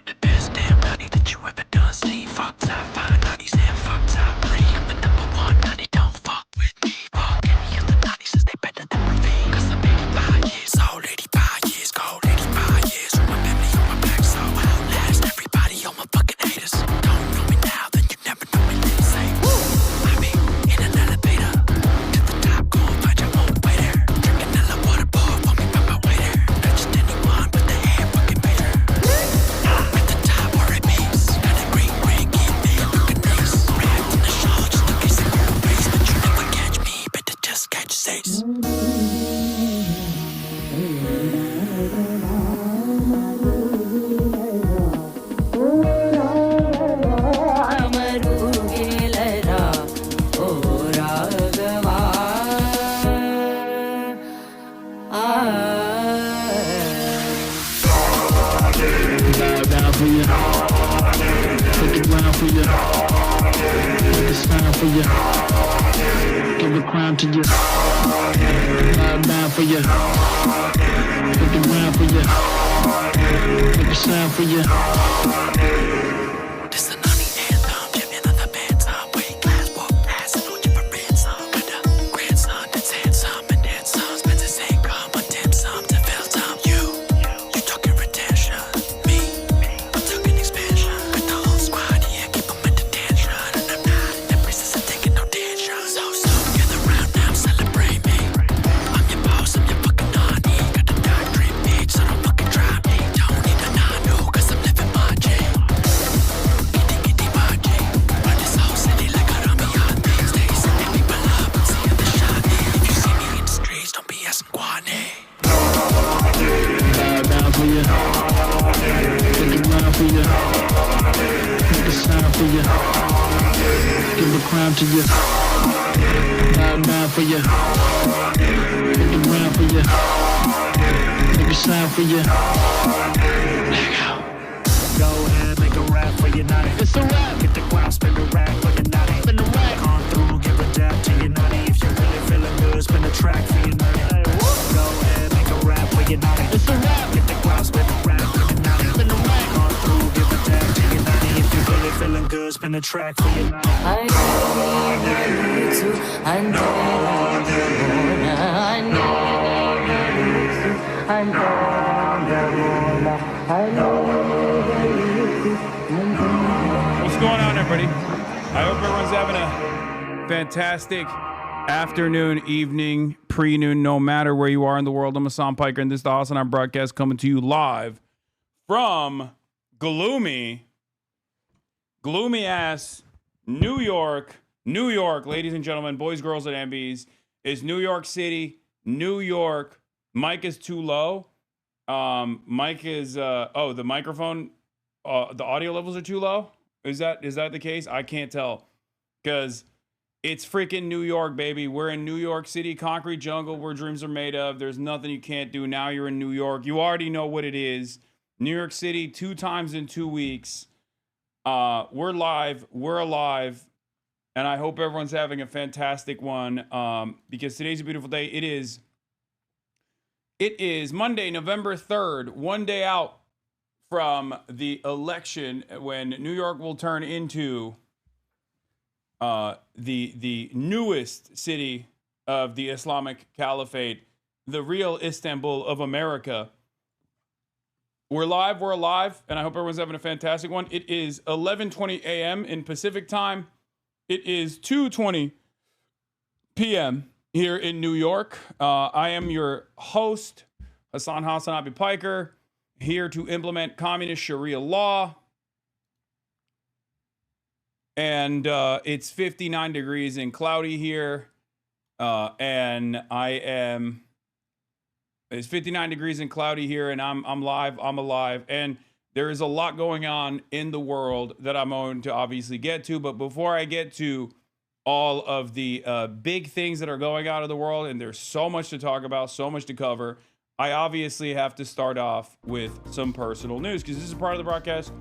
The best damn naughty that you ever done seen. Fuck top 5 naughties and fuck top 3. I'm the number one naughty, don't fuck with me. Fuck any other naughties, since they better than Ravine. Cause I'm 85 years old, 85 years cold, 85 years from my family on my back, so I'll outlast everybody on my fucking haters. Don't know me now, then you never know me later. Say, woo! I be in an elevator to the top, go and find your own way there. Drinking a little water, pour for me by my way there. Not just anyone, but the head fucking major. At the top where it means, got a green ring, give me a looking nice. Wrapped in the shawl just in case I go race, but you never catch me, better just catch safe. For you, take it round for you, take a smile for you, give a crown to you, bow down for you, take it round for you, take a sound for you. This a naughty anthem, champion of the band, some weight class, walk past, and on you for ransom. Got a grandson that's handsome, and handsome spends his income on dim sum to fill some. You talking retention, me. I'm talking expansion. Got the whole squad here, keep them in detention. And I'm not in the business of taking no tension. So, gather round now, celebrate me. I'm your boss, I'm your fucking naughty. Got the doctrine, bitch, so don't fucking try me. Don't need a nano, cause I'm living my J. Itty my J. Run this whole city like a rummy on things. They sending people up, I'm seeing the shot. If you see me in the streets, don't be asking Guane. Bow down for you, take it round for you, take a sound for you, give a crown to you, bow down for you, take it round for you, take a sound for you. Let go. Go ahead, make a rap for your naughty. It's a rap. Get the ground, spin the rack for your naughty. Spin the rack. Come through, give a dap to your naughty. If you're really feeling good, spin the track for your naughty. Go ahead, make a rap for your naughty. It's a rap. Get the ground, spin the rack for your naughty. Spin the rack. Come through, give a dap to your naughty. If you're really feeling good, spin the track for your naughty. I need to, I know I What's going on, everybody? I hope everyone's having a fantastic afternoon, evening, pre-noon, no matter where you are in the world. I'm Hasan Piker, and this is the HasanAbi Broadcast coming to you live from gloomy ass New York, ladies and gentlemen, boys, girls, and MBs. Is New York City, New York. Mic is too low. Mic is the microphone, the audio levels are too low. Is that the case? I can't tell, because it's freaking New York, baby. We're in New York City, concrete jungle where dreams are made of. There's nothing you can't do. Now you're in New York. You already know what it is. New York City 2 times in 2 weeks. We're live. We're alive. And I hope everyone's having a fantastic one, because today's a beautiful day. It is Monday, November 3rd, one day out from the election, when New York will turn into the newest city of the Islamic Caliphate, the real Istanbul of America. We're live, we're alive, and I hope everyone's having a fantastic one. It is 11:20 a.m. in Pacific time. It is 2:20 p.m. here in New York. I am your host, HasanAbi Piker, here to implement communist Sharia law. And it's 59 degrees and cloudy here. It's 59 degrees and cloudy here, and I'm live, I'm alive. And there is a lot going on in the world that I'm going to obviously get to. But before I get to all of the big things that are going on in the world, and there's so much to talk about, so much to cover, I obviously have to start off with some personal news, because this is a part of the broadcast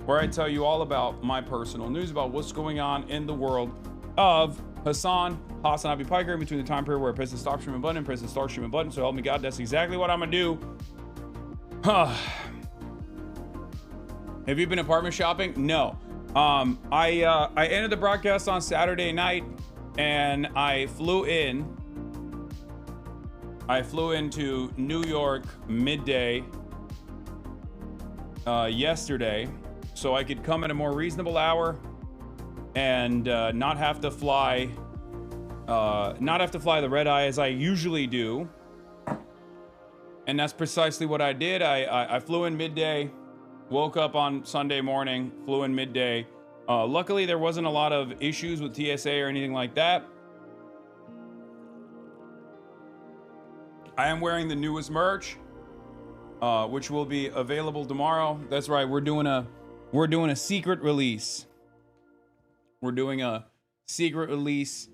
where I tell you all about my personal news, about what's going on in the world of HasanAbi Piker, in between the time period where I press the stop streaming button and press the start streaming button. So help me God, that's exactly what I'm gonna do. Have you been apartment shopping? No. I ended the broadcast on Saturday night, and I flew into New York midday yesterday, so I could come at a more reasonable hour and not have to fly the red eye as I usually do. And that's precisely what I did. I flew in midday, woke up on Sunday morning, flew in midday. Luckily, there wasn't a lot of issues with TSA or anything like that. I am wearing the newest merch, which will be available tomorrow. That's right. We're doing a secret release. We're doing a secret release.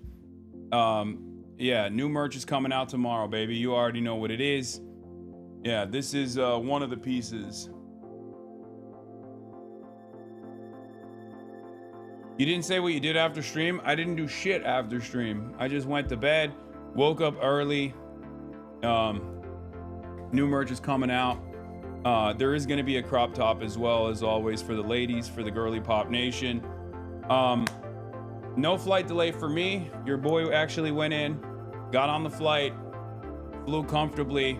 Yeah, new merch is coming out tomorrow, baby. You already know what it is. Yeah, this is one of the pieces. You didn't say what you did after stream? I didn't do shit after stream. I just went to bed, woke up early. New merch is coming out. There is going to be a crop top as well, as always, for the ladies, for the girly pop nation. No flight delay for me. Your boy actually went in, got on the flight, flew comfortably,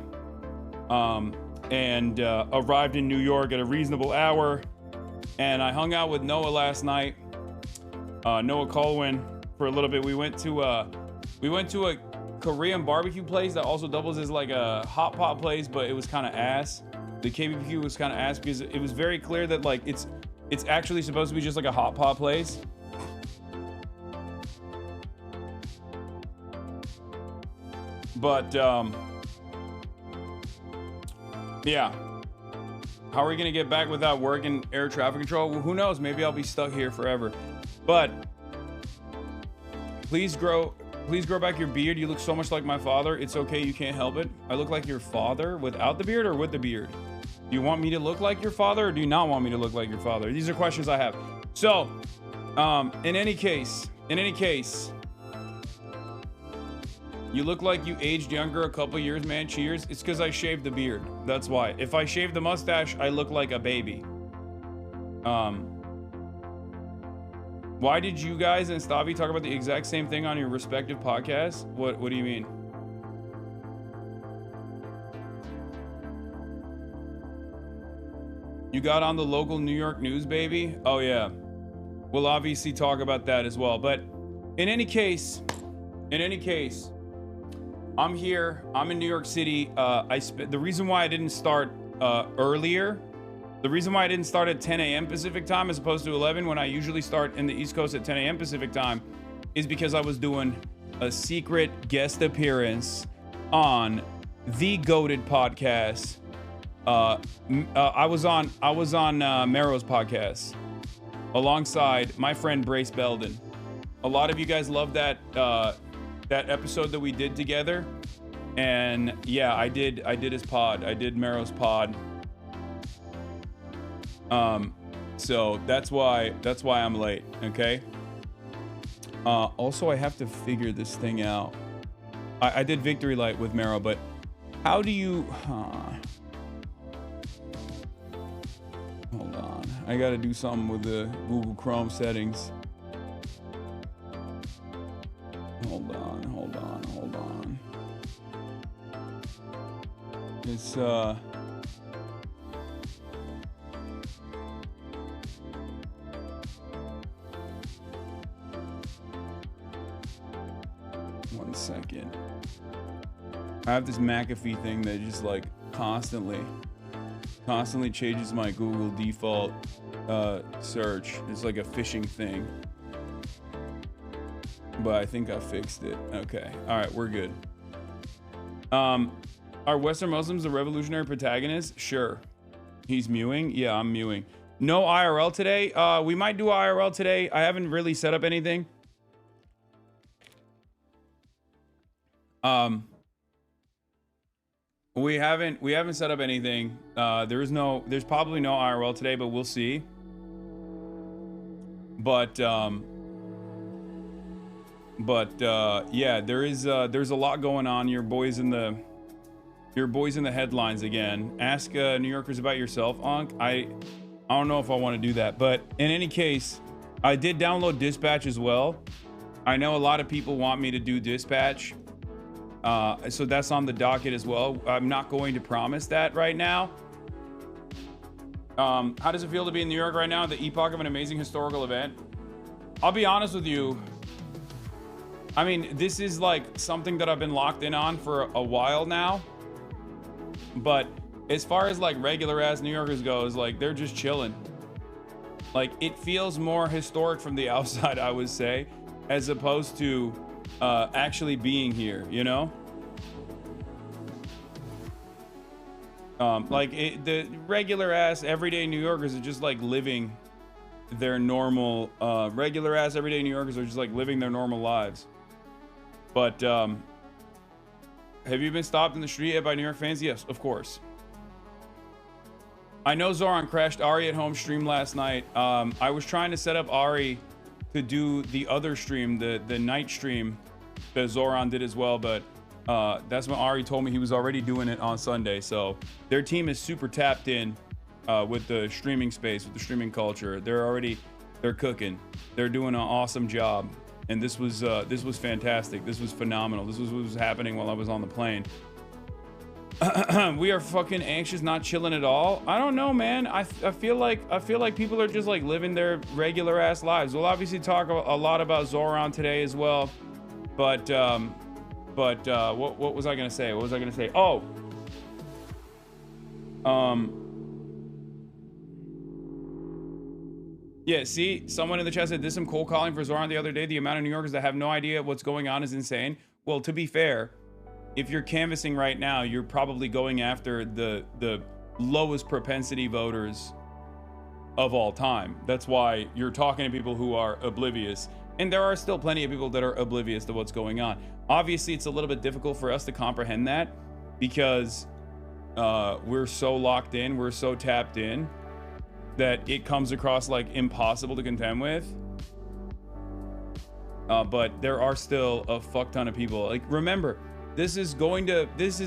and arrived in New York at a reasonable hour. And I hung out with Noah last night, Noah Colwyn, for a little bit. We went to a Korean barbecue place that also doubles as like a hot pot place, but it was kind of ass. The KBBQ was kind of ass because it was very clear that like it's actually supposed to be just like a hot pot place. But yeah, how are we gonna get back without work and air traffic control? Well, who knows? Maybe I'll be stuck here forever. But please grow back your beard. You look so much like my father. It's okay, you can't help it. I look like your father without the beard or with the beard? Do you want me to look like your father, or do you not want me to look like your father? These are questions I have. So, in any case, you look like you aged younger a couple years, man. Cheers. It's because I shaved the beard. That's why. If I shave the mustache, I look like a baby. Why did you guys and Stavi talk about the exact same thing on your respective podcasts? What do you mean? You got on the local New York news, baby? Oh yeah. We'll obviously talk about that as well. But in any case, I'm here. I'm in New York City. The reason why I didn't start earlier, the reason why I didn't start at 10 a.m. Pacific time as opposed to 11 when I usually start in the East Coast at 10 a.m. Pacific time is because I was doing a secret guest appearance on the GOATed podcast. I was on Mero's podcast alongside my friend Brace Belden. A lot of you guys love that episode that we did together, and yeah, I did his pod. I did Mero's pod. So that's why I'm late. Okay. Also, I have to figure this thing out. I did Victory Light with Mero, but how do you? Hold on. I gotta do something with the Google Chrome settings. Hold on. It's 1 second. I have this McAfee thing that just like constantly changes my Google default search. It's like a phishing thing. But I think I fixed it. Okay. All right, we're good. Are Western Muslims the revolutionary protagonist? Sure. He's mewing? Yeah, I'm mewing. No IRL today? We might do IRL today. I haven't really set up anything. We haven't set up anything. There's probably no IRL today, but we'll see. But yeah, there's a lot going on. Your boys in the headlines again. Ask New Yorkers about yourself, Ankh. I don't know if I want to do that, but in any case, I did download Dispatch as well. I know a lot of people want me to do Dispatch. So that's on the docket as well. I'm not going to promise that right now. How does it feel to be in New York right now? The epoch of an amazing historical event. I'll be honest with you. I mean, this is like something that I've been locked in on for a while now. But as far as like regular ass New Yorkers goes, like they're just chilling. Like it feels more historic from the outside, I would say, as opposed to actually being here, you know? The regular ass everyday New Yorkers are just like living their normal, regular ass everyday New Yorkers are just like living their normal lives. But have you been stopped in the street by New York fans? Yes, of course. I know Zohran crashed Ari at home stream last night. I was trying to set up Ari to do the other stream, the night stream that Zohran did as well, but that's when Ari told me he was already doing it on Sunday. So their team is super tapped in with the streaming space, with the streaming culture. They're cooking. They're doing an awesome job. And this was fantastic. This was phenomenal. This was what was happening while I was on the plane. We are fucking anxious, not chilling at all. I don't know, man. I feel like people are just like living their regular ass lives. We'll obviously talk a lot about Zohran today as well. But what was I gonna say? What was I gonna say? Oh, yeah. See, someone in the chat said there's some cold calling for Zohran the other day. The amount of New Yorkers that have no idea what's going on is insane. Well, to be fair, if you're canvassing right now, you're probably going after the lowest propensity voters of all time. That's why you're talking to people who are oblivious. And there are still plenty of people that are oblivious to what's going on. Obviously, it's a little bit difficult for us to comprehend that because we're so locked in, we're so tapped in that it comes across like impossible to contend with. But there are still a fuck ton of people. Like, remember, this is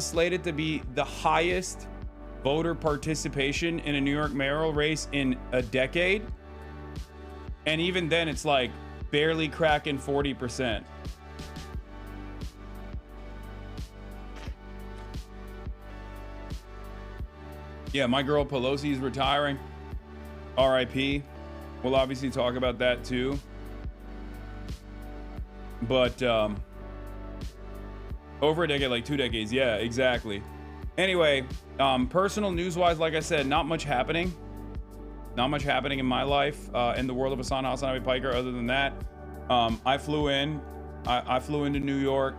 slated to be the highest voter participation in a New York mayoral race in a decade. And even then, it's like barely cracking 40%. Yeah, my girl Pelosi is retiring. RIP. We'll obviously talk about that too. But over a decade, like 2 decades. Yeah, exactly. Anyway, personal news-wise, like I said, not much happening. Not much happening in my life, in the world of HasanAbi Piker. Other than that, I flew in. I flew into New York,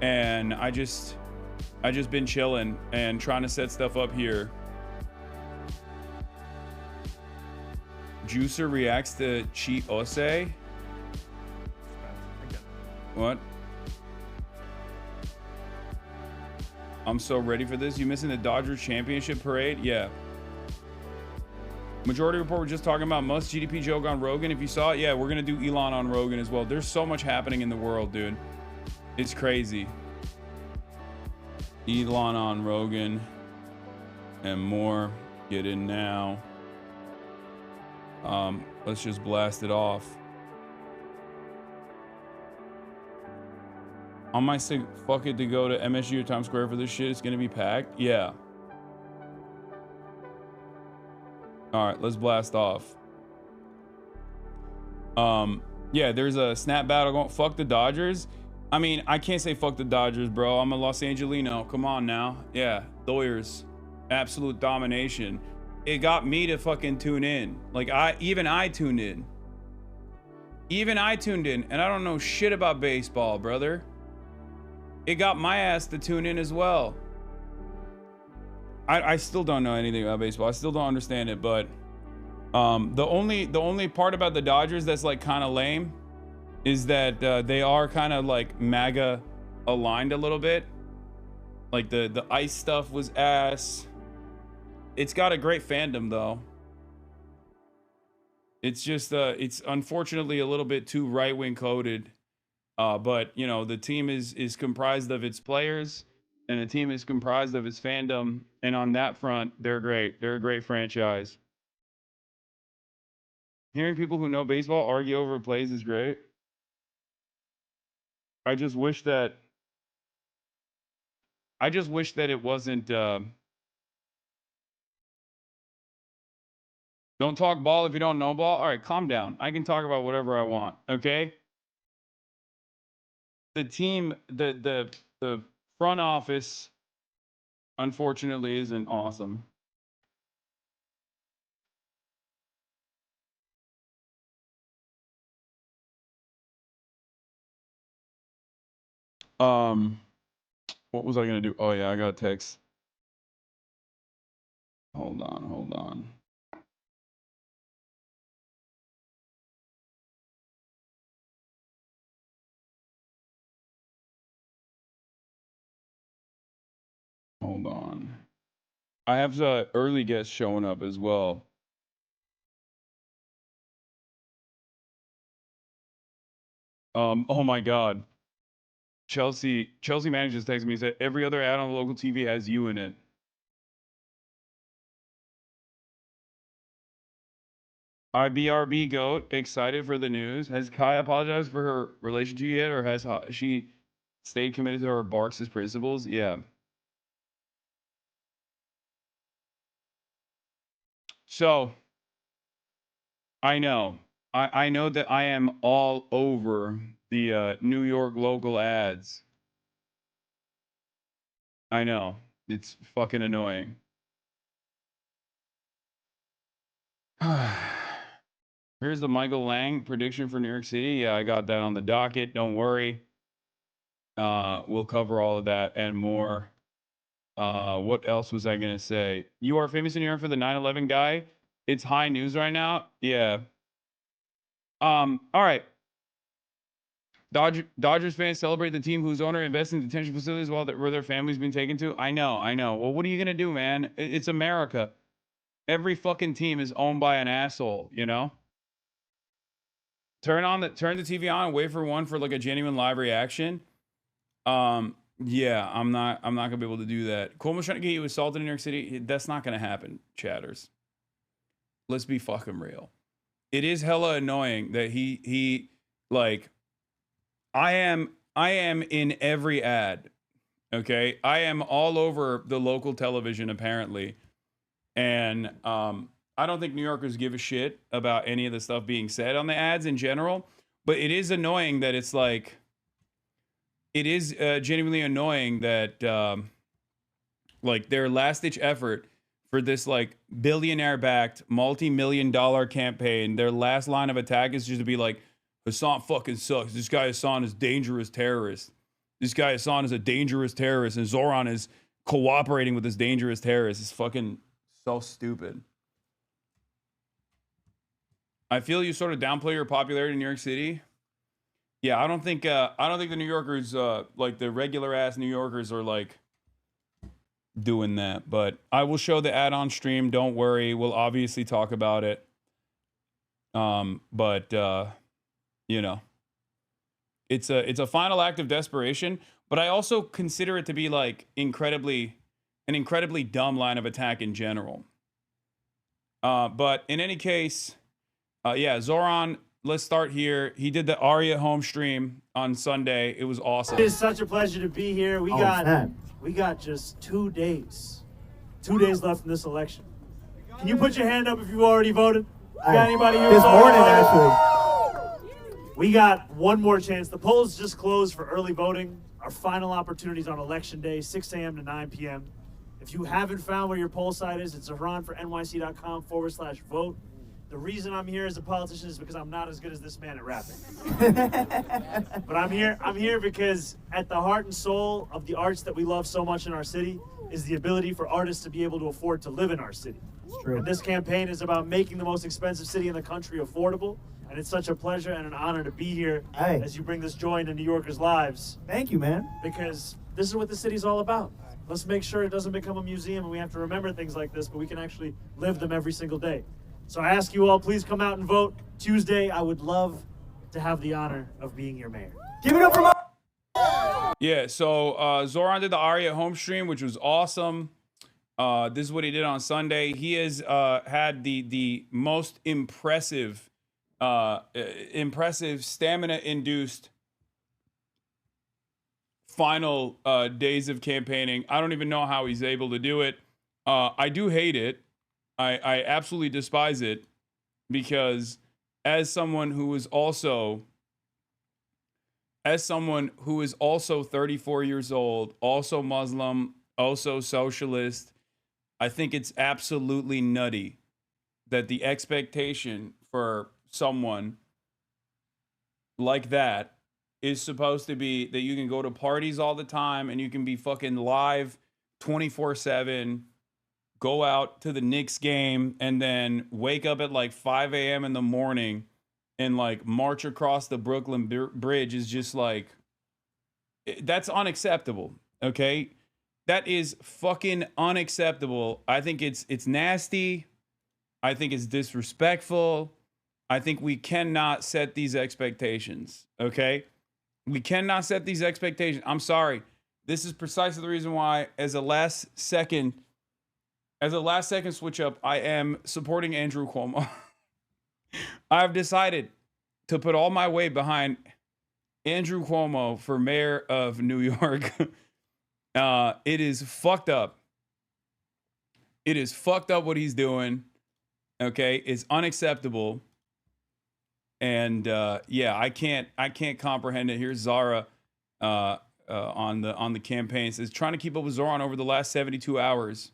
and I just been chilling and trying to set stuff up here. Juicer reacts to Chi Ose. What? I'm so ready for this. You missing the Dodgers championship parade? Yeah. Majority Report, we're just talking about most GDP joke on Rogan. If you saw it, yeah, we're gonna do Elon on Rogan as well. There's so much happening in the world, dude. It's crazy. Elon on Rogan and more. Get in now. Let's just blast it off. I might say fuck it to go to MSG or Times Square for this shit. It's gonna be packed. Yeah. All right, let's blast off. Yeah, there's a snap battle going. Fuck the Dodgers. I mean, I can't say fuck the Dodgers, bro. I'm a Los Angelino. Come on now. Yeah, lawyers, absolute domination. It got me to fucking tune in. Like even I tuned in. Even I tuned in, and I don't know shit about baseball, brother. It got my ass to tune in as well. I still don't know anything about baseball. I still don't understand it, but the only part about the Dodgers that's like kind of lame is that they are kind of like MAGA aligned a little bit. Like the ice stuff was ass. It's got a great fandom though. It's just it's unfortunately a little bit too right-wing coded. But you know, the team is comprised of its players and the team is comprised of his fandom. And on that front, they're great. They're a great franchise. Hearing people who know baseball argue over plays is great. I just wish that it wasn't. Don't talk ball if you don't know ball. All right, calm down. I can talk about whatever I want. Okay. The team, the front office, unfortunately, isn't awesome. What was I gonna do? Oh yeah, I got a text. Hold on. Hold on. I have the early guests showing up as well. Oh my God. Chelsea manager just texted me and said every other ad on the local TV has you in it. IBRB GOAT, excited for the news. Has Kai apologized for her relationship yet, or has she stayed committed to her Barks' principles? Yeah. So, I know. I know that I am all over the New York local ads. I know. It's fucking annoying. Here's the Michael Lang prediction for New York City. Yeah, I got that on the docket. Don't worry. We'll cover all of that and more. What else was I gonna say? You are famous in New York for the 9/11 guy. It's high news right now. Yeah. All right. Dodgers fans celebrate the team whose owner invests in detention facilities where their family's been taken to. I know. Well, what are you gonna do, man? It's America. Every fucking team is owned by an asshole, you know? Turn the TV on and wait for one for like a genuine live reaction. Yeah, I'm not gonna be able to do that. Coleman's trying to get you assaulted in New York City. That's not gonna happen, chatters. Let's be fucking real. It is hella annoying that he like I am in every ad. Okay? I am all over the local television apparently. And I don't think New Yorkers give a shit about any of the stuff being said on the ads in general, but it is annoying that it's like it is genuinely annoying that like their last ditch effort for this like billionaire backed multi-million-dollar campaign, their last line of attack is just to be like, Hasan fucking sucks. This guy Hasan is dangerous terrorist. This guy Hasan is a dangerous terrorist, and ZOHRAN is cooperating with this dangerous terrorist. It's fucking so stupid. I feel you sort of downplay your popularity in New York City. Yeah, I don't think the New Yorkers, like the regular ass New Yorkers, are like doing that. But I will show the ad on stream. Don't worry. We'll obviously talk about it. But you know, it's a final act of desperation. But I also consider it to be like an incredibly dumb line of attack in general. But in any case, yeah, ZOHRAN. Let's start here. He did the Aria home stream on Sunday. It was awesome. It is such a pleasure to be here. We got just 2 days. 2 days left in this election. Can you put your hand up if you've already voted? Got anybody here? This morning, actually. We got one more chance. The polls just closed for early voting. Our final opportunities on election day, 6 a.m. to 9 p.m. If you haven't found where your poll site is, it's ZOHRANforNYC.com/vote. The reason I'm here as a politician is because I'm not as good as this man at rapping. But I'm here because at the heart and soul of the arts that we love so much in our city is the ability for artists to be able to afford to live in our city. It's true. And this campaign is about making the most expensive city in the country affordable. And it's such a pleasure and an honor to be here as you bring this joy into New Yorkers' lives. Thank you, man. Because this is what the city's all about. Let's make sure it doesn't become a museum and we have to remember things like this, but we can actually live them every single day. So I ask you all, please come out and vote. Tuesday, I would love to have the honor of being your mayor. Give it up for my... Yeah, so Zohran did the Aria home stream, which was awesome. This is what he did on Sunday. He has had the most impressive stamina induced final days of campaigning. I don't even know how he's able to do it. I do hate it. I absolutely despise it, because as someone who is also 34 years old, also Muslim, also socialist, I think it's absolutely nutty that the expectation for someone like that is supposed to be that you can go to parties all the time and you can be fucking live 24/7, go out to the Knicks game and then wake up at like 5 a.m. in the morning and like march across the Brooklyn Bridge is just like, that's unacceptable. Okay. That is fucking unacceptable. I think it's nasty. I think it's disrespectful. I think we cannot set these expectations. Okay. We cannot set these expectations. I'm sorry. This is precisely the reason why, as a last second switch up, I am supporting Andrew Cuomo. I've decided to put all my weight behind Andrew Cuomo for mayor of New York. It is fucked up. It is fucked up what he's doing. Okay, it's unacceptable. And yeah, I can't comprehend it. Here's Zara on the campaign. It says trying to keep up with Zohran over the last 72 hours.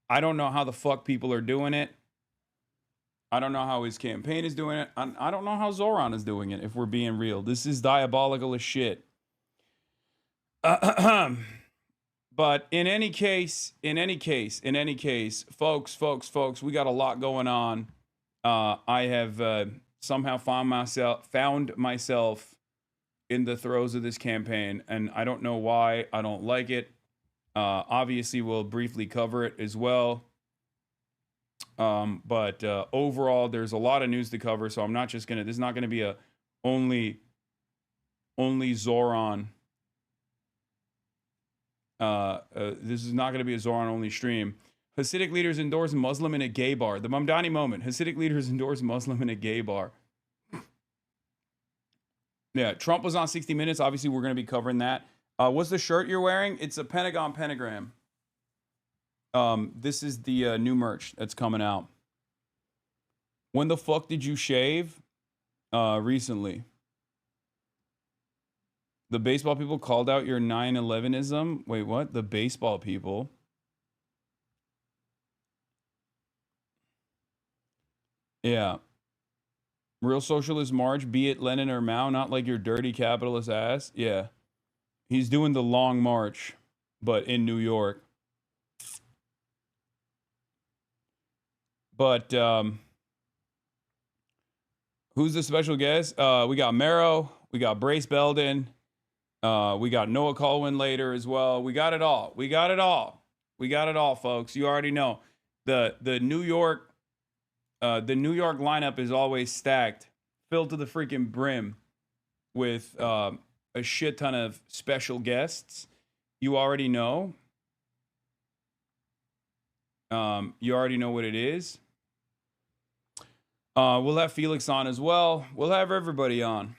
I don't know how the fuck people are doing it. I don't know how his campaign is doing it. I don't know how Zohran is doing it, if we're being real. This is diabolical as shit. But in any case, folks, we got a lot going on. I have somehow found myself in the throes of this campaign, and I don't know why. I don't like it. Obviously, we'll briefly cover it as well. But overall, there's a lot of news to cover, so I'm not just gonna. This is not gonna be a only Zohran. This is not gonna be a Zohran only stream. Hasidic leaders endorse Muslim in a gay bar. The Mamdani moment. Hasidic leaders endorse Muslim in a gay bar. Yeah, Trump was on 60 Minutes. Obviously, we're gonna be covering that. What's the shirt you're wearing? It's a Pentagon pentagram. This is the new merch that's coming out. When the fuck did you shave? Recently. The baseball people called out your 9/11ism. Wait, what? The baseball people. Yeah. Real socialist march, be it Lenin or Mao, not like your dirty capitalist ass. Yeah. He's doing the long march, but in New York. But who's the special guest? We got Mero, we got Brace Belden, we got Noah Colwyn later as well. We got it all. We got it all, folks. You already know. The New York lineup is always stacked, filled to the freaking brim with a shit ton of special guests. You already know. You already know what it is. We'll have Felix on as well. We'll have everybody on.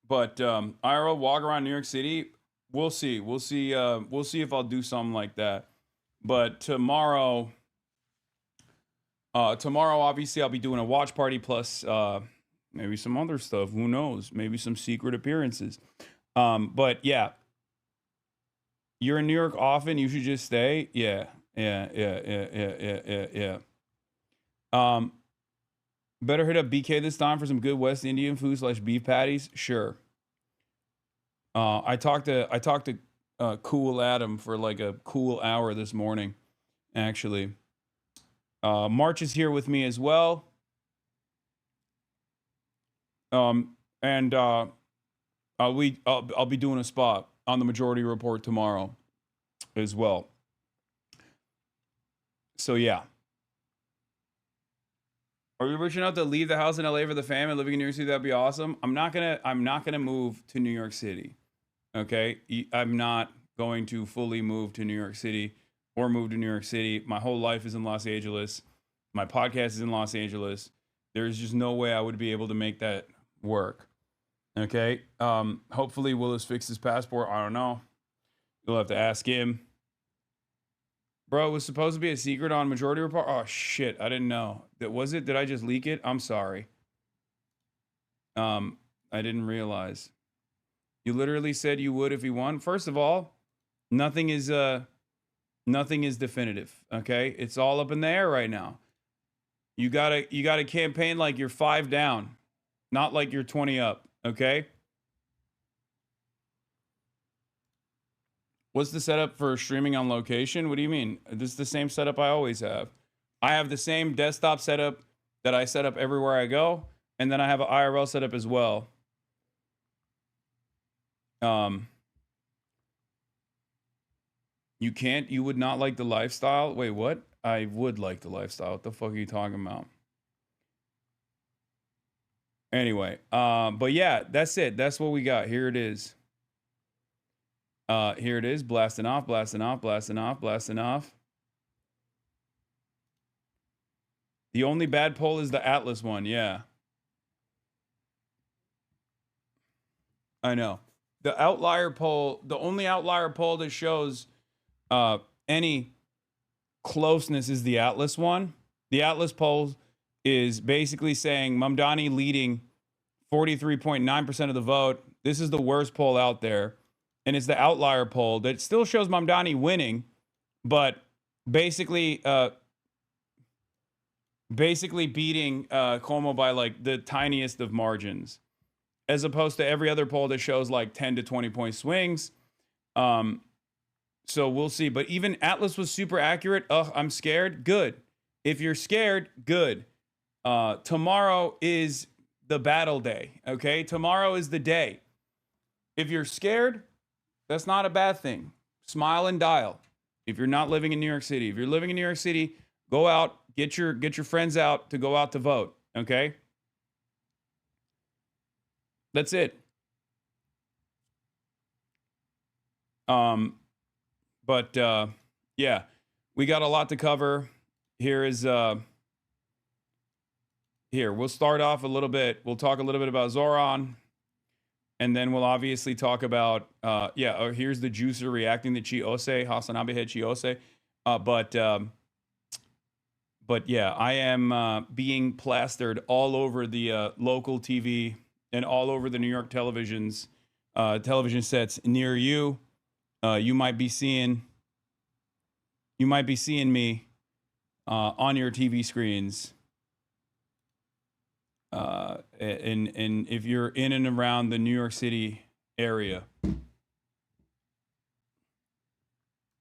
But IRL walk around New York City, we'll see. We'll see if I'll do something like that. But tomorrow, obviously, I'll be doing a watch party plus maybe some other stuff. Who knows? Maybe some secret appearances. But yeah, you're in New York often. You should just stay. Yeah. Better hit up BK this time for some good West Indian food / beef patties. Sure. I talked to Cool Adam for like a cool hour this morning, actually. March is here with me as well. And I'll be doing a spot on the Majority Report tomorrow as well. So yeah. Are we rich enough to leave the house in LA for the fam and living in New York City? That'd be awesome. I'm not gonna move to New York City. Okay, I'm not going to fully move to New York City or move to New York City. My whole life is in Los Angeles. My podcast is in Los Angeles. There's just no way I would be able to make that work. Okay. Hopefully Willis fixed his passport. I don't know. You'll have to ask him. Bro, it was supposed to be a secret on Majority Report. Oh shit, I didn't know. Was it? Did I just leak it? I'm sorry. I didn't realize. You literally said you would if you won. First of all, nothing is definitive. Okay, it's all up in the air right now. You gotta campaign like you're 5 down, not like you're 20 up. Okay. What's the setup for streaming on location? What do you mean? This is the same setup I always have. I have the same desktop setup that I set up everywhere I go, and then I have an IRL setup as well. You would not like the lifestyle? Wait, what? I would like the lifestyle. What the fuck are you talking about? Anyway, but yeah, that's it. That's what we got. Here it is. Here it is. Blasting off, blasting off, blasting off, blasting off. The only bad poll is the Atlas one. Yeah. I know. The outlier poll, the only outlier poll that shows any closeness is the Atlas one. The Atlas poll is basically saying Mamdani leading 43.9% of the vote. This is the worst poll out there. And it's the outlier poll that still shows Mamdani winning, but basically beating Cuomo by like the tiniest of margins, as opposed to every other poll that shows like 10 to 20 point swings. So we'll see. But even Atlas was super accurate. Ugh, I'm scared. Good. If you're scared, good. Tomorrow is the battle day. Okay. Tomorrow is the day. If you're scared, that's not a bad thing. Smile and dial. If you're not living in New York City, if you're living in New York City, go out, get your friends out to go out to vote. Okay. That's it. But yeah, we got a lot to cover. Here is here. We'll start off a little bit. We'll talk a little bit about ZOHRAN, and then we'll obviously talk about here's the juicer reacting to HasanAbi had Chiose. But yeah, I am being plastered all over the local TV and all over the New York television sets near you. You might be seeing me on your TV screens. And if you're in and around the New York City area.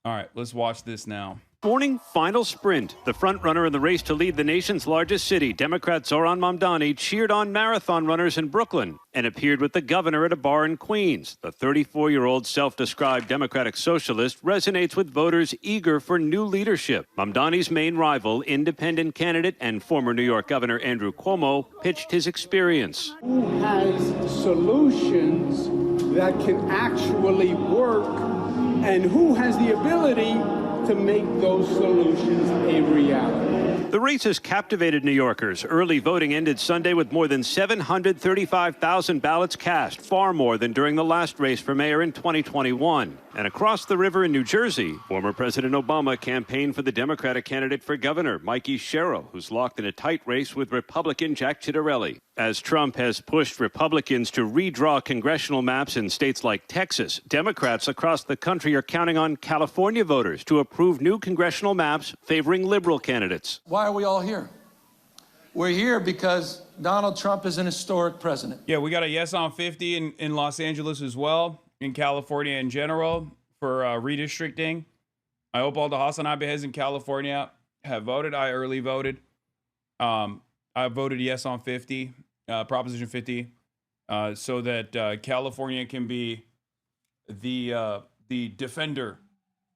All right, let's watch this now. Morning final sprint. The front-runner in the race to lead the nation's largest city, Democrat ZOHRAN Mamdani, cheered on marathon runners in Brooklyn and appeared with the governor at a bar in Queens. The 34-year-old self-described Democratic socialist resonates with voters eager for new leadership. Mamdani's main rival, independent candidate and former New York Governor Andrew Cuomo, pitched his experience. Who has solutions that can actually work, and who has the ability to make those solutions a reality? The race has captivated New Yorkers. Early voting ended Sunday with more than 735,000 ballots cast, far more than during the last race for mayor in 2021. And across the river in New Jersey, former President Obama campaigned for the Democratic candidate for governor, Mikey Sherrill, who's locked in a tight race with Republican Jack Ciattarelli. As Trump has pushed Republicans to redraw congressional maps in states like Texas, Democrats across the country are counting on California voters to approve new congressional maps favoring liberal candidates. Why are we all here? We're here because Donald Trump is an historic president. Yeah, we got a yes on 50 in Los Angeles as well, in California in general, for redistricting. I hope all the HasanAbi heads in California have voted. I early voted. I voted yes on 50, Proposition 50, so that California can be the defender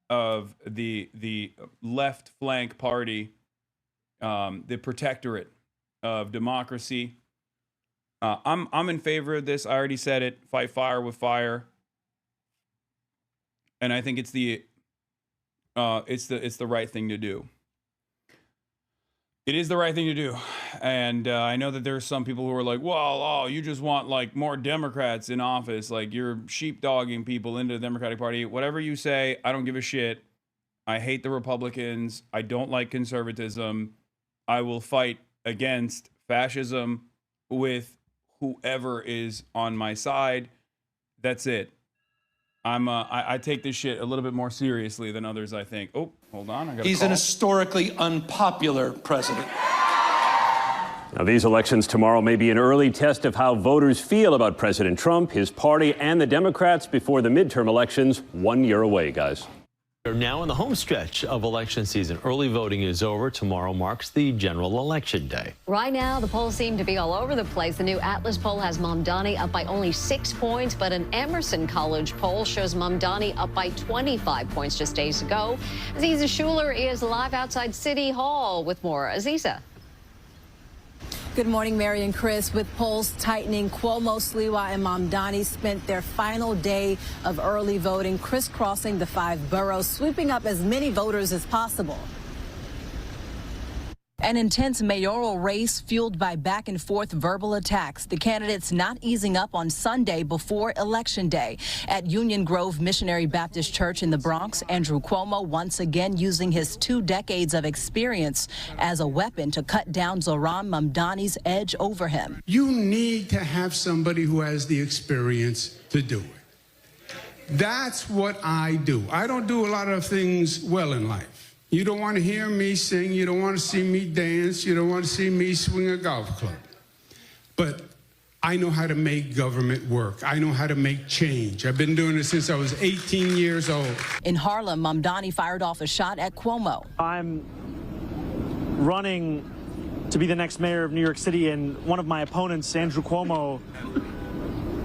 of the left flank party, the protectorate of democracy. I'm in favor of this. I already said it. Fight fire with fire. And I think it's the right thing to do. It is the right thing to do. And I know that there's some people who are like, well, oh, you just want like more Democrats in office. Like you're sheepdogging people into the Democratic Party. Whatever you say, I don't give a shit. I hate the Republicans. I don't like conservatism. I will fight against fascism with whoever is on my side. That's it. I take this shit a little bit more seriously than others, I think. Oh, hold on. I got He's an historically unpopular president. Now, these elections tomorrow may be an early test of how voters feel about President Trump, his party, and the Democrats before the midterm elections 1 year away, guys. We're now in the home stretch of election season. Early voting is over. Tomorrow marks the general election day. Right now, the polls seem to be all over the place. The new Atlas poll has Mamdani up by only 6 points, but an Emerson College poll shows Mamdani up by 25 points just days ago. Aziza Schuler is live outside City Hall with more. Aziza. Good morning, Mary and Chris. With polls tightening, Cuomo, Sliwa, and Mamdani spent their final day of early voting, crisscrossing the 5 boroughs, sweeping up as many voters as possible. An intense mayoral race fueled by back and forth verbal attacks. The candidates not easing up on Sunday before Election Day. At Union Grove Missionary Baptist Church in the Bronx, Andrew Cuomo once again using his 2 decades of experience as a weapon to cut down Zohran Mamdani's edge over him. You need to have somebody who has the experience to do it. That's what I do. I don't do a lot of things well in life. You don't want to hear me sing. You don't want to see me dance. You don't want to see me swing a golf club. But I know how to make government work. I know how to make change. I've been doing it since I was 18 years old. In Harlem, Mamdani fired off a shot at Cuomo. I'm running to be the next mayor of New York City, and one of my opponents, Andrew Cuomo,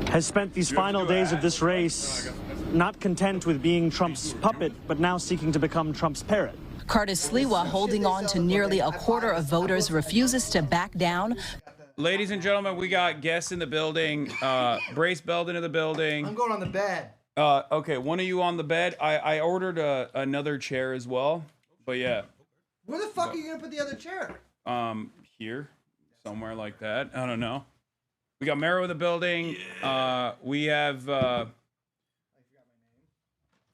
has spent these final days of this race not content with being Trump's puppet, but now seeking to become Trump's parrot. Curtis Sliwa, holding on to nearly a quarter of voters, refuses to back down. Ladies and gentlemen, we got guests in the building. Brace Belden in the building. I'm going on the bed. Okay, one of you on the bed. I ordered another chair as well, but yeah. Where the fuck are you gonna put the other chair? Here, somewhere like that. I don't know. We got Mero in the building. Yeah. We have.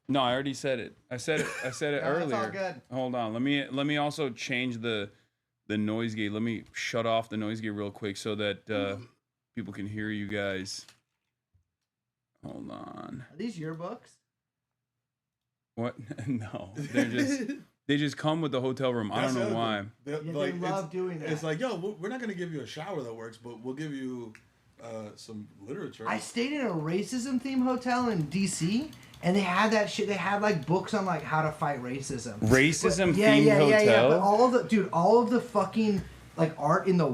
No, I already said it. I said it no, earlier. That's all good. Hold on. Let me also change the noise gate. Let me shut off the noise gate real quick so that people can hear you guys. Hold on. Are these your books? What? No, they just come with the hotel room. I don't know why. They love doing that. It's like, yo, we're not gonna give you a shower that works, but we'll give you some literature. I stayed in a racism themed hotel in DC. And they had that shit. They had like books on like how to fight racism. Racism themed hotel. Yeah. But all of the fucking like art in the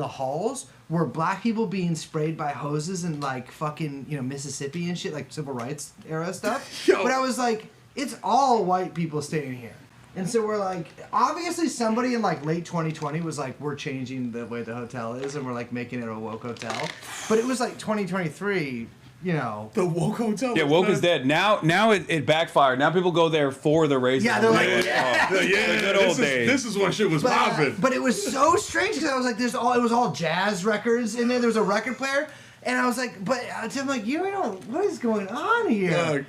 halls were black people being sprayed by hoses in like fucking Mississippi and shit, like civil rights era stuff. But I was like, it's all white people staying here. And so we're like, obviously somebody in like late 2020 was like, we're changing the way the hotel is and we're like making it a woke hotel. But it was like 2023. The woke hotel. Yeah, woke is dead. Now it backfired. Now people go there for the racism. Yeah, they're like, the good old days. This is when shit was popping. But it was so strange because I was like, it was all jazz records in there. There was a record player, and I was like, I'm like, what is going on here?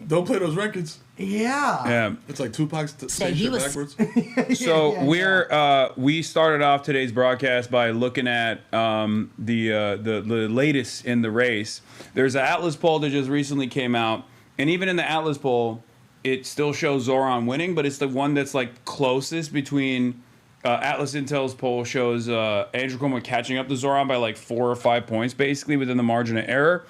Don't play those records. Yeah. It's like Tupac's say shit backwards. So we started off today's broadcast by looking at the latest in the race. There's an Atlas poll that just recently came out, and even in the Atlas poll, it still shows Zohran winning, but it's the one that's like closest between Atlas Intel's poll shows Andrew Cuomo catching up to Zohran by like 4 or 5 points, basically within the margin of error,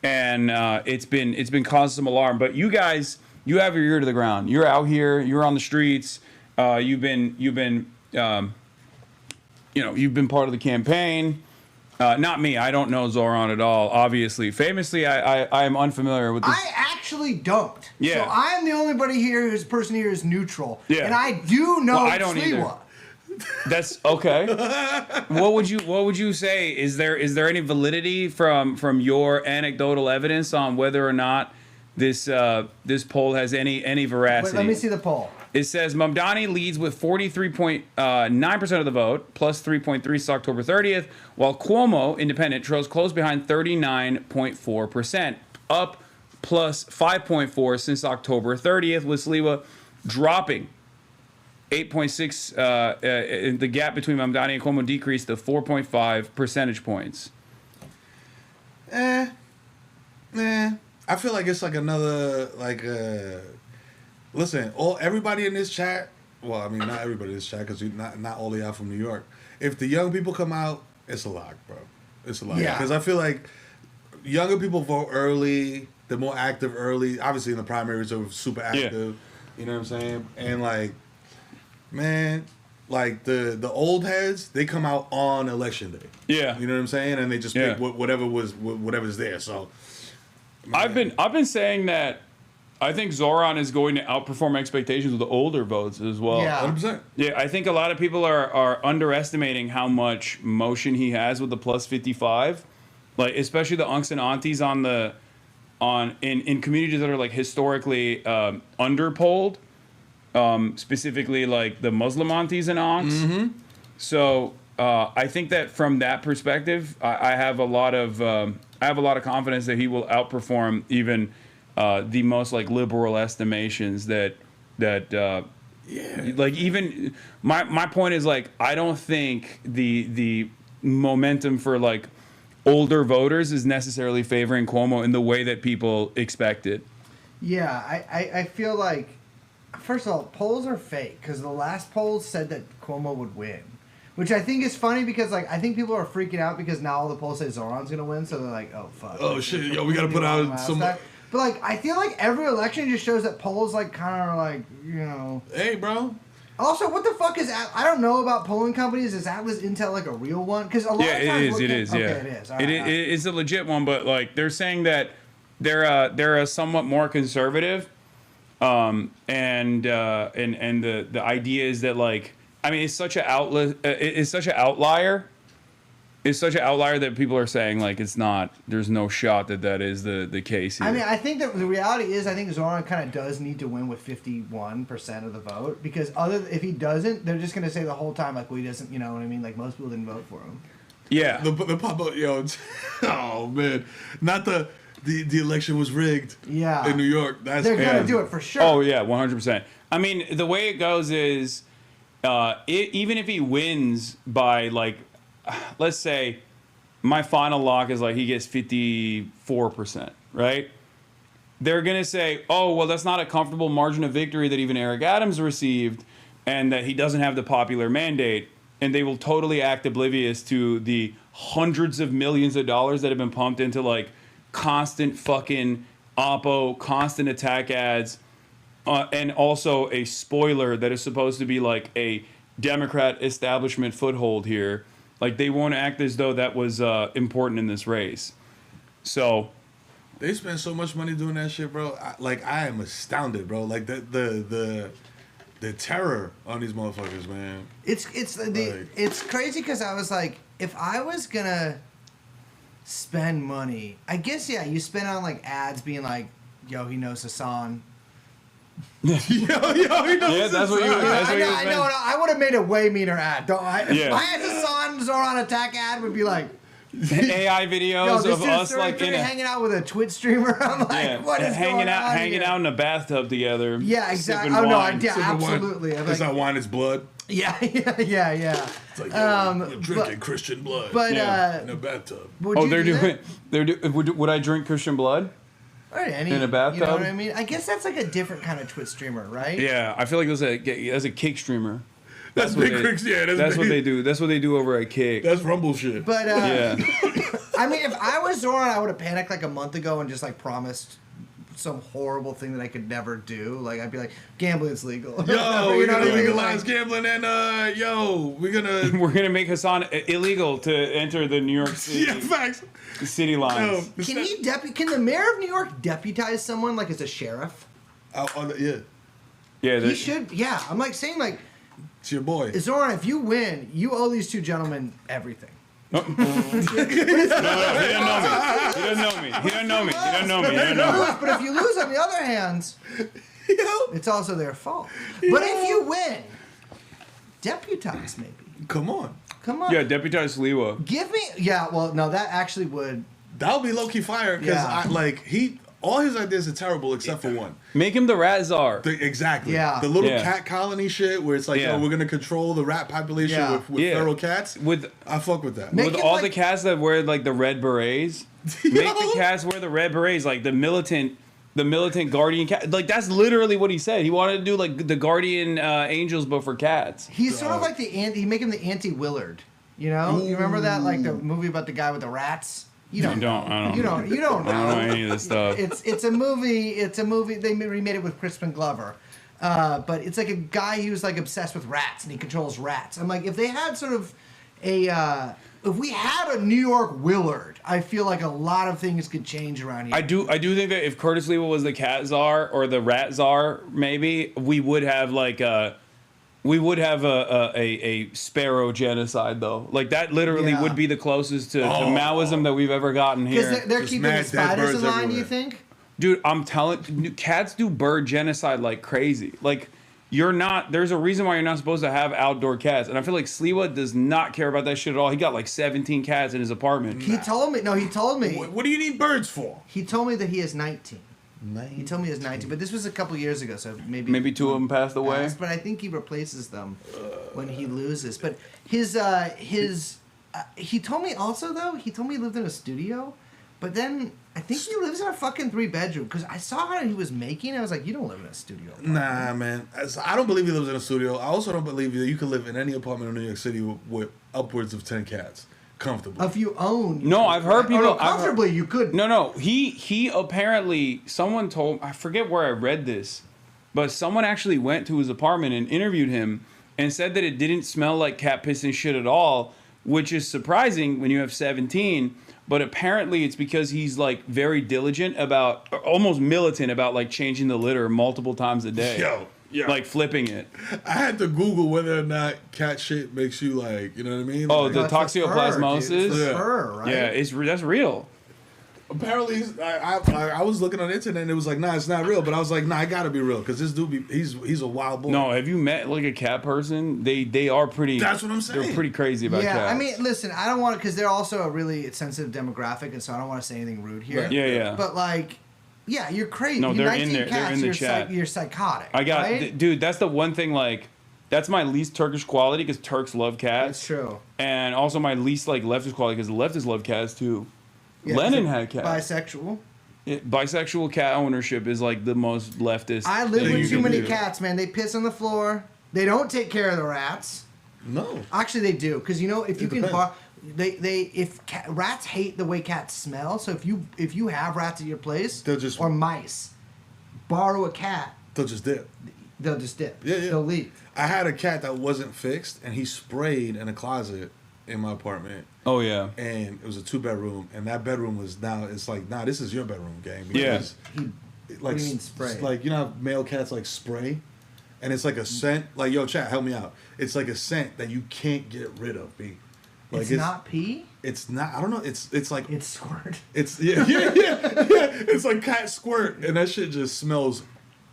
and it's been causing some alarm. But you guys. You have your ear to the ground. You're out here. You're on the streets. You've been part of the campaign. Not me. I don't know Zohran at all. Obviously, famously, I am unfamiliar with this. I actually don't. Yeah. So I'm the only person here who's neutral. Yeah. And I do know Well, I don't either. Sliwa. That's okay. What would you say? Is there any validity from your anecdotal evidence on whether or not this poll has any veracity? Wait, let me see the poll. It says Mamdani leads with 43.9% of the vote, plus 3.3 since October 30th, while Cuomo, independent, trails close behind 39.4%, up plus 5.4 since October 30th, with Sliwa dropping 8.6. The gap between Mamdani and Cuomo decreased to 4.5 percentage points. I feel like it's like another listen, everybody in this chat. Well, I mean, not everybody in this chat because not all of y'all from New York. If the young people come out, it's a lock, bro. It's a lock. Yeah. Because I feel like younger people vote early. They're more active early. Obviously, in the primaries, they're super active. Yeah. You know what I'm saying? And like, man, like the old heads, they come out on election day. Yeah. You know what I'm saying? And they just pick whatever's there. So, man. I've been saying that. I think Zohran is going to outperform expectations with the older votes as well. Yeah. 100%. Yeah, I think a lot of people are underestimating how much motion he has with the plus 55, like especially the unks and aunties in communities that are like historically underpolled, specifically like the Muslim aunties and unks. Mm-hmm. So I think that from that perspective, I have a lot of confidence that he will outperform even the most like liberal estimations that like even my point is like I don't think the momentum for like older voters is necessarily favoring Cuomo in the way that people expected. Yeah, I feel like, first of all, polls are fake because the last polls said that Cuomo would win. Which I think is funny because like I think people are freaking out because now all the polls say Zohran's gonna win, so they're like, oh fuck. Oh shit, yo, we gotta put out some. But like I feel like every election just shows that polls like kind of like, you know. Hey, bro. Also, what the fuck is I don't know about polling companies. Is Atlas Intel like a real one? Because a lot of times it is. Okay, Yeah, it is. It's a legit one, but like they're saying that they're a somewhat more conservative, and the idea is that like I mean it's such an outlier. It's such an outlier that people are saying like it's not. There's no shot that is the case here. I mean, I think that the reality is, I think Zohran kind of does need to win with 51% of the vote because if he doesn't, they're just gonna say the whole time like, well, he doesn't. You know what I mean? Like most people didn't vote for him. Yeah. The pop up, yo. Oh man, not the election was rigged. Yeah. In New York, they're gonna do it for sure. Oh yeah, 100%. I mean, the way it goes is, even if he wins by like. Let's say my final lock is like he gets 54%, right? They're going to say, oh, well, that's not a comfortable margin of victory that even Eric Adams received and that he doesn't have the popular mandate. And they will totally act oblivious to the hundreds of millions of dollars that have been pumped into like constant fucking Oppo, constant attack ads, and also a spoiler that is supposed to be like a Democrat establishment foothold here. Like they won't act as though that was important in this race. So they spend so much money doing that shit, bro. I am astounded, bro. Like the terror on these motherfuckers, man. It's crazy because I was like, if I was gonna spend money, I guess you spend on like ads being like, yo, he knows Hasan. Yo, he knows. Yeah, that's what you. I know. I would have made a way meaner ad. Don't I? If I had Hasan Zohran attack ad, would be like AI videos of us like hanging out with a Twitch streamer. I'm like, what is hanging going on hanging out in a bathtub together. Yeah, exactly. Oh no, absolutely. It's not wine, it's blood. Yeah. It's like you're drinking Christian blood. But in a bathtub. Would I drink Christian blood? In a bathtub? You know what I mean? I guess that's like a different kind of Twitch streamer, right? Yeah, I feel like that's a Kick streamer. That's big Cricks, yeah. That's what they do. That's what they do over at Kick. That's Rumble shit. But yeah. I mean, if I was Zohran, I would have panicked like a month ago and just like promised some horrible thing that I could never do. Like I'd be like, gambling's legal. Yo, we're gonna legalize gambling, and we're gonna make Hasan illegal to enter the New York City. Yeah, facts. City lines. Can the mayor of New York deputize someone like as a sheriff? Yeah. Yeah, he should. Yeah, I'm like saying like, it's your boy. Zoran, if you win, you owe these two gentlemen everything. No, he doesn't know me. He doesn't know me. But if you lose, on the other hand, it's also their fault. But if you win, deputize maybe. Come on. Yeah, deputize Sliwa. Give me. Yeah, well, no, that actually would. That would be low key fire because all his ideas are terrible except for one. Make him the rat czar. Exactly. Yeah. The little cat colony shit where it's like, we're gonna control the rat population with feral cats. I fuck with that. With all the cats that wear like the red berets, make the cats wear the red berets, like the militant guardian cat. Like that's literally what he said. He wanted to do like the guardian angels, but for cats. He's sort of like he make him the anti-Willard. You know, you remember that like the movie about the guy with the rats. You don't. I don't know. You don't know. I don't know any of this stuff. It's a movie. It's a movie. They remade it with Crispin Glover, but it's like a guy who's like obsessed with rats and he controls rats. I'm like, if they had sort of if we had a New York Willard, I feel like a lot of things could change around here. I do think that if Curtis Lewa was the cat czar or the rat czar, maybe we would have like a sparrow genocide though. Like that literally would be the closest to Maoism that we've ever gotten here. Because they're keeping the spiders in line. Do you think? Dude, I'm telling, cats do bird genocide like crazy. Like. There's a reason why you're not supposed to have outdoor cats. And I feel like Sliwa does not care about that shit at all. He got like 17 cats in his apartment. He told me. What do you need birds for? He told me that he has 19. He told me he has 19, but this was a couple years ago, so maybe two of them passed away. But I think he replaces them when he loses. But he told me also though, he told me he lived in a studio, but then I think he lives in a fucking 3-bedroom because I saw how he was making. I was like, you don't live in a studio. Nah, man. I don't believe he lives in a studio. I also don't believe that you can live in any apartment in New York City with upwards of 10 cats. Comfortably. If you own. No, I've heard people. Comfortably, you could. No. He apparently, someone told, I forget where I read this, but someone actually went to his apartment and interviewed him and said that it didn't smell like cat piss and shit at all, which is surprising when you have 17. But apparently it's because he's like very diligent about, almost militant about like changing the litter multiple times a day. Yo. Like flipping it. I had to Google whether or not cat shit makes you like, you know what I mean? Oh, like, the toxoplasmosis? It's the fur, right? Yeah, that's real. Apparently, I was looking on the internet and it was like, nah, it's not real. But I was like, nah, I gotta be real because this dude, he's a wild boy. No, have you met like a cat person? They are pretty. That's what I'm saying. They're pretty crazy about cats. Yeah, I mean, listen, I don't want to, because they're also a really sensitive demographic, and so I don't want to say anything rude here. Right. Yeah. But like, yeah, you're crazy. No, they're 19 in there. Cats, They're in the chat. You're psychotic. I got, right? dude. That's the one thing. Like, that's my least Turkish quality because Turks love cats. That's true. And also my least like leftist quality because the leftists love cats too. Yeah, Lenin had cats. Bisexual. Bisexual cat ownership is like the most leftist. I live with too many cats, man. They piss on the floor. They don't take care of the rats. No. Actually, they do, because you know if you can, rats hate the way cats smell. So if you have rats at your place, or mice, borrow a cat. They'll just dip. They'll just dip. Yeah. They'll leave. I had a cat that wasn't fixed, and he sprayed in a closet in my apartment. Oh yeah. And it was a 2-bedroom, and that bedroom was it's like, nah, this is your bedroom, gang. Yes. Like, what do you mean spray? Like, you know how male cats like spray, and it's like a scent. Like, yo, chat, help me out. It's like a scent that you can't get rid of, B. Like, it's not pee. It's not. I don't know. It's like it's squirt. It's yeah. It's like cat squirt, and that shit just smells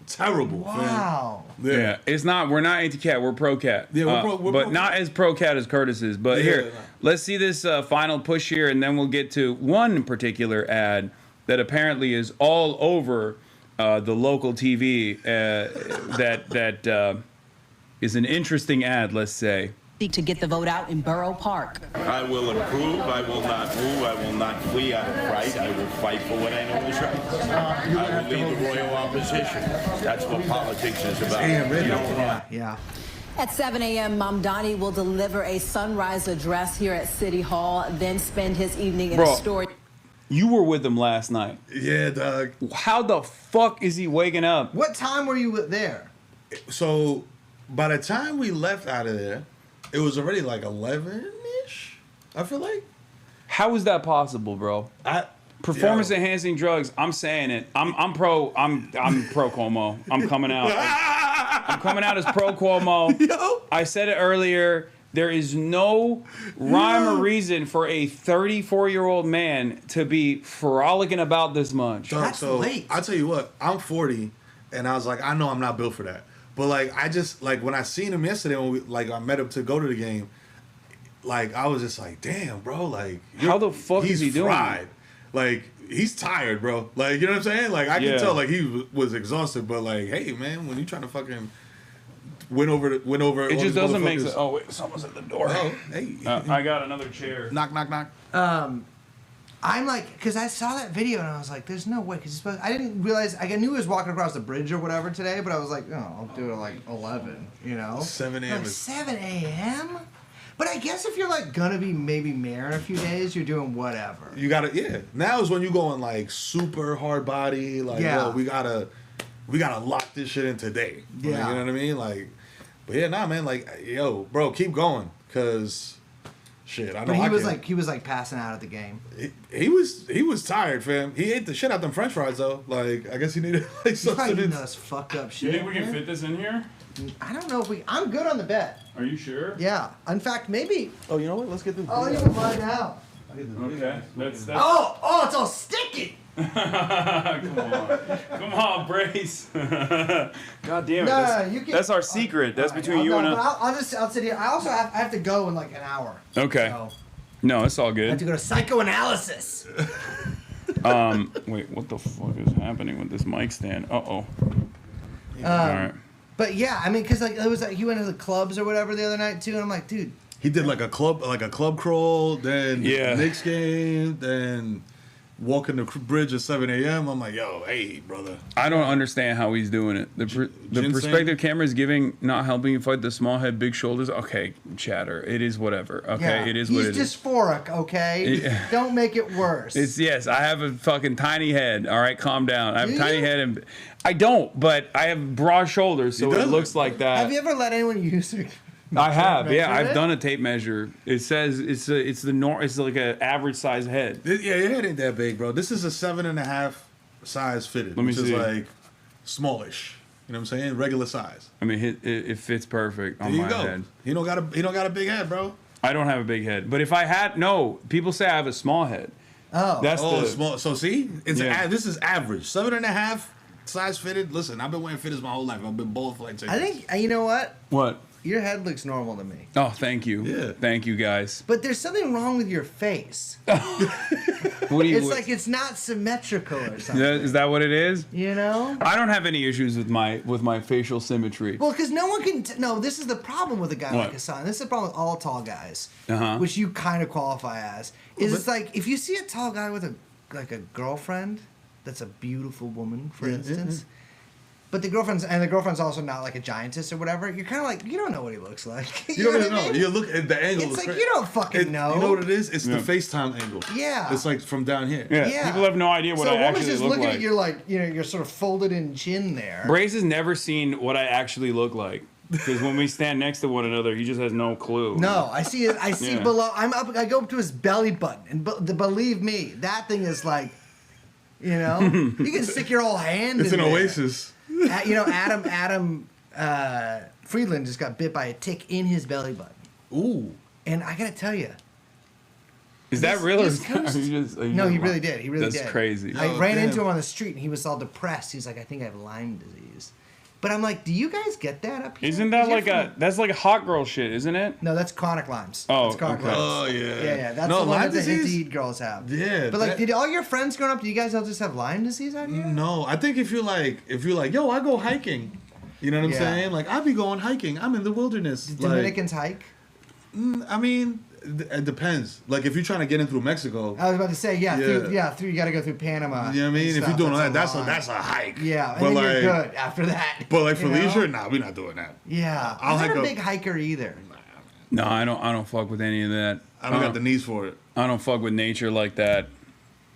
terrible. Wow. Man. Yeah, it's not. We're not anti-cat. We're pro-cat. Yeah, we're but pro-cat. not as pro-cat as Curtis is. But here, let's see this final push here, and then we'll get to one particular ad that apparently is all over the local TV. That is an interesting ad, let's say. To get the vote out in Borough Park. I will improve. I will not move. I will not flee out of fright. I will fight for what I know is right. I will lead the royal opposition. That's what politics is about. Yeah. At 7 a.m., Mamdani will deliver a sunrise address here at City Hall, then spend his evening in a story. You were with him last night. Yeah, dog. How the fuck is he waking up? What time were you there? So by the time we left out of there, it was already like 11-ish, I feel like. How is that possible, bro? Performance enhancing drugs. I'm saying it. I'm pro Cuomo. I'm coming out. I'm coming out as pro Cuomo. Yo. I said it earlier. There is no rhyme or reason for a 34-year-old man to be frolicking about this much. Dog, late. I'll tell you what, I'm 40, and I was like, I know I'm not built for that. But like, I just like when I seen him yesterday, when I met him to go to the game, like I was just like, damn, bro, like how the fuck is he doing? Fried. Like he's tired, bro. Like you know what I'm saying? Like I can tell, like he was exhausted. But like, hey, man, when you trying to fucking win over. It just doesn't make sense. Oh wait, someone's at the door. Oh, hey, I got another chair. Knock, knock, knock. I'm like, because I saw that video and I was like, there's no way. Because I didn't realize, I knew he was walking across the bridge or whatever today, but I was like, oh, I'll do it at like 11, you know? 7 a.m. Like 7 a.m.? But I guess if you're like gonna be maybe mayor in a few days, you're doing whatever. You gotta, yeah. Now is when you going like super hard body, like, yo, we gotta lock this shit in today. Like, Yeah. you know what I mean? Like, but yeah, nah, man, like, yo, bro, keep going, cause shit, I know. But I he was like passing out at the game. He was tired, fam. He ate the shit out them French fries though. Like, I guess he needed like He's probably eating sustenance. those fucked up You shit. think we can man. fit this in here? I don't know if I'm good on the bet. Are you sure? Yeah. In fact, maybe. Oh, you know what? Let's get this. Oh, you can find out. Okay. That's Oh, it's all sticky. Come on, brace. God damn it. You can, That's our secret. That's between you and us. I'll sit here. I also have to go in like an hour. Okay. So No, it's all I have to good. go to psychoanalysis. Wait, what the fuck is happening with this mic stand? All right. But yeah, I mean, because like it was like he went to the clubs or whatever the other night too, and I'm like, dude. He did like a club crawl, then Knicks game, then walking the bridge at 7 a.m. I'm like, yo, hey, brother. I don't understand how he's doing it. The perspective camera is not helping you fight the small head, big shoulders. Okay, chatter. It is whatever. Okay, Yeah, it is what it is. He's dysphoric, okay? Yeah. Don't make it worse. Yes, I have a fucking tiny head. All right, calm down. I have Do a tiny you? head, and I don't, but I have broad shoulders, so it looks like that. Have you ever let anyone use it? I have, yeah. measure I've it? done a tape measure. It says it's like an average size head. Yeah, your head ain't that big, bro. This is a 7.5 size fitted, Let me which see. is like smallish. You know what I'm saying? Regular size. I mean, it fits perfect on There you my go. head. He don't got a big head, bro. I don't have a big head, but if I had people say I have a small head. Oh, That's the small. So see, it's Yeah. this is average. 7.5 size fitted. Listen, I've been wearing fitteds my whole life. I've been bald for like 10 I years. think you know what? What? Your head looks normal to me. Oh, thank you. Yeah. Thank you, guys. But there's something wrong with your face. What do you? It's like it's not symmetrical or something. Is that what it is? You know? I don't have any issues with my facial symmetry. Well, because no one can. No, this is the problem with a guy What? like Hasan. This is the problem with all tall guys, Uh-huh. which you kind of qualify as. Is it's like if you see a tall guy with a girlfriend that's a beautiful woman, for instance. But the girlfriend's also not like a giantess or whatever. You're kind of like, you don't know what he looks like. You don't know even what I know. mean? You look at the angle. It's is like cra- you don't fucking know. You know what it is? It's Yeah. the FaceTime angle. Yeah. It's like from down here. Yeah. Yeah. People have no idea what so I a woman's actually just look looking like. at you like, you're sort of folded in chin there. Brace has never seen what I actually look like because when we stand next to one another, he just has no clue. No, I see it. I see Yeah. below. I go up to his belly button, and believe me, that thing is like, you can stick your whole hand. It's in an there. oasis. Adam Friedland just got bit by a tick in his belly button. Ooh. And I gotta tell you, Is that real? Or East Coast- are you just no, he really did. He really That's did. crazy. I Oh, ran damn. into him on the street, and he was all depressed. He was like, "I think I have Lyme disease." But I'm like, "Do you guys get that up here?" Isn't that 'Cause you're like that's like a hot girl shit, isn't it? No, that's chronic Lyme's. Oh, That's chronic okay. Lyme's. Oh, yeah. Yeah. That's No, the one Lyme that the disease? Hinty girls have. Yeah, But like, that- did all your friends growing up? Do you guys all just have Lyme disease out here? No, I think if you're like, yo, I go hiking. You know what I'm Yeah. saying? Like, I be going hiking. I'm in the wilderness. Do Like, Dominicans hike? I mean, it depends. Like, if you're trying to get in through Mexico, I was about to say, Yeah. through you got to go through Panama. you know what I mean? and If you're stuff. doing all that, a that's line. a hike. Yeah, and but then like, you're good after that. But like for you know? leisure, nah, we're not doing that. Yeah, I'll I'm hike not a up- big hiker either. No, I don't fuck with any of that. I don't got the knees for it. I don't fuck with nature like that.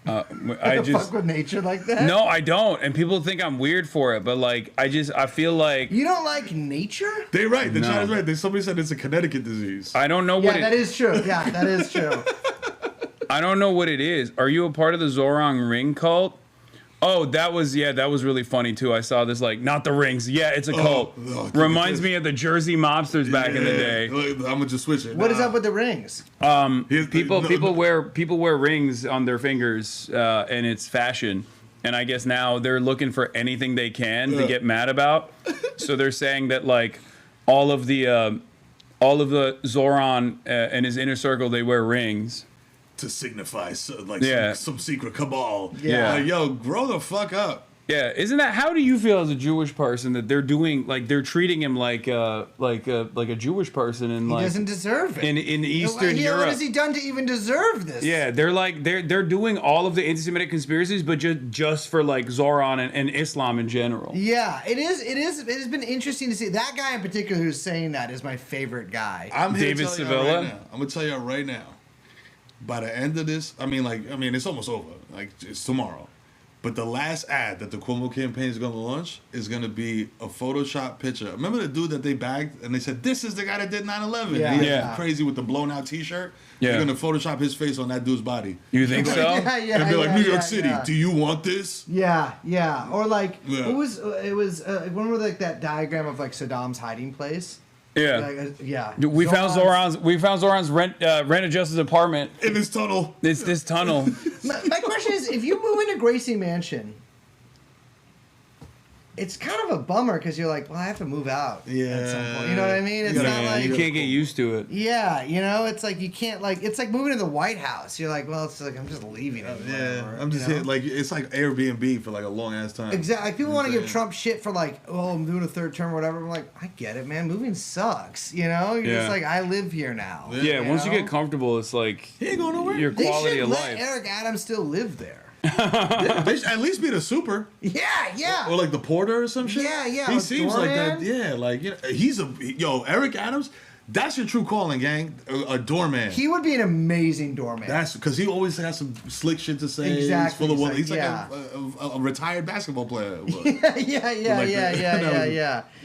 I just fuck with nature like that. no, I don't, and people think I'm weird for it. But like, I feel like you don't like nature. They're right. The No. China's right. Somebody said it's a Connecticut disease. I don't know Yeah, what that is true. Yeah, that is true. I don't know what it is. Are you a part of the ZOHRAN ring cult? Oh, that was really funny too. I saw this like not the rings. Yeah, it's a cult. Reminds me of the Jersey mobsters back in the day. I'm gonna just switch it. What is up with the rings? People wear rings on their fingers, and it's fashion. And I guess now they're looking for anything they can to get mad about. So they're saying that like all of the ZOHRAN and his inner circle, they wear rings. To signify some secret cabal. Yeah. Like, yo, grow the fuck up. Yeah, isn't that? How do you feel as a Jewish person that they're doing like they're treating him like a Jewish person and He doesn't deserve it. in Eastern Europe? What has he done to even deserve this? Yeah, they're doing all of the anti-Semitic conspiracies, but just for like ZOHRAN and Islam in general. Yeah, it has been interesting to see. That guy in particular who's saying that is my favorite guy. I'm here David to tell y'all Sevilla? right now. I'm gonna tell y'all right now. By the end of this, I mean, it's almost over. Like, it's tomorrow. But the last ad that the Cuomo campaign is going to launch is going to be a Photoshop picture. Remember the dude that they bagged and they said, this is the guy that did 9/11? Yeah. And he Yeah. crazy with the blown out t-shirt. Yeah. They're going to Photoshop his face on that dude's body. You think so? And be like, New York City, do you want this? Yeah. Or like, Yeah. it was remember like that diagram of like Saddam's hiding place? Yeah. Like, yeah. We found ZOHRAN's rent adjusted apartment in this tunnel. It's this tunnel. My question is, if you move into Gracie Mansion, it's kind of a bummer because you're like, well, I have to move out at some point. You know what I mean? It's not like you can't get used to it. Yeah, it's like you can't it's like moving to the White House. You're like, well, it's like I'm just leaving it. Yeah, I'm just here. Like, it's like Airbnb for like a long ass time. Exactly. Like, people want to give Trump shit for like, oh, I'm doing a third term or whatever. I'm like, I get it, man. Moving sucks. You're just like, I live here now. Yeah, once you get comfortable, it's like he ain't going nowhere. Your quality of let life. Eric Adams still live there. Yeah, they should at least be the super. Yeah. Or like the porter or some shit. Yeah. He seems like that. doorman. Yeah, like, Eric Adams. That's your true calling, gang. A doorman. He would be an amazing doorman. That's because he always has some slick shit to say. Exactly. He's full of He's He's like, like a retired basketball player. Yeah.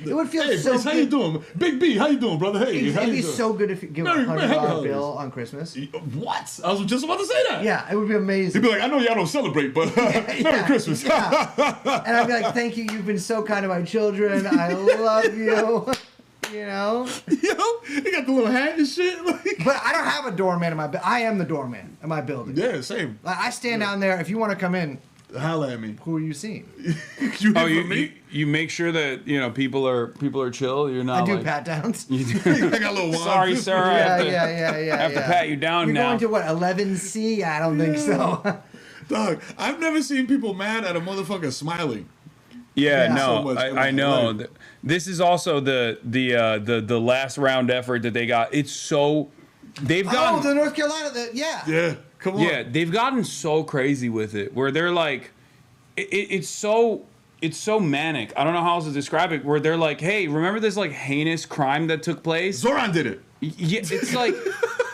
It would feel Hey, so Chris, good. how you doing? Big B, how you doing, brother? Hey, It'd how you be doing? so good if you give a No, man, $100 bill on Christmas. What? I was just about to say that. Yeah, it would be amazing. He'd be like, I know y'all don't celebrate, but Merry Christmas. And I'd be like, thank you. You've been so kind to my children. I love you. You know? He got the little hat and shit. But I don't have a doorman in my I am the doorman in my building. Yeah, same. Like, I stand down there. If you want to come in, holla at me. Who are you seeing? You make sure that people are chill. You're not. I do like, pat downs. You do. I got a little wine. Sorry, sir. I have to yeah. pat you down You're now. going to what, 11C? I don't think so. Dog, I've never seen people mad at a motherfucker smiling. Yeah, So no, much in I my know. life. This is also the last round effort that they got. It's so they've gotten. Oh, the North Carolina. Yeah, come on. Yeah, they've gotten so crazy with it, where they're like, it's so manic. I don't know how else to describe it. Where they're like, hey, remember this like heinous crime that took place? ZOHRAN did it. Yeah,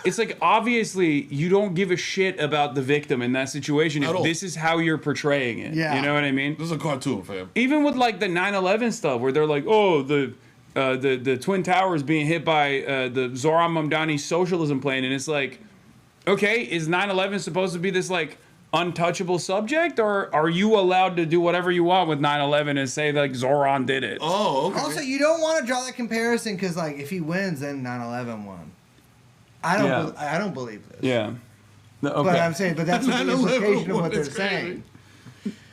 it's like obviously you don't give a shit about the victim in that situation if this is how you're portraying it. Yeah. You know what I mean? This is a cartoon, fam. Even with like the 9/11 stuff, where they're like, oh, the Twin Towers being hit by the Zohran Mamdani socialism plane, and it's like, okay, is 9/11 supposed to be this like untouchable subject, or are you allowed to do whatever you want with 9/11 and say like Zohran did it? Oh, okay. Also, you don't want to draw that comparison because, like, if he wins, then 9/11 won. I don't believe this. Yeah. Okay. But I'm saying, but that's the implication of what they're saying.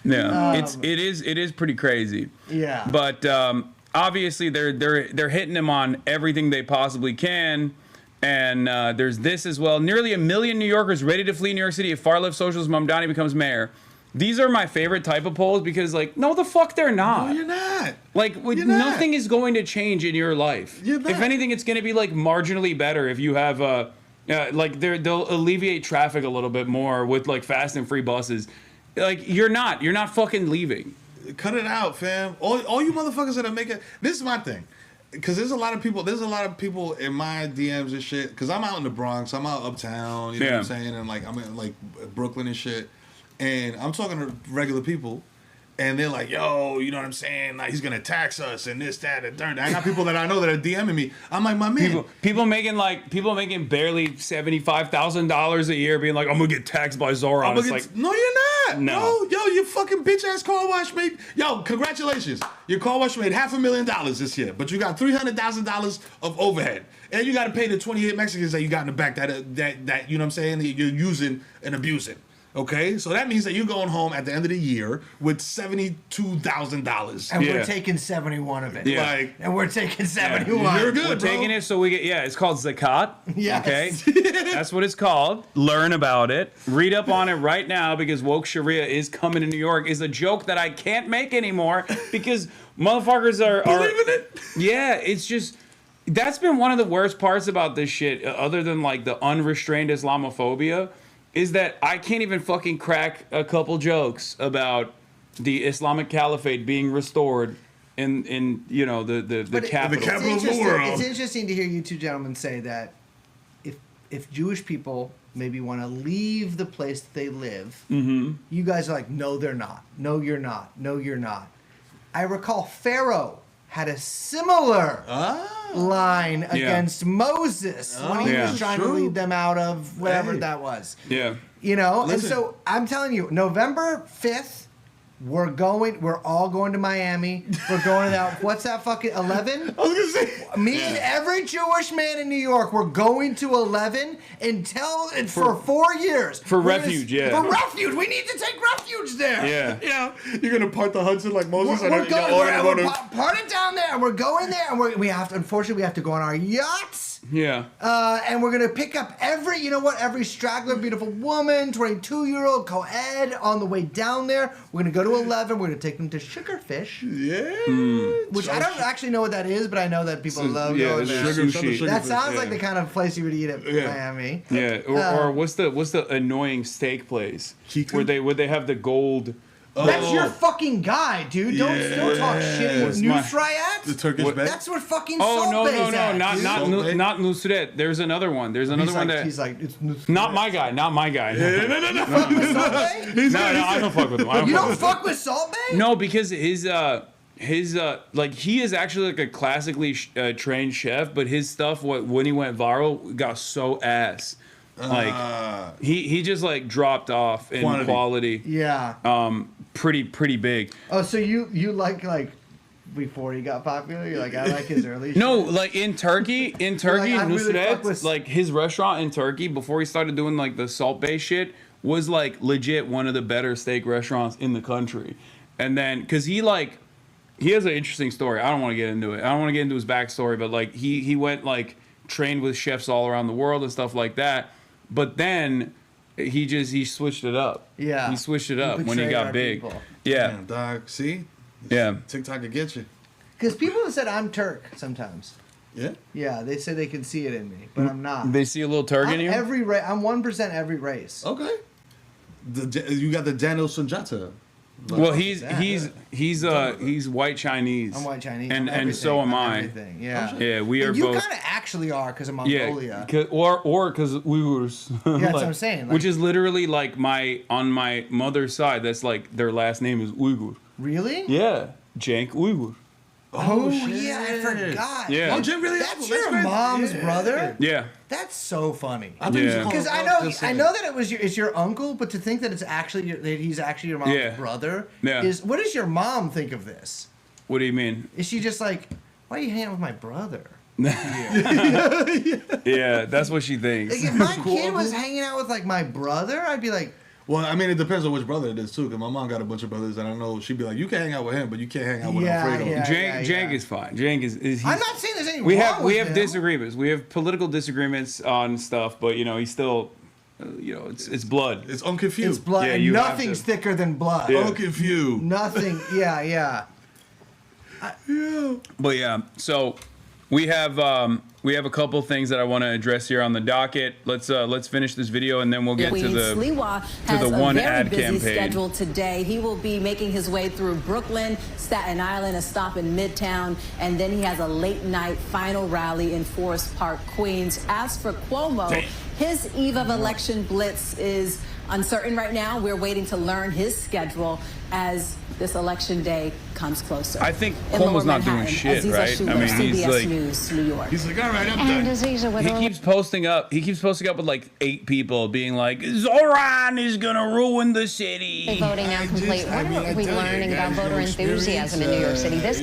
Yeah, it is pretty crazy. Yeah. But obviously they're hitting him on everything they possibly can. And there's this as well. Nearly 1 million New Yorkers ready to flee New York City if far-left socialist Mamdani becomes mayor. These are my favorite type of polls because, like, no, the fuck they're not. No, you're not. Like, nothing is going to change in your life. You're not. If anything, it's going to be, like, marginally better if you have, like, they'll alleviate traffic a little bit more with, like, fast and free buses. Like, you're not fucking leaving. Cut it out, fam. All you motherfuckers that are making... This is my thing. Because there's a lot of people in my DMs and shit. Because I'm out in the Bronx. I'm out uptown. You know what I'm saying? And, like, I'm in, like, Brooklyn and shit. and I'm talking to regular people, and they're like, yo, you know what I'm saying? Like, he's going to tax us and this, that, and third. I got people that I know that are DMing me. I'm like, my man. People making barely $75,000 a year being like, I'm going to get taxed by ZOHRAN. It's like, no, you're not. No. Yo, your fucking bitch-ass car wash made, yo, congratulations. Your car wash made $500,000 this year, but you got $300,000 of overhead. And you got to pay the 28 Mexicans that you got in the back that you know what I'm saying, that you're using and abusing. Okay, so that means that you're going home at the end of the year with $72,000, and we're taking 71 of it. Yeah. And we're taking 71. You're good, We're taking it so we get. Yeah, it's called zakat. Yes. Okay, that's what it's called. Learn about it. Read up on it right now because woke Sharia is coming to New York. Is a joke that I can't make anymore because motherfuckers are believing it. Yeah, it's just. That's been one of the worst parts about this shit, other than like the unrestrained Islamophobia, is that I can't even fucking crack a couple jokes about the Islamic Caliphate being restored in you know the capital. The capital of the world. It's interesting to hear you two gentlemen say that if Jewish people maybe want to leave the place that they live, you guys are like, no, they're not. No, you're not. No, you're not. I recall Pharaoh had a similar line against Moses when he was trying to lead them out of whatever that was. Yeah. You know, and so I'm telling you, November 5th, we're all going to Miami. We're going to that, what's that fucking, 11? I was going to say. Me and every Jewish man in New York, we're going to 11 for 4 years. For refuge, For refuge. We need to take refuge there. Yeah. Yeah. You're going to part the Hudson like Moses? We're part it down there, and we're going there, and we have to, unfortunately, we have to go on our yachts. Yeah. And we're going to pick up every straggler, beautiful woman, 22-year-old co-ed on the way down there. We're going to go to 11. We're going to take them to Sugarfish. Yeah. Which I don't actually know what that is, but I know that people love going there. Sushi. That sounds like the kind of place you would eat at Miami. Yeah. Or what's the annoying steak place where they have the gold. That's your fucking guy, dude. Don't talk shit. Nusrat? The Turkish bed? That's what fucking Salt Bay's at, not Nusret. There's another one. There's another one that he's like, it's Nusrat. Not my guy. No, I don't fuck with him. You don't fuck with Salt Bay? No, because his like he is actually like a classically trained chef, but his stuff when he went viral got so ass. Like he just like dropped off in quality. Yeah. Pretty big. Oh, so you like before he got popular? You're like, I like his early shit. No, like in Turkey, Nusret, like his restaurant in Turkey before he started doing like the Salt Bay shit was like legit one of the better steak restaurants in the country. And then because he has an interesting story. I don't want to get into it. I don't want to get into his backstory, but like he went like trained with chefs all around the world and stuff like that. But then he switched it up. Yeah. He switched it up when he got big. People. Yeah. Damn, dog. See? Yeah. TikTok could get you. Because people have said I'm Turk sometimes. Yeah? Yeah, they say they can see it in me, but I'm not. They see a little Turk in you? I'm 1% every race. Okay. You got the Daniel Sunjata. Well, he's white Chinese. I'm white Chinese. And so am I. Everything. Yeah. Yeah, we are both. You kind of actually are because of Mongolia. Yeah, or because Uyghurs. Yeah, that's what I'm saying. Which is literally like on my mother's side. That's like their last name is Uyghur. Really? Yeah, Cenk Uyghur. Oh yeah, I forgot. Yeah. Oh, Jim, really? That's your mom's brother? Yeah. That's so funny. Because I know that it's your uncle, but to think that he's actually your mom's brother is. What does your mom think of this? What do you mean? Is she just like, why are you hanging out with my brother? Yeah, that's what she thinks. Like, if my kid was hanging out with like my brother, I'd be like. Well, I mean, it depends on which brother it is too. Because my mom got a bunch of brothers, and I know she'd be like, "You can hang out with him, but you can't hang out with Alfredo." Cenk is fine. Cenk is. I'm not saying there's anything we wrong with We have him. disagreements. We have political disagreements on stuff, but he's still, it's blood. It's Uncle Few. It's blood. Yeah, and nothing's thicker than blood. Yeah. Uncle Few. Nothing. Yeah. But yeah, so we have a couple things that I want to address here on the docket. Let's finish this video and then we'll get to the one ad campaign. Schedule today. He will be making his way through Brooklyn, Staten Island, a stop in Midtown, and then he has a late night final rally in Forest Park, Queens. As for Cuomo, his eve of election blitz is uncertain right now. We're waiting to learn his schedule as this election day comes closer. I think In Lower Cuomo's not doing Manhattan, shit, Aziza right? Shuler, I mean, he's CBS like, News, New York. He's like, all right, I'm And done. Aziza with he keeps posting up. He keeps posting up with like 8 people, being like, "Zohran is gonna ruin the city." The voting now complete. What are we learning about voter enthusiasm in New York City? This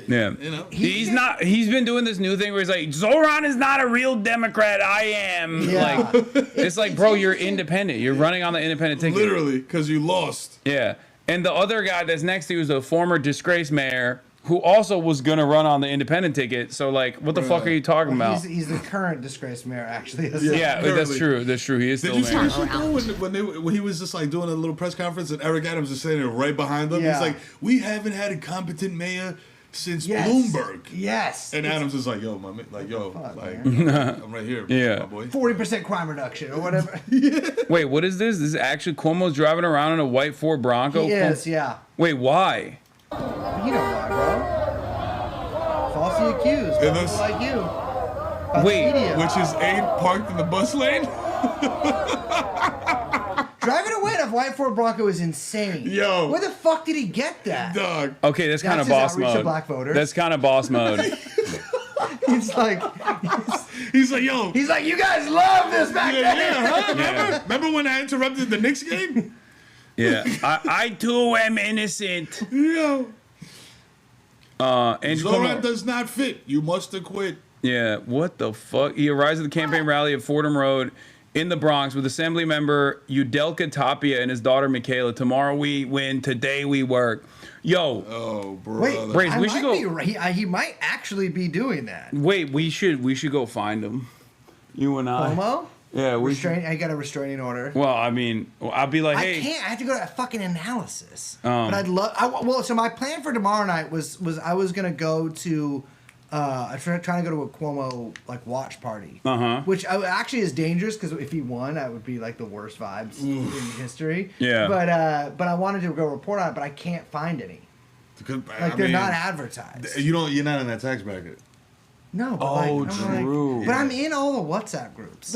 Yeah, you know, he's not. He's been doing this new thing where he's like, "Zohran is not a real Democrat. I am." Yeah. Like, it's like, bro, you're independent. You're running on the independent ticket. literally, because you lost. Yeah. And the other guy that's next to you is a former disgraced mayor who also was gonna run on the independent ticket. So like, what the fuck are you talking about? He's the current disgraced mayor, actually. Yeah, that's true. That's true. He is Did still you see mayor. what shit though when he was just like doing a little press conference and Eric Adams is sitting right behind him? Yeah. He's like, we haven't had a competent mayor since Yes. Bloomberg. Yes. And Adams is like, yo, my man, like, yo, like, I'm right here, Yeah. my boy. 40% crime reduction or whatever. Wait, what is this? This is actually Cuomo's driving around in a white Ford Bronco? He is, yeah. Wait, why? You know why, bro? Falsely accused. And People this- like you. About Wait, the media. Which is Abe parked in the bus lane? Driving away in a white Ford Bronco is insane. Yo. Where the fuck did he get that? Dog. Okay, that's kind of his boss outreach to mode. black voters. That's kind of boss mode. He's like, He's like, yo. he's like, you guys love this back Yeah, then. yeah, huh? Remember when I interrupted the Knicks game? Yeah, I too am innocent. Yo. Andrew Zohran Cuomo. does not fit. You must acquit. Yeah, what the fuck? He arrives at the campaign rally at Fordham Road in the Bronx with Assembly member Udelka Tapia and his daughter Michaela. Tomorrow we win, today we work. Yo. Oh, bro. Wait, Brace, we should go. He might actually be doing that. Wait, we should go find him. You and I. Cuomo? Yeah, we should. I got a restraining order. Well, I mean, I'll be like, hey. I can't. I have to go to a fucking analysis. Oh. But I'd love. Well, so my plan for tomorrow night was I was gonna go to. I'm trying to go to a Cuomo like watch party. Which actually is dangerous because if he won, that would be like the worst vibes in history. Yeah. But I wanted to go report on it, but I can't find any. Because, Like they're not advertised. You're not in that tax bracket. No. But Oh, true. but I'm in all the WhatsApp groups.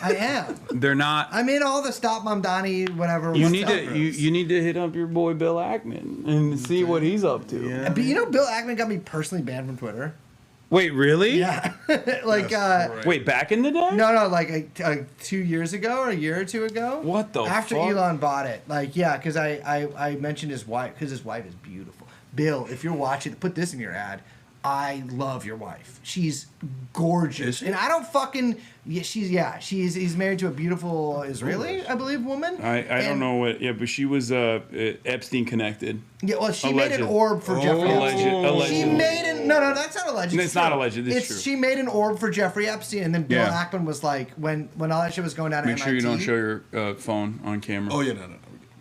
I am. They're not. I'm in all the Stop Mamdani whatever. You WhatsApp need to groups. you need to hit up your boy Bill Ackman and see what he's up to. Yeah. But you know, Bill Ackman got me personally banned from Twitter. Wait, really? Yeah. Like, Wait, back in the day? no, like 2 years ago or a year or two ago. What the After fuck? Elon bought it. Like, yeah, because I mentioned his wife, because his wife is beautiful. Bill, if you're watching, put this in your ad. I love your wife. She's gorgeous. And I don't fucking. Yeah, he's married to a beautiful Israeli, I believe, woman. I don't know what. Yeah, but she was Epstein connected. Yeah, well, she Alleged. made an orb for Jeffrey Epstein. Alleged. She made an no, that's not alleged. It's not alleged. It's true. She made an orb for Jeffrey Epstein, and then Bill Yeah. Ackman was like, when all that shit was going down Make at sure you MIT. don't show your phone on camera. Oh, yeah,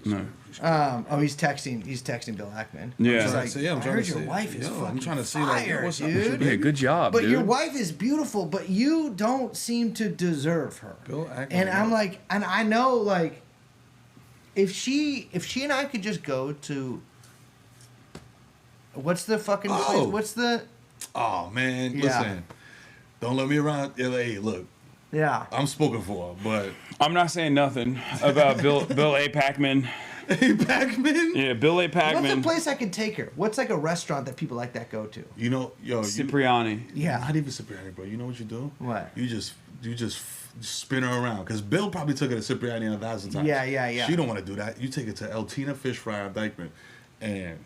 no. He's texting Bill Ackman. Yeah. He's like, I'm I trying heard to your see. wife is Yo, fucking I'm trying to see, fire, like, what's up, dude. Yeah, good job, But dude. your wife is beautiful, but you don't seem to deserve her. Bill Ackman, And I'm yeah. like, and I know, like, if she and I could just go to, what's the fucking place? What's the? Oh, man. Yeah. Listen. Don't let me around. Hey, look. Yeah. I'm spoken for, but. I'm not saying nothing about Bill A. Packman. A. Packman? Yeah, Bill A. What's the Packman. place I could take her? What's like a restaurant that people like that go to? You know, yo. Cipriani. Yeah. Not even Cipriani, bro. You know what you do? What? You just spin her around. Because Bill probably took her to Cipriani 1,000 times. Yeah. She don't want to do that. You take her to El Tina Fish Fry on Dykeman. And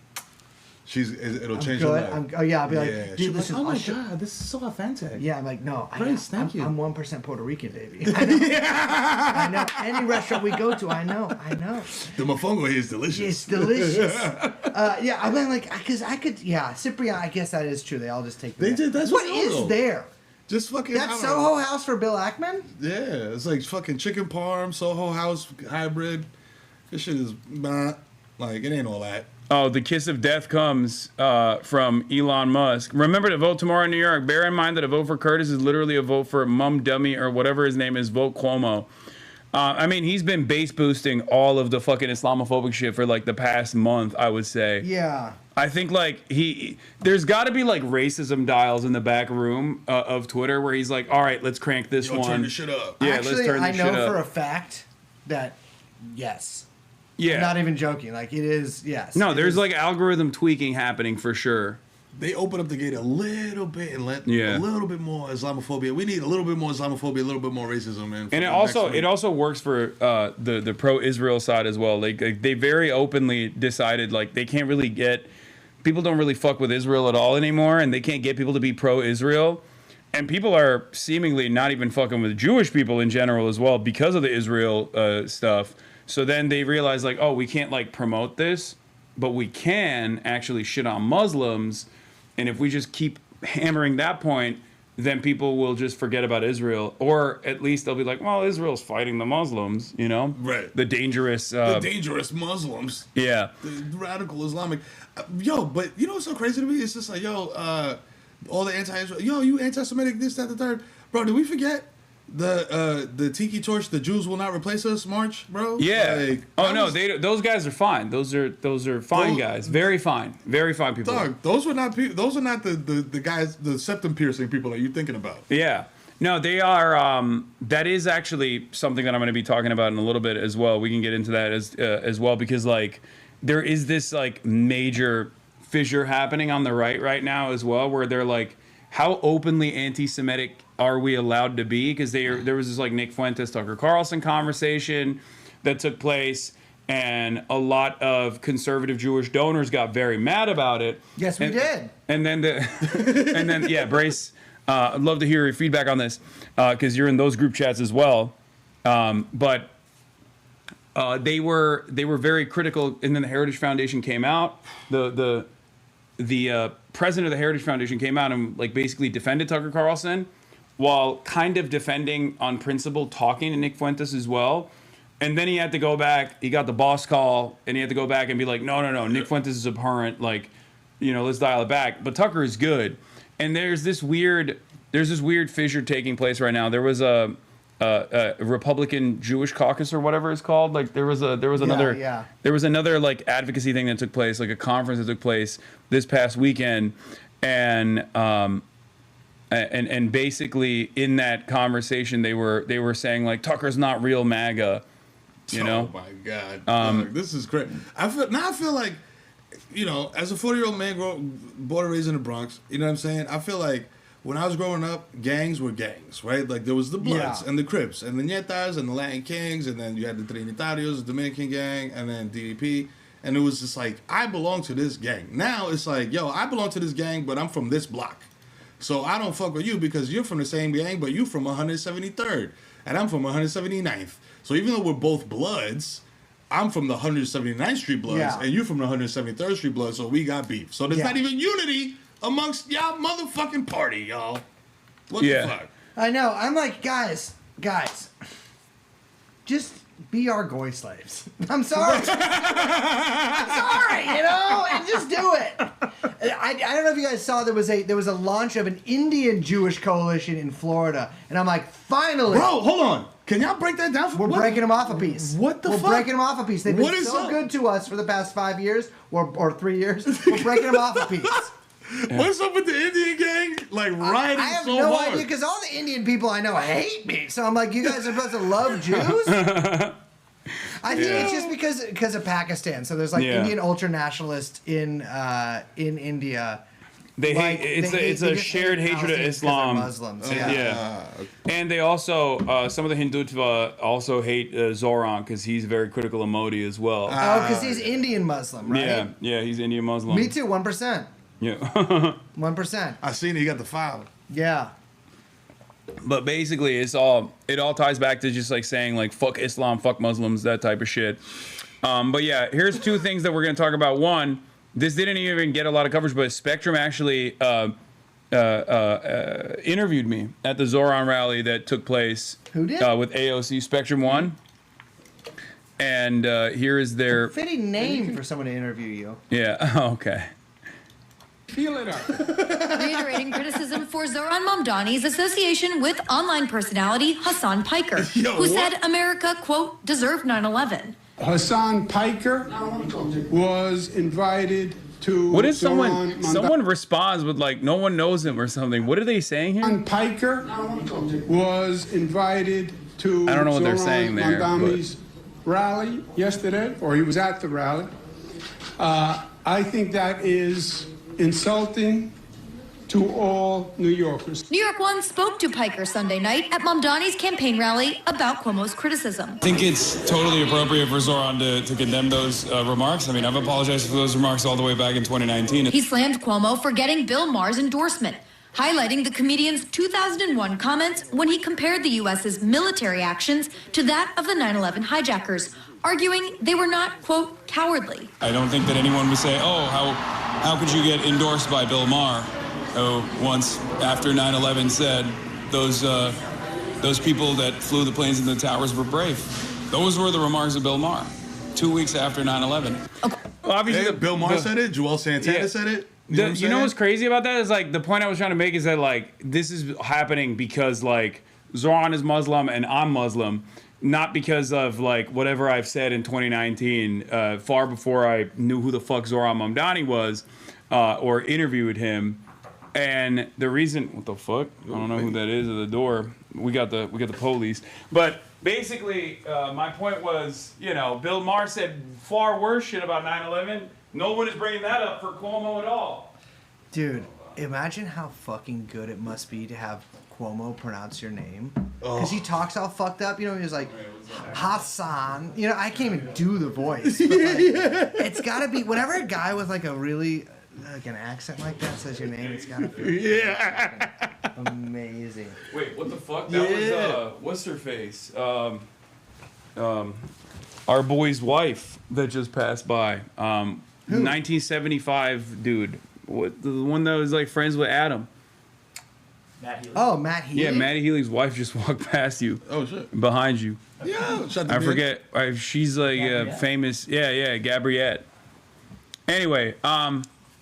it'll change her life. I'll be like, Yeah. dude, She'll be listen, like, oh my I'll show- God, this is so authentic. Yeah, I'm like, no, Grace, thank you. I'm 1% Puerto Rican, baby. I know. Any restaurant we go to, I know. The mofongo here is delicious. It's delicious. Yeah, I mean, like, because I could, Cipriani, I guess that is true. They all just take They me did. That's what what is I'll go. there? Just fucking. I That don't Soho know. House for Bill Ackman? Yeah, it's like fucking chicken parm, Soho House hybrid. This shit is not like it ain't all that. Oh, the kiss of death comes from Elon Musk. Remember to vote tomorrow in New York. Bear in mind that a vote for Curtis is literally a vote for Mum Dummy or whatever his name is, vote Cuomo. I mean, he's been base boosting all of the fucking Islamophobic shit for like the past month, I would say. Yeah. I think like there's got to be like racism dials in the back room of Twitter where he's like, all right, let's crank this one. Turn the shit up. Yeah, Actually, let's turn I this shit know up. for a fact that, yes. Yeah. I'm not even joking. Like, it is, yes. No, there's like algorithm tweaking happening for sure. They open up the gate a little bit and let Yeah. a little bit more Islamophobia. We need a little bit more Islamophobia, a little bit more racism, man. And it also works for the pro-Israel side as well. Like they very openly decided like they can't really get people don't really fuck with Israel at all anymore, and they can't get people to be pro-Israel. And people are seemingly not even fucking with Jewish people in general as well because of the Israel stuff. So then they realize like, oh, we can't like promote this, but we can actually shit on Muslims. And if we just keep hammering that point, then people will just forget about Israel, or at least they'll be like, well, Israel's fighting the Muslims, you know? Right. The dangerous... the dangerous Muslims. Yeah. The radical Islamic. Yo, but you know what's so crazy to me? It's just like, yo, all the anti-Israel... Yo, you anti-Semitic, this, that, the third. Bro, did we forget the Tiki Torch, the Jews will not replace us march, bro? Yeah. Like, those guys are fine. Those are fine guys. Very fine people. Dog, those are not the guys, the septum piercing people that you're thinking about. Yeah. No, they are. That is actually something that I'm going to be talking about in a little bit as well. We can get into that as well, because like there is this like major fissure happening on the right now as well, where they're like, how openly anti-Semitic are we allowed to be? Because there was this like Nick Fuentes, Tucker Carlson conversation that took place, and a lot of conservative Jewish donors got very mad about it. Yes, we did. And then yeah, Brace, I'd love to hear your feedback on this because you're in those group chats as well. But they were very critical, and then the Heritage Foundation came out. The president of the Heritage Foundation came out and like basically defended Tucker Carlson, while kind of defending on principle, talking to Nick Fuentes as well. And then he had to go back. He got the boss call, and he had to go back and be like, no, Nick Fuentes is abhorrent. Like, you know, let's dial it back. But Tucker is good. And there's this weird fissure taking place right now. There was a Republican Jewish caucus or whatever it's called. Like there was another like advocacy thing that took place, like a conference that took place this past weekend, and basically in that conversation they were saying like Tucker's not real MAGA, you know? Oh my God, dog, this is great. I feel like, you know, as a 40-year-old man born and raised in the Bronx, you know what I'm saying? I feel like when I was growing up, gangs were gangs, right? Like there was the Bloods and the Crips and the Nietas and the Latin Kings, and then you had the Trinitarios, the Dominican gang, and then DDP. And it was just like, I belong to this gang. Now it's like, yo, I belong to this gang, but I'm from this block. So I don't fuck with you because you're from the same gang, but you're from 173rd. And I'm from 179th. So even though we're both Bloods, I'm from the 179th Street Bloods, and you're from the 173rd Street Bloods, so we got beef. So there's not even unity amongst y'all motherfucking party, y'all. What the fuck? I know. I'm like, guys, just be our goy slaves. I'm sorry. I'm sorry, you know, and just do it. I don't know if you guys saw there was a launch of an Indian Jewish coalition in Florida, and I'm like, finally. Bro, hold on. Can y'all break that down? We're breaking them off a piece. What the fuck? We're breaking them off a piece. They've been so good to us for the past 5 years or 3 years. We're breaking them off a piece. What's up with the Indian gang? Like rioting so hard. I have no idea, because all the Indian people I know hate me. So I'm like, you guys are supposed to love Jews? I think it's just because of Pakistan. So there's like Indian ultra nationalists in India. They hate. It's a shared hatred of Islam. Muslims. And they also some of the Hindutva also hate ZOHRAN because he's very critical of Modi as well. Oh, because he's Indian Muslim, right? Yeah, he's Indian Muslim. Me too. 1%. Yeah. 1%. I seen it. He got the file. Yeah. But basically, it all ties back to just like saying like fuck Islam, fuck Muslims, that type of shit. But yeah, here's two things that we're gonna talk about. One, this didn't even get a lot of coverage, but Spectrum actually interviewed me at the ZOHRAN rally that took place. Who did? With AOC. Spectrum One. And here is their fitting name for someone to interview you. Yeah. Okay. Feel it up. Reiterating criticism for Zohran Mamdani's association with online personality Hasan Piker, who said America, quote, deserved 9/11. Hasan Piker was invited to. What is someone responds with like no one knows him or something? What are they saying here? Hasan Piker was invited to. I don't know what they're saying there. Mamdani's rally yesterday, or he was at the rally. I think that is insulting to all New Yorkers. New York One spoke to Piker Sunday night at Mamdani's campaign rally about Cuomo's criticism. I think it's totally appropriate for Zohran to condemn those remarks. I mean, I've apologized for those remarks all the way back in 2019. He slammed Cuomo for getting Bill Maher's endorsement, highlighting the comedian's 2001 comments when he compared the U.S.'s military actions to that of the 9/11 hijackers, arguing they were not, quote, cowardly. I don't think that anyone would say, oh, how could you get endorsed by Bill Maher? Oh, once after 9/11 said those people that flew the planes in the towers were brave. Those were the remarks of Bill Maher 2 weeks after 9/11. Well, obviously, Bill Maher said it. Joel Santana said it. You know what's crazy about that is like the point I was trying to make is that like this is happening because like Zohran is Muslim and I'm Muslim, not because of like whatever I've said in 2019, far before I knew who the fuck Zohran Mamdani was or interviewed him. And the reason, what the fuck? I don't know who that is at the door. We got the police. But basically, my point was, you know, Bill Maher said far worse shit about 9/11. No one is bringing that up for Cuomo at all. Dude, imagine how fucking good it must be to have Cuomo pronounce your name. Because he talks all fucked up. You know, he's like, Hasan. You know, I can't even do the voice. But like, it's got to be, whenever a guy with like a really, like an accent like that says your name, it's got to be amazing. Wait, what the fuck? That was, what's her face? Our boy's wife that just passed by. 1975 dude. What, the one that was like friends with Adam. Matt Healy. Oh, Matt Healy? Yeah, Matty Healy's wife just walked past you. Oh, shit. Behind you. Yeah, I forget. She's like famous. Yeah, Gabriette. Anyway,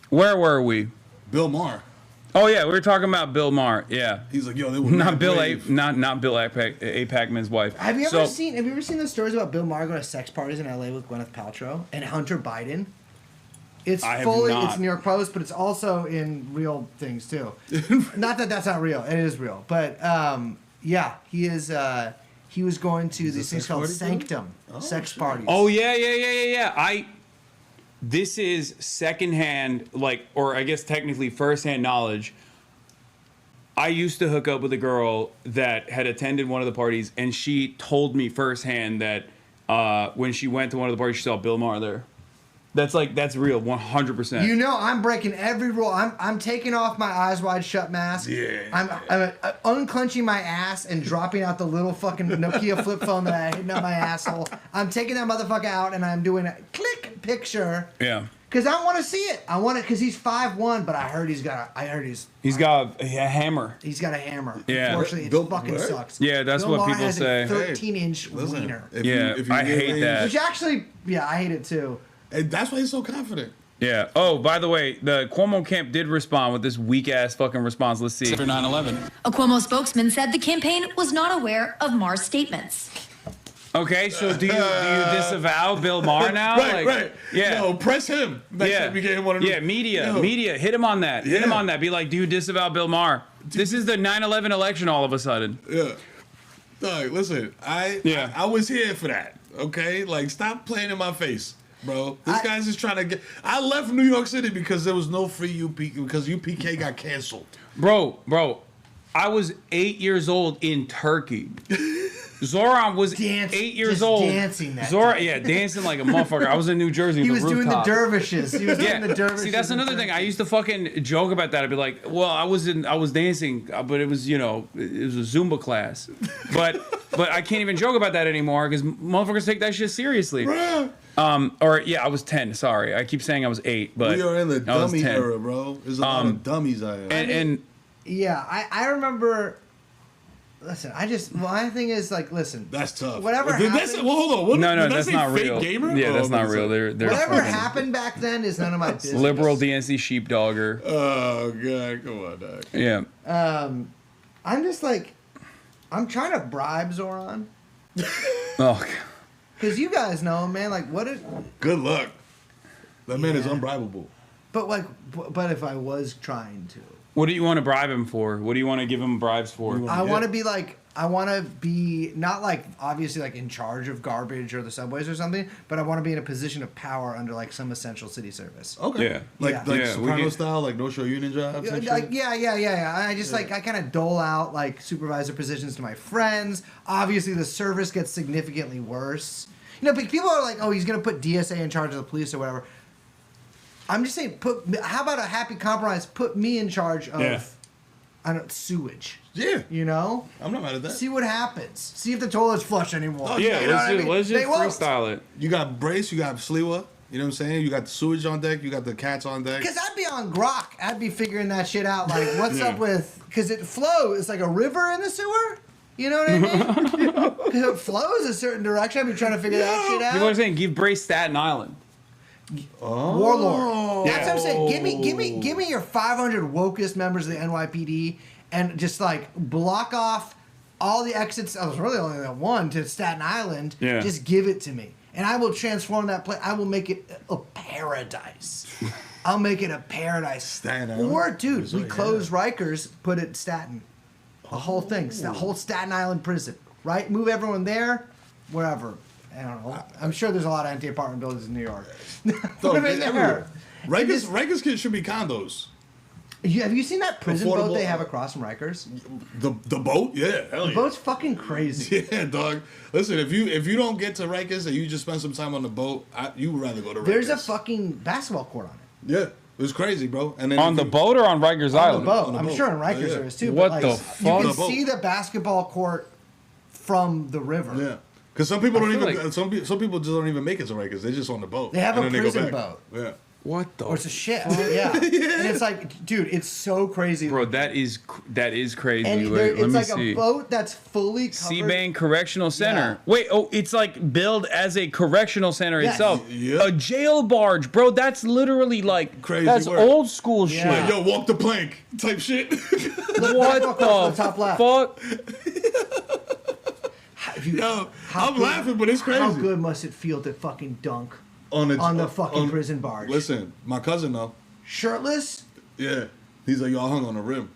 where were we? Bill Maher. Oh yeah, we were talking about Bill Maher. Yeah, he's like, yo, they were not Bill not Bill A. Pacman's wife. Have you ever seen those stories about Bill Maher going to sex parties in LA with Gwyneth Paltrow and Hunter Biden? It's it's New York Post, but it's also in real things too. Not that that's not real; it is real. But yeah, he is. He was going to these things called Sanctum sex parties. Oh yeah. This is secondhand, like, or I guess technically firsthand knowledge. I used to hook up with a girl that had attended one of the parties, and she told me firsthand that when she went to one of the parties, she saw Bill Maher there. That's real, 100%. You know, I'm breaking every rule. I'm taking off my eyes wide shut mask. Yeah. I'm unclenching my ass and dropping out the little fucking Nokia flip phone that I hidden up my asshole. I'm taking that motherfucker out and I'm doing a click picture. Yeah. Because I want to see it. I want it because he's 5'1", but I heard he's got a hammer. He's got a hammer. Yeah. Unfortunately, it fucking sucks. Yeah, that's Bill what Maher people has say. A 13-inch wiener. I hate that. Which actually, yeah, I hate it too. And that's why he's so confident. Yeah. Oh, by the way, the Cuomo camp did respond with this weak-ass fucking response. Let's see. After 9/11. A Cuomo spokesman said the campaign was not aware of Maher's statements. Okay, so do you disavow Bill Maher now? Right. Yeah. No, press him. Next time you get one of them. Yeah, media. Hit him on that. Hit him on that. Be like, do you disavow Bill Maher? This is the 9/11 election all of a sudden. Yeah. Dog, listen, I was here for that. Okay? Like, stop playing in my face. Bro, this guy's just trying to get. I left New York City because there was no free UP because UPK got canceled. Bro, I was 8 years old in Turkey. Zohran was 8 years old. Dancing that Zohran, day. dancing like a motherfucker. I was in New Jersey. He was doing the dervishes. He was doing the dervishes. See, that's another thing. I used to fucking joke about that. I'd be like, well, I was dancing, but it was, it was a Zumba class. But I can't even joke about that anymore because motherfuckers take that shit seriously. Bruh. I was 10. Sorry, I keep saying I was 8, but we are in the dummy era, bro. There's a lot of dummies out here. Yeah, I remember. Listen, my thing is like, listen. That's tough. Whatever happened. Hold on. No, that's not real. Gamer? Yeah, that's not real. They're whatever happened back then is none of my business. Liberal DNC sheepdogger. Oh god, come on, dog. Yeah. I'm just like, I'm trying to bribe Zohran. Oh. Because you guys know him, man. Like, good luck. That man is unbribable. But if I was trying to. What do you want to bribe him for? What do you want to give him bribes for? I want to be like, I want to be not like obviously like in charge of garbage or the subways or something, but I want to be in a position of power under like some essential city service. Okay. Yeah. Like Soprano style, like no show union jobs. Like, yeah. I just like I kind of dole out like supervisor positions to my friends. Obviously, the service gets significantly worse. You know, but people are like, oh, he's gonna put DSA in charge of the police or whatever. I'm just saying, how about a happy compromise? Put me in charge of, I don't sewage. Yeah. You know? I'm not mad at that. See what happens. See if the toilets flush anymore. Oh, Yeah, let's just freestyle it. You got Brace, you got Sliwa. You know what I'm saying? You got the sewage on deck, you got the cats on deck. Because I'd be on Grok. I'd be figuring that shit out. Like, what's up with... Because it flows. It's like a river in the sewer. You know what I mean? Because it flows a certain direction. I'd be trying to figure that shit out. You know what I'm saying? Give Brace Staten Island. Warlord. That's what I'm saying. Give me your 500 wokest members of the NYPD and just like block off all the exits. I was really only at one to Staten Island. Yeah. Just give it to me, and I will transform that place. I will make it a paradise. I'll make it a paradise. Staten Island. Or dude, we close Rikers, put it Staten. The whole thing, the whole Staten Island prison, right? Move everyone there, wherever. I don't know. I'm sure there's a lot of anti-apartment buildings in New York. Rikers should be condos. Have you seen that prison Affordable. boat they have across from Rikers? The boat? Yeah. Hell The yeah. boat's fucking crazy. Yeah, dog. Listen, if you don't get to Rikers and you just spend some time on the boat, you would rather go to Rikers. There's a fucking basketball court on it. Yeah. It was crazy, bro. And then On the boat or on Rikers Island? On the boat. I'm sure in Rikers there is too. What but the like, fuck? You can see the basketball court from the river. Yeah. Because some people don't feel even like- some people just don't even make it to Rikers. They're just on the boat. They have and a then prison they go back. boat. Yeah. What the? Or it's a ship. Yeah. And it's like, dude, it's so crazy. Bro, that is crazy. And Wait, it's let me like see. a boat that's fully covered. Seabank Correctional Center. Wait, it's like billed as a correctional center Yes. itself. Yeah. A jail barge, bro. That's literally like Crazy That's work. old school Yeah. shit. Like, yo, walk the plank type shit. What the the top left. fuck? Yo, I'm laughing, but it's crazy. How good must it feel to fucking dunk on the fucking prison barge? Listen, my cousin though. Shirtless? Yeah. He's like, yo, I hung on the rim.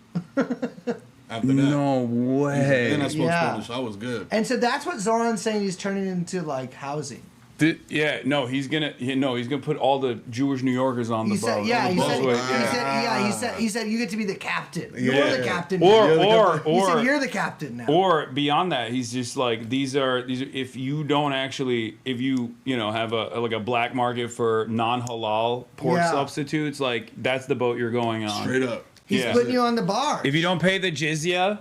After that. No way. Then I spoke Yeah. Spanish. I was good. And so that's what Zoran's saying. He's turning into like housing. He's gonna put all the Jewish New Yorkers on the He said, boat. yeah, on he the said, boat. he said, you get to be the captain. Yeah. You're the captain. Or he said, you're the captain now. Or beyond that, he's just like these are if you have a black market for non-halal pork Yeah. substitutes, like that's the boat you're going on. Straight up. He's putting you on the bar. If you don't pay the jizya,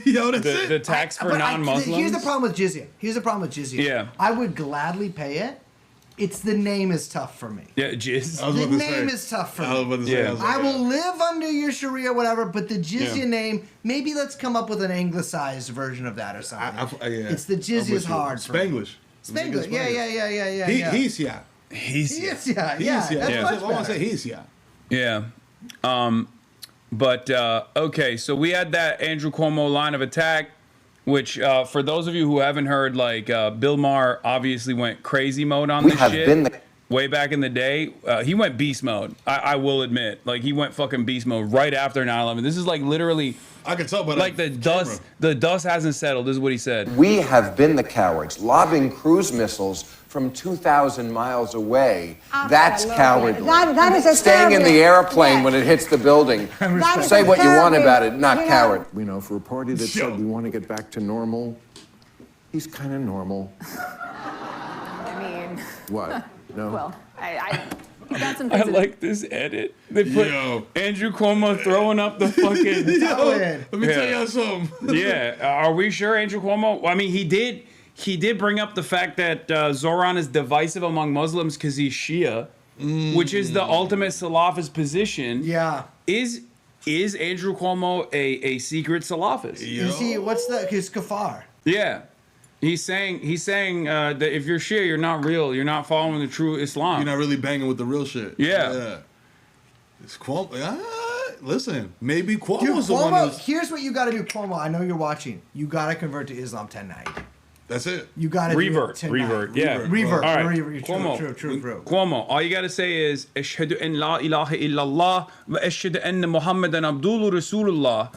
yo, that's it. the tax for But non-Muslims. here's the problem with jizya. Yeah. I would gladly pay it. It's the name is tough for me. Yeah, jizz. I was The about to name say. is tough for I was me. about to say. Yeah. I was like, I will live under your Sharia, whatever, but the jizya Yeah. name, maybe let's come up with an anglicized version of that or something. yeah. It's the I'm jizya's with you. hard for me. Spanglish. Spanglish. Yeah. He's yeah. He's yeah. He's yeah. That's Yeah. much I want to better. say he's yeah. Yeah. Okay, so we had that Andrew Cuomo line of attack, which for those of you who haven't heard, like Bill Maher obviously went crazy mode on this shit. Way back in the day, he went beast mode. I will admit, like he went fucking beast mode right after 9/11. This is like literally, I can tell by like the dust. The dust hasn't settled. This is what he said. We have been the cowards, lobbing cruise missiles from 2,000 miles away. That's cowardly. That is a Staying in the terribly- airplane when it hits the building. That is Say a what you want terribly- about it, not coward. You know, for a party that said we want to get back to normal, he's kind of normal. I mean, What? No? well, I got some I things. like this edit. They put Andrew Cuomo throwing up the fucking. Let me tell y'all something. Yeah, are we sure Andrew Cuomo? I mean, he did bring up the fact that Zohran is divisive among Muslims because he's Shia, which is the ultimate Salafist position. Yeah. Is Andrew Cuomo a secret Salafist? You see, what's his kafar? Yeah. He's saying that if you're Shia, you're not real. You're not following the true Islam. You're not really banging with the real shit. Yeah. It's Cuomo. Listen, maybe Cuomo's Dude, the one Cuomo, who's... here's what you got to do, Cuomo. I know you're watching. You got to convert to Islam tonight. That's it. You got to revert. Yeah. Revert. All right. True. Cuomo, all you got to say is Ashhadu an la ilaha illallah wa ashhadu anna Muhammadan Abdullah Rasulullah.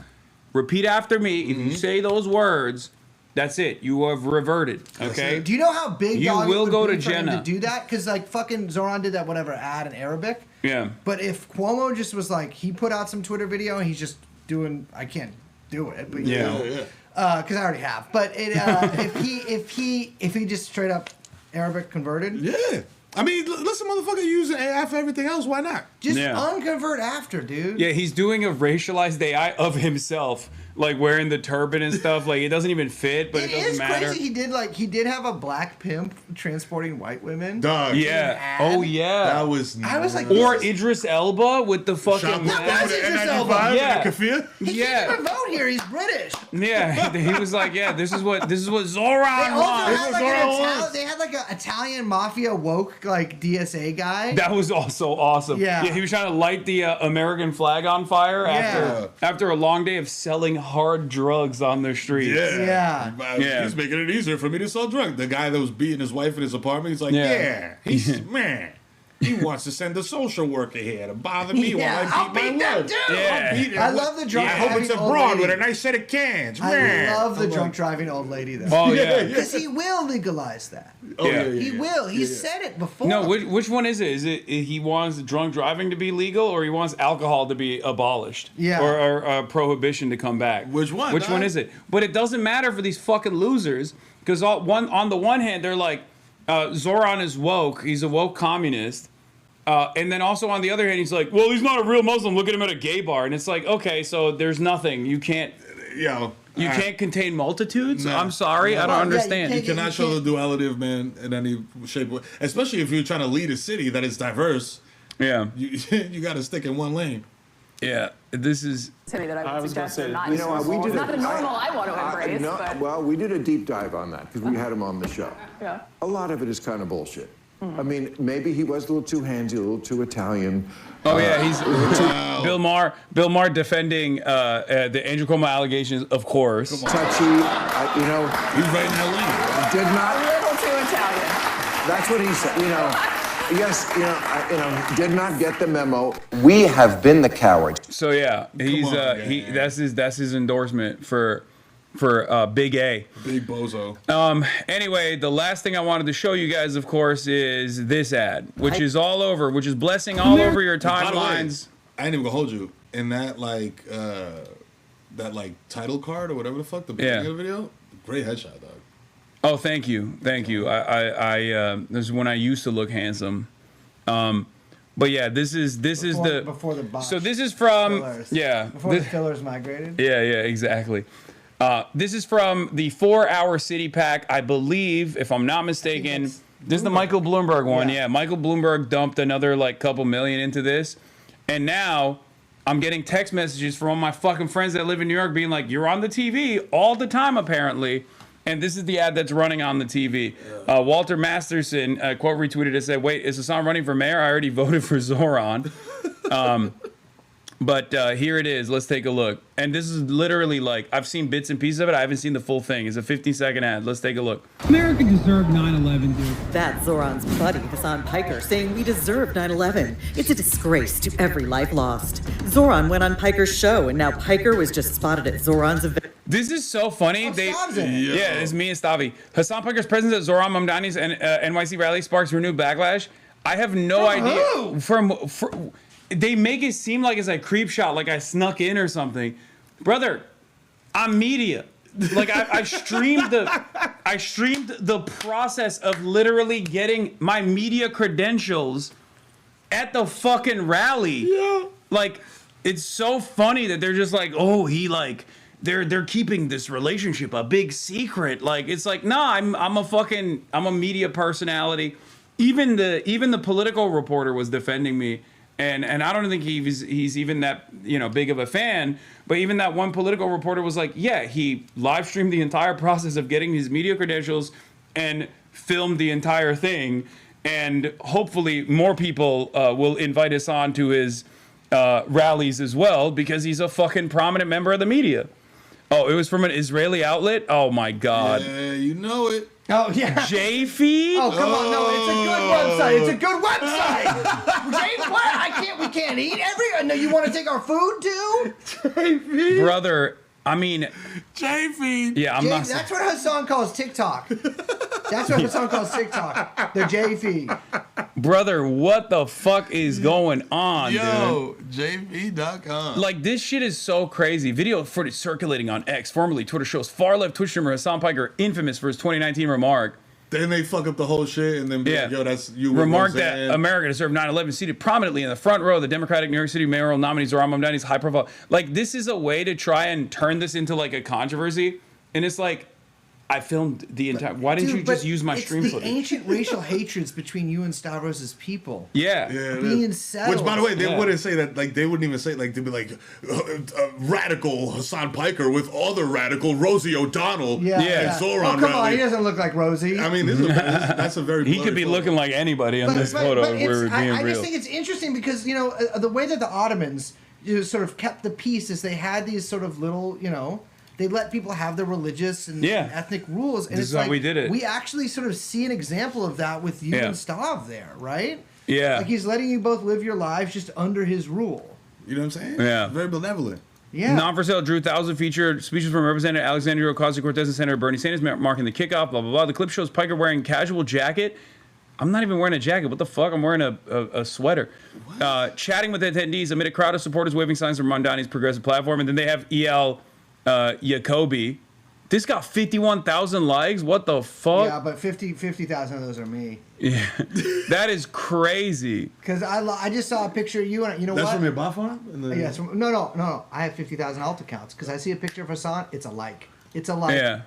Repeat after me. If you say those words, that's it. You have reverted. Okay. Do you know how big you dog will it would go be to for him Jannah to do that? Because like fucking Zohran did that ad in Arabic. Yeah. But if Cuomo just was like, he put out some Twitter video and he's just doing, I can't do it, but you know, because I already have. But if he just straight up Arabic converted, yeah. I mean, listen, motherfucker, using AI for everything else. Why not? Just unconvert after, dude. Yeah, he's doing a racialized AI of himself, like wearing the turban and stuff. Like it doesn't even fit, but it doesn't matter. Crazy. He did have a black pimp transporting white women. Dog. Yeah. Oh yeah. That was. I was like, or Idris Elba with the fucking. That's Idris Elba. Yeah. He can't even vote here. He's British. Yeah. He was like, yeah, this is what Zohran wants. They had like an Italian mafia woke like DSA guy. That was also awesome. Yeah. He was trying to light the American flag on fire after a long day of selling hard drugs on the streets. Yeah. He's making it easier for me to sell drugs. The guy that was beating his wife in his apartment, he's like, man. He wants to send a social worker here to bother me while I beat my wife. I love the drunk. I hope it's a broad with a nice set of cans. I love the drunk driving old lady though. Oh yeah, because he will legalize that. He will. He said it before. No, which one is it? Is it he wants drunk driving to be legal, or he wants alcohol to be abolished? Yeah. Or prohibition to come back? Which one? Which one is it? But it doesn't matter for these fucking losers, because on the one hand they're like, Zohran is woke. He's a woke communist. And then also on the other hand, he's like, well, he's not a real Muslim. Look at him at a gay bar. And it's like, okay, so there's nothing. You can't. You can't contain multitudes? No. I'm sorry. I don't understand. You cannot show the duality of man in any shape, especially if you're trying to lead a city that is diverse. Yeah. You got to stick in one lane. Yeah. This is. I was going to say, we did not the normal I want to embrace. But... Well, we did a deep dive on that because we had him on the show. Yeah. A lot of it is kind of bullshit. I mean, maybe he was a little too handsy, a little too Italian. Oh yeah, he's Bill Maher defending the Andrew Cuomo allegations, of course. Touchy, he's right in that lane. Did not. A little too Italian. That's what he said. Yes, did not get the memo. We have been the cowards. So yeah, that's his endorsement for Big A. Big bozo. Anyway, the last thing I wanted to show you guys, of course, is this ad, which is blessing all over your timelines. I ain't even gonna hold you. In that title card or whatever the fuck, the beginning of the video, great headshot, dog. Oh, thank you. I this is when I used to look handsome. But yeah, this is before the botch. So this is from fillers. Yeah. Before the fillers migrated. Yeah, exactly. This is from the 4-hour city pack, I believe, if I'm not mistaken. This is the Michael Bloomberg one. Yeah, Michael Bloomberg dumped another couple million into this. And now I'm getting text messages from all my fucking friends that live in New York being like, you're on the TV all the time, apparently. And this is the ad that's running on the TV. Walter Masterson, quote retweeted it, said, wait, is Hasan running for mayor? I already voted for Zohran. But here it is. Let's take a look. And this is literally I've seen bits and pieces of it. I haven't seen the full thing. It's a 15-second ad. Let's take a look. America deserved 9/11, dude. That's Zohran's buddy, Hasan Piker, saying we deserve 9/11. It's a disgrace to every life lost. Zohran went on Piker's show, and now Piker was just spotted at Zohran's event. This is so funny. Yeah, it's me and Stavi. Hasan Piker's presence at Zohran Mamdani's NYC rally sparks renewed backlash. I have no idea. They make it seem like it's a creep shot, like I snuck in or something. Brother, I'm media. I streamed the process of literally getting my media credentials at the fucking rally. Yeah. It's so funny that they're just they're keeping this relationship a big secret. I'm a media personality. Even the political reporter was defending me. And I don't think he's even that big of a fan, but even that one political reporter was like, yeah, he live streamed the entire process of getting his media credentials and filmed the entire thing, and hopefully more people will invite us on to his rallies as well because he's a fucking prominent member of the media. Oh, it was from an Israeli outlet? Oh, my God. Yeah, you know it. Oh, yeah. JFeed? Oh, come on. No, it's a good website. It's a good website. We can't eat every... No, you want to take our food, too? JFeed? Brother, I mean... JFeed. Yeah, I'm not... That's what Hasan calls TikTok. That's what Hasan calls TikTok. The JFeed. Brother, what the fuck is going on, Yo, dude? JV.com. Like, this shit is so crazy. Video footage circulating on X, formerly Twitter, shows far-left Twitch streamer Hasan Piker infamous for his 2019 remark. Then they fuck up the whole shit and then be like, yo, that's you. Remarked that America deserved 9/11, seated prominently in the front row of the Democratic New York City mayoral nominee Zohran Mamdani's high profile. Like, this is a way to try and turn this into like a controversy. And it's like, I filmed the entire... Why didn't you just use my stream footage? It's the ancient racial hatreds between you and Stavros' people. Yeah. Being settled. Which, by the way, they wouldn't say that. Like, they wouldn't even say, like, they'd be like, radical Hasan Piker with other radical Rosie O'Donnell and Zohran. Oh, come on, he doesn't look like Rosie. I mean, that's a very... He could be looking like anybody on this photo if we were being I real. just think it's interesting because, you know, the way that the Ottomans sort of kept the peace is they had these sort of little, you know... They let people have their religious and ethnic rules. And This it's is how like, we did it. We actually sort of see an example of that with you and Stav there, right? Yeah. Like he's letting you both live your lives just under his rule. You know what I'm saying? Yeah. Very benevolent. Yeah. Non for sale drew thousands of featured speeches from Representative Alexandria Ocasio-Cortez and Senator Bernie Sanders marking the kickoff, blah, blah, blah. The clip shows Piker wearing casual jacket. I'm not even wearing a jacket. What the fuck? I'm wearing a sweater. Chatting with attendees amid a crowd of supporters waving signs from Mamdani's progressive platform. And then they have E.L. Jacoby. This got 51,000 likes. What the fuck? Yeah, but 50,000 of those are me. Yeah, that is crazy. Because I just saw a picture of you and you know That's what? from your bot farm? Yes. No. I have 50,000 alt accounts because I see a picture of Hasan. It's a like. It's a like. Yeah.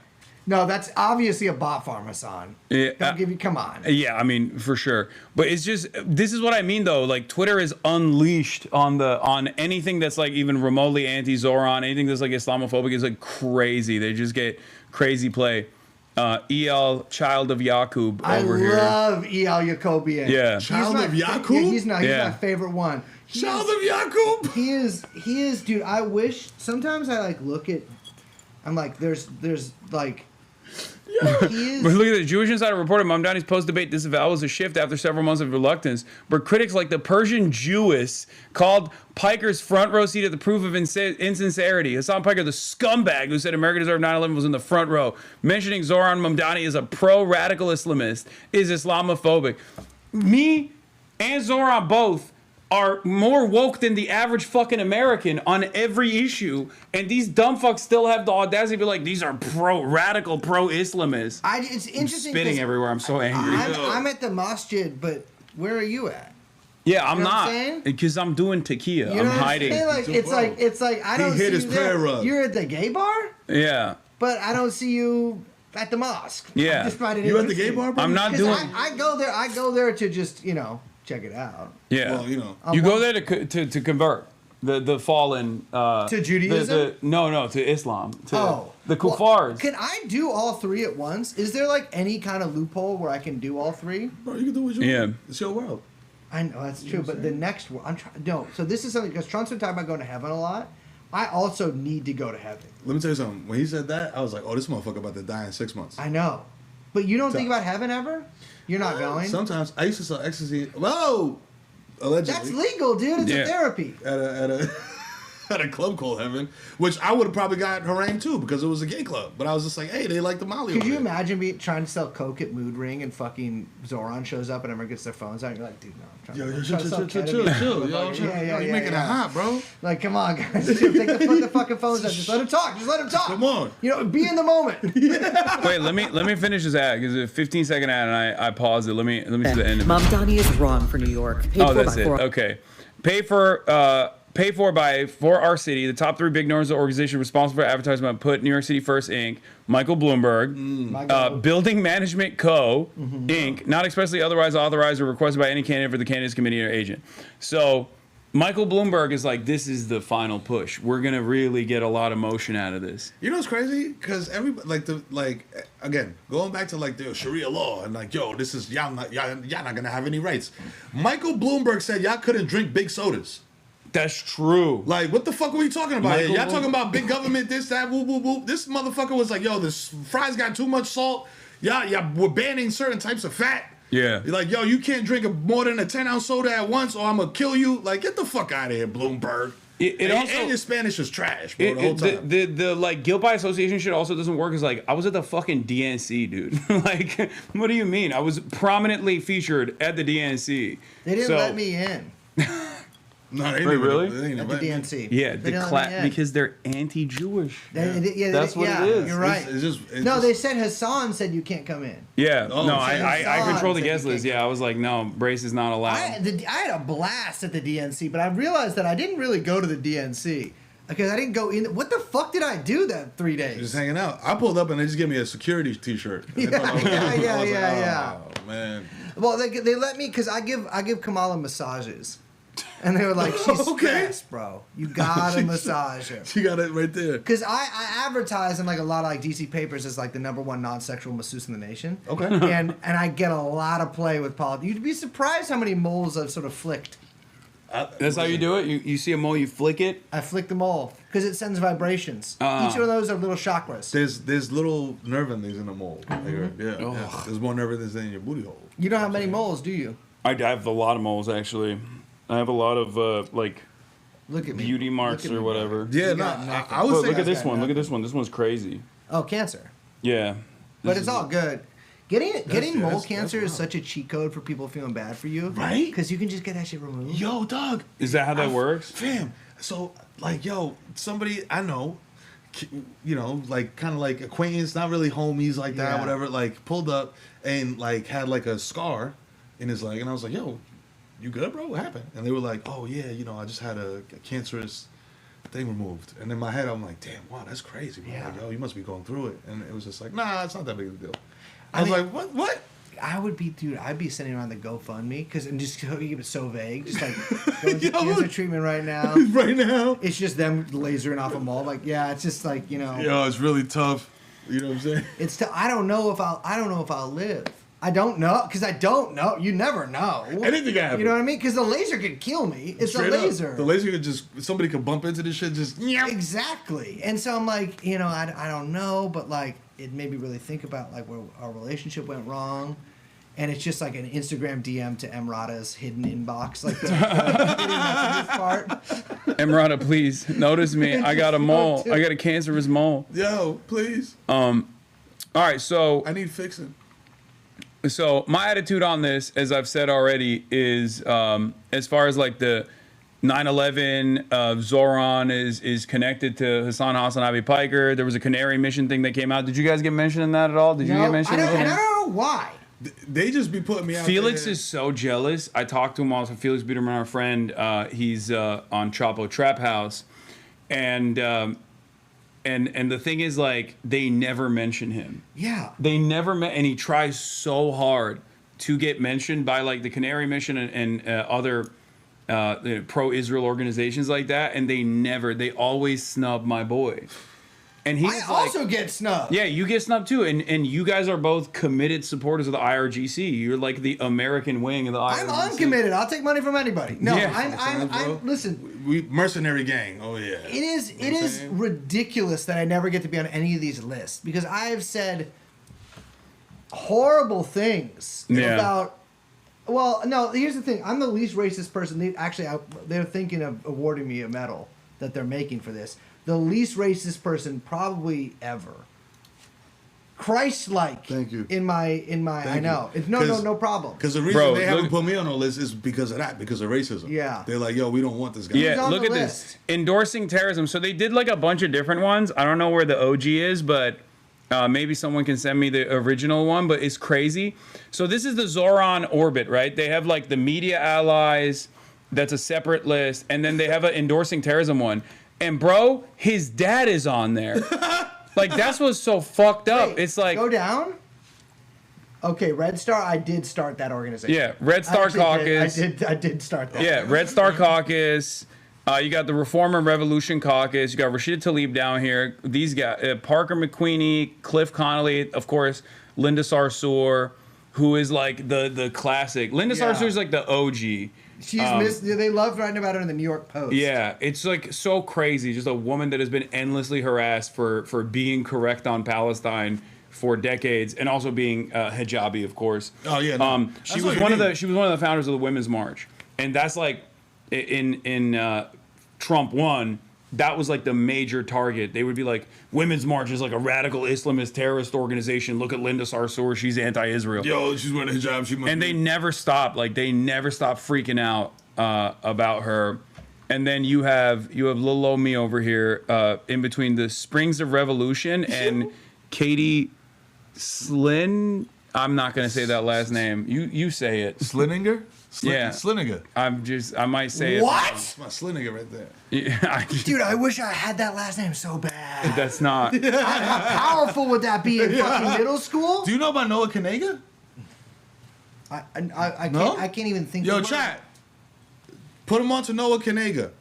No, that's obviously a bot farm, Hasan. Yeah, Don't give you. Come on. Yeah, I mean, for sure. But it's just, this is what I mean though. Like, Twitter is unleashed on anything that's like even remotely anti-Zohran, anything that's like Islamophobic is like crazy. They just get crazy play. El Child of Yaqub over here. I love El Jacobian. Yeah. Child of Yaqub? Yeah, he's my favorite one. Child of Yaqub? He is, dude. I wish sometimes I like look at. I'm like, there's like. But look at the Jewish Insider reported Mamdani's post-debate disavowal was a shift after several months of reluctance. But critics like the Persian Jewess called Piker's front row seat at the proof of insincerity. Hasan Piker, the scumbag who said America deserved 9/11, was in the front row. Mentioning Zohran Mamdani as a pro-radical Islamist is Islamophobic. Me and Zohran both are more woke than the average fucking American on every issue, and these dumb fucks still have the audacity to be like, these are radical pro-Islamists. It's interesting. Spitting everywhere. I'm so angry. I'm at the masjid, but where are you at? Yeah, I'm You know what I'm not, saying? because I'm doing takia. You I'm know what hiding. saying? Like, it's like I don't see you there. You're at the gay bar, Yeah. but I don't see you at the mosque. Yeah. I just find it You at the interesting. gay bar, bro? I'm not 'Cause doing. I go there to just check it out. Yeah. Well, you know. You go there to convert the fallen To Judaism? No, to Islam. To the Well, kuffars. can I do all three at once? Is there like any kind of loophole where I can do all three? Bro, you can do what you want. It's your world. I know that's true, but the next one, I'm trying. No, so this is something because Trump's been talking about going to heaven a lot. I also need to go to heaven. Let me tell you something. When he said that, I was like, oh, this motherfucker about to die in 6 months. I know, but you don't think about heaven ever? You're not going. Sometimes I used to sell ecstasy. Whoa, allegedly. That's legal, dude. It's a therapy. At a club called Heaven, which I would have probably got harangued too because it was a gay club. But I was just like, hey, they like the Molly. Could you imagine me trying to sell coke at Mood Ring and fucking Zohran shows up and everyone gets their phones out and you're like, dude, no, I'm trying to sell ketamine. chill, yo. You're making it hot, bro. Like, come on, guys. Take the fucking phones out. Just let him talk. Come on. You know, be in the moment. Wait, let me finish this ad because it's a 15-second ad and I paused it. Let me see the end of it. Mamdani is wrong for New York. Paid Oh, for that's by it. four- Okay. Paid for by For Our City, the top 3 big donors of the organization responsible for advertisement Put New York City First, Inc., Michael Bloomberg, Building Management Co., Inc., not expressly otherwise authorized or requested by any candidate for the candidates committee or agent. So Michael Bloomberg is like, this is the final push. We're going to really get a lot of motion out of this. You know what's crazy? Because everybody, again, going back to like the Sharia law and like, yo, this is, y'all not going to have any rights. Michael Bloomberg said y'all couldn't drink big sodas. That's true. Like, what the fuck are we talking about? Michael, Y'all talking about big government, this, that, whoop, whoop, whoop. This motherfucker was like, yo, this fries got too much salt. Yeah, we're banning certain types of fat. Yeah. You're like, yo, you can't drink more than a 10-ounce soda at once or I'm going to kill you. Like, get the fuck out of here, Bloomberg. And your Spanish is trash, bro, the whole time. The like guilt by association shit also doesn't work. Is like I was at the fucking DNC, dude. Like, what do you mean? I was prominently featured at the DNC. They didn't let me in. No, they Wait, really? At the DNC. Yeah, They didn't let me in. because they're anti-Jewish. That's what it is. You're right. They said Hasan said you can't come in. Yeah, Oh, no, Hasan I control the said guest you list. Yeah, I was like, no, Brace is not allowed. I had a blast at the DNC, but I realized that I didn't really go to the DNC because I didn't go in. What the fuck did I do that 3 days? Just hanging out. I pulled up and they just gave me a security T-shirt. Yeah. Oh, man. Well, they let me because I give Kamala massages. And they were like, she's stressed, bro. You gotta massage her. She got it right there. Because I advertise in like a lot of like DC papers as like the #1 non-sexual masseuse in the nation. Okay. And I get a lot of play with politics. You'd be surprised how many moles I've sort of flicked. That's how you do it? You see a mole, you flick it? I flick the mole because it sends vibrations. Each of those are little chakras. There's little nerve endings in the mole. Yeah. There's more nerve endings than in your booty hole. You don't have many moles, do you? I have a lot of moles, actually. I have a lot of like look at me. beauty marks or whatever. Yeah, I would say look at this one. Look at this one. This one's crazy. Oh, cancer. Yeah. But it's all good. Getting mole cancer is such a cheat code for people feeling bad for you. Right? Because you can just get that shit removed. Yo, dog. Is that how that works? Fam. So, like, yo, somebody I know, you know, like, kind of like acquaintance, not really homies like that, Yeah. whatever, like, pulled up and, like, had, like, a scar in his leg. And I was like, yo, you good, bro? What happened? And they were like, oh, yeah, you know, I just had a cancerous thing removed. And in my head, I'm like, damn, wow, that's crazy, bro. Yeah. Like, yo, you must be going through it. And it was just like, nah, it's not that big of a deal. I was like, what? I'd be sending around the GoFundMe because and just keep it so vague. Just like going through cancer treatment right now. Right now. It's just them lasering off a mole. Like, yeah, it's just like, you know. Yo, it's really tough. You know what I'm saying? It's I don't know if I'll live. I don't know because I don't know. You never know. Anything can happen. You know what I mean? Because the laser could kill me. It's Straight a up. laser. The laser could somebody could bump into this shit. Exactly. And so I'm like, you know, I don't know, but like it made me really think about like where our relationship went wrong. And it's just like an Instagram DM to Emrata's hidden inbox, like the part. Emrata, please notice me. I got a mole. I got a cancerous mole. Yo, please. All right, so I need fixing. So my attitude on this, as I've said already, is as far as like the 9/11, ZOHRAN is connected to HasanAbi Piker. There was a Canary mission thing that came out. Did you guys get mentioned in that at all? Did you get mentioned? I don't know why. They just be putting me out. Felix there. is so jealous. I talked to him also. Felix Biederman, our friend, he's on Chapo Trap House, and the thing is, like, they never mention him. Yeah. They never and he tries so hard to get mentioned by like the Canary Mission and other pro-Israel organizations like that, and they always snub my boy. And he's I also get snubbed. Yeah, you get snubbed too, and you guys are both committed supporters of the IRGC. You're like the American wing of the IRGC. I'm uncommitted. I'll take money from anybody. No, Yeah. I'm listen. We mercenary gang. Oh yeah. It is ridiculous that I never get to be on any of these lists because I have said horrible things about. Well, no. Here's the thing. I'm the least racist person. They're thinking of awarding me a medal that they're making for this. The least racist person probably ever. Christ-like. Thank you. In my. I know. It's no problem. Because the reason they haven't put me on the list is because of that, because of racism. Yeah. They're like, yo, we don't want this guy. Yeah, look at this. Endorsing terrorism. So they did like a bunch of different ones. I don't know where the OG is, but maybe someone can send me the original one, but it's crazy. So this is the ZOHRAN orbit, right? They have like the media allies. That's a separate list. And then they have an endorsing terrorism one. And bro, his dad is on there. Like, that's what's so fucked up. Wait, it's like, go down. Okay, Red Star. I did start that organization. Yeah, Red Star Caucus. I did start that. Yeah, Red Star Caucus. You got the Reform and Revolution Caucus. You got Rashida Tlaib down here. These guys, Parker McQueenie, Cliff Connolly, of course, Linda Sarsour, who is like the classic. Linda Sarsour is like the OG. They love writing about her in the New York Post. Yeah, it's like so crazy. Just a woman that has been endlessly harassed for being correct on Palestine for decades, and also being hijabi, of course. Oh yeah. No. She was one of the founders of the Women's March, and that's like in Trump won. That was like the major target. They would be like, Women's March is like a radical Islamist terrorist organization. Look at Linda Sarsour. She's anti-Israel. Yo, she's wearing a hijab. And they never stopped. Like, they never stopped freaking out about her. And then you have little old me over here in between the Springs of Revolution and Katie Slin. I'm not going to say that last name. You say it. Slininger? Yeah. Sliniger. I might say What? That's my Sliniger right there. Yeah, Dude, I wish I had that last name so bad. That's not. How powerful would that be in fucking middle school? Do you know about Noah Kanega? I can't even think. Yo, of chat. Put him on to Noah Kanega.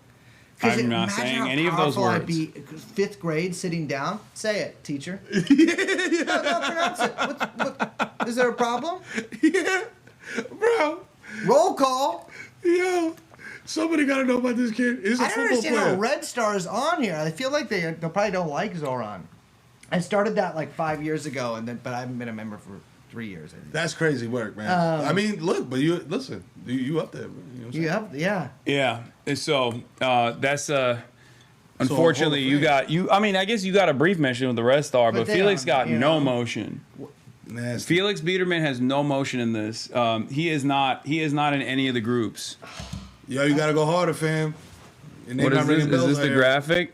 I'm not saying any of those words. I'd be 5th grade sitting down. Say it, teacher. No, pronounce it. What, is there a problem? Yeah, bro. Roll call. Yo, somebody got to know about this kid. He's a I don't football understand player. how Red Star is on here. I feel like they probably don't like Zohran. I started that like 5 years ago, but I haven't been a member for 3 years. I think. That's crazy work, man. I mean, look, but you listen. You up there? You know what I'm saying? You have, yeah. Yeah. And so that's unfortunately you got you. I mean, I guess you got a brief mention with the Red Star, but Felix got no motion. Nasty. Felix Biederman has no motion in this. He is not in any of the groups. Yo, you gotta go harder, fam. What is this? Is this the graphic?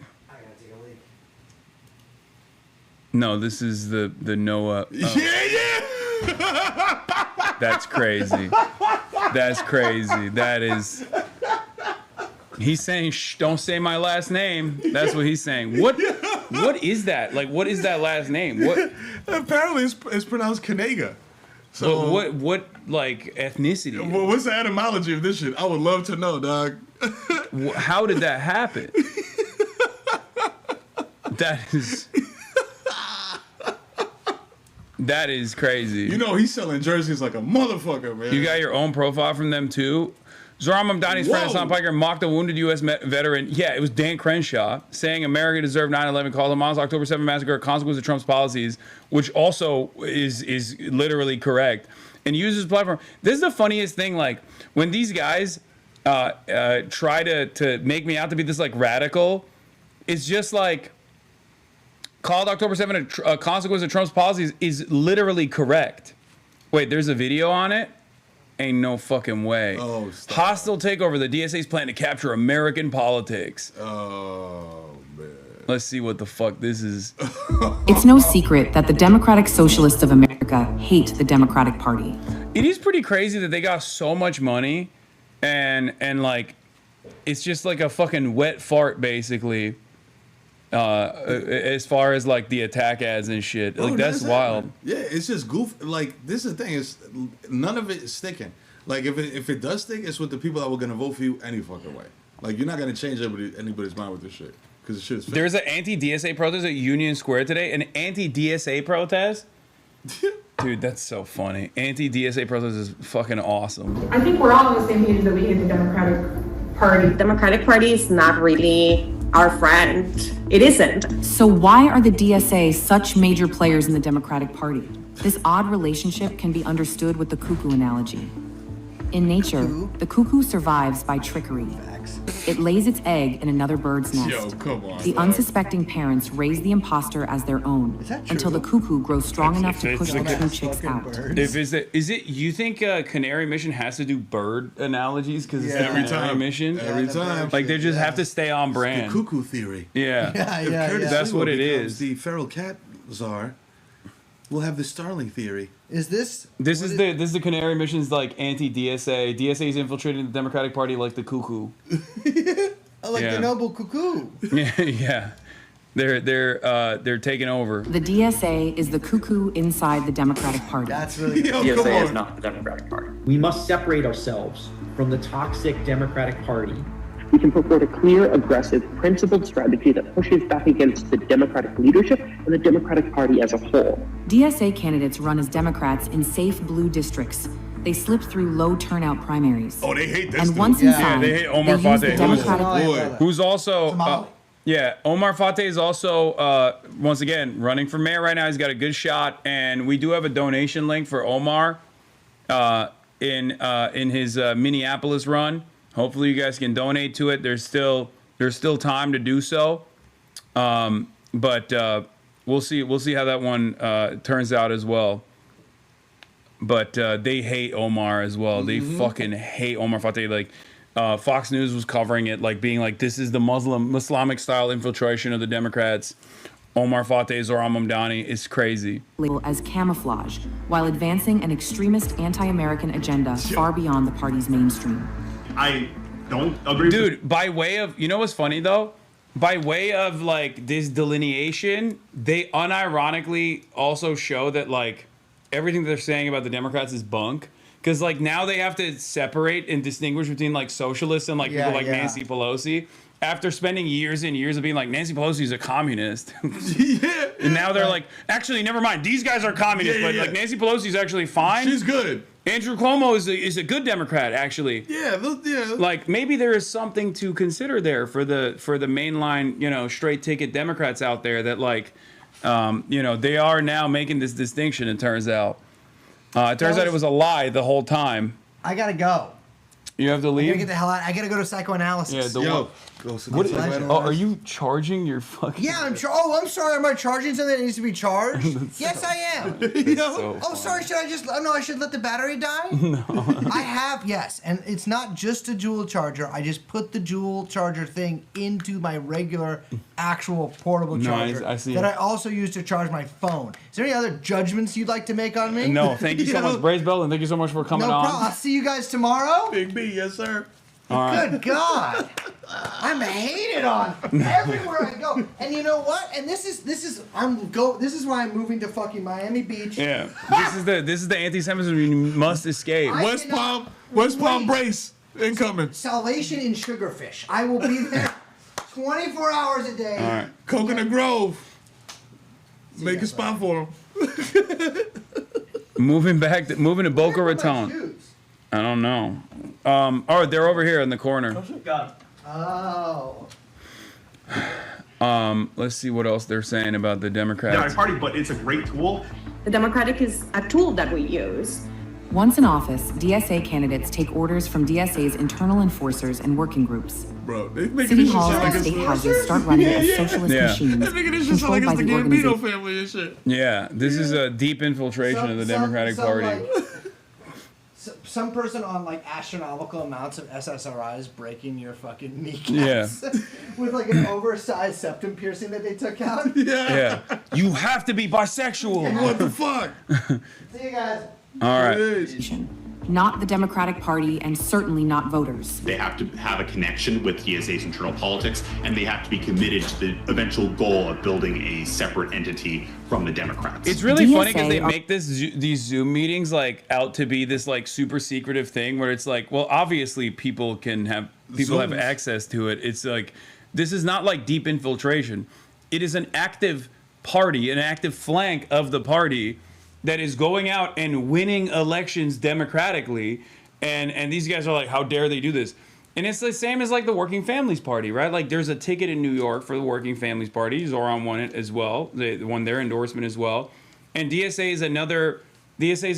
No, this is the Noah. Yeah. That's crazy. That's crazy. That is. He's saying, "Shh, don't say my last name." That's what he's saying. What is that? Like, what is that last name? What? Apparently, it's pronounced Kanega. So what like ethnicity? What's the etymology of this shit? I would love to know, dog. How did that happen? That is crazy. You know he's selling jerseys like a motherfucker, man. You got your own profile from them too. Zohran Mamdani's friend Hasan Piker mocked a wounded U.S. veteran. Yeah, it was Dan Crenshaw saying America deserved 9/11, called Hamas October 7 massacre a consequence of Trump's policies, which also is literally correct. And uses his platform. This is the funniest thing. Like when these guys try to make me out to be this like radical, it's just like called October 7 a consequence of Trump's policies is literally correct. Wait, there's a video on it. Ain't no fucking way. Oh, stop. Hostile takeover. The DSA's plan to capture American politics. Oh, man. Let's see what the fuck this is. It's no secret that the Democratic Socialists of America hate the Democratic Party. It is pretty crazy that they got so much money and like it's just like a fucking wet fart basically. As far as like the attack ads and shit, like that's wild. Yeah, it's just goof. Like this is the thing is none of it is sticking. Like if it does stick, it's with the people that were gonna vote for you any fucking way. Like you're not gonna change anybody's mind with this shit because the shit is fake. There's an anti-DSA protest at Union Square today. An anti-DSA protest. Dude, that's so funny. Anti-DSA protest is fucking awesome. I think we're all on the same page that we hate the Democratic Party. The Democratic Party is not really our friend. It isn't. So why are the DSA such major players in the Democratic Party? This odd relationship can be understood with the cuckoo analogy. In nature, the cuckoo survives by trickery. It lays its egg in another bird's nest. Yo, come on. The unsuspecting parents raise the imposter as their own until the cuckoo grows strong enough to push the true chicks out. Is it? You think Canary Mission has to do bird analogies because it's every Canary time. Mission? Every time. Like they just have to stay on brand. The cuckoo theory. Yeah. If Curtis That's Sliwa what it becomes is. The feral cat czar. We'll have the Starling theory. Is this? This is the Canary Mission's like anti-DSA. DSA is infiltrating the Democratic Party like the cuckoo. Like the noble cuckoo. Yeah. They're taking over. The DSA is the cuckoo inside the Democratic Party. That's really good. The DSA is not the Democratic Party. We must separate ourselves from the toxic Democratic Party. We can put forward a clear, aggressive, principled strategy that pushes back against the Democratic leadership and the Democratic Party as a whole. DSA candidates run as Democrats in safe blue districts, they slipped through low turnout primaries. Oh, they hate this. And dude. once Yeah, inside, they hate Omar used the Fateh. Democratic Who's also, yeah, Omar Fateh is also, once again, running for mayor right now. He's got a good shot, and we do have a donation link for Omar in his Minneapolis run. Hopefully, you guys can donate to it. There's still time to do so, but we'll see how that one turns out as well. But they hate Omar as well. They fucking hate Omar Fateh. Like, Fox News was covering it, like being like, this is the Islamic style infiltration of the Democrats. Omar Fateh, Zohran Mamdani is crazy. As camouflage, while advancing an extremist anti-American agenda far beyond the party's mainstream. I don't agree. Dude, by way of, you know what's funny though? By way of like this delineation, they unironically also show that like everything they're saying about the Democrats is bunk. Because like now they have to separate and distinguish between like socialists and like people like Nancy Pelosi. After spending years and years of being like, Nancy Pelosi is a communist. And now they're like, actually, never mind. These guys are communists, but like Nancy Pelosi is actually fine. She's good. Andrew Cuomo is a good Democrat, actually. Yeah. Like maybe there is something to consider there for the mainline, you know, straight ticket Democrats out there that like, you know, they are now making this distinction. It turns out. It turns out it was a lie the whole time. I gotta go. You have to leave? I gotta get the hell out. I gotta go to psychoanalysis. Yeah, what is, are you charging your fucking... Yeah, I'm I'm sorry. Am I charging something that needs to be charged? Yes, I am. Sorry. Should I just... Oh, no, I should let the battery die? No. I have, yes. And it's not just a dual charger. I just put the dual charger thing into my regular, actual portable charger. I see. That I also use to charge my phone. Is there any other judgments you'd like to make on me? No, thank you so much, Brace Bell, and thank you so much for coming on. No problem. I'll see you guys tomorrow. Big B, yes, sir. All right. Good God. I'm hated on everywhere I go. And you know what? And this is why I'm moving to fucking Miami Beach. Yeah. This is the anti-Semitism you must escape. West Palm Brace incoming. Salvation in Sugarfish. I will be there 24 hours a day. All right. Coconut Grove. Make a spot for him. Moving to Boca Raton. I don't know. Oh, they're over here in the corner. Oh. Let's see what else they're saying about the Democrats. Democratic Party, but it's a great tool. The Democratic is a tool that we use. Once in office, DSA candidates take orders from DSA's internal enforcers and working groups. Bro, they making City this shit halls sound and like state it's houses start running as socialist machines. They're making this shit sound like it's the Gambino family and shit. Yeah, this is a deep infiltration of the Democratic Party. Like, some person on like astronomical amounts of SSRIs breaking your fucking kneecaps with like an oversized septum piercing that they took out. Yeah. You have to be bisexual. What the fuck? See you guys. All right. Not the Democratic Party, and certainly not voters. They have to have a connection with DSA's internal politics, and they have to be committed to the eventual goal of building a separate entity from the Democrats. It's really funny because they make these Zoom meetings like out to be this like super secretive thing where it's like, well, obviously people have access to it. It's like, this is not like deep infiltration. It is an active party, an active flank of the party that is going out and winning elections democratically, and these guys are like, how dare they do this? And it's the same as like the Working Families Party, right? Like there's a ticket in New York for the Working Families Party. Zohran won it as well. They won their endorsement as well. And DSA is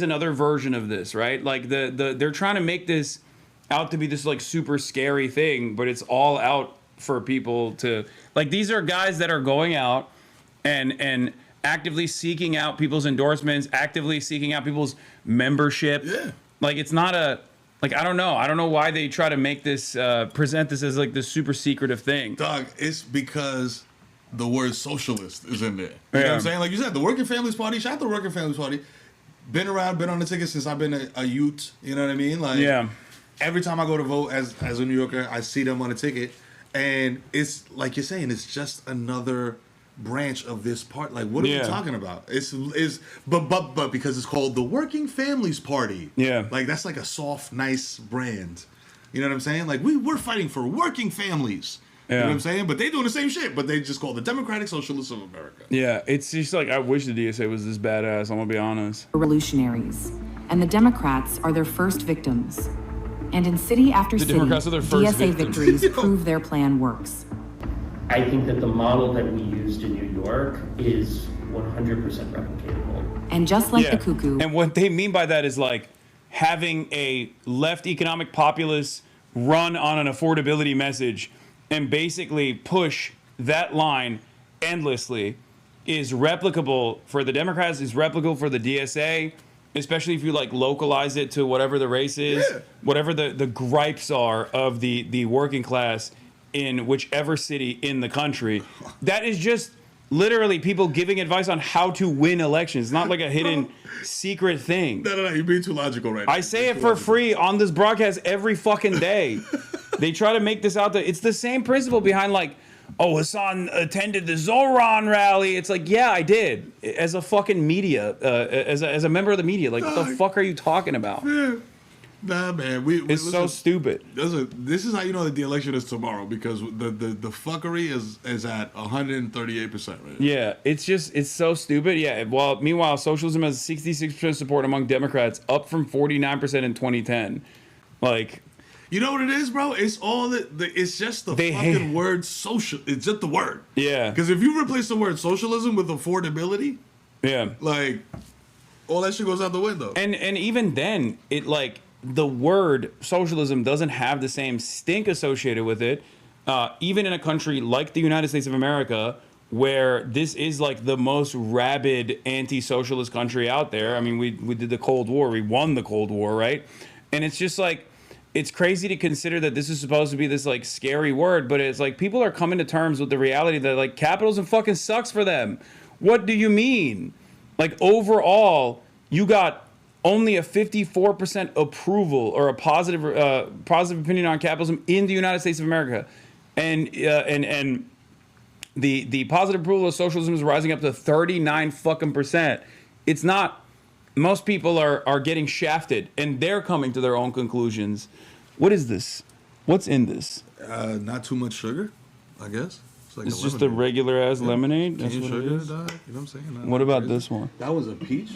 another version of this, right? Like they're trying to make this out to be this like super scary thing, but it's all out for people to like. These are guys that are going out and actively seeking out people's endorsements, actively seeking out people's membership. Yeah. Like it's not a, like, I don't know why they try to make this, present this as like this super secretive thing. Dog, it's because the word socialist is in there. You know what I'm saying? Like you said, the Working Families Party, shout out to the Working Families Party. Been around, been on the ticket since I've been a youth. You know what I mean? Like every time I go to vote as a New Yorker, I see them on the ticket. And it's like you're saying, it's just another branch of this part. Like, what are we talking about? But because it's called the Working Families Party. Yeah. Like that's like a soft, nice brand. You know what I'm saying? Like we're fighting for working families. You know what I'm saying? But they doing the same shit, but they just call it the Democratic Socialists of America. Yeah, it's just like, I wish the DSA was this badass, I'm gonna be honest. Revolutionaries. and the Democrats are their first victims. And in city after The city, Democrats are their first DSA victims. victories prove their plan works. I think that the model that we used in New York is 100% replicatable. And just like Yeah. the cuckoo, And what they mean by that is like having a left economic populace run on an affordability message and basically push that line endlessly is replicable for the Democrats, is replicable for the DSA, especially if you like localize it to whatever the race is, whatever the gripes are of the working class in whichever city in the country. That is just literally people giving advice on how to win elections. It's not like a hidden secret thing. No, you're being too logical right now. I say it for free on this broadcast every fucking day. They try to make this out that it's the same principle behind like, oh, Hasan attended the ZOHRAN rally. It's like, yeah, I did. As a fucking media, as a member of the media. Like, what the fuck are you talking about? Yeah. Nah, man. It's so stupid. This is how you know that the election is tomorrow, because the fuckery is at 138% right now. Yeah, it's so stupid. Yeah, well, meanwhile, socialism has 66% support among Democrats, up from 49% in 2010. Like, you know what it is, bro? It's all it's just the fucking word social. It's just the word. Yeah. Because if you replace the word socialism with affordability, yeah, like all that shit goes out the window. And even then, it like the word socialism doesn't have the same stink associated with it. Even in a country like the United States of America, where this is like the most rabid anti-socialist country out there. I mean, we did the Cold War. We won the Cold War, right? And it's just like, it's crazy to consider that this is supposed to be this like scary word, but it's like people are coming to terms with the reality that like capitalism fucking sucks for them. What do you mean? Like overall, you got only a 54% approval or a positive opinion on capitalism in the United States of America, and the positive approval of socialism is rising up to 39 fucking %. It's not. Most people are getting shafted, and they're coming to their own conclusions. What is this? What's in this? Not too much sugar, I guess. Like it's just a regular ass lemonade. That's what sugar, it is. dog. You know what I'm saying? Not What about crazy. this one? That was a peach.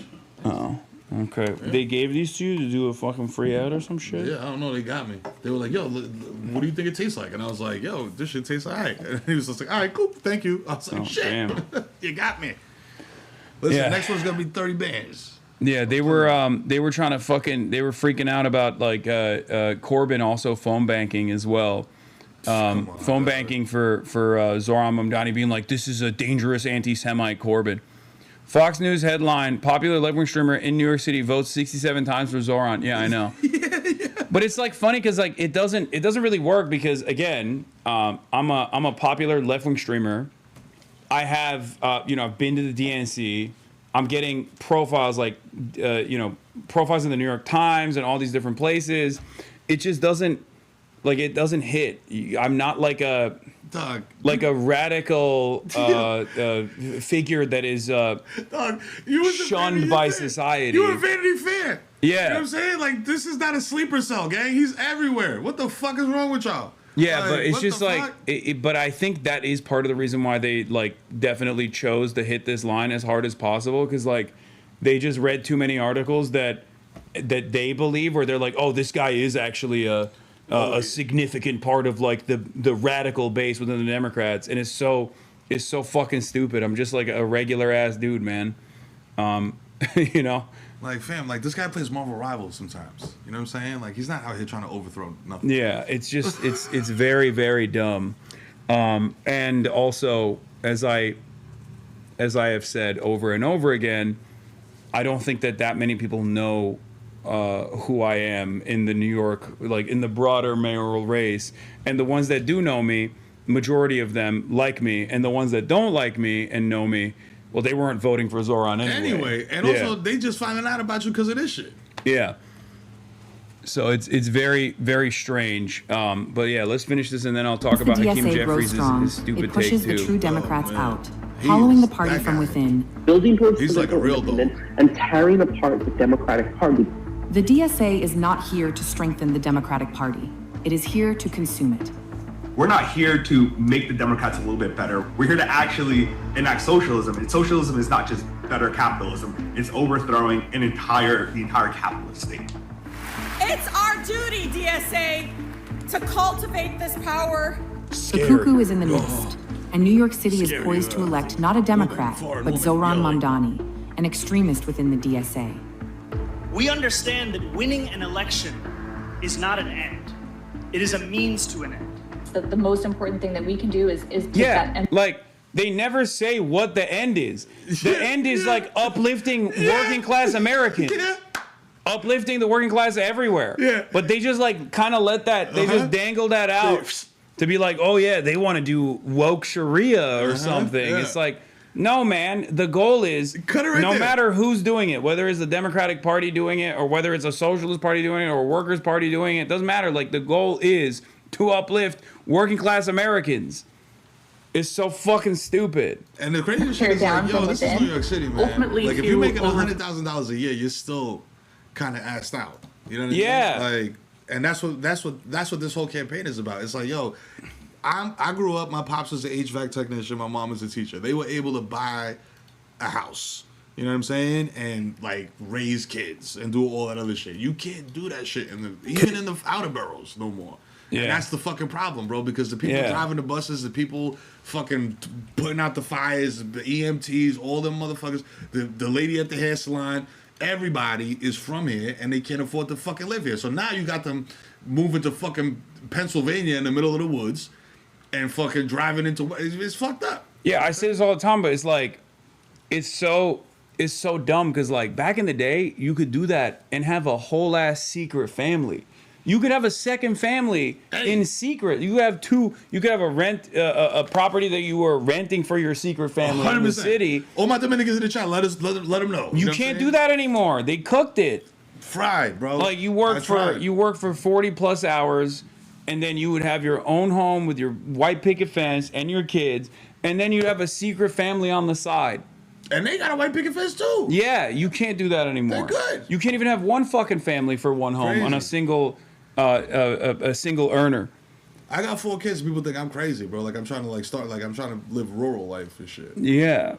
Oh, okay. Yeah. They gave these to you to do a fucking free ad or some shit? Yeah, I don't know. They got me. They were like, "Yo, what do you think it tastes like?" And I was like, "Yo, this shit tastes alright." And he was just like, "All right, cool, thank you." I was like, Oh, "Shit, damn. you got me." Listen, Yeah. next one's gonna be 30 bands. Yeah, they were trying to they were freaking out about like Corbyn also phone banking as well. Phone banking for Zohran Mamdani being like, this is a dangerous anti-Semite Corbyn. Fox News headline: popular left-wing streamer in New York City votes 67 times for Zohran. Yeah, I know. But it's like funny because like it doesn't really work because again, I'm a popular left-wing streamer. I have I've been to the DNC. I'm getting profiles like profiles in the New York Times and all these different places. It just doesn't hit. I'm not like a radical figure that is shunned by society. You were Vanity Fair. Yeah. You know what I'm saying? Like, this is not a sleeper cell, gang. He's everywhere. What the fuck is wrong with y'all? Yeah, Like, but it's what just the like, fuck? but I think that is part of the reason why they like definitely chose to hit this line as hard as possible, because like they just read too many articles that they believe, where they're like, oh, this guy is actually a significant part of like the radical base within the Democrats, and it's so fucking stupid. I'm just like a regular ass dude, man. You know. Like, fam, like this guy plays Marvel Rivals sometimes. You know what I'm saying? Like, he's not out here trying to overthrow nothing. Yeah, it's just it's very, very dumb. And also, as I have said over and over again, I don't think that many people know who I am in the New York, like in the broader mayoral race. And the ones that do know me, majority of them like me, and the ones that don't like me and know me, well, they weren't voting for Zohran anyway. And also they just finding out about you because of this shit. Yeah. So it's very, very strange. But yeah, let's finish this and then I'll talk about Hakeem Jeffries' his stupid it pushes take the too. true Democrats out, hollowing the party from within. Building towards He's like a real independence and tearing apart the Democratic Party. The DSA is not here to strengthen the Democratic Party. It is here to consume it. We're not here to make the Democrats a little bit better. We're here to actually enact socialism. And socialism is not just better capitalism. It's overthrowing the entire capitalist state. It's our duty, DSA, to cultivate this power. The cuckoo is in the mist, and New York City is poised to elect not a Democrat, but Zohran Mamdani, an extremist within the DSA. We understand that winning an election is not an end. It is a means to an end. The most important thing that we can do is put Yeah, that like they never say what the end is. The end is like uplifting working class Americans. Uplifting the working class everywhere. Yeah. But they just like kind of let that, they just dangle that out to be like, oh yeah, they want to do woke Sharia or something. Yeah. It's like, no, man, the goal is no matter who's doing it, whether it's the Democratic Party doing it or whether it's a Socialist Party doing it or a Workers' Party doing it, doesn't matter. Like the goal is to uplift working class Americans. It's so fucking stupid. And the crazy shit is like, yo, this is New York City, man. Ultimately, like if you're making $100,000 a year, you're still kind of assed out. You know what I mean? Yeah. Like, and that's what this whole campaign is about. It's like, yo, I grew up. My pops was an HVAC technician. My mom was a teacher. They were able to buy a house. You know what I'm saying? And like raise kids and do all that other shit. You can't do that shit even in the outer boroughs no more. Yeah. And that's the fucking problem, bro, because the people driving the buses, the people fucking putting out the fires, the EMTs, all them motherfuckers, the lady at the hair salon, everybody is from here and they can't afford to fucking live here. So now you got them moving to fucking Pennsylvania in the middle of the woods and fucking driving into, it's fucked up. Yeah, I say this all the time, but it's like, it's so dumb because like back in the day, you could do that and have a whole ass secret family. You could have a second family in secret. You have two. You could have a property that you were renting for your secret family 100%. In the city. All my Dominicans in the chat, let them know. You can't do that anymore. They cooked it. Fried, bro. Like you work for 40 plus hours, and then you would have your own home with your white picket fence and your kids, and then you'd have a secret family on the side. And they got a white picket fence too. Yeah, you can't do that anymore. They're good. You can't even have one fucking family for one home on a single earner. I got 4 kids. People think I'm crazy, bro. Like I'm trying to I'm trying to live rural life and shit. Yeah.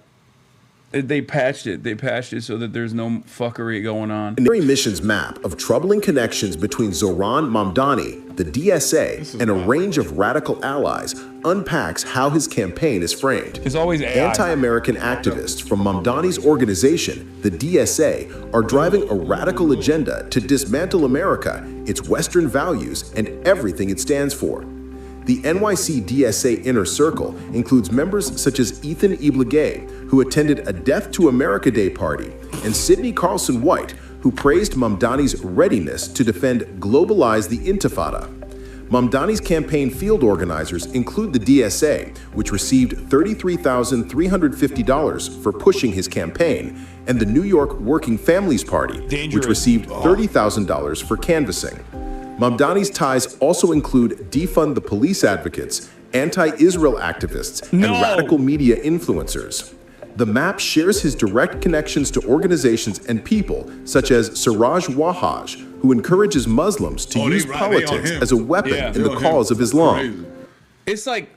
They patched it. They patched it so that there's no fuckery going on. An missions map of troubling connections between Zohran Mamdani, the DSA, and a range of radical allies unpacks how his campaign is framed. It's always AI. Anti-American activists from Mamdani's organization, the DSA, are driving a radical agenda to dismantle America, its Western values, and everything it stands for. The NYC DSA Inner Circle includes members such as Ethan Iblegay, who attended a Death to America Day party, and Sidney Carlson White, who praised Mamdani's readiness to defend Globalize the Intifada. Mamdani's campaign field organizers include the DSA, which received $33,350 for pushing his campaign, and the New York Working Families Party, which received $30,000 for canvassing. Mamdani's ties also include defund the police advocates, anti-Israel activists, and radical media influencers. The map shares his direct connections to organizations and people such as Siraj Wahhaj, who encourages Muslims to use politics as a weapon in the cause of Islam. It's like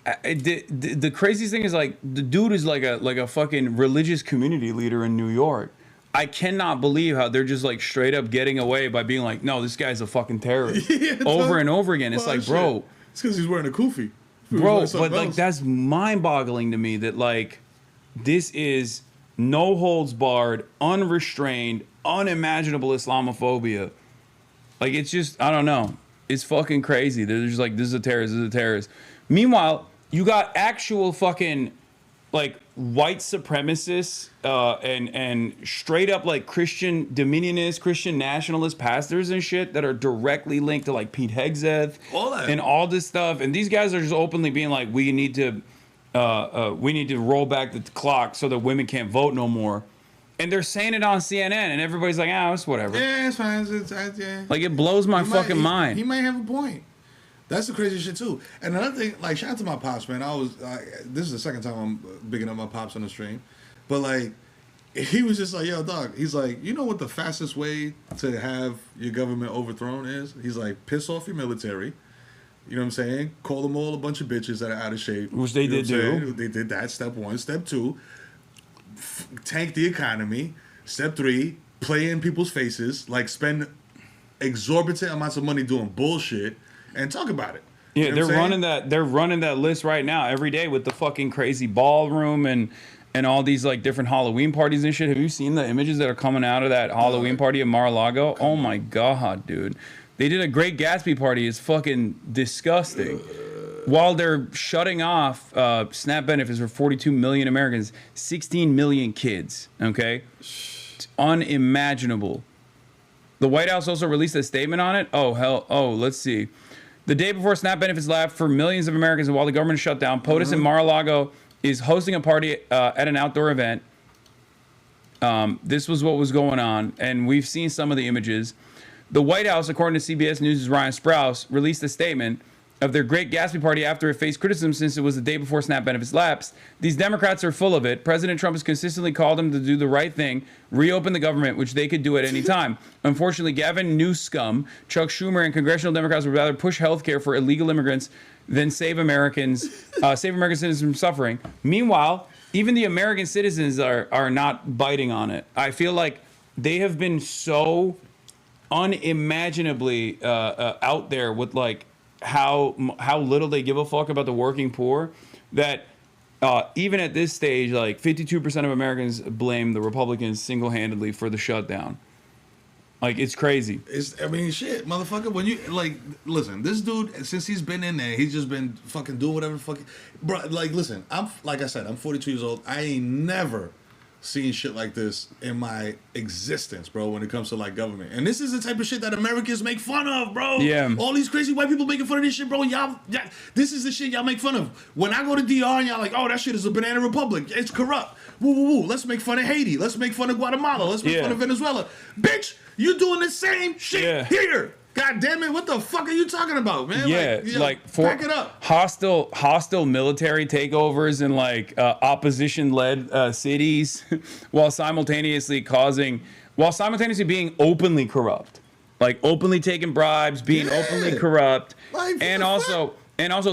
the craziest thing is like the dude is like a fucking religious community leader in New York. I cannot believe how they're just like straight up getting away by being like, no, this guy's a fucking terrorist over and over again. It's like, bro, it's because he's wearing a kufi, bro. But like that's mind-boggling to me that like this is no holds barred, unrestrained, unimaginable Islamophobia. Like it's just, I don't know. It's fucking crazy. They're just like, this is a terrorist, this is a terrorist. Meanwhile, you got actual fucking like white supremacists and straight up like Christian dominionist, Christian nationalist pastors and shit that are directly linked to like Pete Hegseth and all this stuff. And these guys are just openly being like, we need to roll back the clock so that women can't vote no more. And they're saying it on CNN and everybody's like, it's whatever. Yeah, it's fine. Yeah. Like it blows my fucking mind. He might have a point. That's the crazy shit too. And another thing, like shout out to my pops, man. This is the second time I'm bigging up my pops on the stream, but like he was just like, yo, dog. He's like, you know what the fastest way to have your government overthrown is? He's like, piss off your military. You know what I'm saying? Call them all a bunch of bitches that are out of shape. Which they did do. They did that. Step 1. Step 2. tank the economy. Step 3, play in people's faces, like spend exorbitant amounts of money doing bullshit, and talk about it. Yeah, You know they're what I'm running that. They're running that list right now every day with the fucking crazy ballroom and all these like different Halloween parties and shit. Have you seen the images that are coming out of that Halloween party at Mar-a-Lago? Oh my god, dude! They did a Great Gatsby party. It's fucking disgusting. While they're shutting off SNAP benefits for 42 million Americans, 16 million kids. Okay, it's unimaginable. The White House also released a statement on it. Oh hell! Oh, let's see. The day before SNAP benefits lapsed for millions of Americans and while the government shut down, POTUS in Mar-a-Lago is hosting a party at an outdoor event. This was what was going on, and we've seen some of the images. The White House, according to CBS News' Ryan Sprouse, released a statement of their Great Gatsby party after it faced criticism since it was the day before SNAP benefits lapsed. These Democrats are full of it. President Trump has consistently called them to do the right thing, reopen the government, which they could do at any time. Unfortunately, Gavin Newsom, Chuck Schumer, and congressional Democrats would rather push health care for illegal immigrants than save American citizens from suffering. Meanwhile, even the American citizens are not biting on it. I feel like they have been so unimaginably out there with like how little they give a fuck about the working poor that even at this stage, like 52% of Americans blame the Republicans single-handedly for the shutdown. Like, it's crazy. I mean, shit, motherfucker. When you like, listen, this dude, since he's been in there, he's just been fucking doing whatever the fuck. Bro, like, listen, like I said, I'm 42 years old. I ain't never seen shit like this in my existence, bro, when it comes to like government. And this is the type of shit that Americans make fun of, bro. Yeah. All these crazy white people making fun of this shit, bro. This is the shit y'all make fun of. When I go to DR and y'all like, oh, that shit is a banana republic. It's corrupt. Woo, woo, woo. Let's make fun of Haiti. Let's make fun of Guatemala. Let's make fun of Venezuela. Bitch, you doing the same shit here. God damn it, what the fuck are you talking about, man? Yeah, like for back it up. hostile military takeovers in like opposition-led cities, while simultaneously being openly corrupt, like openly taking bribes, being openly corrupt, like, and also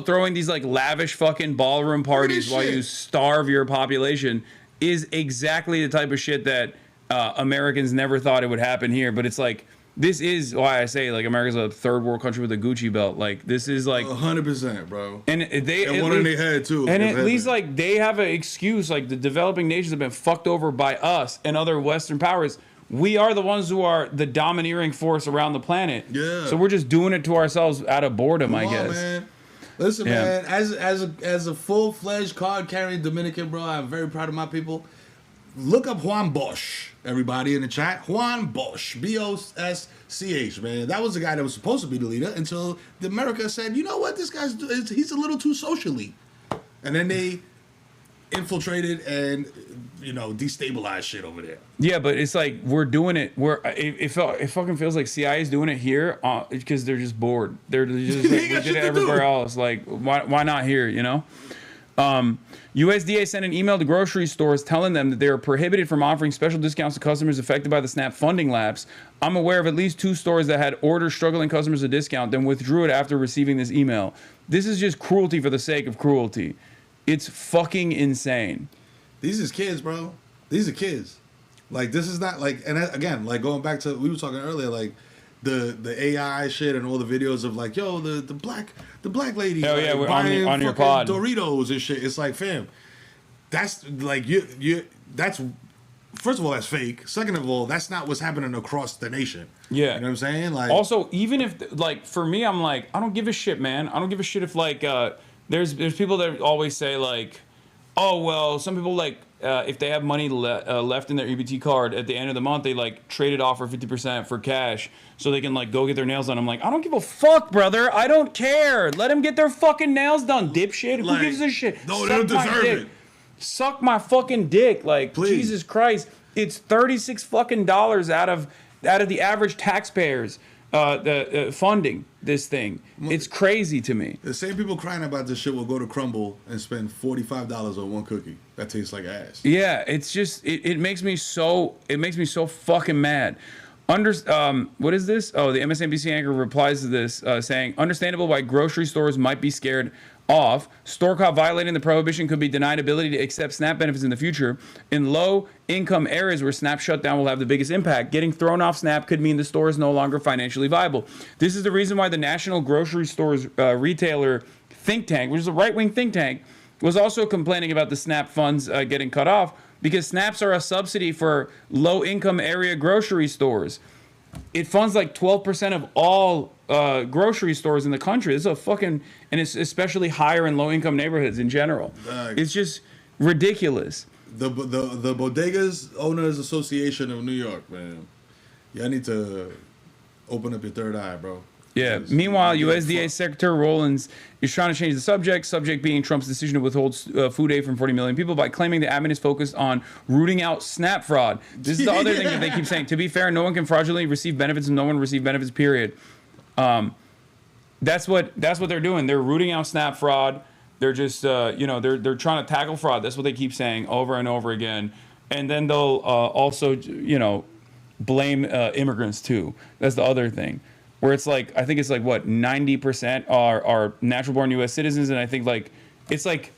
throwing these like lavish fucking ballroom parties while you starve your population is exactly the type of shit that Americans never thought it would happen here. But it's like, this is why I say like America's a third world country with a Gucci belt. Like, this is like 100%, bro. And they and one in their head too. And at least like they have an excuse. Like, the developing nations have been fucked over by us and other Western powers. We are the ones who are the domineering force around the planet. Yeah. So we're just doing it to ourselves out of boredom, I guess. Man. Listen, man. As a full-fledged card-carrying Dominican, bro, I'm very proud of my people. Look up Juan Bosch, everybody in the chat. Juan Bosch, B-O-S-C-H, man. That was the guy that was supposed to be the leader until America said, you know what, this guy's he's a little too socially. And then they infiltrated and, you know, destabilized shit over there. Yeah, but it's like we're doing it. It fucking feels like CIA is doing it here because they're just bored. They're just like, we did it everywhere else. Like, why not here, you know? USDA sent an email to grocery stores telling them that they are prohibited from offering special discounts to customers affected by the SNAP funding lapse. I'm aware of at least 2 stores that had ordered struggling customers a discount, then withdrew it after receiving this email. This is just cruelty for the sake of cruelty. It's fucking insane. These is kids, bro. These are kids. Like, this is not like, and again, like going back to, we were talking earlier, like the AI shit and all the videos of like, yo, the black lady, hell yeah, we're buying on your pod Doritos and shit. It's like, fam, that's like that's, first of all, that's fake. Second of all, that's not what's happening across the nation. Yeah, you know what I'm saying? Like, also, even if like for me, I'm like, I don't give a shit, man. I don't give a shit if like there's people that always say like, oh well, some people like if they have money left in their EBT card at the end of the month, they like trade it off for 50% for cash so they can like go get their nails done. I'm like, I don't give a fuck, brother. I don't care. Let them get their fucking nails done, dipshit. Like, who gives a shit? No, they don't deserve it. Suck my fucking dick. Like, please. Jesus Christ. It's $36 fucking out of the average taxpayers funding this thing. It's crazy to me. The same people crying about this shit will go to Crumble and spend $45 on one cookie that tastes like ass. Yeah, it's just it makes me so fucking mad. What is this? Oh, the MSNBC anchor replies to this saying, understandable why grocery stores might be scared off. Store caught violating the prohibition could be denied ability to accept SNAP benefits in the future. In low-income areas where SNAP shutdown will have the biggest impact, getting thrown off SNAP could mean the store is no longer financially viable. This is the reason why the National Grocery Stores Retailer think tank, which is a right-wing think tank, was also complaining about the SNAP funds getting cut off, because SNAPs are a subsidy for low-income area grocery stores. It funds like 12% of all grocery stores in the country. It's and it's especially higher in low-income neighborhoods in general. It's just ridiculous. The Bodegas Owners Association of New York, man. Y'all need to open up your third eye, bro. Yeah. Meanwhile, USDA Secretary Rollins is trying to change the subject being Trump's decision to withhold food aid from 40 million people by claiming the admin is focused on rooting out SNAP fraud. This is the other thing that they keep saying. To be fair, no one can fraudulently receive benefits and no one receive benefits, period. That's what they're doing. They're rooting out SNAP fraud. They're just, they're trying to tackle fraud. That's what they keep saying over and over again. And then they'll also, blame immigrants too. That's the other thing. Where it's like, I think it's like, what, 90% are natural-born U.S. citizens, and I think it's like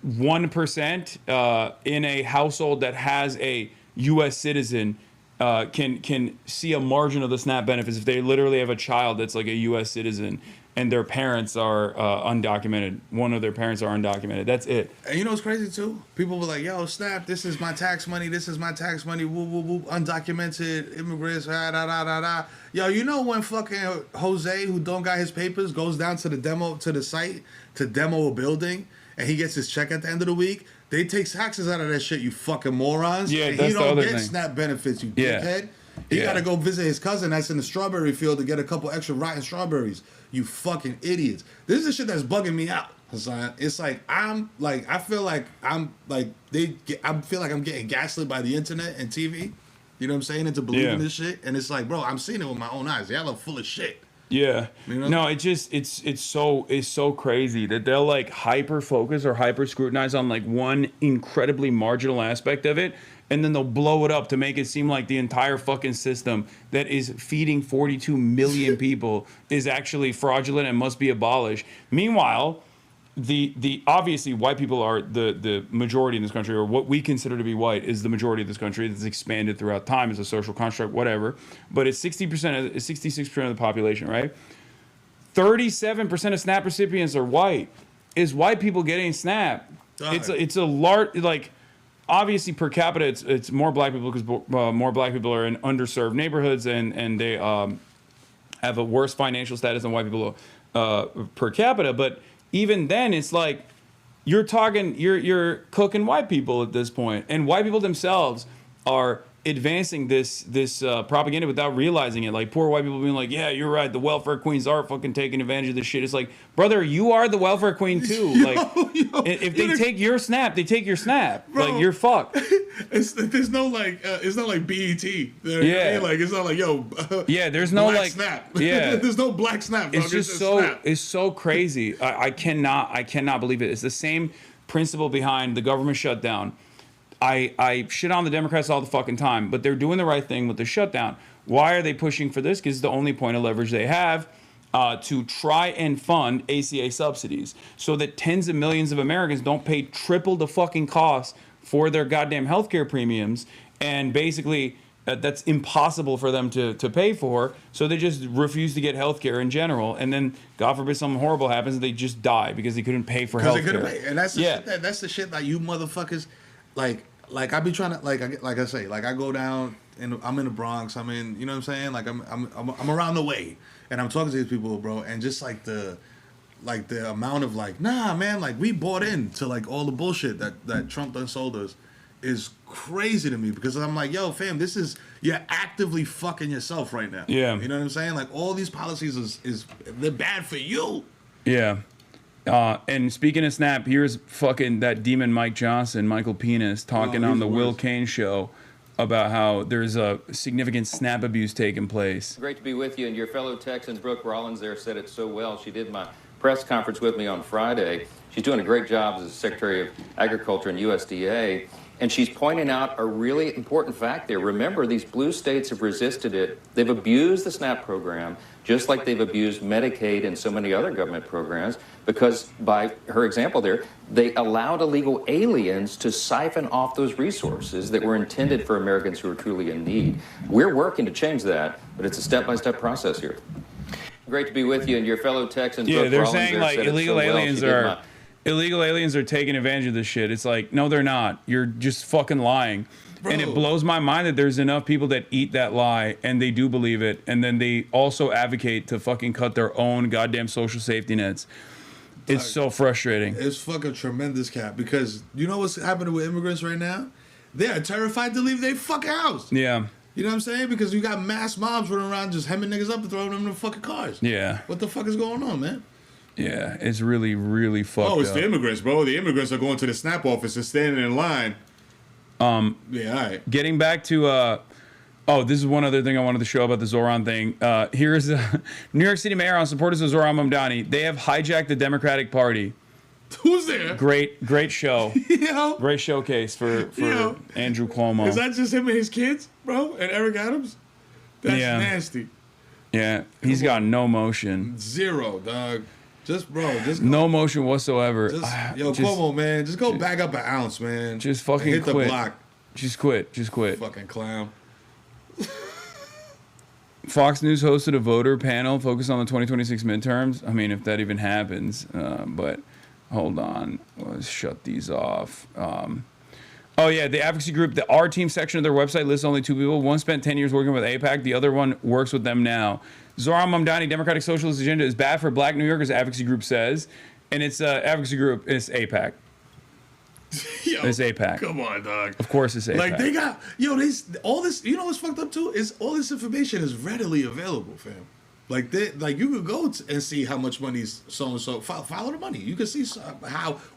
1% in a household that has a U.S. citizen can see a margin of the SNAP benefits if they literally have a child that's like a U.S. citizen and their parents are undocumented. One of their parents are undocumented. That's it. And you know what's crazy too? People were like, yo, SNAP, this is my tax money, woo, woo, woo, undocumented immigrants, da, da, da, da. Yo, you know when fucking Jose, who don't got his papers, goes down to the site to demo a building, and he gets his check at the end of the week, they take taxes out of that shit, you fucking morons. Yeah, and that's he don't the get other thing. SNAP benefits, you dickhead. He gotta go visit his cousin that's in the strawberry field to get a couple extra rotten strawberries. You fucking idiots. This is the shit that's bugging me out, Hasan. It's like I feel like I'm getting gaslit by the internet and TV. You know what I'm saying? Into believing this shit. And it's like, bro, I'm seeing it with my own eyes. Y'all are full of shit. Yeah. You know? No, it's so crazy that they'll like hyper focus or hyper scrutinize on like one incredibly marginal aspect of it, and then they'll blow it up to make it seem like the entire fucking system that is feeding 42 million people is actually fraudulent and must be abolished. Meanwhile, the obviously white people are the majority in this country, or what we consider to be white is the majority of this country. That's expanded throughout time as a social construct, whatever. But it's 66% of the population, right? 37% of SNAP recipients are white. Is white people getting SNAP? It's a large, like, obviously per capita it's more black people because more black people are in underserved neighborhoods and they have a worse financial status than white people per capita. But even then, it's like you're cooking white people at this point, and white people themselves are advancing this propaganda without realizing it. Like poor white people being like, yeah, you're right, the welfare queens are fucking taking advantage of this shit. It's like, brother, you are the welfare queen too. If they take your SNAP, they take your SNAP. Bro, like, you're fucked. There's no like, it's not like BET. Yeah. Like, it's not like, yo. Yeah, there's no black like SNAP. Yeah. There's no black SNAP. Dog. It's so crazy. I cannot believe it. It's the same principle behind the government shutdown. I shit on the Democrats all the fucking time, but they're doing the right thing with the shutdown. Why are they pushing for this? Because it's the only point of leverage they have to try and fund ACA subsidies so that tens of millions of Americans don't pay triple the fucking cost for their goddamn healthcare premiums. And basically, that's impossible for them to pay for. So they just refuse to get healthcare in general. And then, God forbid, something horrible happens and they just die because they couldn't pay for healthcare. And that's the shit that you motherfuckers, like I be trying to, like I say, like I go down and I'm in the Bronx. I'm in, you know what I'm saying? Like I'm around the way, and I'm talking to these people, bro, and just like the amount of like, nah, man, like we bought into like all the bullshit that Trump done sold us is crazy to me, because I'm like, yo, fam, you're actively fucking yourself right now. Yeah. You know what I'm saying? Like all these policies they're bad for you. Yeah. And speaking of SNAP, here's fucking that demon Michael Penis, talking on the Will Cain show about how there's a significant SNAP abuse taking place. Great to be with you, and your fellow Texan Brooke Rollins there said it so well. She did my press conference with me on Friday. She's doing a great job as Secretary of Agriculture and USDA. And she's pointing out a really important fact there. Remember, these blue states have resisted it. They've abused the SNAP program, just like they've abused Medicaid and so many other government programs, because by her example there, they allowed illegal aliens to siphon off those resources that were intended for Americans who are truly in need. We're working to change that, but it's a step-by-step process here. Great to be with you and your fellow Texans. Yeah, Brooke they're Rollins saying there like said it illegal so well. aliens She did are illegal aliens are taking advantage of this shit. It's like, no, they're not. You're just fucking lying. Bro. And it blows my mind that there's enough people that eat that lie and they do believe it, and then they also advocate to fucking cut their own goddamn social safety nets. It's so frustrating. It's fucking tremendous, cap, because you know what's happening with immigrants right now? They are terrified to leave their fucking house. Yeah. You know what I'm saying? Because you got mass mobs running around just hemming niggas up and throwing them in the fucking cars. Yeah. What the fuck is going on, man? Yeah, it's really, really fucked up. Oh, it's the immigrants, bro. The immigrants are going to the SNAP office and standing in line. Yeah, all right. Getting back to, this is one other thing I wanted to show about the ZOHRAN thing. Here's New York City Mayor on supporters of Zohran Mamdani. They have hijacked the Democratic Party. Who's there? Great show. Yo. Great showcase for Andrew Cuomo. Is that just him and his kids, bro? And Eric Adams? That's nasty. Yeah, he's got no motion. Zero, dog. Just no motion whatsoever. Cuomo, man, just go back up an ounce, man. Just fucking hit quit. the block. Just quit. Fucking clown. Fox News hosted a voter panel focused on the 2026 midterms. I mean, if that even happens. But hold on, let's shut these off. The advocacy group, the R Team section of their website lists only 2 people. One spent 10 years working with AIPAC. The other one works with them now. Zohran Mamdani Democratic Socialist Agenda is bad for Black New Yorkers, advocacy group says. And it's advocacy group, it's AIPAC. It's AIPAC. Come on, dog. Of course it's AIPAC. Like, they got, all this, you know what's fucked up too? Is all this information is readily available, fam. Like, you could go and see how much money so-and-so, follow the money. You can see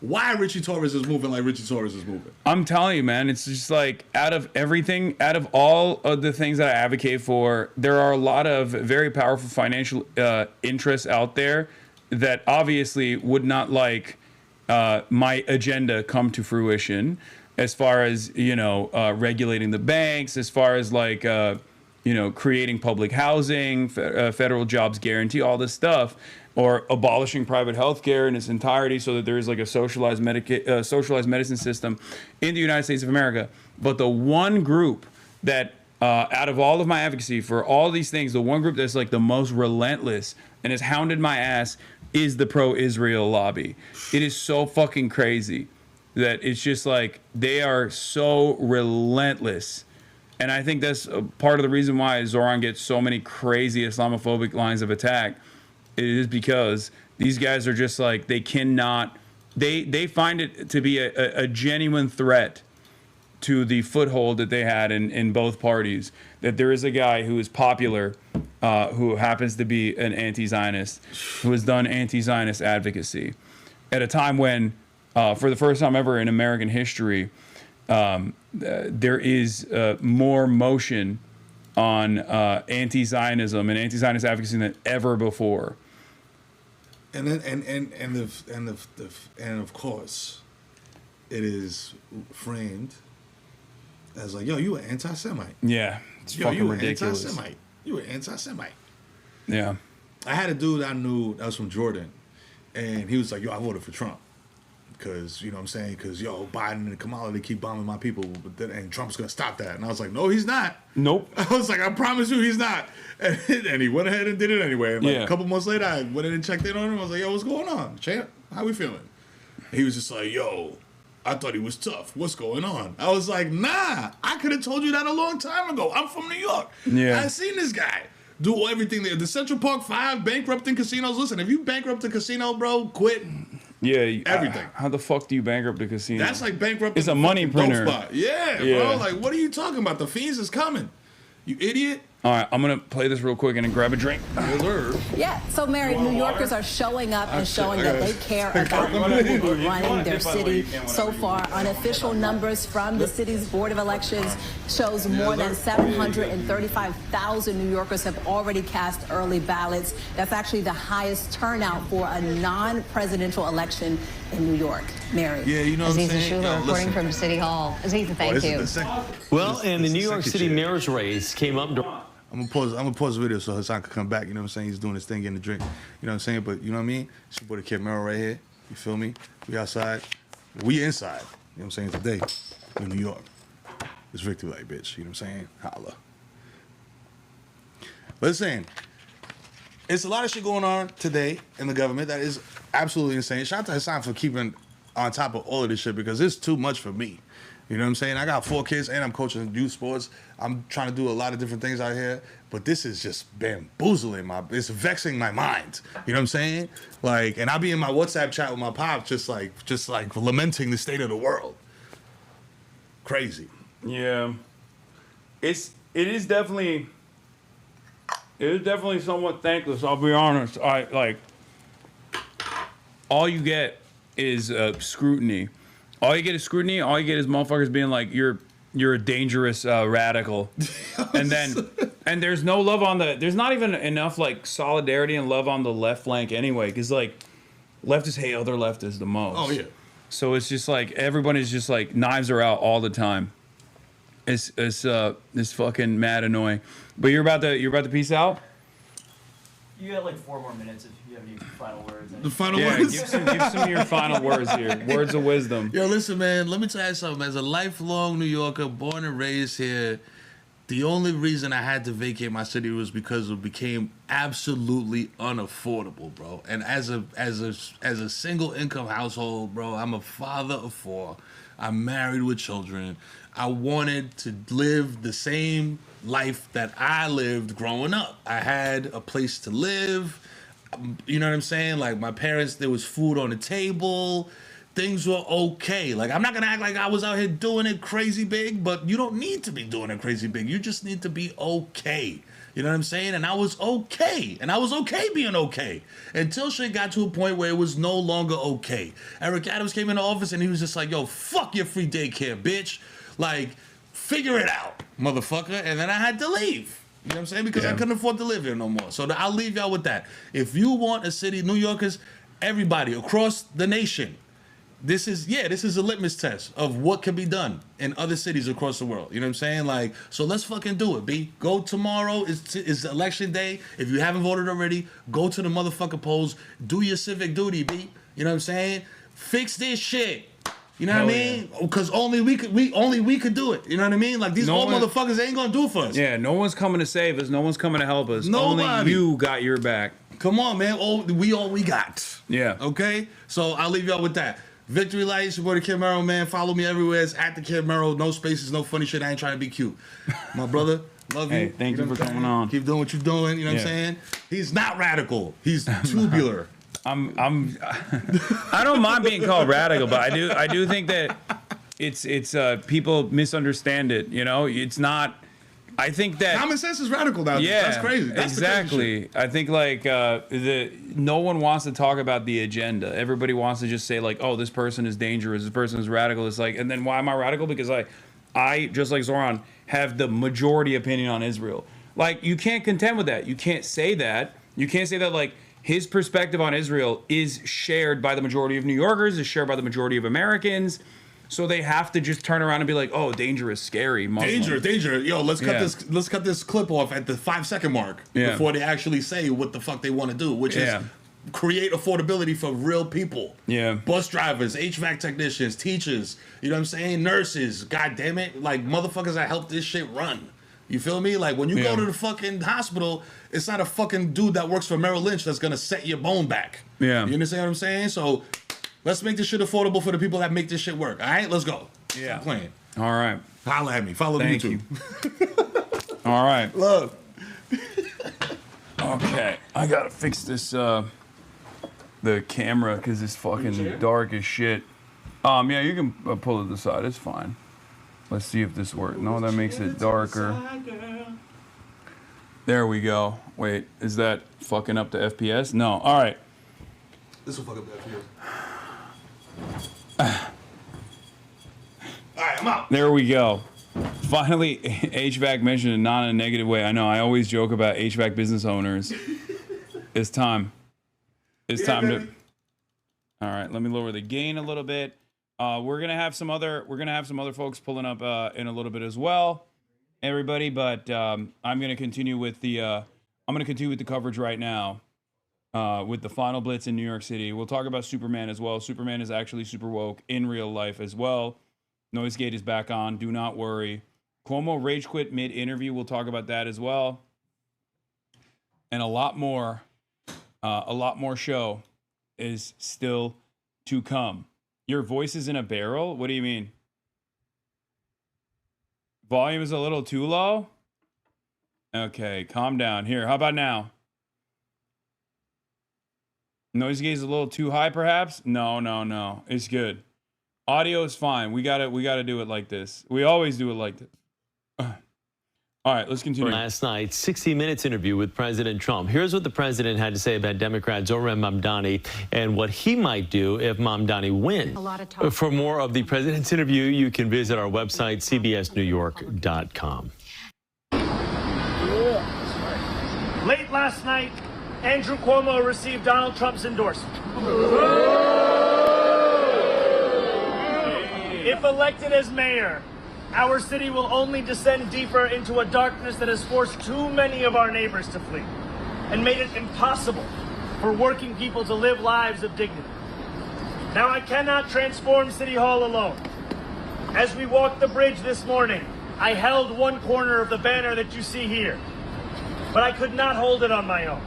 why Richie Torres is moving like Richie Torres is moving. I'm telling you, man, it's just like, out of all of the things that I advocate for, there are a lot of very powerful financial interests out there that obviously would not like my agenda come to fruition, as far as, regulating the banks, as far as like, creating public housing, federal jobs guarantee, all this stuff, or abolishing private health care in its entirety so that there is like a socialized medicine system in the United States of America. But the one group that, out of all of my advocacy for all these things, the one group that's like the most relentless and has hounded my ass is the pro-Israel lobby. It is so fucking crazy that it's just like, they are so relentless. And I think that's part of the reason why Zohran gets so many crazy Islamophobic lines of attack. It is because these guys are just like, they cannot, they find it to be a genuine threat to the foothold that they had in both parties. That there is a guy who is popular, who happens to be an anti-Zionist, who has done anti-Zionist advocacy at a time when, for the first time ever in American history, there is more motion on anti-Zionism and anti-Zionist advocacy than ever before. And of course, it is framed as like, yo, you an anti-Semite. Yeah, it's fucking ridiculous. You an anti-Semite. Yeah. I had a dude I knew that was from Jordan, and he was like, yo, I voted for Trump. Because, you know what I'm saying? Because, Biden and Kamala, they keep bombing my people, and Trump's going to stop that. And I was like, no, he's not. Nope. I was like, I promise you he's not. And he went ahead and did it anyway. And a couple months later, I went in and checked in on him. I was like, yo, what's going on? Champ, how we feeling? He was just like, yo, I thought he was tough. What's going on? I was like, nah, I could have told you that a long time ago. I'm from New York. Yeah. I seen this guy do everything there. The Central Park 5 bankrupting casinos. Listen, if you bankrupt a casino, bro, quit. Yeah, everything. How the fuck do you bankrupt a casino? That's like bankrupting. It's a money printer. Spot. Yeah, bro. Like, what are you talking about? The fees is coming. You idiot. All right, I'm going to play this real quick and then grab a drink. Yeah, so Mary, New Yorkers are showing up and showing that they care about the people who are running their city. So far, unofficial numbers from the city's Board of Elections shows more than 735,000 New Yorkers have already cast early ballots. That's actually the highest turnout for a non-presidential election in New York. Mary. Yeah, you know what I'm saying? Yo, reporting listen. from City Hall. Aziza, thank you. Well, and the New York City mayor's race came up. I'm gonna pause the video so Hasan can come back. You know what I'm saying? He's doing his thing, getting a drink. You know what I'm saying? But you know what I mean? It's your boy the Kid Mero right here. You feel me? We outside. We inside. You know what I'm saying? Today in New York. It's victory like bitch. You know what I'm saying? Holla. Listen, it's a lot of shit going on today in the government that is absolutely insane. Shout out to Hasan for keeping on top of all of this shit because it's too much for me. You know what I'm saying? I got 4 kids and I'm coaching youth sports. I'm trying to do a lot of different things out here, but this is just bamboozling it's vexing my mind. You know what I'm saying? Like, and I'll be in my WhatsApp chat with my pops just like lamenting the state of the world. Crazy. Yeah. It is definitely somewhat thankless, I'll be honest. All you get is scrutiny. All you get is scrutiny. All you get is motherfuckers being like, you're a dangerous radical. and there's no love on there's not even enough like solidarity and love on the left flank anyway. Cause like leftists hate other leftists the most. Oh yeah. So it's just like, everybody's just like knives are out all the time. It's fucking mad annoying. But you're about to peace out? You got like 4 more minutes if you have any final words. The final words? Give some of your final words here. Words of wisdom. Yo, listen, man, let me tell you something. As a lifelong New Yorker, born and raised here, the only reason I had to vacate my city was because it became absolutely unaffordable, bro. And as a single income household, bro, I'm a father of 4. I'm married with children. I wanted to live the same life that I lived growing up. I had a place to live. You know what I'm saying? Like my parents, there was food on the table. Things were okay. Like I'm not gonna act like I was out here doing it crazy big, but you don't need to be doing it crazy big. You just need to be okay. You know what I'm saying? And I was okay. And I was okay being okay. Until shit got to a point where it was no longer okay. Eric Adams came into office and he was just like, yo, fuck your free daycare, bitch. Like, figure it out, motherfucker. And then I had to leave. You know what I'm saying? Because I couldn't afford to live here no more. So I'll leave y'all with that. If you want a city, New Yorkers, everybody across the nation, this is a litmus test of what can be done in other cities across the world. You know what I'm saying? Like, so let's fucking do it, B. Go tomorrow is election day. If you haven't voted already, go to the motherfucking polls. Do your civic duty, B. You know what I'm saying? Fix this shit. You know what I mean? Because only we could do it. You know what I mean? Like these old motherfuckers ain't gonna do it for us. Yeah, no one's coming to save us. No one's coming to help us. Nobody. Only you got your back. Come on, man. All we got. Yeah. Okay? So I'll leave y'all with that. Victory Lights, your boy the Kid Mero, man. Follow me everywhere. It's at the Kid Mero. No spaces, no funny shit. I ain't trying to be cute. My brother, love you. Hey, thank you for coming on. Keep doing what you're doing. You know what I'm saying? He's not radical. He's tubular. I don't mind being called radical, but I do think that it's people misunderstand it. You know, it's not. I think that common sense is radical now. Yeah, that's crazy. That's exactly. I think like no one wants to talk about the agenda. Everybody wants to just say like, oh, this person is dangerous. This person is radical. It's like, and then why am I radical? Because I just like Zohran have the majority opinion on Israel. Like you can't contend with that. You can't say that. You can't say that like his perspective on Israel is shared by the majority of New Yorkers. Is shared by the majority of Americans. So they have to just turn around and be like, "Oh, dangerous, scary, Muslim." Danger! Yo, let's cut this clip off at the 5-second mark before they actually say what the fuck they want to do, which is create affordability for real people. Yeah, bus drivers, HVAC technicians, teachers. You know what I'm saying? Nurses. God damn it! Like motherfuckers that help this shit run. You feel me? Like when you go to the fucking hospital, it's not a fucking dude that works for Merrill Lynch that's gonna set your bone back. Yeah, you understand what I'm saying? So. Let's make this shit affordable for the people that make this shit work. All right, let's go. Yeah. Stop playing. All right. Holla at me. Follow me too. All right. Love. Okay. I gotta fix this the camera because it's fucking dark as shit. Yeah, you can pull it aside. It's fine. Let's see if this works. No, that makes it darker. There we go. Wait, is that fucking up the FPS? No. All right. This will fuck up the FPS. All right, I'm out. There we go. Finally, HVAC mentioned it, not in a negative way. I know. I always joke about HVAC business owners. It's time. It's time to. All right, let me lower the gain a little bit. We're gonna have some other folks pulling up in a little bit as well, everybody. But I'm gonna continue with the coverage right now with the final blitz in New York City. We'll talk about Superman as well. Superman is actually super woke in real life as well. Noisegate is back on. Do not worry. Cuomo rage quit mid interview. We'll talk about that as well, and a lot more show is still to come. Your voice is in a barrel? What do you mean? Volume is a little too low? Okay, calm down. Here, how about now? Noise gate is a little too high, perhaps? No. It's good. Audio is fine. We gotta do it like this. We always do it like this. All right, let's continue. Last night's 60 Minutes interview with President Trump. Here's what the president had to say about Democrat ZOHRAN Mamdani and what he might do if Mamdani wins. A lot of talk. For more of the president's interview, you can visit our website, cbsnewyork.com. Late last night, Andrew Cuomo received Donald Trump's endorsement. If elected as mayor, our city will only descend deeper into a darkness that has forced too many of our neighbors to flee and made it impossible for working people to live lives of dignity. Now, I cannot transform City Hall alone. As we walked the bridge this morning, I held one corner of the banner that you see here, but I could not hold it on my own.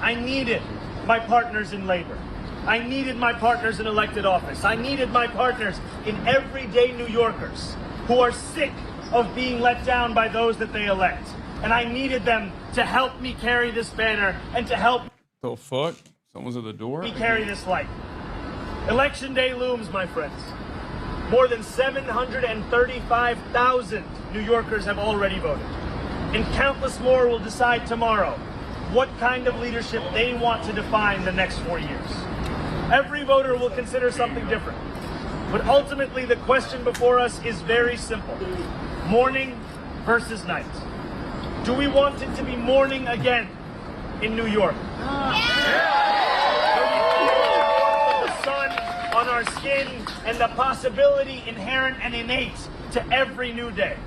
I needed my partners in labor. I needed my partners in elected office. I needed my partners in everyday New Yorkers who are sick of being let down by those that they elect. And I needed them to help me carry this banner and to help the fuck? Someone's at the door? me carry this light. Election day looms, my friends. More than 735,000 New Yorkers have already voted. And countless more will decide tomorrow what kind of leadership they want to define the next 4 years. Every voter will consider something different. But ultimately, the question before us is very simple. Morning versus night. Do we want it to be morning again in New York? Do we feel the sun on our skin and the possibility inherent and innate to every new day?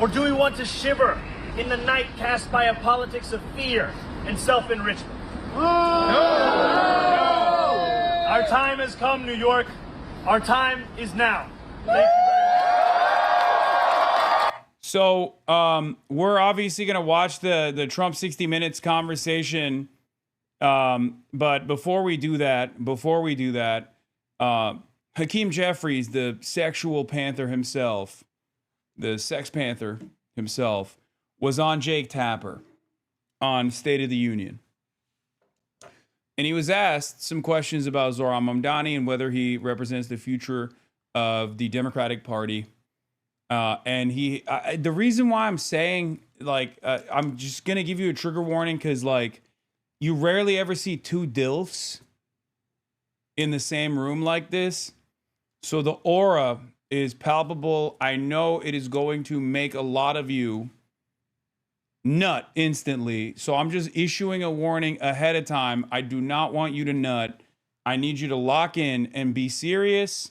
Or do we want to shiver in the night cast by a politics of fear and self-enrichment? Our time has come, New York. Our time is now. Thank you very much. So we're obviously going to watch the Trump 60 Minutes conversation. But before we do that, Hakeem Jeffries, the sexual panther himself, the sex panther himself, was on Jake Tapper on State of the Union. And he was asked some questions about ZOHRAN Mamdani and whether he represents the future of the Democratic Party. And the reason why I'm saying, I'm just going to give you a trigger warning because, you rarely ever see two DILFs in the same room like this. So the aura is palpable. I know it is going to make a lot of you nut instantly. So I'm just issuing a warning ahead of time. I do not want you to nut. I need you to lock in and be serious.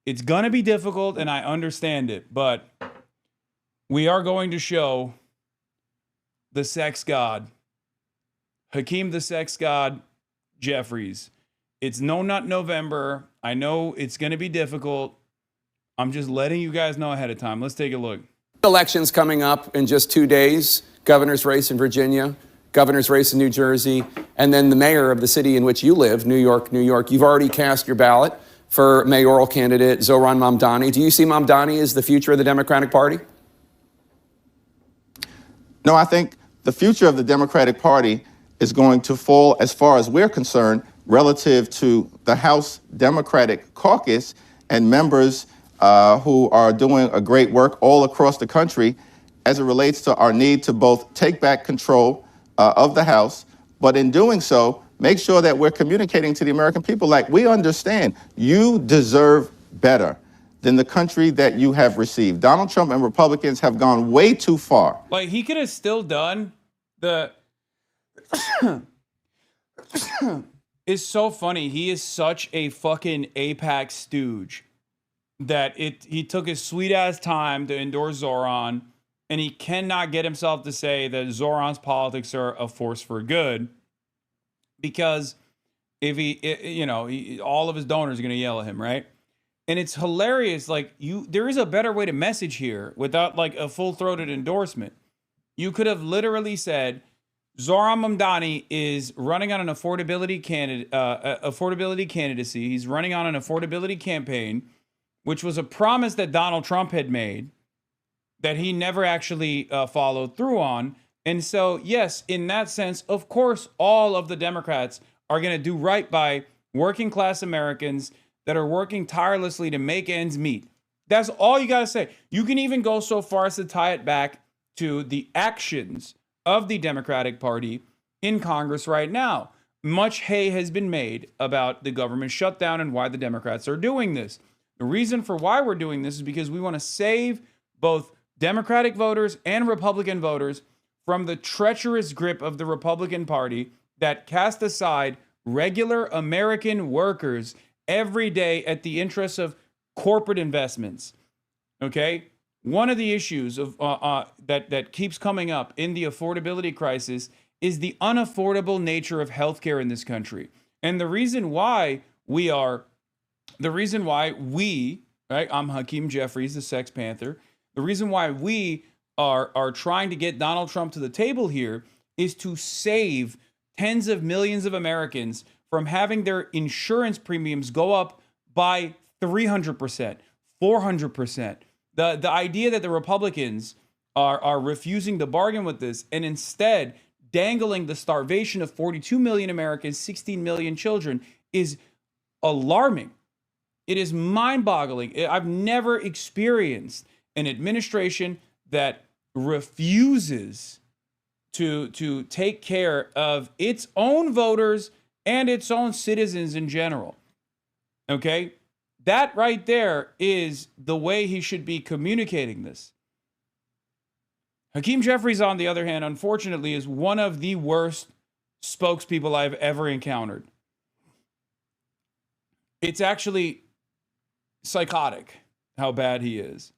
It's going to be difficult, and I understand it, but we are going to show the sex god, Hakeem the sex god Jeffries. It's No Nut November. I know it's going to be difficult. I'm just letting you guys know ahead of time. Let's take a look. Elections coming up in just 2 days. Governor's race in Virginia, governor's race in New Jersey, and then the mayor of the city in which you live, New York, New York. You've already cast your ballot for mayoral candidate ZOHRAN Mamdani. Do you see Mamdani as the future of the Democratic Party? No, I think the future of the Democratic Party is going to fall, as far as we're concerned, relative to the House Democratic Caucus and members who are doing a great work all across the country as it relates to our need to both take back control of the House, but in doing so, make sure that we're communicating to the American people like we understand you deserve better than the country that you have received. Donald Trump and Republicans have gone way too far. He could have still done the... is so funny. He is such a fucking AIPAC stooge that he took his sweet ass time to endorse ZOHRAN, and he cannot get himself to say that ZOHRAN's politics are a force for good, because if all of his donors are going to yell at him, right? And it's hilarious. Like, there is a better way to message here without like a full-throated endorsement. You could have literally said, Zohran Mamdani is running on an affordability candidacy. He's running on an affordability campaign, which was a promise that Donald Trump had made that he never actually followed through on. And so, yes, in that sense, of course, all of the Democrats are going to do right by working class Americans that are working tirelessly to make ends meet. That's all you got to say. You can even go so far as to tie it back to the actions of the Democratic Party in Congress right now. Much hay has been made about the government shutdown and why the Democrats are doing this. The reason for why we're doing this is because we want to save both Democratic voters and Republican voters from the treacherous grip of the Republican Party that cast aside regular American workers every day at the interests of corporate investments. Okay? One of the issues of that keeps coming up in the affordability crisis is the unaffordable nature of healthcare in this country. And the reason why right? I'm Hakeem Jeffries, the Sex Panther. The reason why we are trying to get Donald Trump to the table here is to save tens of millions of Americans from having their insurance premiums go up by 300%, 400%. The idea that the Republicans are refusing to bargain with this and instead dangling the starvation of 42 million Americans, 16 million children is alarming. It is mind-boggling. I've never experienced an administration that refuses to take care of its own voters and its own citizens in general. Okay? That right there is the way he should be communicating this. Hakeem Jeffries, on the other hand, unfortunately, is one of the worst spokespeople I've ever encountered. It's actually psychotic how bad he is.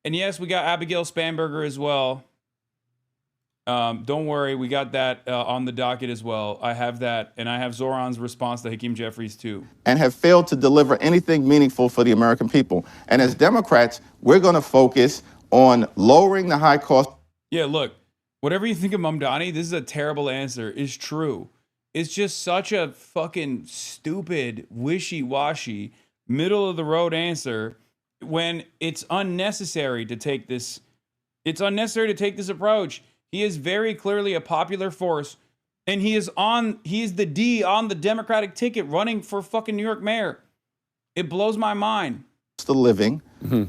And yes, we got Abigail Spanberger as well. Don't worry, we got that on the docket as well. I have that, and I have Zohran's response to Hakeem Jeffries too. And have failed to deliver anything meaningful for the American people. And as Democrats, we're going to focus on lowering the high cost. Yeah, look, whatever you think of Mamdani, this is a terrible answer. It's true. It's just such a fucking stupid, wishy-washy, middle-of-the-road answer when it's unnecessary to take this. It's unnecessary to take this approach. He is very clearly a popular force, and he is the D on the Democratic ticket running for fucking New York mayor. It blows my mind. The living,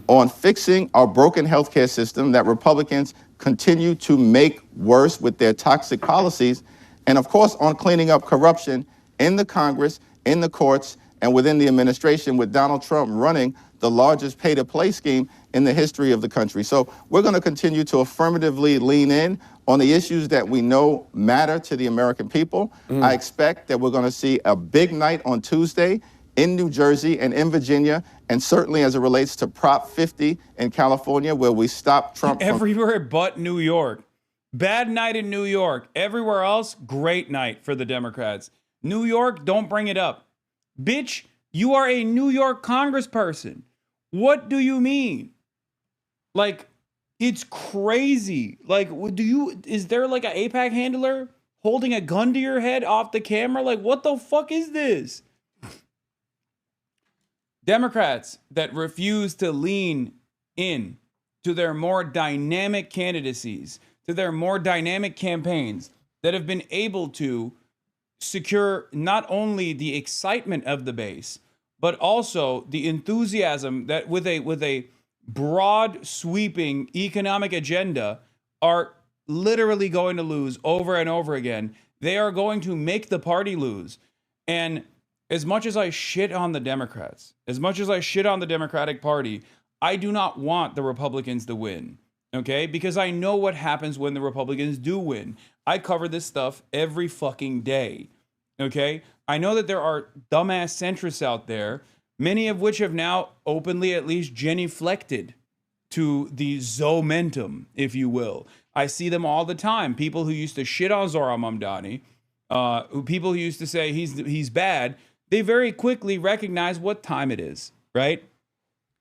on fixing our broken healthcare system that Republicans continue to make worse with their toxic policies, and of course on cleaning up corruption in the Congress, in the courts, and within the administration, with Donald Trump running the largest pay-to-play scheme in the history of the country. So we're going to continue to affirmatively lean in on the issues that we know matter to the American people. I expect that we're going to see a big night on Tuesday in New Jersey and in Virginia, and certainly as it relates to Prop 50 in California, where we stop Trump everywhere but New York. Bad night in New York. Everywhere else, great night for the Democrats. New York, don't bring it up. Bitch, you are a New York congressperson. What do you mean? Like, it's crazy. Like, is there like an AIPAC handler holding a gun to your head off the camera? Like, what the fuck is this? Democrats that refuse to lean in to their more dynamic candidacies, to their more dynamic campaigns that have been able to secure not only the excitement of the base, but also the enthusiasm that with a broad sweeping economic agenda are literally going to lose over and over again. They are going to make the party lose. And as much as I shit on the Democrats, as much as I shit on the Democratic Party, I do not want the Republicans to win, okay? Because I know what happens when the Republicans do win. I cover this stuff every fucking day, Okay? I know that there are dumbass centrists out there, many of which have now openly at least genuflected to the Zomentum, if you will. I see them all the time. People who used to shit on Zohran Mamdani, people who used to say he's bad, they very quickly recognize what time it is, right?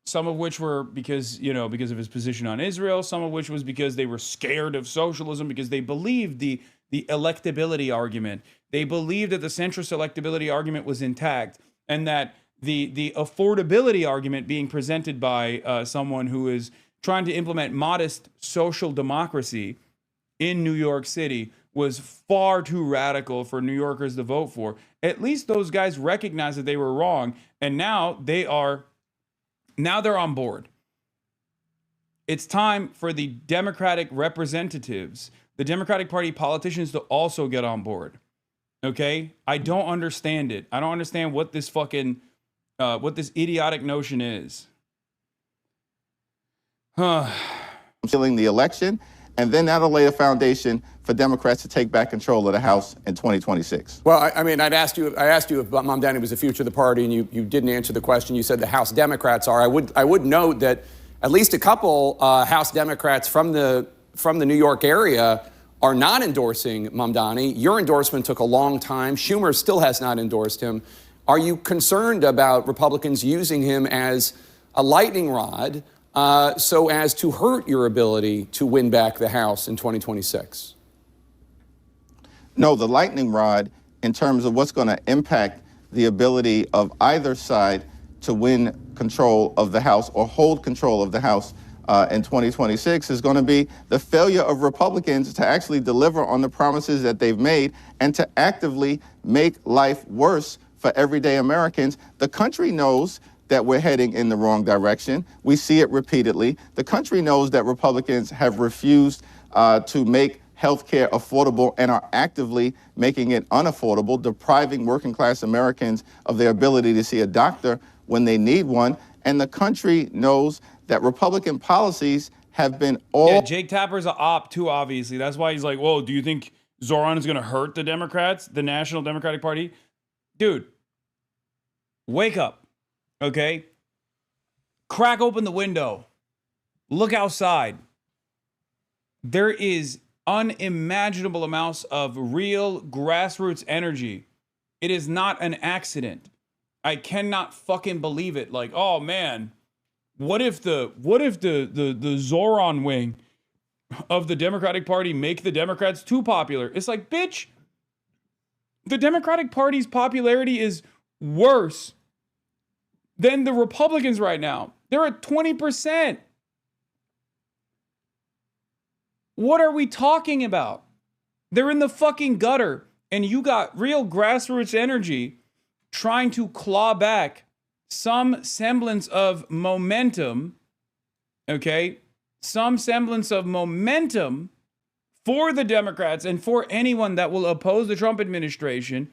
Some of which were because of his position on Israel, some of which was because they were scared of socialism, because they believed the electability argument. They believed that the centrist electability argument was intact, and that the affordability argument being presented by someone who is trying to implement modest social democracy in New York City was far too radical for New Yorkers to vote for. At least those guys recognized that they were wrong, and now they're on board. It's time for the Democratic representatives, the Democratic Party politicians, to also get on board. Okay? I don't understand it. I don't understand what this fucking what this idiotic notion is. Killing the election, and then that'll lay a foundation for Democrats to take back control of the House in 2026. Well, I mean, I asked you if Mamdani was the future of the party, and you didn't answer the question. You said the House Democrats are. I would note that at least a couple House Democrats from the New York area are not endorsing Mamdani. Your endorsement took a long time. Schumer still has not endorsed him. Are you concerned about Republicans using him as a lightning rod so as to hurt your ability to win back the House in 2026? No, the lightning rod in terms of what's going to impact the ability of either side to win control of the House or hold control of the House in 2026 is going to be the failure of Republicans to actually deliver on the promises that they've made and to actively make life worse for everyday Americans. The country knows that we're heading in the wrong direction. We see it repeatedly. The country knows that Republicans have refused to make health care affordable and are actively making it unaffordable, depriving working class Americans of their ability to see a doctor when they need one. And the country knows that Republican policies have been all... Yeah, Jake Tapper's an op too, obviously. That's why he's like, whoa, do you think Zohran is going to hurt the Democrats, the National Democratic Party? Dude, wake up, okay? Crack open the window. Look outside. There is unimaginable amounts of real grassroots energy. It is not an accident. I cannot fucking believe it. Like, oh man, what if the Zohran wing of the Democratic Party make the Democrats too popular? It's like, bitch, the Democratic Party's popularity is worse than the Republicans right now. They're at 20%. What are we talking about? They're in the fucking gutter, and you got real grassroots energy trying to claw back some semblance of momentum, okay? Some semblance of momentum for the Democrats and for anyone that will oppose the Trump administration.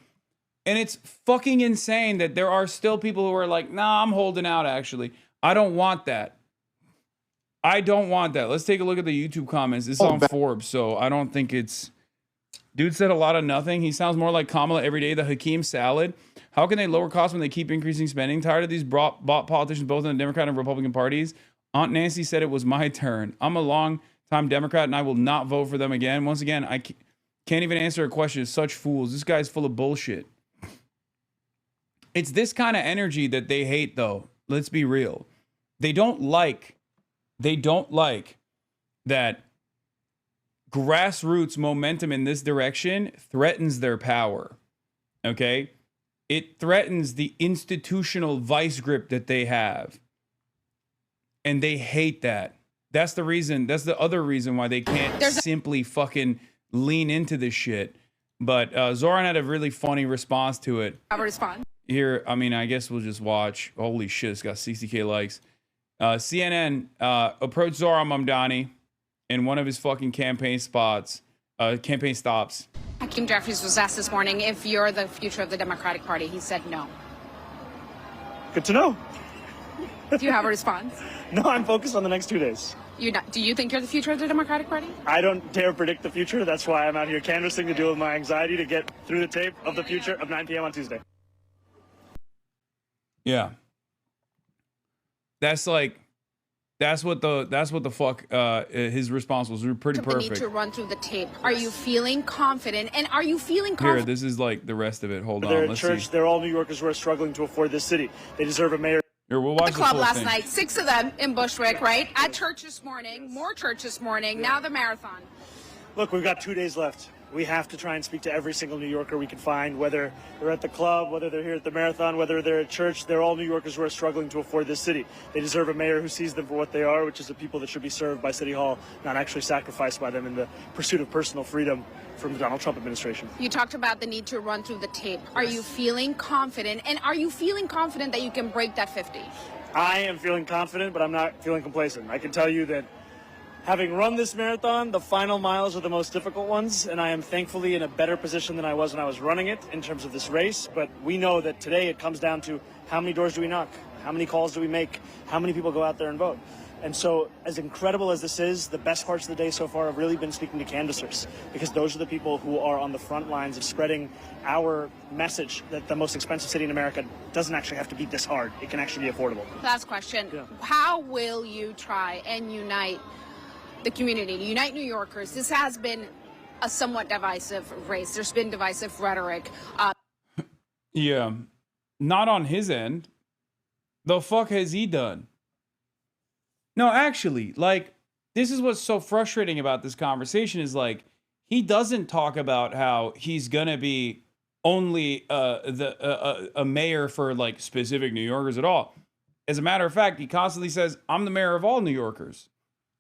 And it's fucking insane that there are still people who are like, nah, I'm holding out, actually. I don't want that. I don't want that. Let's take a look at the YouTube comments. It's on Forbes, so I don't think it's... Dude said a lot of nothing. He sounds more like Kamala every day, the Hakeem salad. How can they lower costs when they keep increasing spending? Tired of these bought politicians both in the Democrat and Republican parties. Aunt Nancy said it was my turn. I'm a long-time Democrat, and I will not vote for them again. Once again, I can't even answer a question. Such fools. This guy's full of bullshit. It's this kind of energy that they hate, though. Let's be real. They don't like that grassroots momentum in this direction threatens their power. Okay? It threatens the institutional vice grip that they have. And they hate that. That's the reason. That's the other reason why they can't simply fucking lean into this shit. But Zohran had a really funny response to it. Have a response. Here, I mean, I guess we'll just watch. Holy shit, it's got 60K likes. CNN approached Zohran Mamdani in one of his fucking campaign stops. Hakeem Jeffries was asked this morning if you're the future of the Democratic Party. He said no. Good to know. Do you have a response? No, I'm focused on the next 2 days. Do you think you're the future of the Democratic Party? I don't dare predict the future. That's why I'm out here canvassing to deal with my anxiety to get through the tape of the future of 9 p.m. on Tuesday. Yeah. That's what the fuck his response was pretty The need perfect. to run through the tape. Are you feeling confident? And are you feeling Here, confident? this is like the rest of it. Hold They're on, in let's church. see. They're all New Yorkers who are struggling to afford this city. They deserve a mayor. Here, we'll The watch the club full last thing. night, 6 of them in Bushwick, right? At church this morning, more church this morning, now the marathon. Look, we've got 2 days left. We have to try and speak to every single New Yorker we can find, whether they're at the club, whether they're here at the marathon, whether they're at church. They're all New Yorkers who are struggling to afford this city. They deserve a mayor who sees them for what they are, which is the people that should be served by City Hall, not actually sacrificed by them in the pursuit of personal freedom from the Donald Trump administration. You talked about the need to run through the tape. Are you feeling confident? And are you feeling confident that you can break that 50? I am feeling confident, but I'm not feeling complacent. I can tell you that having run this marathon, the final miles are the most difficult ones, and I am thankfully in a better position than I was when I was running it in terms of this race. But we know that today it comes down to how many doors do we knock? How many calls do we make? How many people go out there and vote? And so, as incredible as this is, the best parts of the day so far have really been speaking to canvassers, because those are the people who are on the front lines of spreading our message that the most expensive city in America doesn't actually have to be this hard. It can actually be affordable. Last question. How will you try and unite the community, unite New Yorkers? This has been a somewhat divisive race. There's been divisive rhetoric. Yeah, not on his end. The fuck has he done? No, actually, like, this is what's so frustrating about this conversation is, like, he doesn't talk about how he's gonna be only a mayor for, like, specific New Yorkers at all. As a matter of fact, he constantly says, I'm the mayor of all New Yorkers.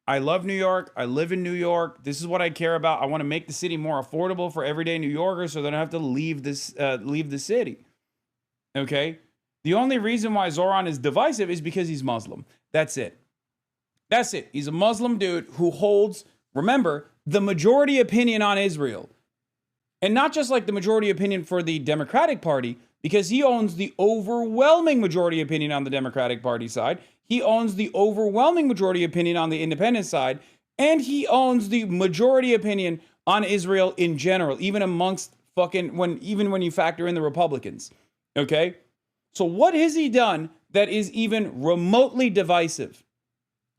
I love New York. I live in New York. This is what I care about. I want to make the city more affordable for everyday New Yorkers so they don't have to leave the city. Okay? The only reason why ZOHRAN is divisive is because he's Muslim. That's it. That's it. He's a Muslim dude who holds, remember, the majority opinion on Israel. And not just like the majority opinion for the Democratic Party, because he owns the overwhelming majority opinion on the Democratic Party side. He owns the overwhelming majority opinion on the independent side. And he owns the majority opinion on Israel in general, even amongst even when you factor in the Republicans. Okay? So what has he done that is even remotely divisive?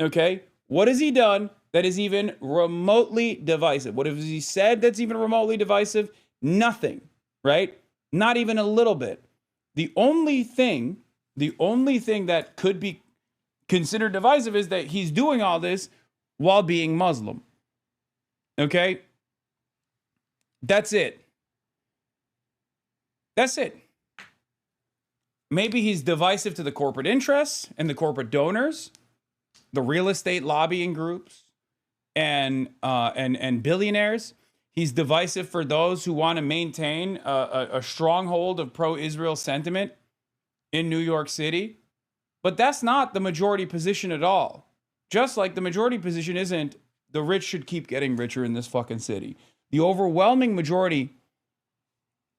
Okay? What has he done that is even remotely divisive? What has he said that's even remotely divisive? Nothing, right? Not even a little bit. The only thing that could be considered divisive is that he's doing all this while being Muslim. Okay? That's it. That's it. Maybe he's divisive to the corporate interests and the corporate donors, the real estate lobbying groups, and billionaires. He's divisive for those who want to maintain a stronghold of pro-Israel sentiment in New York City. But that's not the majority position at all. Just like the majority position isn't the rich should keep getting richer in this fucking city. The overwhelming majority,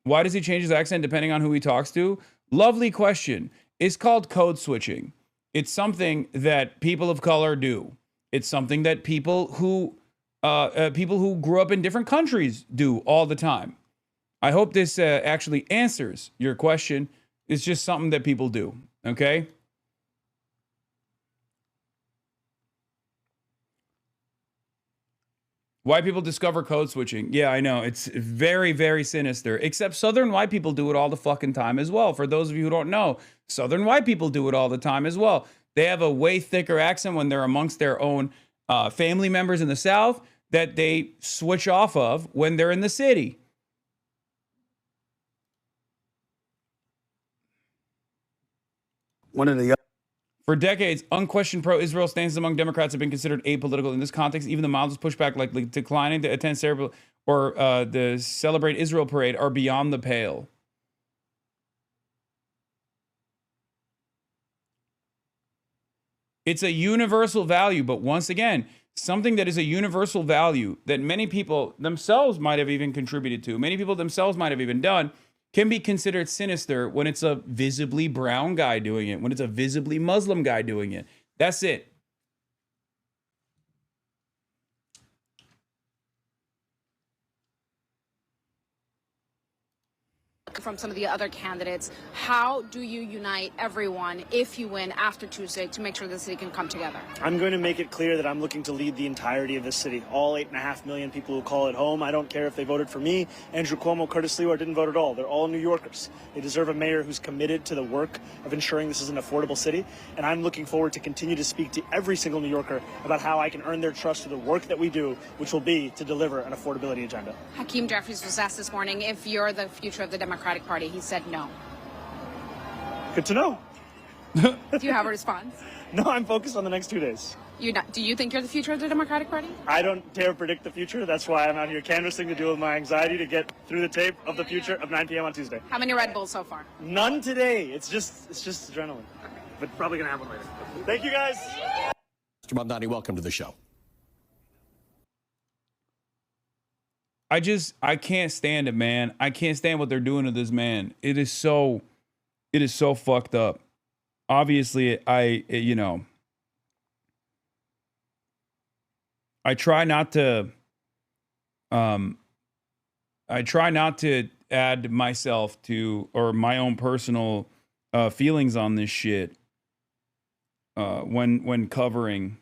why does he change his accent depending on who he talks to? Lovely question. It's called code switching. It's something that people of color do. It's something that people who grew up in different countries do all the time. I hope this actually answers your question. It's just something that people do. Okay? White people discover code switching. Yeah, I know. It's very, very sinister. Except Southern white people do it all the fucking time as well. For those of you who don't know, Southern white people do it all the time as well. They have a way thicker accent when they're amongst their own family members in the South that they switch off of when they're in the city. For decades, unquestioned pro-Israel stances among Democrats have been considered apolitical. In this context, even the mildest pushback, like declining to attend cerebral or the Celebrate Israel parade, are beyond the pale. It's a universal value, but once again, something that is a universal value that many people themselves might have even contributed to, many people themselves might have even done, can be considered sinister when it's a visibly brown guy doing it, when it's a visibly Muslim guy doing it. That's it. from some of the other candidates. How do you unite everyone, if you win after Tuesday, to make sure the city can come together? I'm going to make it clear that I'm looking to lead the entirety of this city. All 8.5 million people who call it home. I don't care if they voted for me, Andrew Cuomo, Curtis Lee, or didn't vote at all. They're all New Yorkers. They deserve a mayor who's committed to the work of ensuring this is an affordable city. And I'm looking forward to continue to speak to every single New Yorker about how I can earn their trust through the work that we do, which will be to deliver an affordability agenda. Hakeem Jeffries was asked this morning if you're the future of the Democratic Party. He said no. Good to know. Do you have a response? No, I'm focused on the next 2 days. Do you think you're the future of the Democratic Party? I don't dare predict the future. That's why I'm out here canvassing to deal with my anxiety to get through the tape of the future of 9 p.m. on Tuesday. How many Red Bulls so far? None today. It's just adrenaline. But probably gonna have one later. Thank you, guys. Mr. Mamdani, welcome to the show. I can't stand it, man. I can't stand what they're doing to this man. It is so fucked up. Obviously, I try not to add myself to, or my own personal feelings on this shit when covering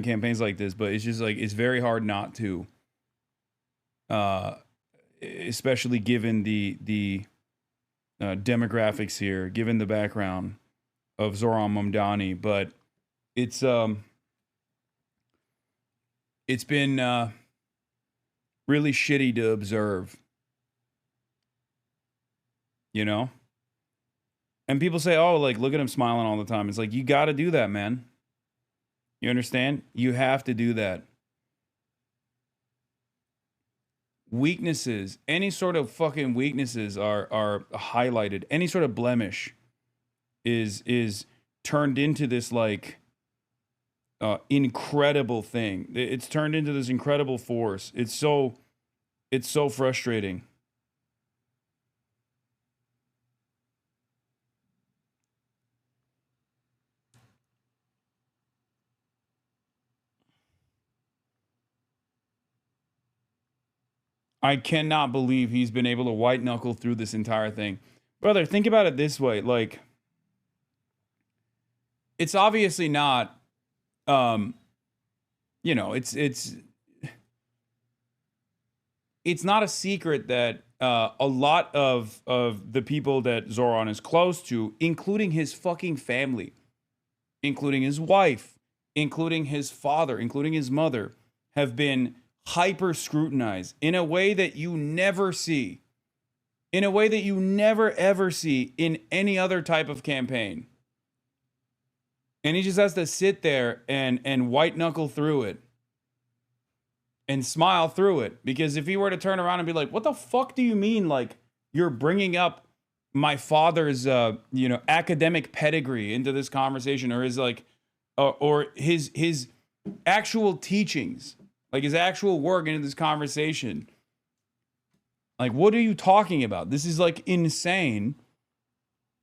campaigns like this, but it's just like, it's very hard not to, especially given the demographics here, given the background of Zohran Mamdani. But it's been really shitty to observe, you know? And people say, oh, like, look at him smiling all the time. It's like, you got to do that, man. You understand? You have to do that. Weaknesses, any sort of fucking weaknesses are highlighted. Any sort of blemish is turned into this like incredible thing. It's turned into this incredible force. It's so frustrating. I cannot believe he's been able to white knuckle through this entire thing. Brother, think about it this way. Like, it's obviously not, it's not a secret that a lot of the people that Zohran is close to, including his fucking family, including his wife, including his father, including his mother, have been hyper scrutinized in a way that you never see, in a way that you never ever see in any other type of campaign. And he just has to sit there and white knuckle through it and smile through it. Because if he were to turn around and be like, what the fuck do you mean? Like, you're bringing up my father's, academic pedigree into this conversation, or his like, or his actual teachings, like his actual work into this conversation. Like, what are you talking about? This is like insane.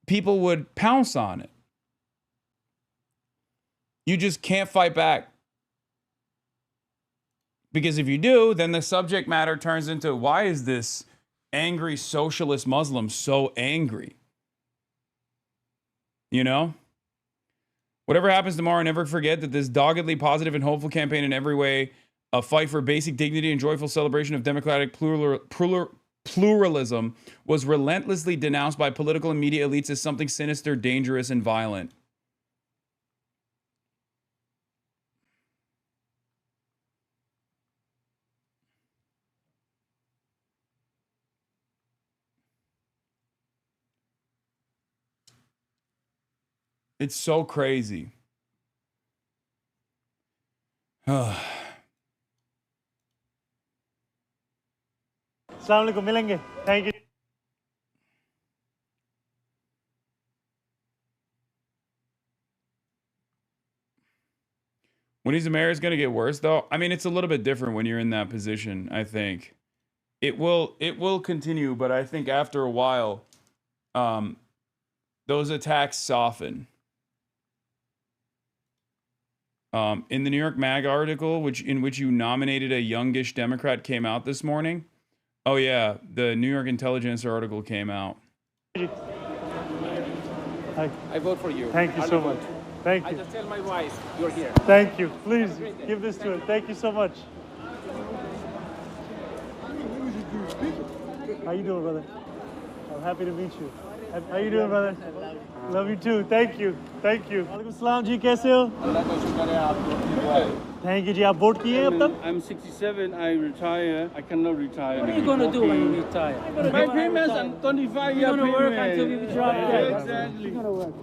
People would pounce on it. You just can't fight back. Because if you do, then the subject matter turns into, why is this angry socialist Muslim so angry? You know? Whatever happens tomorrow, never forget that this doggedly positive and hopeful campaign in every way, a fight for basic dignity and joyful celebration of democratic pluralism, was relentlessly denounced by political and media elites as something sinister, dangerous, and violent. It's so crazy. Assalamu alaikum, milenge. Thank you. When he's a mayor, it's going to get worse, though. I mean, it's a little bit different when you're in that position, I think. It will continue, but I think after a while, those attacks soften. In the New York Mag article, in which you nominated a youngish Democrat, came out this morning, Oh yeah, the New York Intelligencer article came out. Hi. I vote for you. Thank you so much. Thank I you. just tell my wife you're here. Thank you. Please give this to her. Thank you so much. How you doing, brother? I'm happy to meet you. How you doing, brother? Love you too. Thank you. Thank you. Walaikum salam ji, kaise ho? Thank you ji. आप vote किए अब तक? I'm 67. I retire. I cannot retire. What are you gonna do when you retire? My payments and 25 year You're gonna work payment. until you drop dead. Exactly. You're gonna work.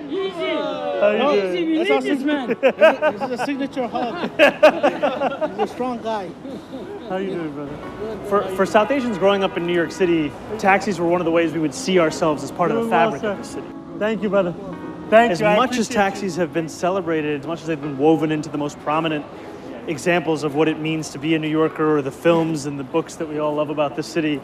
Easy. How you doing? Easy. We That's need our this man. This is a signature hug. He's a strong guy. How you doing, brother? For South Asians growing up in New York City, taxis were one of the ways we would see ourselves as part of the fabric of the city. Thank you, brother. Thank As you. I much as appreciate taxis have been celebrated, as much as they've been woven into the most prominent examples of what it means to be a New Yorker, or the films and the books that we all love about the city,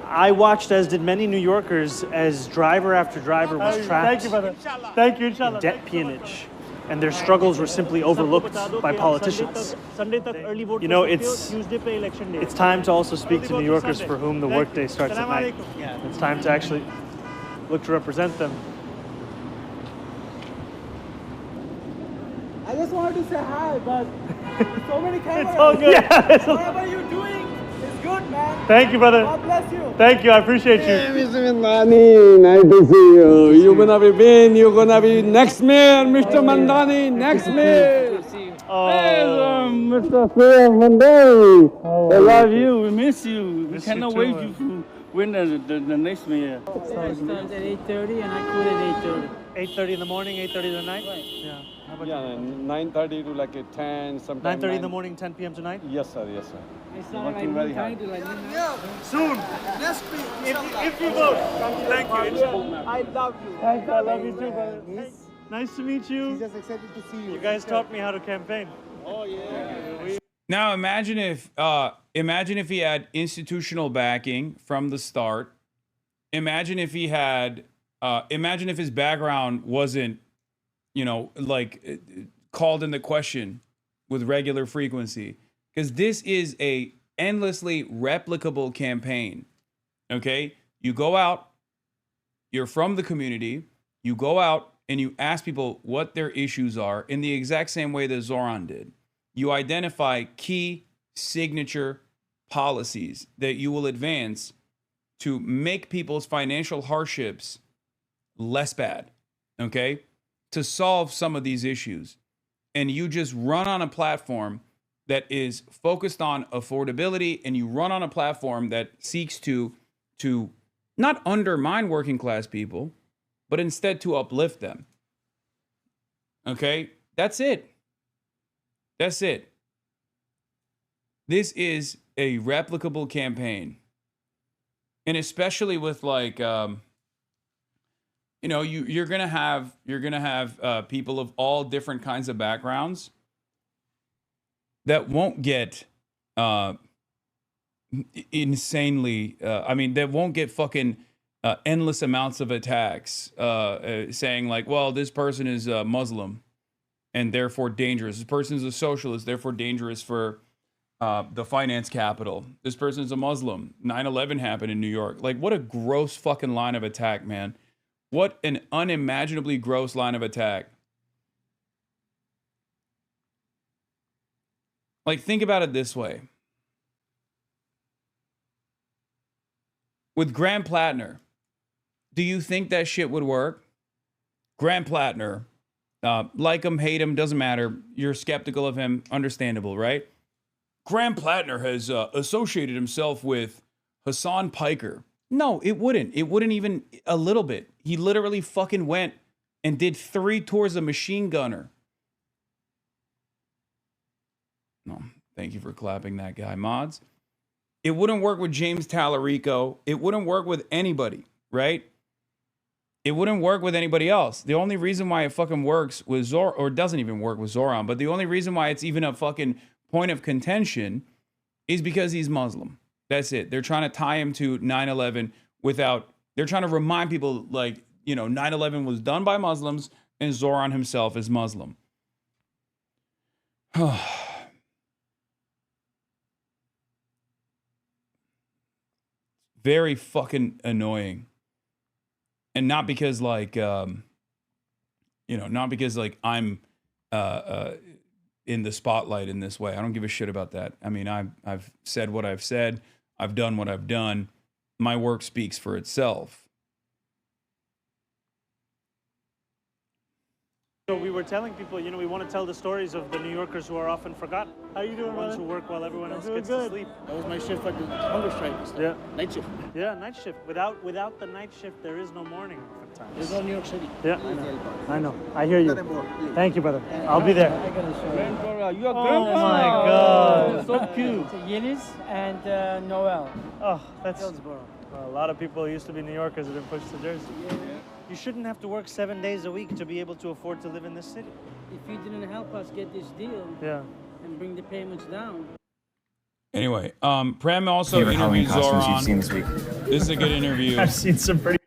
I watched, as did many New Yorkers, as driver after driver was trapped Thank you, brother. Thank you, in inshallah. debt peonage, and their struggles were simply overlooked by politicians. You know, it's time to also speak to New Yorkers for whom the workday starts at night. It's time to actually look to represent them. I just wanted to say hi, but so many cameras. It's all good. Yeah, it's all- Whatever you're doing is good, man. Thank you, brother. God bless you. Thank you. I appreciate you. Mr. Mandani, nice to see you. You're gonna be Ben. You're gonna be next mayor, Mr. Mandani, next mayor. Mr. Mandani. I love you. We miss you. We cannot wait you to win the next mayor. I started at 8:30 and I quit at 8:30. 8:30 in the morning, 8:30 at night? Right. Yeah. How about Yeah, 9:30 to like 10, sometimes 9:30 in the morning, 10 p.m. tonight? Yes, sir. Yes, sir. I started like Working very 9:30 hard. to like midnight. Soon. If you vote. Thank you. inshallah. I love you. Thank you. I love you too, brother. Nice to meet you. She's just excited to see you. You guys taught me how to campaign. Oh, yeah. Now imagine if he had institutional backing from the start. Imagine if he had imagine if his background wasn't, you know, like called into question with regular frequency, because this is a endlessly replicable campaign. Okay, you go out, you're from the community, you go out and you ask people what their issues are in the exact same way that ZOHRAN did. You identify key signature policies that you will advance to make people's financial hardships less bad, okay? To solve some of these issues. And you just run on a platform that is focused on affordability, and you run on a platform that seeks to not undermine working class people, but instead to uplift them. Okay? That's it. That's it. This is a replicable campaign. And especially with like, you know, you're gonna have people of all different kinds of backgrounds that won't get insanely. I mean, that won't get fucking endless amounts of attacks saying like, well, this person is Muslim and therefore dangerous. This person is a socialist, therefore dangerous for the finance capital. This person is a Muslim. 9/11 happened in New York. Like, what a gross fucking line of attack, man. What an unimaginably gross line of attack. Like, think about it this way. With Graham Plattner, do you think that shit would work? Graham Plattner, like him, hate him, doesn't matter. You're skeptical of him, understandable, right? Graham Plattner has associated himself with Hasan Piker. No, it wouldn't. It wouldn't even a little bit. He literally fucking went and did 3 tours of Machine Gunner. No, thank you for clapping that guy, mods. It wouldn't work with James Tallarico. It wouldn't work with anybody, right? It wouldn't work with anybody else. The only reason why it fucking works with ZOHRAN, or doesn't even work with ZOHRAN, but the only reason why it's even a fucking point of contention is because he's Muslim. That's it. They're trying to tie him to 9/11 without, they're trying to remind people like, you know, 9/11 was done by Muslims and ZOHRAN himself is Muslim. very fucking annoying. And not because like, not because like I'm in the spotlight in this way. I don't give a shit about that. I mean, I've said what I've said. I've done what I've done. My work speaks for itself. So we were telling people, we want to tell the stories of the New Yorkers who are often forgotten. How you doing, ones who work while everyone else gets to sleep. That was my shift at the hunger strike. Yeah. Night shift. Yeah, night shift. Without the night shift, there is no morning sometimes. There's no New York City. Yeah, I know. I hear you. Thank you, brother. I'll be there. I gotta show you. Grandpa, you are Oh my God. So cute. Yildiz and Noel. Oh, that's... Well, a lot of people used to be New Yorkers that have been pushed to Jersey. Yeah. You shouldn't have to work 7 days a week to be able to afford to live in this city. If you didn't help us get this deal and bring the payments down. Anyway, Prem also Favorite Halloween interviewed costumes Zohran. you've seen this week? This is a good interview. I've seen some pretty...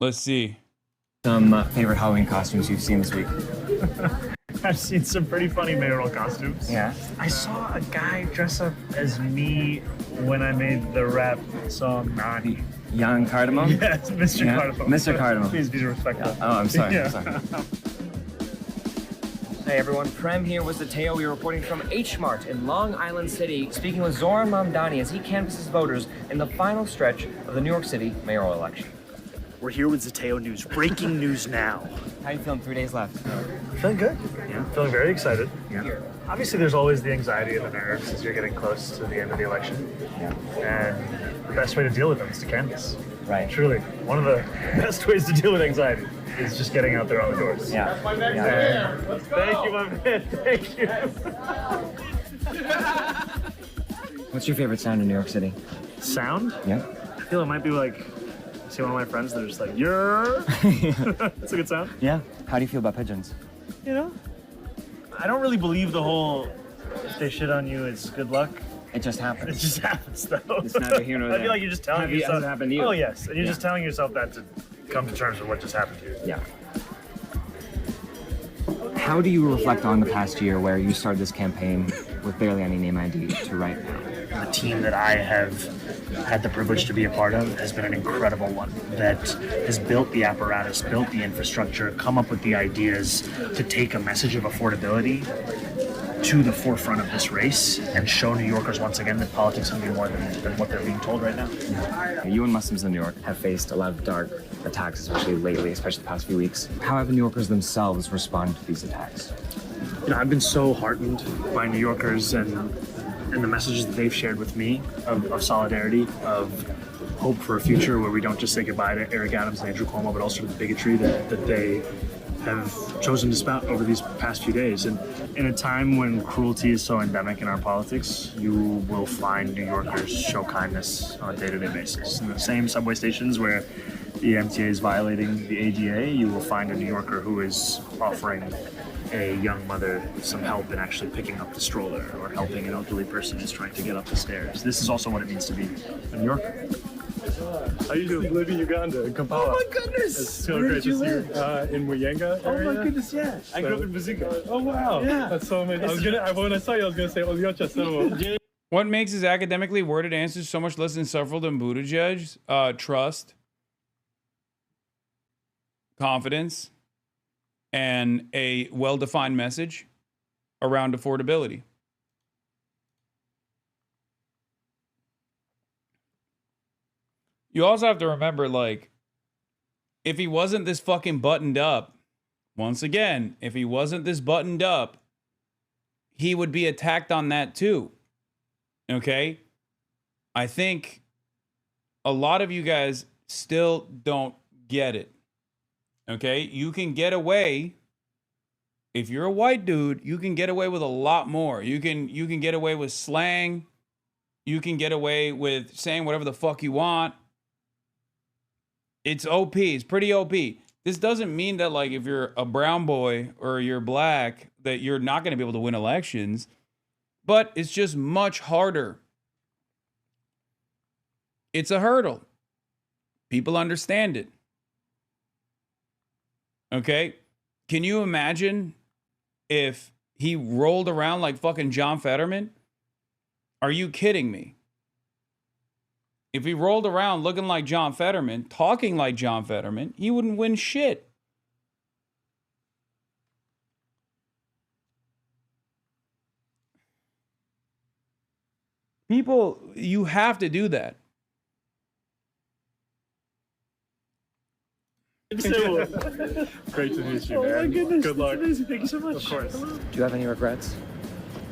Let's see. Some favorite Halloween costumes you've seen this week? I've seen some pretty funny mayoral costumes. Yeah. I saw a guy dress up as me when I made the rap song Nani. Young Cardamom? Yes, Mr. Yeah. Cardamom. Mr. Cardamom. Please be respectful. Oh, I'm sorry. Yeah. I'm sorry. Hey everyone, Prem here with Zateo. We're reporting from H Mart in Long Island City, speaking with Zohran Mamdani as he canvasses voters in the final stretch of the New York City mayoral election. We're here with Zateo News. Breaking news now. How you feeling? 3 days left. Feeling good. Yeah. Feeling very excited. Yeah. Obviously, there's always the anxiety and the nerves as you're getting close to the end of the election. Yeah. And the best way to deal with them is to canvass. Right. Truly, one of the best ways to deal with anxiety is just getting out there on the doors. Yeah. Thank you, my man. Thank you. What's your favorite sound in New York City? Sound? Yeah. I feel it might be like, see one of my friends, they're just like, you're. That's a good sound. Yeah. How do you feel about pigeons? I don't really believe the whole, if they shit on you, it's good luck. It just happens. It just happens, though. It's neither here nor I there. feel like you're just telling yourself. Has it happened to you? Oh, yes. And you're Yeah. just telling yourself that to come to terms with what just happened to you. Yeah. How do you reflect on the past year where you started this campaign with barely any name ID to right now? The team that I have had the privilege to be a part of has been an incredible one that has built the apparatus, built the infrastructure, come up with the ideas to take a message of affordability to the forefront of this race and show New Yorkers once again that politics can be more than what they're being told right now. You and Muslims in New York have faced a lot of dark attacks, especially lately, especially the past few weeks. How have New Yorkers themselves responded to these attacks? I've been so heartened by New Yorkers and the messages that they've shared with me of solidarity, of hope for a future where we don't just say goodbye to Eric Adams and Andrew Cuomo, but also to the bigotry that they have chosen to spout over these past few days. And in a time when cruelty is so endemic in our politics, you will find New Yorkers show kindness on a day-to-day basis. In the same subway stations where the MTA is violating the ADA, you will find a New Yorker who is offering a young mother some help in actually picking up the stroller or helping an elderly person who's trying to get up the stairs. This is also what it means to be a New Yorker. I used to live in Uganda, in Kampala. Oh my goodness! It's so Where great did you to see live? you. In Muyenga area. Oh my goodness, yeah. I grew up in Bazika. Oh wow. Yeah. That's so amazing. When I saw you, I was gonna say Oliocha Selvo. What makes his academically worded answers so much less insufferable than Buttigieg's? Trust, confidence, and a well-defined message around affordability. You also have to remember, like, if he wasn't this fucking buttoned up, once again, if he wasn't this buttoned up, he would be attacked on that too. Okay? I think a lot of you guys still don't get it. Okay? You can get away, if you're a white dude, you can get away with a lot more. You can get away with slang. You can get away with saying whatever the fuck you want. It's OP. It's pretty OP. This doesn't mean that, like, if you're a brown boy or you're black, that you're not going to be able to win elections. But it's just much harder. It's a hurdle. People understand it. Okay? Can you imagine if he rolled around like fucking John Fetterman? Are you kidding me? If he rolled around looking like John Fetterman, talking like John Fetterman, he wouldn't win shit. People, you have to do that. Great to meet you, man. Oh my goodness. Good luck. Amazing. Thank you so much. Of course. Do you have any regrets?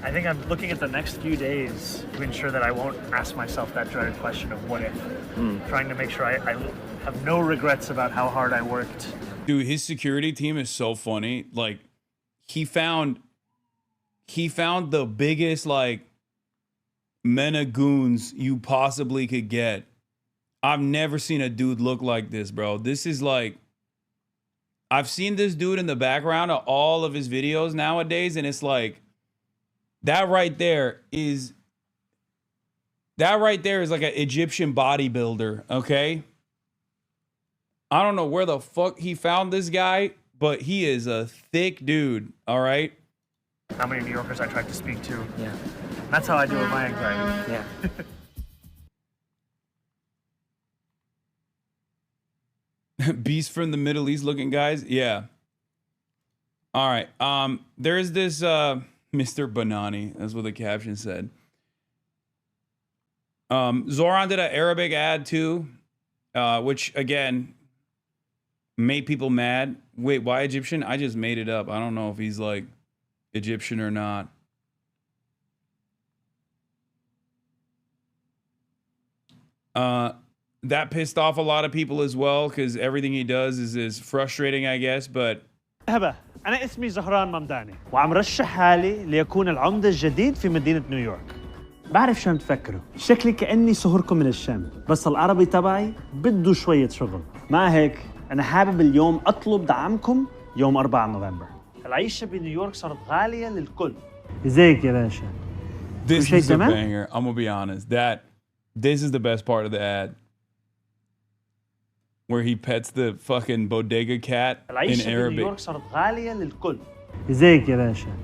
I think I'm looking at the next few days to ensure that I won't ask myself that dreaded question of what if. Trying to make sure I have no regrets about how hard I worked. Dude, his security team is so funny. Like, he found the biggest, like, mena goons you possibly could get. I've never seen a dude look like this, bro. This is like, I've seen this dude in the background of all of his videos nowadays, and it's like, that right there is like an Egyptian bodybuilder, okay? I don't know where the fuck he found this guy, but he is a thick dude, all right? How many New Yorkers I tried to speak to. Yeah. That's how I deal with my anxiety. Yeah. Beast from the Middle East looking guys. Yeah. All right. There's this Mr. Banani. That's what the caption said. Zohran did an Arabic ad too, which again made people mad. Wait, why Egyptian? I just made it up. I don't know if he's like Egyptian or not. That pissed off a lot of people as well because everything he does is frustrating, I guess, but مرحبا، أنا اسمي زهران ممداني وعم رشح حالي ليكون العمدة الجديد في مدينة نيويورك. بعرف شو عم تفكروا، شكلي كأني صهركم من الشام، بس العربي تبعي بده شوية شغل. مع هيك أنا حابب اليوم أطلب دعمكم يوم 4 نوفمبر. العيشة بنيويورك صارت غالية للكل. ازيك يا باشا؟ this is a banger. I'm gonna be honest. This is the best part of the ad. Where he pets the fucking bodega cat in العيشة Arabic. بنيويورك صارت غالية للكل. ازيك يا باشا؟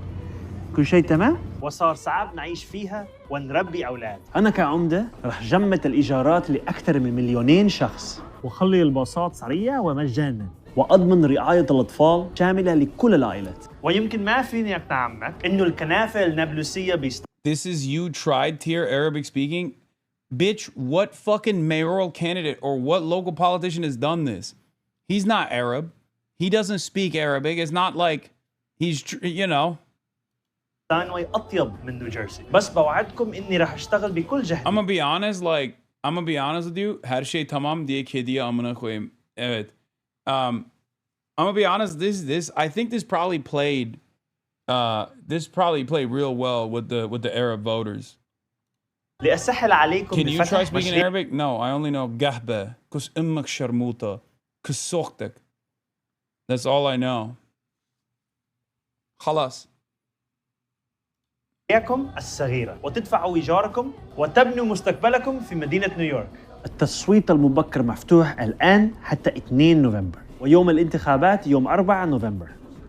كل شيء تمام؟ وصار صعب نعيش فيها ونربي أولاد. أنا كعمدة رح جمد الإيجارات لأكثر من 2,000,000 شخص وخلي الباصات سريعة ومجانا وأضمن رعاية الأطفال شاملة لكل العائلات. ويمكن ما فيني أقنع عمك إنه الكنافة النابلسية This is you tried tier Arabic speaking. Bitch, what fucking mayoral candidate or what local politician has done this? He's not Arab. He doesn't speak Arabic. It's not like he's, you know. أطيب من نيوجيرسي. بس بوعدكم إني رح أشتغل بكل جهد. I'm gonna be honest, like, I'm gonna be honest with you. Her şey tamam diye kediye amına koyayım. Evet. I'm gonna be honest, I think this probably played real well with the Arab voters. لأسهل عليكم Can you try speaking Arabic? No, I only know gahba, kus ummak sharmuta, kus sokhtak. That's all I know. خلاص. الصغيرة وتدفعوا إيجاركم وتبنوا مستقبلكم في مدينة نيويورك. التصويت المبكر مفتوح الآن حتى 2 نوفمبر ويوم الانتخابات يوم 4 نوفمبر.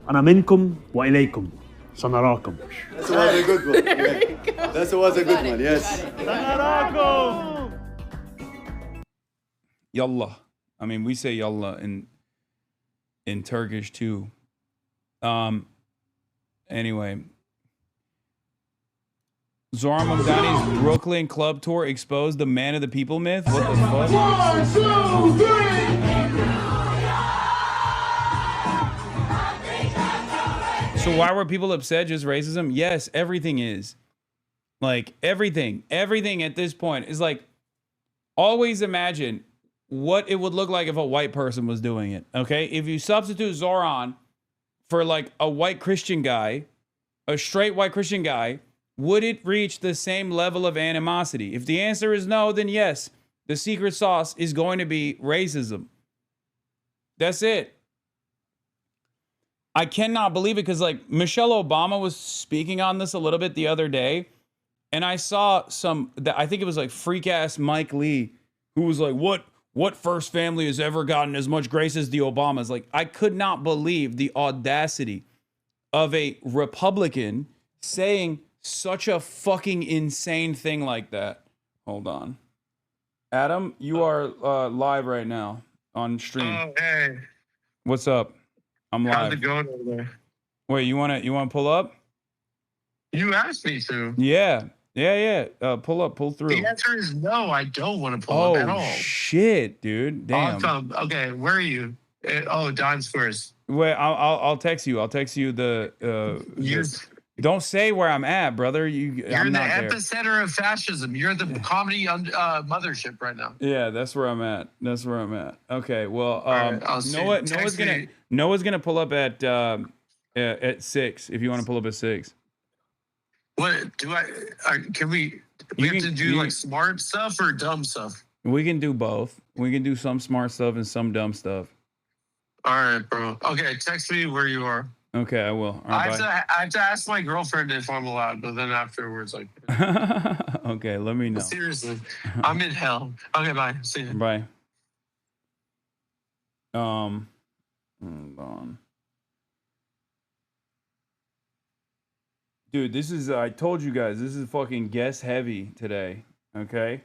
أنا منكم وإليكم. سنراكم. That was a good one. Yeah. That was a good one. Yes. سنراكم. Yallah. I mean, we say yallah in Turkish too. Anyway. Zohran Mamdani's Brooklyn club tour exposed the man of the people myth? What the fuck? 1, 2, 3. So why were people upset? Just racism? Yes, everything is. Like, everything at this point is like, always imagine what it would look like if a white person was doing it, okay? If you substitute Zohran for like a white Christian guy, a straight white Christian guy, would it reach the same level of animosity? If the answer is no, then yes, the secret sauce is going to be racism. That's it. I cannot believe it because like Michelle Obama was speaking on this a little bit the other day, and I saw I think it was like freak ass Mike Lee, who was like, what first family has ever gotten as much grace as the Obamas? Like, I could not believe the audacity of a Republican saying such a fucking insane thing like that. Hold on. Adam, you are live right now on stream. Oh, hey. What's up? I'm live. How's it going over there? Wait, you wanna pull up? You asked me to. Yeah. Pull through. The answer is no, I don't want to pull up at all. Shit, dude. Damn. Awesome. Okay, where are you? Don's first. Wait, I'll text you. I'll text you don't say where I'm at, brother. You're the not there. epicenter of fascism. You're the comedy mothership right now. Yeah, that's where I'm at. Okay, well, right, Noah's gonna pull up at 6 if you want to pull up at 6. What do can we have to do like smart stuff or dumb stuff? We can do both. We can do some smart stuff and some dumb stuff. All right, bro. Okay, text me where you are. Okay, I will. All right, I have to ask my girlfriend if I'm allowed, but then afterwards, like. Okay, let me know. Seriously, I'm in hell. Okay, bye. See you. Bye. Hold on. Dude, this is, I told you guys, this is fucking guest heavy today, okay?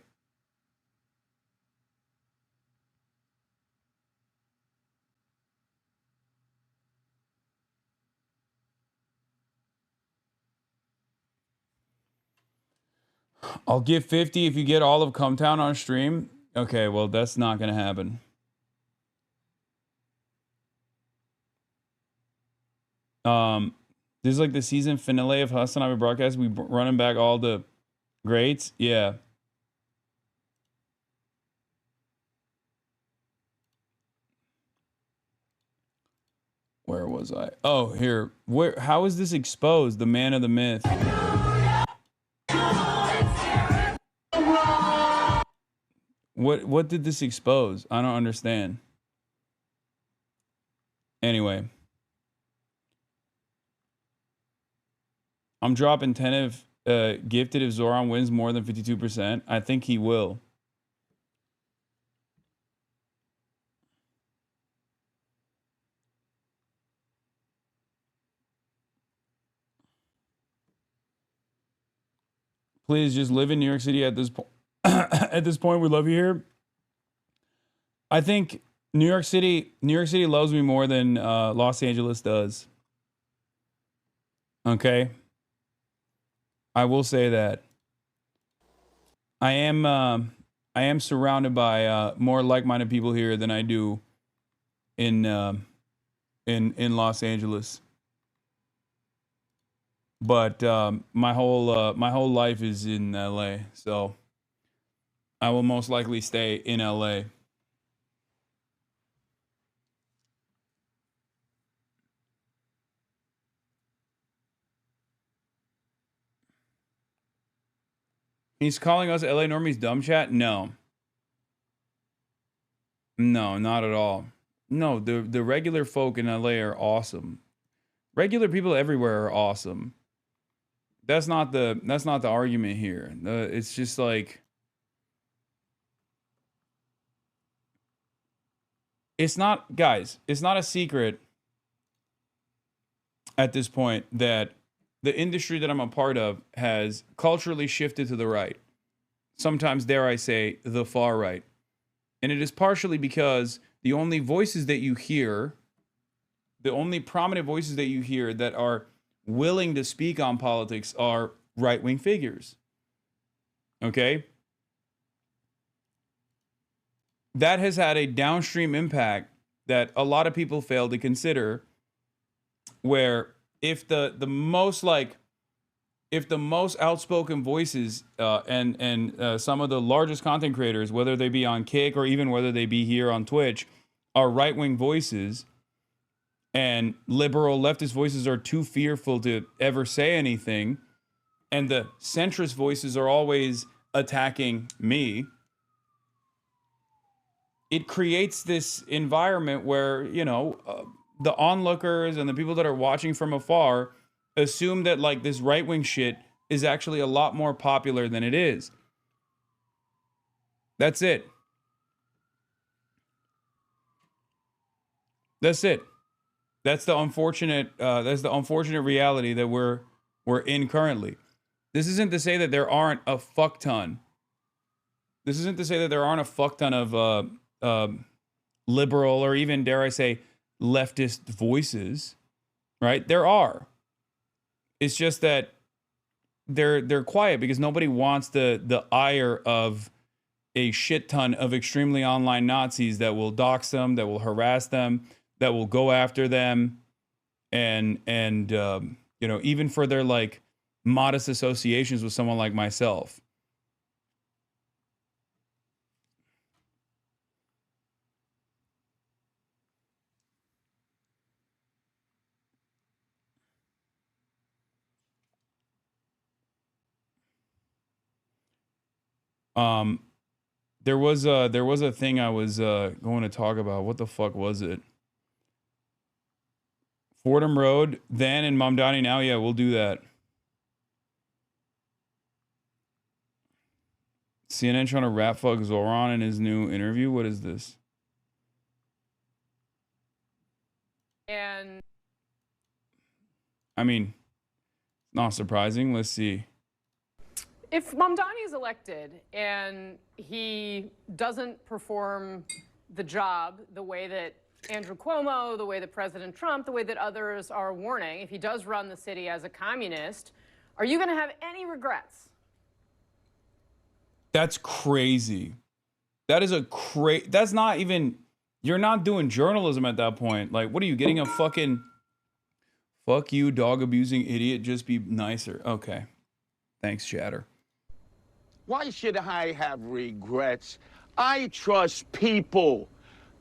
I'll give 50 if you get all of Cumtown on stream. Okay, well, that's not going to happen. This is like the season finale of HasanAbi Broadcast. We running back all the greats. Yeah. Where was I? Oh, here. How is this exposed? The man of the myth. What did this expose? I don't understand. Anyway. I'm dropping 10 of gifted if Zohran wins more than 52%. I think he will. Please just live in New York City at this point. At this point, we love you here. I think New York City loves me more than Los Angeles does. Okay. I will say that I am surrounded by more like-minded people here than I do in Los Angeles. But my whole life is in LA, so I will most likely stay in LA. He's calling us LA normies dumb chat? No. No, not at all. No, the regular folk in LA are awesome. Regular people everywhere are awesome. That's not the argument here. It's just like it's not a secret at this point that the industry that I'm a part of has culturally shifted to the right. Sometimes, dare I say, the far right. And it is partially because the only voices that you hear, the only prominent voices that you hear that are willing to speak on politics are right-wing figures. Okay? That has had a downstream impact that a lot of people fail to consider, where if the most outspoken voices and some of the largest content creators, whether they be on Kick or even whether they be here on Twitch, are right-wing voices, and liberal leftist voices are too fearful to ever say anything, and the centrist voices are always attacking me, it creates this environment where, you know, the onlookers and the people that are watching from afar assume that like this right-wing shit is actually a lot more popular than it is. That's it. That's it. That's the unfortunate reality that we're in currently. This isn't to say that there aren't a fuck ton. This isn't to say that there aren't a fuck ton of liberal or even, dare I say, leftist voices, right? There are. It's just that they're quiet because nobody wants the ire of a shit ton of extremely online Nazis that will dox them, that will harass them, that will go after them, and you know, even for their like modest associations with someone like myself. There was a thing I was going to talk about. What the fuck was it? Fordham Road, then, and Mamdani now. Yeah, we'll do that. CNN trying to rap fuck Zohran in his new interview. What is this? And I mean, not surprising. Let's see. if Mamdani is elected and he doesn't perform the job the way that Andrew Cuomo, the way that President Trump, the way that others are warning, if he does run the city as a communist, are you going to have any regrets? That's crazy. That is that's not even, you're not doing journalism at that point. Like, what are you getting a fucking, fuck you, dog abusing idiot, just be nicer. Okay. Thanks, Chatter. Why should I have regrets? I trust people.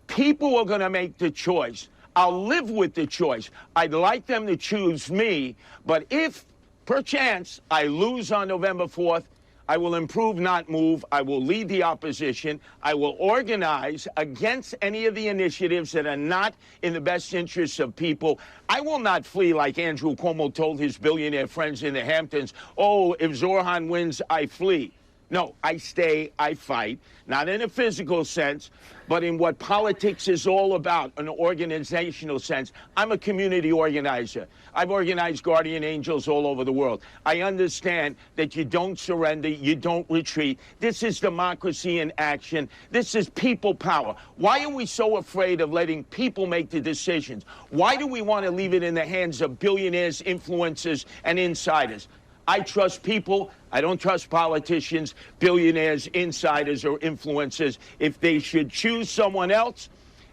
People are going to make the choice. I'll live with the choice. I'd like them to choose me, but if, perchance, I lose on November 4th, I will improve, not move. I will lead the opposition. I will organize against any of the initiatives that are not in the best interests of people. I will not flee like Andrew Cuomo told his billionaire friends in the Hamptons. Oh, if ZOHRAN wins, I flee. No, I stay, I fight, not in a physical sense, but in what politics is all about, an organizational sense. I'm a community organizer. I've organized guardian angels all over the world. I understand that you don't surrender, you don't retreat. This is democracy in action. This is people power. Why are we so afraid of letting people make the decisions? Why do we want to leave it in the hands of billionaires, influencers, and insiders? I trust people. I don't trust politicians, billionaires, insiders, or influencers. If they should choose someone else,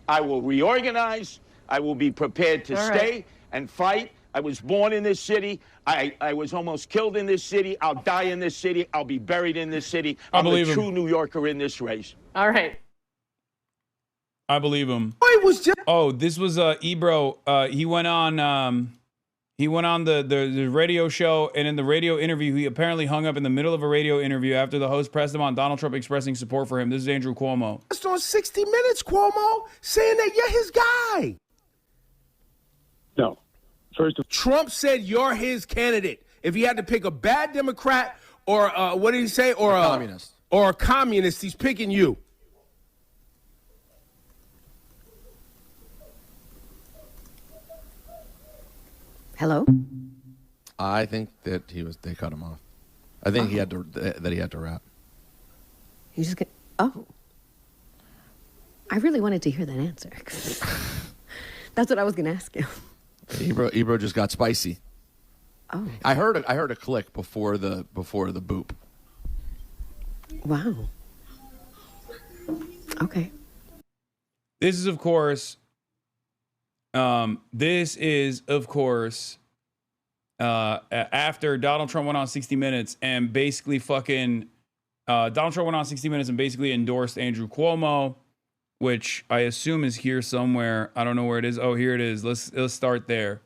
I will reorganize. I will be prepared to stay and fight. I was born in this city. I was almost killed in this city. I'll die in this city. I'll be buried in this city. I'm a true New Yorker in this race. All right. I believe him. Oh, this was Ebro. He went on the radio show, and in the radio interview, he apparently hung up in the middle of a radio interview after the host pressed him on Donald Trump expressing support for him. This is Andrew Cuomo. Just on 60 Minutes, Cuomo, saying that you're his guy. No. First of Trump said you're his candidate. If he had to pick a bad Democrat or what did he say? Or a communist. Or a communist, he's picking you. Hello? I think that they cut him off. I think he had to rap. You just get, oh. I really wanted to hear that answer. That's what I was going to ask you. Ebro just got spicy. Oh. I heard a click before the boop. Wow. Okay. This is, of course, after Donald Trump went on 60 Minutes and basically endorsed Andrew Cuomo, which I assume is here somewhere. I don't know where it is. Oh, here it is. Let's start there.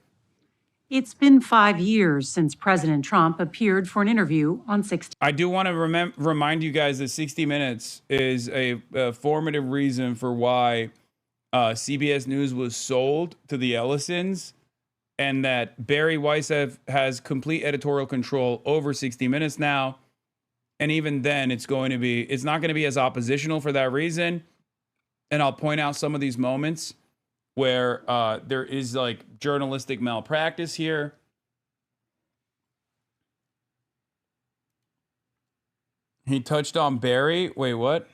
It's been 5 years since President Trump appeared for an interview on 60. I do want to remind you guys that 60 Minutes is a formative reason for why CBS News was sold to the Ellisons, and that Barry Weiss has complete editorial control over 60 Minutes now. And even then, it's not going to be as oppositional for that reason. And I'll point out some of these moments where there is like journalistic malpractice here. He touched on Barry. Wait, what?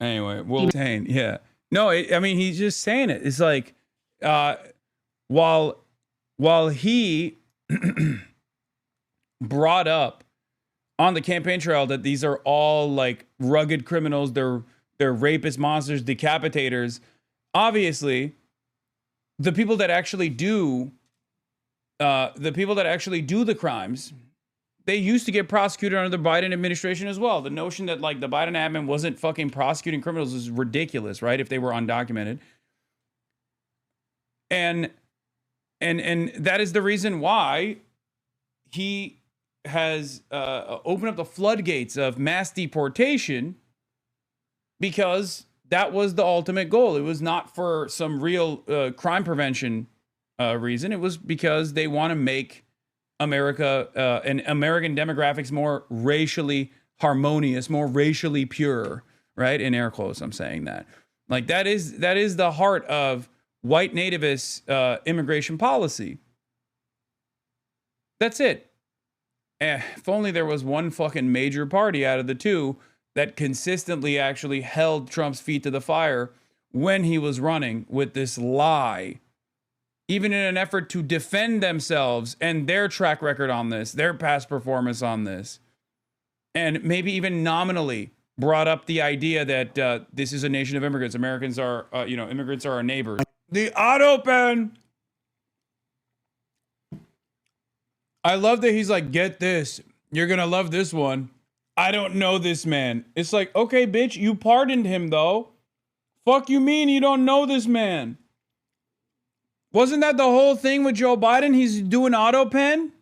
Anyway, well, saying, yeah. No, I mean, he's just saying it. It's like, while he brought up on the campaign trail that these are all like rugged criminals, they're rapists, monsters, decapitators. Obviously, the people that actually do the crimes, they used to get prosecuted under the Biden administration as well. The notion that like the Biden admin wasn't fucking prosecuting criminals is ridiculous, right? If they were undocumented. And that is the reason why he has opened up the floodgates of mass deportation, because that was the ultimate goal. It was not for some real crime prevention reason. It was because they want to make America and American demographics more racially harmonious, more racially pure, right? In air quotes, I'm saying that. Like that is the heart of white nativist immigration policy. That's it. If only there was one fucking major party out of the two that consistently actually held Trump's feet to the fire when he was running with this lie, even in an effort to defend themselves and their track record on this, their past performance on this, and maybe even nominally brought up the idea that this is a nation of immigrants. Americans are, immigrants are our neighbors. The auto pen. I love that he's like, get this. You're going to love this one. I don't know this man. It's like, okay, bitch, you pardoned him though. Fuck you mean you don't know this man? Wasn't that the whole thing with Joe Biden? He's doing auto pen.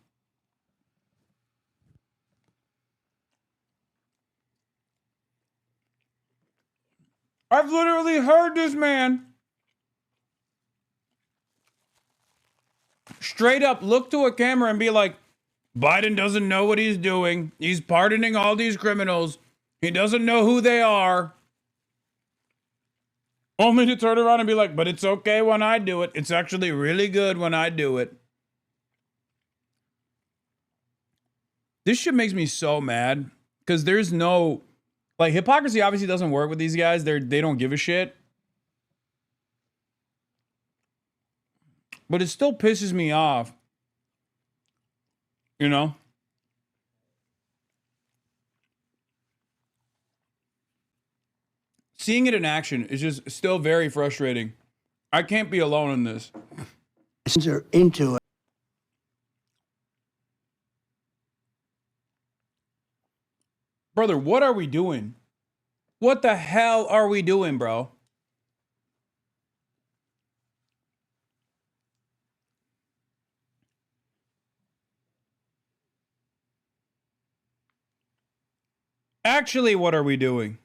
I've literally heard this man straight up look to a camera and be like, Biden doesn't know what he's doing. He's pardoning all these criminals. He doesn't know who they are. Only to turn around and be like, but it's okay when I do it. It's actually really good when I do it. This shit makes me so mad because there's no, like, hypocrisy obviously doesn't work with these guys. They don't give a shit. But it still pisses me off. You know? Seeing it in action is just still very frustrating. I can't be alone in this. Are into it. Brother, what are we doing? What the hell are we doing, bro? Actually, what are we doing?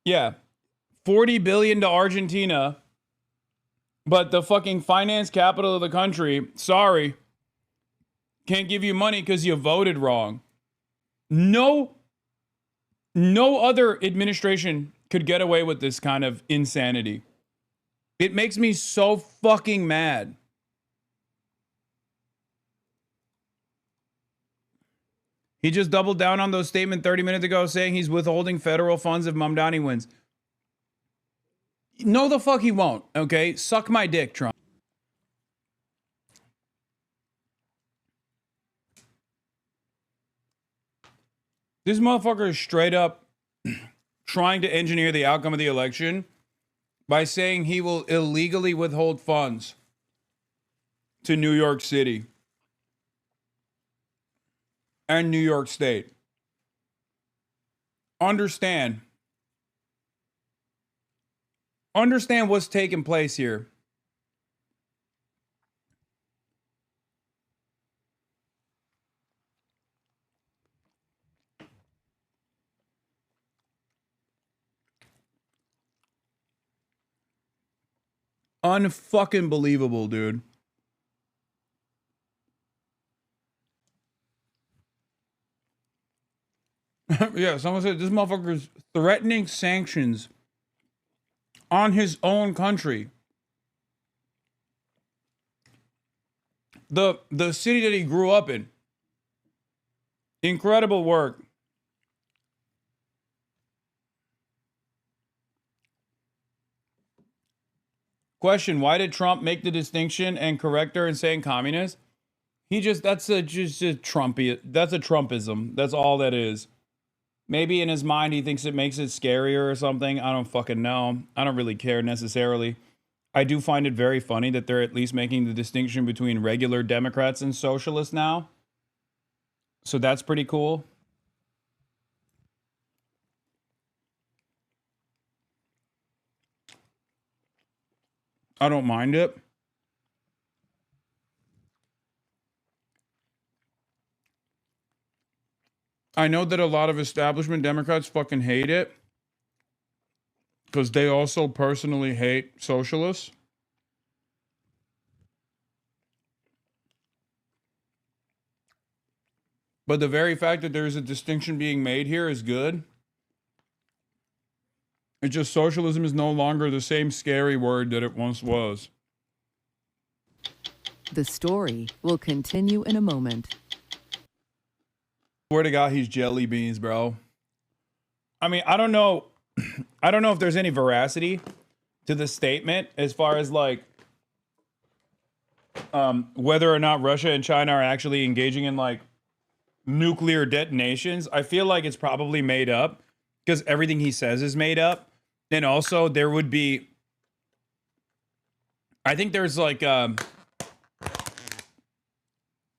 Yeah. $40 billion to Argentina, but the fucking finance capital of the country, sorry, can't give you money because you voted wrong. No other administration could get away with this kind of insanity. It makes me so fucking mad. He just doubled down on those statements 30 minutes ago saying he's withholding federal funds if Mamdani wins. No, the fuck he won't, okay? Suck my dick, Trump. This motherfucker is straight up trying to engineer the outcome of the election by saying he will illegally withhold funds to New York City and New York State. Understand what's taking place here. Unfucking believable, dude. Yeah, someone said this motherfucker's threatening sanctions on his own country. The city that he grew up in. Incredible work. Question, why did Trump make the distinction and correct her in saying communist? He just, that's a Trumpy, that's a Trumpism. That's all that is. Maybe in his mind he thinks it makes it scarier or something. I don't fucking know. I don't really care necessarily. I do find it very funny that they're at least making the distinction between regular Democrats and socialists now. So that's pretty cool. I don't mind it. I know that a lot of establishment Democrats fucking hate it because they also personally hate socialists. But the very fact that there's a distinction being made here is good. It's just socialism is no longer the same scary word that it once was. The story will continue in a moment. Swear to God, he's jelly beans, bro. I mean, I don't know. I don't know if there's any veracity to the statement as far as like whether or not Russia and China are actually engaging in like nuclear detonations. I feel like it's probably made up because everything he says is made up. And also there would be, I think there's like,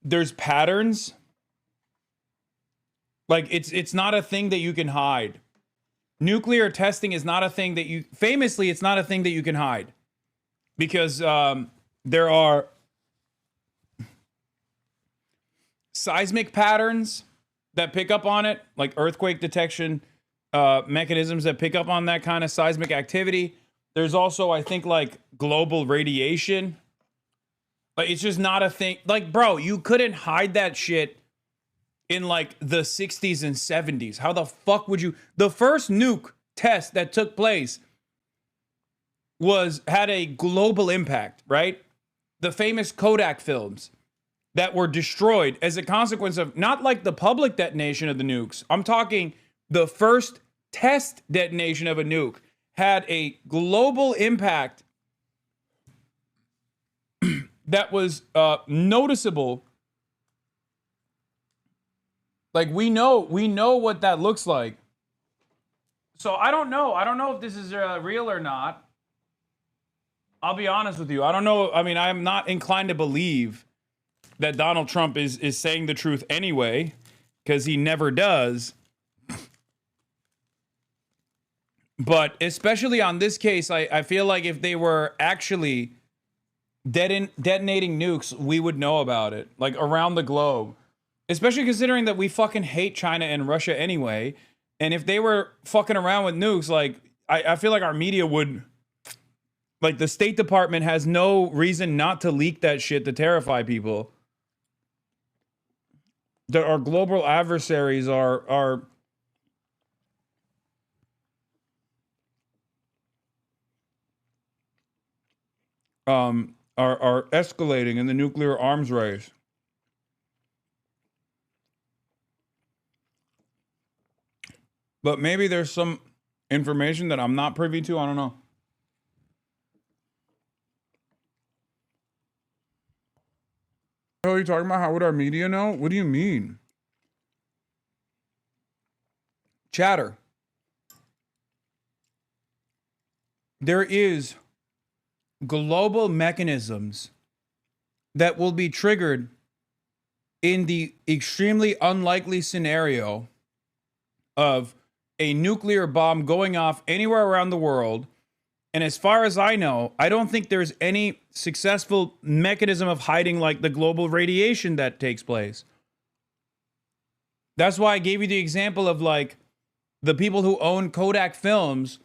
there's patterns. Like it's not a thing that you can hide. Nuclear testing is not a thing that you, famously, it's not a thing that you can hide. Because there are seismic patterns that pick up on it, like earthquake detection mechanisms that pick up on that kind of seismic activity. There's also, I think, like global radiation. Like it's just not a thing. Like, bro, you couldn't hide that shit in like the 60s and 70s. How the fuck would you? The first nuke test that took place had a global impact, right? The famous Kodak films that were destroyed as a consequence of not like the public detonation of the nukes. I'm talking the first test detonation of a nuke had a global impact that was noticeable. Like we know what that looks like. So I don't know. I don't know if this is real or not. I'll be honest with you. I don't know. I mean, I'm not inclined to believe that Donald Trump is saying the truth anyway, because he never does. But especially on this case, I feel like if they were actually detonating nukes, we would know about it, like around the globe. Especially considering that we fucking hate China and Russia anyway. And if they were fucking around with nukes, like, I feel like our media would, like, the State Department has no reason not to leak that shit to terrify people. That our global adversaries are escalating in the nuclear arms race. But maybe there's some information that I'm not privy to. I don't know. What are you talking about? How would our media know? What do you mean? Chatter. There is global mechanisms that will be triggered in the extremely unlikely scenario of a nuclear bomb going off anywhere around the world. And as far as I know, I don't think there's any successful mechanism of hiding like the global radiation that takes place. That's why I gave you the example of like the people who own Kodak films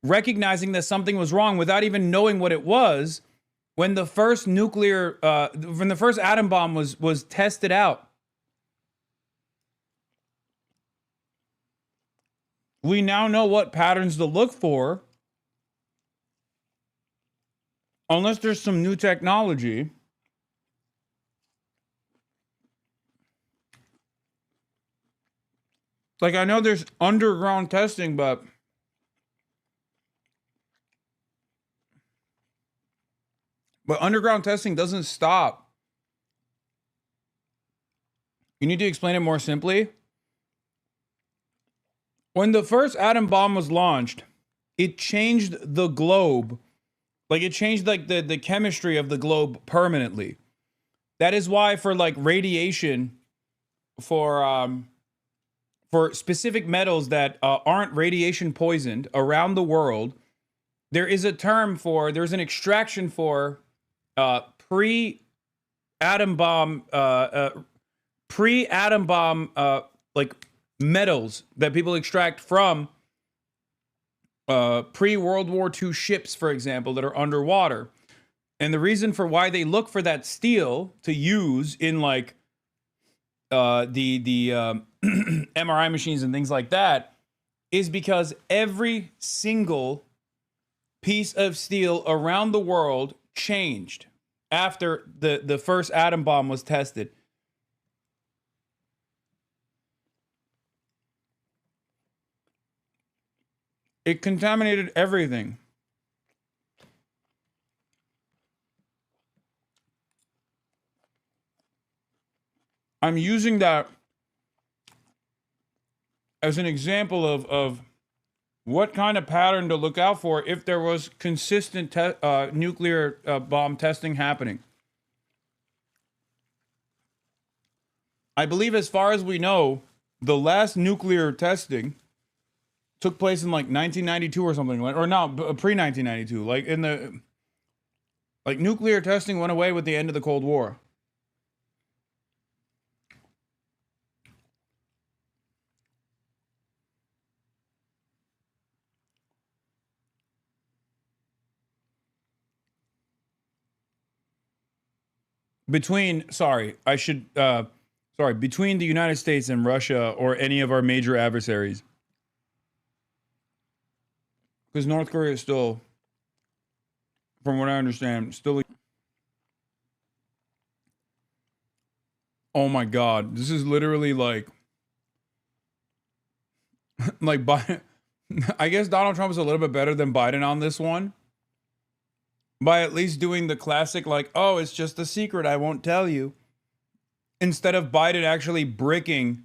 recognizing that something was wrong without even knowing what it was when the first when the first atom bomb was tested out. We now know what patterns to look for Unless there's some new technology. Like, I know there's underground testing, but underground testing doesn't stop. You need to explain it more simply. When the first atom bomb was launched, it changed the globe. Like, it changed like the chemistry of the globe permanently. That is why for like radiation, for specific metals that aren't radiation poisoned around the world, there is a term for, there's an extraction for pre-atom bomb like metals that people extract from pre-World War II ships, for example, that are underwater. And the reason for why they look for that steel to use in like the MRI machines and things like that is because every single piece of steel around the world changed after the first atom bomb was tested. It contaminated everything. I'm using that as an example of what kind of pattern to look out for if there was consistent nuclear bomb testing happening. I believe, as far as we know, the last nuclear testing took place in like 1992 or something, or no, pre-1992. Like in the, like nuclear testing went away with the end of the Cold War. Between the United States and Russia or any of our major adversaries. Because North Korea is still, from what I understand, still. Oh my God, this is literally like Biden. I guess Donald Trump is a little bit better than Biden on this one. By at least doing the classic, like, oh, it's just a secret, I won't tell you. Instead of Biden actually breaking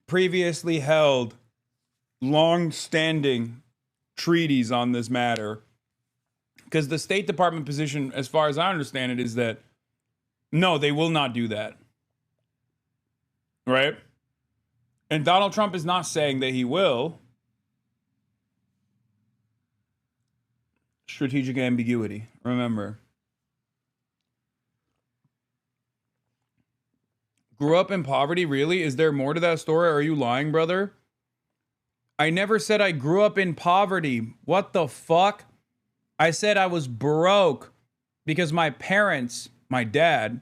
previously held, long-standing treaties on this matter. Because the State Department position, as far as I understand it, is that, no, they will not do that. Right? And Donald Trump is not saying that he will. Strategic ambiguity, remember. Grew up in poverty, really? Is there more to that story? Are you lying, brother? I never said I grew up in poverty. What the fuck? I said I was broke because my parents, my dad,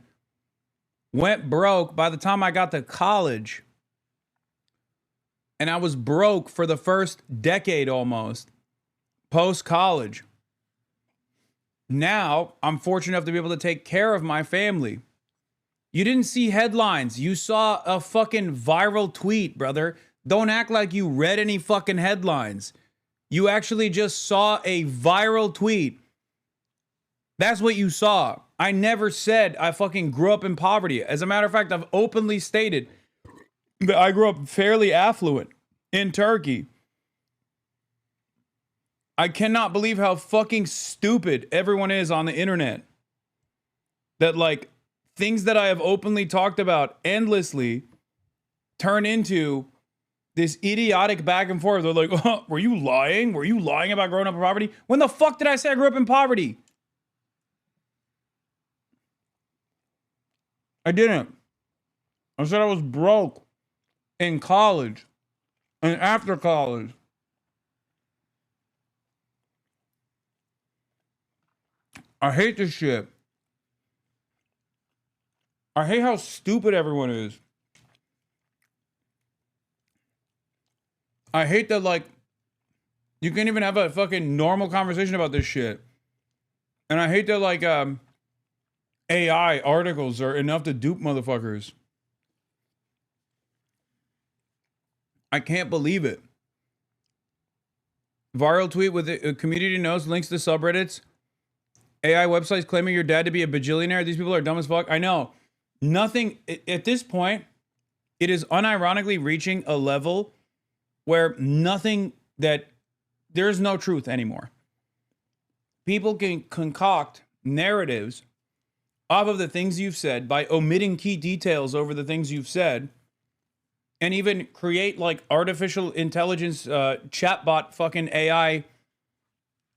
went broke by the time I got to college. And I was broke for the first decade almost, post-college. Now, I'm fortunate enough to be able to take care of my family. You didn't see headlines. You saw a fucking viral tweet, brother. Don't act like you read any fucking headlines. You actually just saw a viral tweet. That's what you saw. I never said I fucking grew up in poverty. As a matter of fact, I've openly stated that I grew up fairly affluent in Turkey. I cannot believe how fucking stupid everyone is on the internet. That like things that I have openly talked about endlessly turn into this idiotic back and forth. They're like, oh, were you lying? Were you lying about growing up in poverty? When the fuck did I say I grew up in poverty? I didn't. I said I was broke in college and after college. I hate this shit. I hate how stupid everyone is. I hate that, like, you can't even have a fucking normal conversation about this shit. And I hate that like AI articles are enough to dupe motherfuckers. I can't believe it. Viral tweet with a community notes, links to subreddits. AI websites claiming your dad to be a bajillionaire. These people are dumb as fuck. I know. Nothing, at this point, it is unironically reaching a level where there's no truth anymore. People can concoct narratives off of the things you've said by omitting key details over the things you've said, and even create like artificial intelligence chatbot fucking AI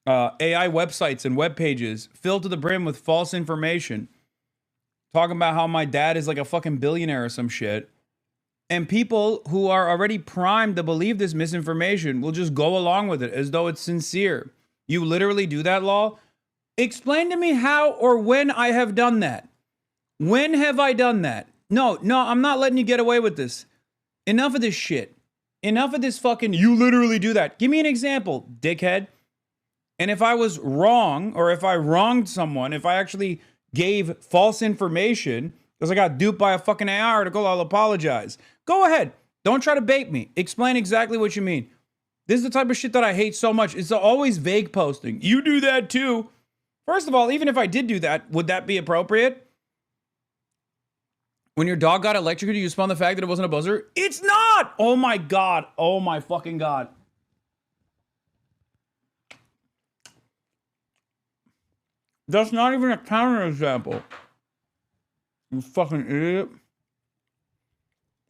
websites and web pages filled to the brim with false information, talking about how my dad is like a fucking billionaire or some shit. And people who are already primed to believe this misinformation will just go along with it as though it's sincere. You literally do that, Law? Explain to me how or when I have done that. When have I done that? No, I'm not letting you get away with this. Enough of this shit. Enough of this fucking, you literally do that. Give me an example, dickhead. And if I was wrong, or if I wronged someone, if I actually gave false information, because I got duped by a fucking AI article, I'll apologize. Go ahead. Don't try to bait me. Explain exactly what you mean. This is the type of shit that I hate so much. It's always vague posting. You do that too. First of all, even if I did do that, would that be appropriate? When your dog got electrocuted, you spun the fact that it wasn't a buzzer? It's not! Oh my God. Oh my fucking God. That's not even a counterexample. You fucking idiot.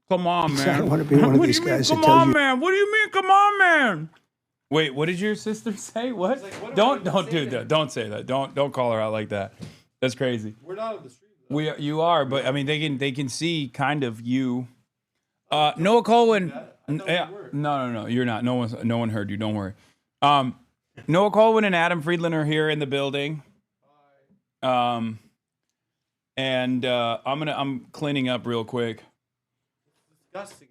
Come on, man. I want to be one of these guys that Come tells on, you. man. What do you mean? Come on, man. Wait, what did your sister say? What? Like, don't do that. Don't say that. Don't call her out like that. That's crazy. We're not on the street, though. You are, but I mean they can see kind of you. Noah Colwin. No, you're not. No one heard you. Don't worry. Noah Colwin and Adam Friedland are here in the building. And I'm cleaning up real quick. Disgusting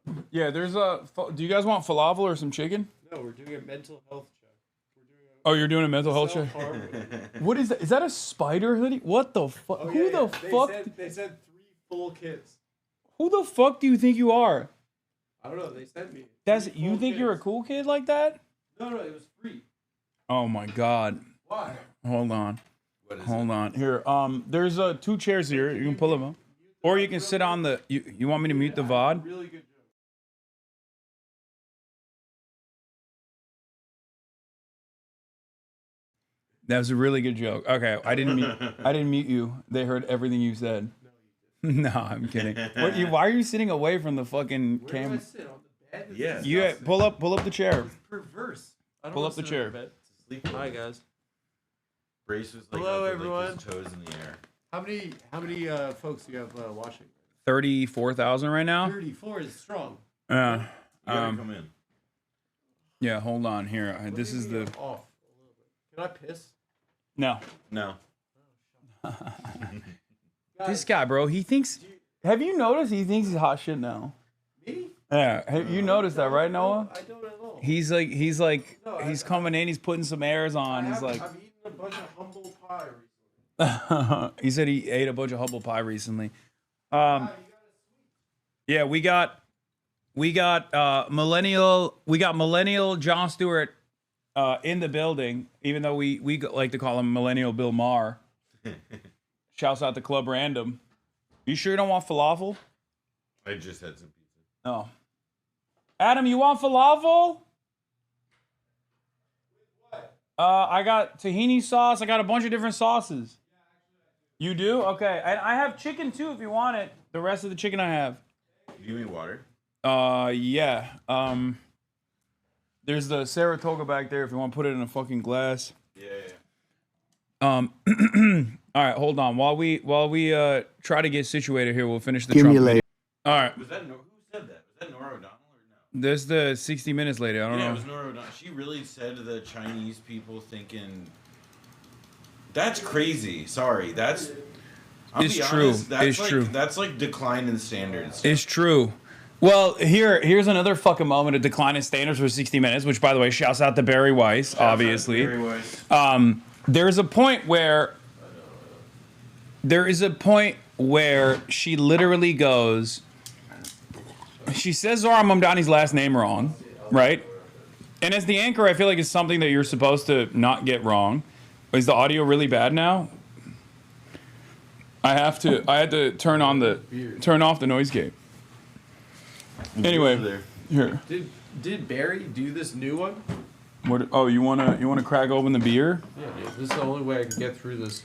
in here. Yeah, there's do you guys want falafel or some chicken? No, we're doing a mental health check. Oh, you're doing a mental health check? What is that? Is that a spider hoodie? What the fuck? Oh, Who the fuck? They said 3 full kids. Who the fuck do you think you are? I don't know. They sent me. You think you're a cool kid like that? No, it was free. Oh my God. Why? Hold on. Hold on. Here, there's 2 chairs here. You can pull them up. Or you can sit on the, you want me to mute the VOD? Really good joke. That was a really good joke. Okay, I didn't mute you. They heard everything you said. No, I'm kidding. Why are you sitting away from the fucking camera? Where do I sit? On the bed? Yeah. You pull up the chair. It's perverse. I don't Pull wanna up the sit on chair. bed to sleep. Hi guys. Brace was like, Hello, up with, everyone. Like, his toes in the air. How many folks do you have watching? 34,000 right now. 34 is strong. You gotta come in. Yeah, hold on here. This is the. Off a little bit. Can I piss? No. No. This guy, bro, he thinks. Have you noticed he thinks he's hot shit now? Me? Yeah, have you noticed that, right, Noah? I don't at all. He's coming in. He's putting some airs on. He's like. I've eaten a bunch of humble pie recently. He said he ate a bunch of humble pie recently. Yeah, we got millennial Jon Stewart in the building, even though we like to call him Millennial Bill Maher. Shouts out to Club Random. You sure you don't want falafel? I just had some pizza. Oh. Adam, you want falafel? I got tahini sauce. I got a bunch of different sauces. You do? Okay. And I have chicken too if you want it. The rest of the chicken I have. You give me water? Yeah. There's the Saratoga back there if you want to put it in a fucking glass. Yeah. All right, hold on. While we try to get situated here, we'll finish the Stimulate. All right. Who said that? Was that Nora O'Donnell or no? There's the 60 Minutes lady. I don't know. Yeah, it was Nora O'Donnell. She really said to the Chinese people thinking, that's crazy. Sorry. That's... It's true. It's true. That's like decline in standards. It's true. Well, here's another fucking moment of decline in standards for 60 Minutes, which, by the way, shouts out to Barry Weiss, obviously. Barry Weiss. There's a point where she literally goes, she says Zohran Mamdani's last name wrong, right? And as the anchor, I feel like it's something that you're supposed to not get wrong. Is the audio really bad now? I had to turn off the noise gate. Anyway, here. Did Barry do this new one? What? Oh, you wanna crack open the beer? Yeah, dude. This is the only way I can get through this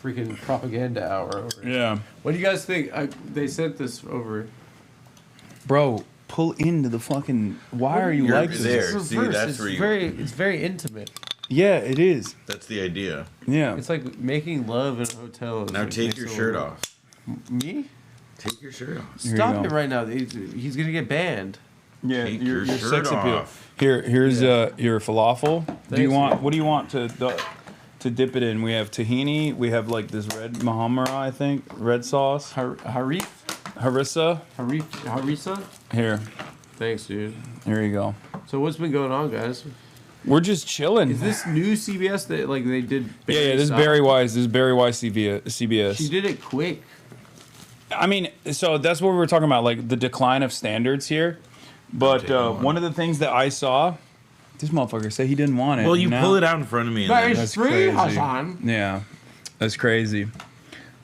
freaking propaganda hour over here. Yeah. What do you guys think? They sent this over. Bro, pull into the fucking. Why are you like this? There. See, that's where It's very intimate. Yeah, it is. That's the idea. Yeah. It's like making love in a hotel. Now take your shirt off. Me? Take your shirt off. Stop it right now. He's gonna get banned. Yeah, Take your your sex shirt appeal. off. Here's your falafel. Thanks, Do you want? man. What do you want to dip it in? We have tahini. We have like this red mahamara, I think, red sauce. Harissa. Harissa. Here. Thanks, dude. Here you go. So what's been going on, guys? We're just chilling. Is this new CBS that like they did? Yeah. This is Barry Wise. This is Barry Wise CBS. She did it quick. I mean, so that's what we were talking about, like the decline of standards here. But one of the things that I saw, this motherfucker said he didn't want it. Well, you pull it out in front of me. That is That's free, crazy. Hasan. Yeah, that's crazy.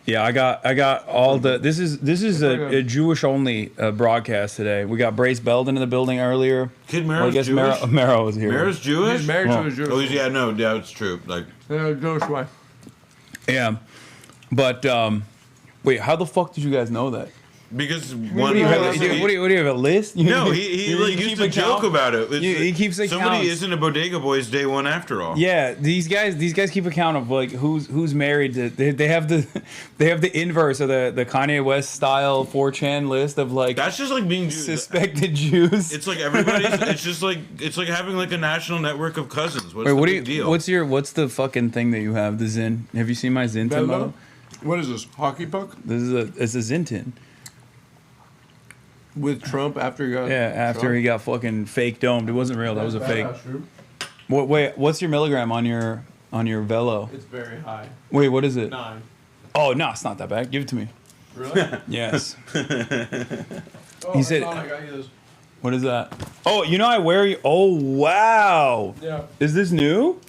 Yeah, I got all the. This is a Jewish only broadcast today. We got Brace Belden in the building earlier. Kid Mero's Jewish? Mero was here. Mero's Jewish? He's married to a Jewish. Oh, yeah, no, yeah, it's true. Like, Jewish wife. Yeah, but wait, how the fuck did you guys know that? because What one. do you have? What do you have a list? No, he like, used to joke about it. He keeps account. Somebody isn't a Bodega Boys day one after all. Yeah, these guys keep account of like who's married to. They have the inverse of the Kanye West style 4chan list of like. That's just like being suspected Jews. It's like everybody's. it's like having like a national network of cousins. What's the big deal? What's the fucking thing that you have? The Zin. Have you seen my Zin? What is this? Hockey puck? It's a Zintin. With Trump after he got he got fucking fake domed. It wasn't real. That was a fake. True. Wait, what's your milligram on your Velo? It's very high. Wait, what is it? 9. Oh no, it's not that bad. Give it to me. Really? Yes. He said. I got you this. What is that? Oh, you know I wear you. Oh wow. Yeah. Is this new?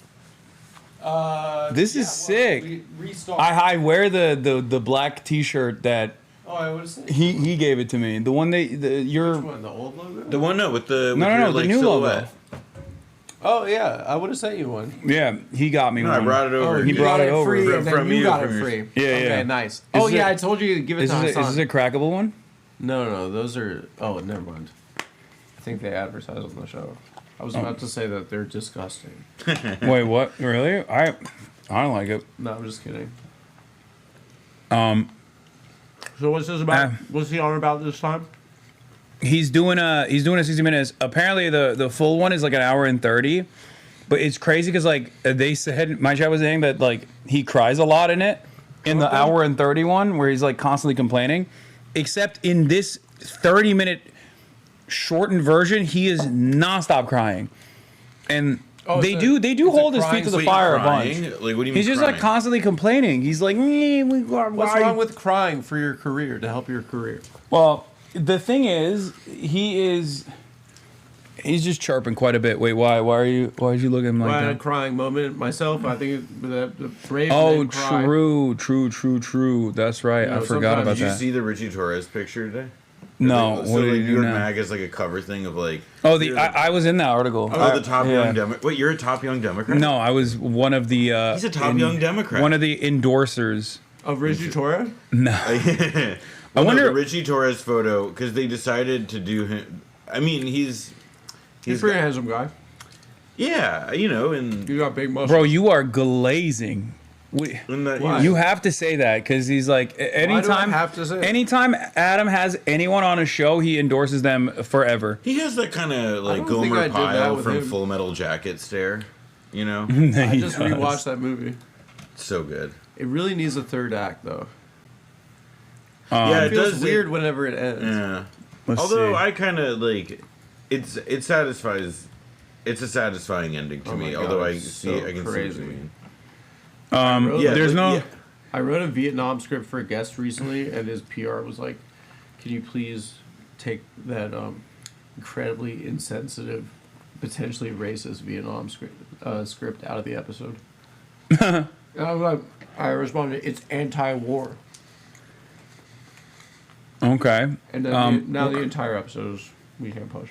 This is sick. I wear the black T-shirt that. Oh, I would say. He gave it to me. The one your. Which one? The old logo? The one with the no, the new silhouette. logo. Oh yeah, I would have sent you one. Yeah, he got me one. I brought it over. He brought it over. Free, and then from you got it from free. Yeah, okay, yeah. Nice. Is I it- told you to give it to Hasan. Is this a crackable one? No, those are. Oh, never mind. I think they advertise on the show. I was about to say that they're disgusting. Wait, what? Really? I don't like it. No, I'm just kidding. So what's this about? What's he on about this time? He's doing a 60 minutes. Apparently the full one is like an hour and 30, but it's crazy because like they said, my chat was saying that like he cries a lot in it, in the hour and 30 one where he's like constantly complaining, except in this 30-minute shortened version he is nonstop crying, and. They do hold his feet to the fire a bunch. Like, what do you mean? He's just like constantly complaining. He's like, What's wrong with crying for your career, to help your career? Well, the thing is, he's just chirping quite a bit. Wait, why are you looking at him like I had a that? crying moment myself. I think the brave Oh, men cry. true. That's right. I forgot about Did you that. see the Richie Torres picture today? No, Like, what did you New do York now? Mag is like a cover thing of like. Oh, I was in that article. Oh, the top young Democrat. Wait, you're a top young Democrat? No, I was one of the. He's a top young Democrat. One of the endorsers of Richie Torres. No. I wonder the Richie Torres photo because they decided to do him. I mean, he's a pretty handsome guy. Yeah, and you got big muscles. Bro, you are glazing. You have to say that because he's like anytime. have to say it? Anytime Adam has anyone on a show, he endorses them forever. He has that kind of like Gomer Pyle from Full Metal Jacket stare, I just rewatched that movie. So good. It really needs a third act though. Yeah, it feels weird whenever it ends. Yeah. Let's Although see. I kind of like it satisfies. It's a satisfying ending to me. God, Although I it's see, so I can see what crazy. you mean. I wrote a Vietnam script for a guest recently, and his PR was like, "Can you please take that incredibly insensitive, potentially racist Vietnam script out of the episode?" I responded, "It's anti-war." Okay. And then now the entire episode is We Can't Push.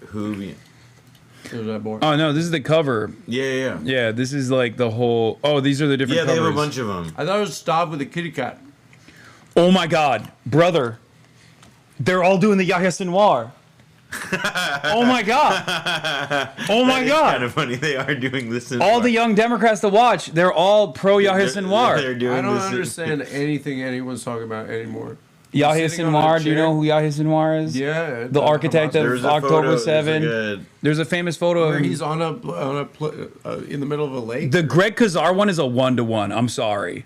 Who? It was that boring. Oh no, this is the cover. Yeah. Yeah, this is like the whole. Oh, these are the different. Yeah, they covers. have a bunch of them. I thought it was Stop with a kitty cat. Oh my God, brother! They're all doing the Yahya Sinwar. Oh my God! Oh my God! Kind of funny. They are doing this. All the young Democrats to watch, they're all pro Yahya Sinwar. I don't understand anything anyone's talking about anymore. Yahya Sinwar, do you know who Yahya Sinwar is? Yeah, the architect of October 7. There's a famous photo where of him. he's on in the middle of a lake. The Greg Kazar one is a 1-to-1. I'm sorry,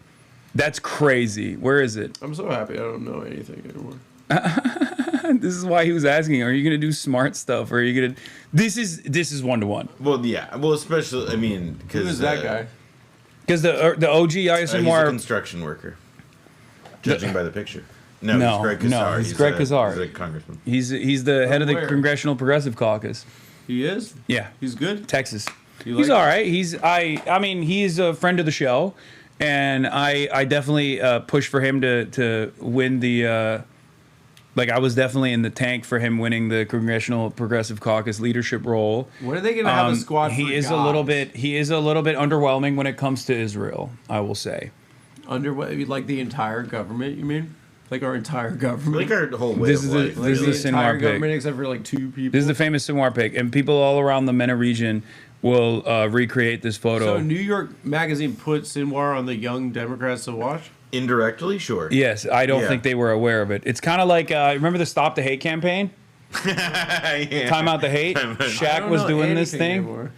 that's crazy. Where is it? I'm so happy I don't know anything anymore. This is why he was asking. Are you gonna do smart stuff? Or are you gonna? This is 1-to-1. Well, yeah. Well, especially I mean, because who is that guy? Because the OG Yahya Sinwar, he's a construction worker, judging by the picture. No, he's Greg Kazar. He's Greg Kazar. He's a congressman. He's the head of the Congressional Progressive Caucus. He is? Yeah. He's good? Texas. He's all right. I mean, he's a friend of the show, and I definitely push for him to win the. Like I was definitely in the tank for him winning the Congressional Progressive Caucus leadership role. When are they going to have a squad? He for is guys? a little bit. He is a little bit underwhelming when it comes to Israel. I will say. Like the entire government? You mean? Like our entire government? Like our whole way of life. This is the entire Sinwar government pick. except for like 2 people. This is the famous Sinwar pick, and people all around the MENA region will recreate this photo. So New York Magazine put Sinwar on the Young Democrats to watch? Indirectly, sure. Yes, I don't think they were aware of it. It's kind of like remember the Stop the Hate campaign? Time Out the Hate. Shaq was doing this thing.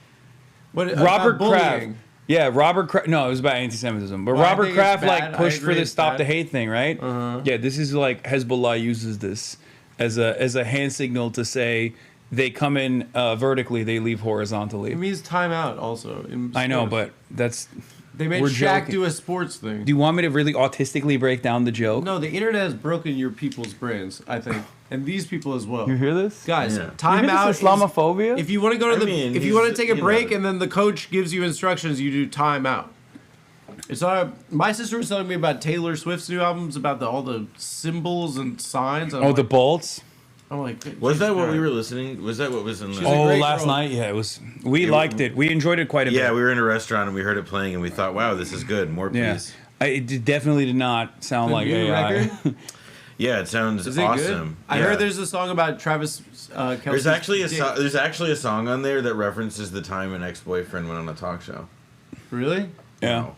Robert Kraft. Yeah, Robert Kraft. No, it was about anti-Semitism. But Robert Kraft like pushed for this Stop the Hate thing, right? Yeah, this is like Hezbollah uses this as a hand signal to say they come in vertically, they leave horizontally. It means timeout also. I know, but that's. They made Shaq do a sports thing. Do you want me to really autistically break down the joke? No, the internet has broken your people's brains, I think, and these people as well. You hear this, guys? Yeah. Timeout. Islamophobia. If you want to go to if you want to take a break and then the coach gives you instructions, you do timeout. It's not. My sister was telling me about Taylor Swift's new albums, about all the symbols and signs. The bolts. I'm like, was that what we were listening? Was that what was in the? Last night, yeah, it was. We liked it. We enjoyed it quite a bit. Yeah, we were in a restaurant and we heard it playing and we thought, wow, this is good. More, please. It definitely did not sound like AI. Record? Yeah, it sounds Is it awesome. good? I heard there's a song about Travis Kelce's There's actually dick. there's actually a song on there that references the time an ex-boyfriend went on a talk show. Really? Yeah.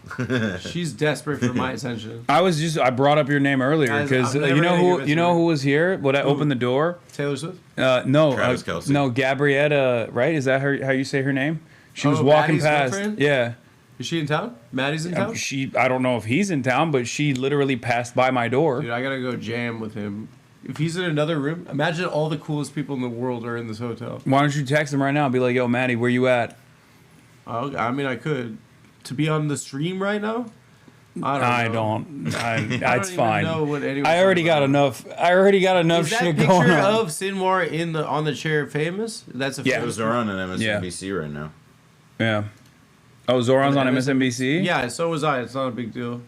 She's desperate for my attention. I brought up your name earlier because you know who was here when I opened the door? Taylor Swift? No. Travis Kelce. No, Gabrietta, right? Is that how you say her name? She was walking Maddie's past. girlfriend? Yeah. Is she in town? Maddie's in town? I don't know if he's in town, but she literally passed by my door. Dude, I gotta go jam with him. If he's in another room, imagine all the coolest people in the world are in this hotel. Why don't you text him right now and be like, yo, Maddie, where you at? I mean, I could. To be on the stream right now? I don't. It's fine. Know what I already got enough. Is that shit picture going on. of Sinwar on the chair famous? That's a famous Zohran on MSNBC right now. Yeah. Oh, Zoran's on MSNBC? Yeah, so was I. It's not a big deal.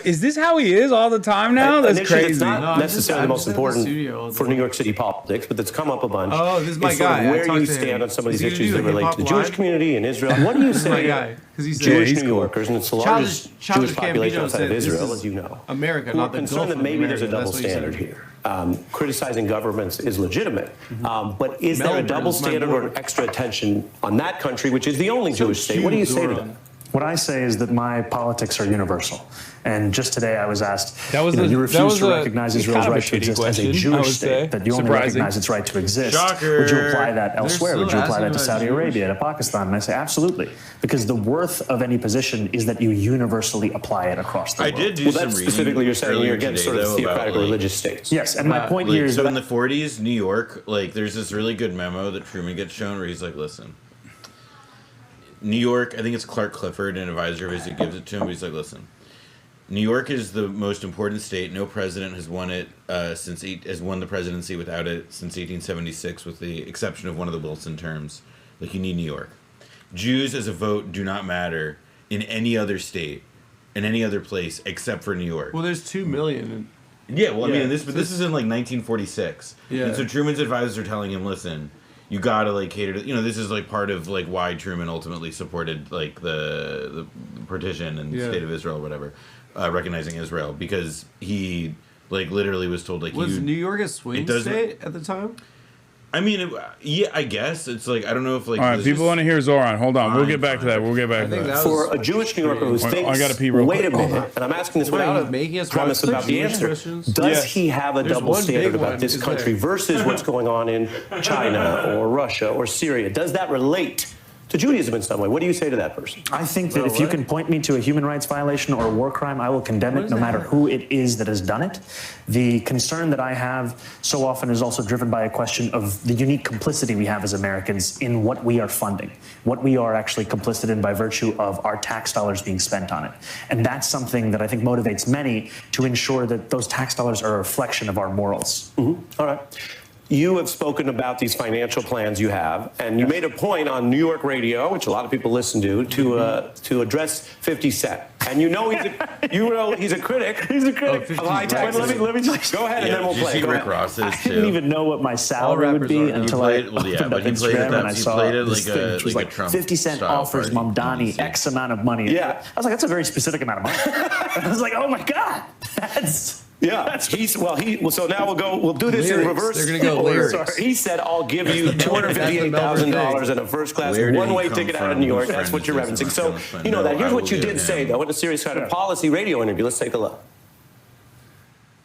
Is this how he is all the time now? That's Initially, crazy. It's not necessarily the most important for New York City politics, but it's come up a bunch. Oh, this is my it's guy. Sort of where you stand on some of these issues that relate to the Jewish community in Israel. What do you say to Jewish New Yorkers, and it's the largest Jewish population outside of Israel, as you know, America, who are not the concerned Gulf that maybe of there's a America. double That's what he standard said. here. Criticizing governments is legitimate, but is there a double standard or an extra attention on that country, which is the only Jewish state? What do you say to that? What I say is that my politics are universal. And just today I was asked, you refuse to recognize Israel's right to exist as a Jewish state, that you only recognize its right to exist. Shocker. Would you apply that elsewhere? Would you apply that to Saudi Arabia, to Pakistan? And I say, absolutely. Because the worth of any position is that you universally apply it across the world. I did do some reading. Specifically, you're saying you're against sort of theocratic religious states. Yes, and my point here is so that in the 40s, New York, there's this really good memo that Truman gets shown where he's like, listen, New York, I think it's Clark Clifford, an advisor of his, who gives it to him. He's like, listen, New York is the most important state. No president has won it has won the presidency without it since 1876, with the exception of one of the Wilson terms. Like, you need New York. Jews as a vote do not matter in any other state, in any other place except for New York. Well, there's 2 million. Yeah, well, I mean, this is in like 1946. Yeah. And so Truman's advisors are telling him, listen, you gotta like cater to, this is like part of like why Truman ultimately supported like the partition and state of Israel or whatever, recognizing Israel, because he like literally was told like was New York a swing state at the time? I mean, yeah, I guess it's like, I don't know if like. All right, people want to hear Zohran. Hold on, we'll get back to that. We'll get back to that. For a Jewish New Yorker who thinks, I gotta pee real wait quick. a minute, and I'm asking this without a premise about the answer. Does he have a double standard about this country versus what's going on in China or Russia or Syria? Does that relate to Judaism in some way? What do you say to that person? I think that if you can point me to a human rights violation or a war crime, I will condemn it no matter who it is that has done it. The concern that I have so often is also driven by a question of the unique complicity we have as Americans in what we are funding, what we are actually complicit in by virtue of our tax dollars being spent on it. And that's something that I think motivates many to ensure that those tax dollars are a reflection of our morals. Mm-hmm. All right. You have spoken about these financial plans you have, and you made a point on New York radio, which a lot of people listen to address 50 Cent. And he's a critic. He's a critic of high taxes. Let me just go ahead and then we'll play. Rick Ross's I didn't even know what my salary would be until I opened up Instagram and I saw this thing, which was like 50 Cent offers Mamdani X amount of money. Yeah. I was like, that's a very specific amount of money. I was like, oh my God, that's... Yeah, so now we'll do this in reverse. They're going to go lyrics. Sorry. He said, I'll give you $258,000 and a first-class one-way ticket out of New York. That's what you're referencing. So, you know that. Here's what you did say, though, in a serious kind of policy radio interview. Let's take a look.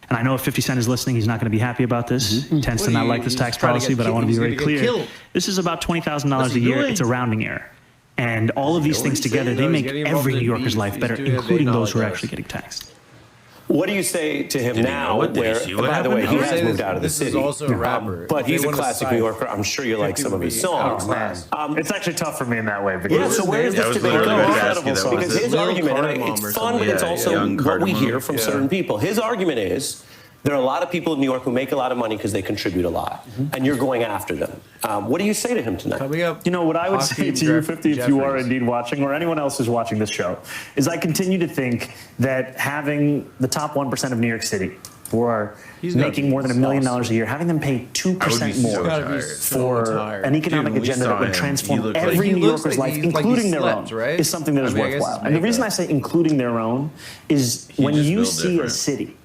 And I know if 50 Cent is listening, he's not going to be happy about this. He tends to not like this tax policy, but I want to be very clear. This is about $20,000 a year. It's a rounding error. And all of these things together, they make every New Yorker's life better, including those who are actually getting taxed. What do you say to him now, where, by the way, he has moved out of the city, but he's a classic New Yorker. I'm sure you like some of his songs. It's actually tough for me in that way. Yeah, so where does this debate go? Because his argument, it's fun, but it's also what we hear from certain people. His argument is, there are a lot of people in New York who make a lot of money because they contribute a lot, and you're going after them. What do you say to him tonight? You know, what I would say to you, 50, if you are indeed watching, or anyone else who's watching this show, is I continue to think that having the top 1% of New York City, who are making more than $1 million a year, having them pay 2% more for an economic agenda that would transform every New Yorker's life, including their own, is something that is worthwhile. And the reason I say including their own is when you see a city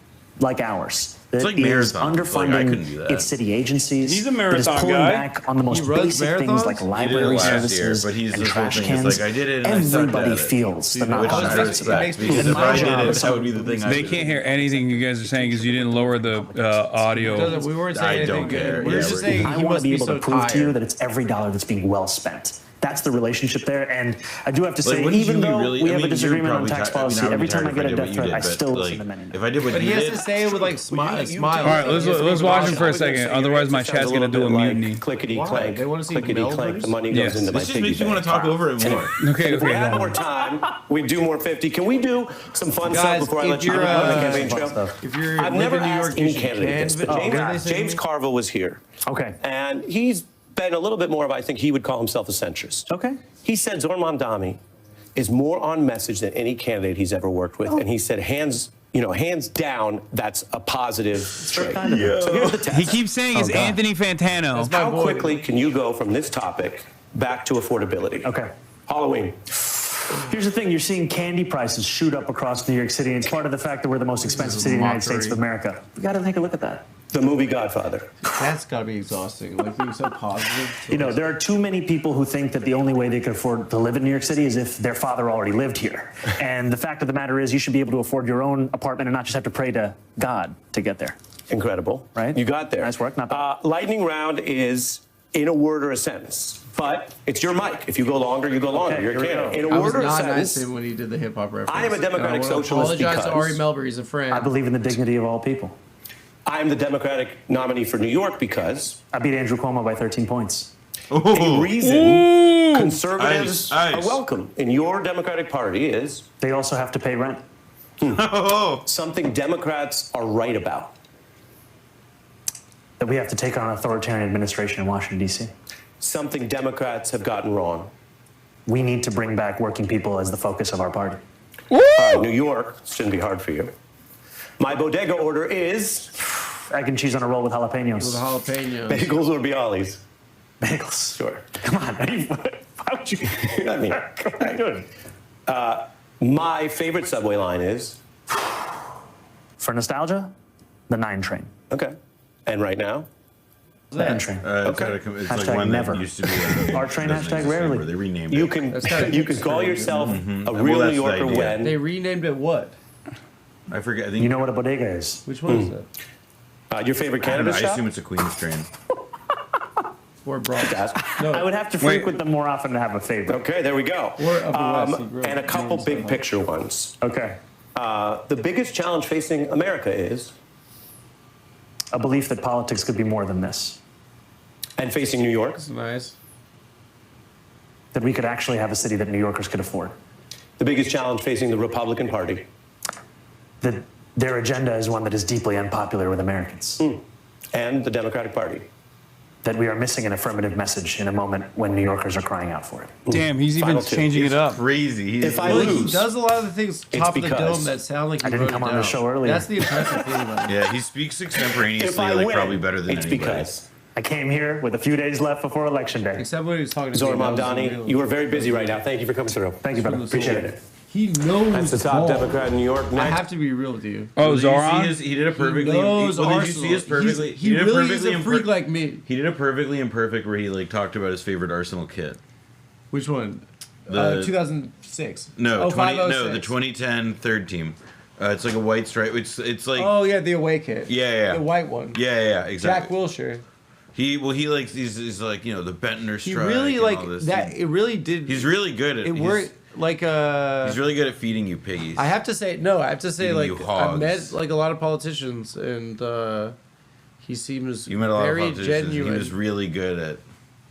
like ours that is underfunding its city agencies, he's a that is marathon pulling guy. back on the most basic things like library services and trash cans. Everybody feels the knock-on effects of that. That would be the thing. They can't hear anything you guys are saying because you didn't lower the audio. We weren't saying anything. I don't care. We were just saying I want to be able to prove to you that it's every dollar that's being well spent. That's the relationship there, and I do have to say, even though we have a disagreement on tax policy, every time I get a death threat, I still listen to many. If I did what but he has to say it with like smile. All right, let's watch him for a second. Otherwise, my chat's gonna do a mutiny. Clickety clank. They want to see clickety clank. The money goes into my piggy bank. This just makes you want to talk over it more. Okay. If we had more time, we'd do more 50. Can we do some fun stuff before I let you go on the campaign trail? If you're I've never asked any candidate this, but James Carville was here. Okay. And he's been a little bit more of, I think he would call himself a centrist. Okay. He said Zohran Mamdani is more on message than any candidate he's ever worked with. And he said, hands down, that's a positive trait. So here's the test. He keeps saying it's Anthony Fantano. How quickly can you go from this topic back to affordability? Okay. Halloween. Here's the thing, you're seeing candy prices shoot up across New York City, and it's part of the fact that we're the most expensive city in the United States of America. You got to take a look at that. The movie Godfather. That's got to be exhausting. Like being so positive. You know, there are too many people who think that the only way they could afford to live in New York City is if their father already lived here. And the fact of the matter is, you should be able to afford your own apartment and not just have to pray to God to get there. Incredible. Right? You got there. Nice work. Not bad. Lightning round is in a word or a sentence. But it's your mic. If you go longer, you go longer. Okay, You're a candidate. In a I word was or a not sentence. nice to him when he did the hip hop reference. I am a democratic socialist apologize because to Ari Melber. He's a friend. I believe in the dignity of all people. I am the Democratic nominee for New York because I beat Andrew Cuomo by 13 points. A reason conservatives Ice. are welcome in your Democratic Party is... They also have to pay rent. Something Democrats are right about. That we have to take on an authoritarian administration in Washington, D.C. Something Democrats have gotten wrong. We need to bring back working people as the focus of our party. New York shouldn't be hard for you. My bodega order is... Egg and cheese on a roll with jalapenos. With jalapenos. Bagels or Bialys? Bagels. Sure. Come on. Why would you? I mean, come on, good. My favorite subway line is... For nostalgia, the 9 train. Okay. And right now? The N train. It's Hashtag like one never. that used to be. Our train, hashtag rarely. They renamed You it. can you can call yourself a Well, real that's New the Yorker idea. when... They renamed it what? I forget. I think You know what a bodega is? Which one is that? your favorite I don't know, cannabis I shop? assume it's a Queen's train. Or broadcast. No. I would have to frequent them more often to have a favorite. Okay, there we go. Or Upper West. And a couple big picture ones. Okay. The biggest challenge facing America is... A belief that politics could be more than this. And facing New York? That's nice. That we could actually have a city that New Yorkers could afford. The biggest challenge facing the Republican Party? That their agenda is one that is deeply unpopular with Americans. And the Democratic Party? That we are missing an affirmative message in a moment when New Yorkers are crying out for it. Damn, he's even changing it up. Crazy. If I Well, lose... he does a lot of the things top of the because dome that sound like he I didn't wrote come it on the down. show earlier. That's the impressive thing about it. Yeah, he speaks extemporaneously, If I like win, probably better than it's anybody. because... I came here with a few days left before Election Day. Except when he was talking to Zohran me. that was Mamdani, real. you are very busy right now. Thank you for coming through. Thank you, brother. Appreciate it. He knows That's the top ball. Democrat in New York. I Next. have to be real with you. Oh, Did you see Zohran? He did a perfectly. He knows Did you Arsenal. see his perfectly? He did a really is perfectly a freak like me. He did a perfectly imperfect where he like talked about his favorite Arsenal kit. Which one? The 2006. No, Oh, the 2010 third team. It's like a white stripe. It's like Oh yeah, the away kit. yeah. The white one. Yeah, exactly. Jack Wilshere. He likes he's like the Bentner strike. He really and like all this. that. It really did. He's really good at It worked like He's really good at feeding you piggies. I have to say Feeding like you I've hogs. met like a lot of politicians and he seems You met a lot of very politicians. genuine. He was really good at.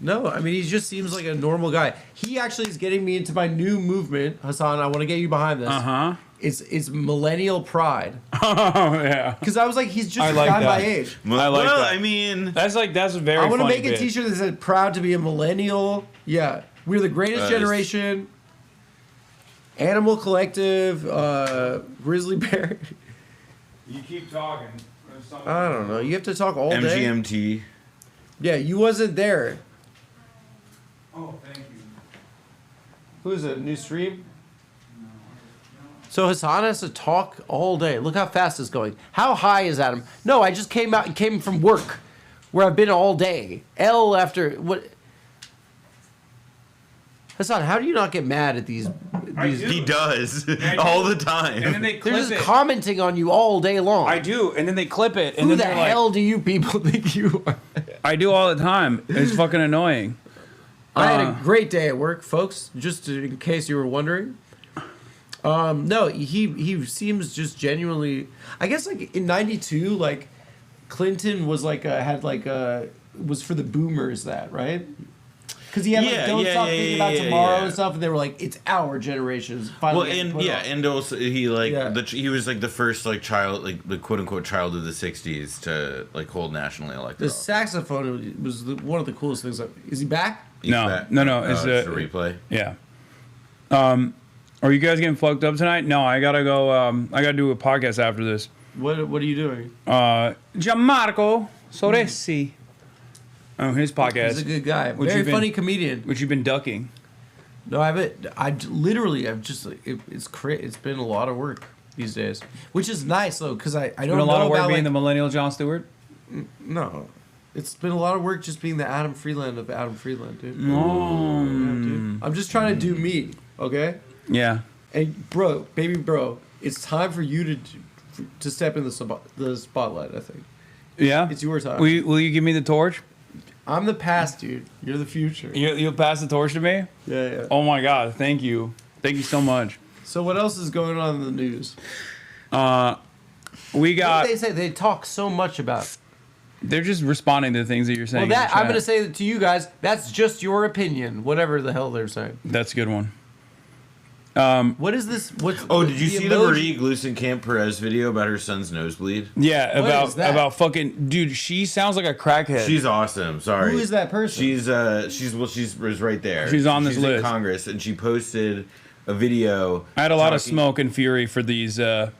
No, I mean he just seems like a normal guy. He actually is getting me into my new movement, Hasan. I want to get you behind this. It's millennial pride. Oh yeah. Because I was like, he's just I a like guy that. my age. I like that. I mean, that's very. I want to funny make a bit. T-shirt that said "Proud to be a millennial." Yeah, we're the greatest Nice. generation. Animal Collective, Grizzly Bear. You keep talking. I don't know. You have to talk all day. MGMT. Yeah, you wasn't there. Oh, thank you. Who is it? New stream? So Hasan has to talk all day. Look how fast it's going. How high is Adam? No, I just came from work, where I've been all day. L after what? Hasan, how do you not get mad at these? He does all the time. And then they They're clip just it. commenting on you all day long. I do, and then they clip it. And Who then the they're like, hell do you people think you are? I do all the time. It's fucking annoying. I had a great day at work, folks. Just in case you were wondering. No, he seems just genuinely. I guess like in '92, like Clinton was like was for the boomers that right. Because he had like don't stop thinking about tomorrow and stuff, and they were like, "It's our generation's finally." Well, and also he he was like the first like child, like the quote unquote child of the '60s to like hold nationally elected. The saxophone was one of the coolest things. Is he back? No. It's a replay. Yeah. Are you guys getting fucked up tonight? No, I gotta go. I gotta do a podcast after this. What are you doing? Gianmarco Soresi. Oh, his podcast. He's a good guy. Very funny comedian. Which you've been ducking. No, I've just it's been a lot of work these days, which is nice though because I don't know a lot of work about being like, the millennial Jon Stewart. No, it's been a lot of work just being the Adam Freeland of Adam Freeland, dude. Oh. Yeah, dude. I'm just trying to do me, okay? Yeah. And baby bro, it's time for you to step in the spotlight. I think. Yeah. It's your time. Will you give me the torch? I'm the past, dude. You're the future. You'll pass the torch to me? Yeah. Oh my God! Thank you so much. So what else is going on in the news? We got. What did they say? They talk so much about They're just responding to the things that you're saying. Well, in the I'm chat. going to say that to you guys. That's just your opinion. Whatever the hell they're saying. That's a good one. What is this? What's did you see the Marie Gluesenkamp Perez video about her son's nosebleed? Yeah, about fucking dude. She sounds like a crackhead. She's awesome. Sorry. Who is that person? She's was right there. She's on this in list. Congress, and she posted a video. I had a lot of smoke and fury for these centrist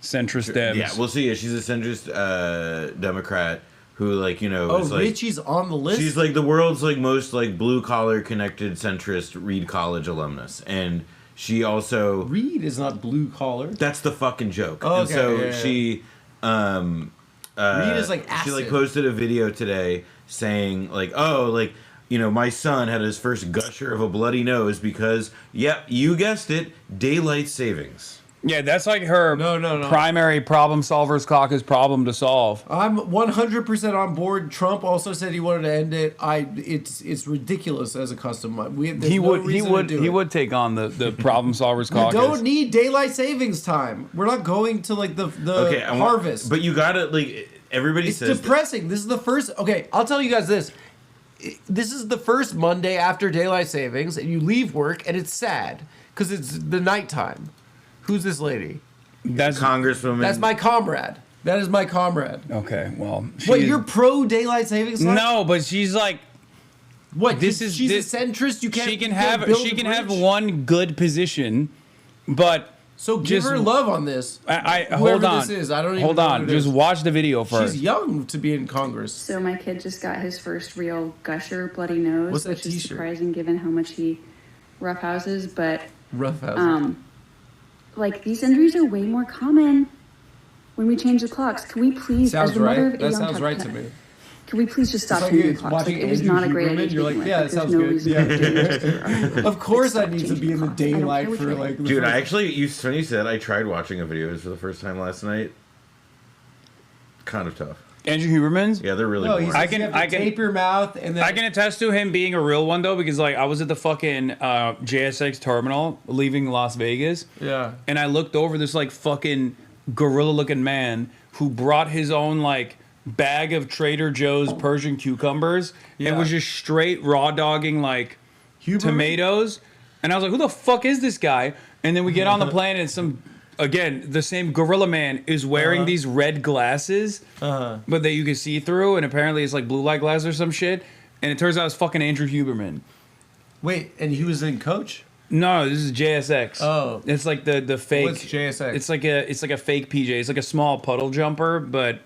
Dems. Yeah, we'll see. She's a centrist Democrat who, like, is like, Richie's on the list. She's like the world's like most like blue collar connected centrist Reed College alumnus, and she also Reed is not blue collar. That's the fucking joke. Oh, and so okay, yeah. she Reed is like acid. She like posted a video today saying like, oh, like, my son had his first gusher of a bloody nose because, yep, you guessed it, daylight savings. Yeah, that's like her primary problem solvers caucus problem to solve. I'm 100% on board. Trump also said he wanted to end it. It's ridiculous as a custom. He would take on the problem solvers caucus. We don't need daylight savings time. We're not going to like the harvest. But you gotta like everybody says it's depressing. This is the first. Okay, I'll tell you guys this. This is the first Monday after daylight savings, and you leave work, and it's sad because it's the nighttime. Who's this lady? That's Congresswoman. That's my comrade. That is my comrade. Okay, well, you're pro daylight savings time? No, but she's like, what? She's a centrist. You can't. She can have one good position, but so give her love on this. Hold on. This is, I don't even hold know on. who it Just is. watch the video first. She's young to be in Congress. So my kid just got his first real gusher bloody nose, What's that which is t-shirt? surprising given how much he roughhouses. But roughhouses. Like these injuries are way more common when we change the clocks. Can we please, Sounds as the mother right. of a That young sounds right child, to me. can we please just stop It's like changing you're the clocks? Like, watching it was Andrew not a great Huberman, idea. to you're begin like, with. yeah, Like, that there's sounds no good. reason Yeah. to do this. Of course, I need to be in the daylight care for which like. Dude, I actually, funny you said, I tried watching a video for the first time last night. Kind of tough. Andrew Huberman's? Yeah, they're really No, boring. I can tape your mouth and then I can attest to him being a real one though, because like I was at the fucking JSX terminal leaving Las Vegas. Yeah. And I looked over this like fucking gorilla looking man who brought his own like bag of Trader Joe's Persian cucumbers and was just straight raw dogging like tomatoes. And I was like, who the fuck is this guy? And then we get on the plane and the same gorilla man is wearing these red glasses, but that you can see through, and apparently it's like blue light glasses or some shit. And it turns out it's fucking Andrew Huberman. Wait, and he was in Coach? No, this is JSX. Oh, it's like the fake. What's JSX? It's like a fake PJ. It's like a small puddle jumper, but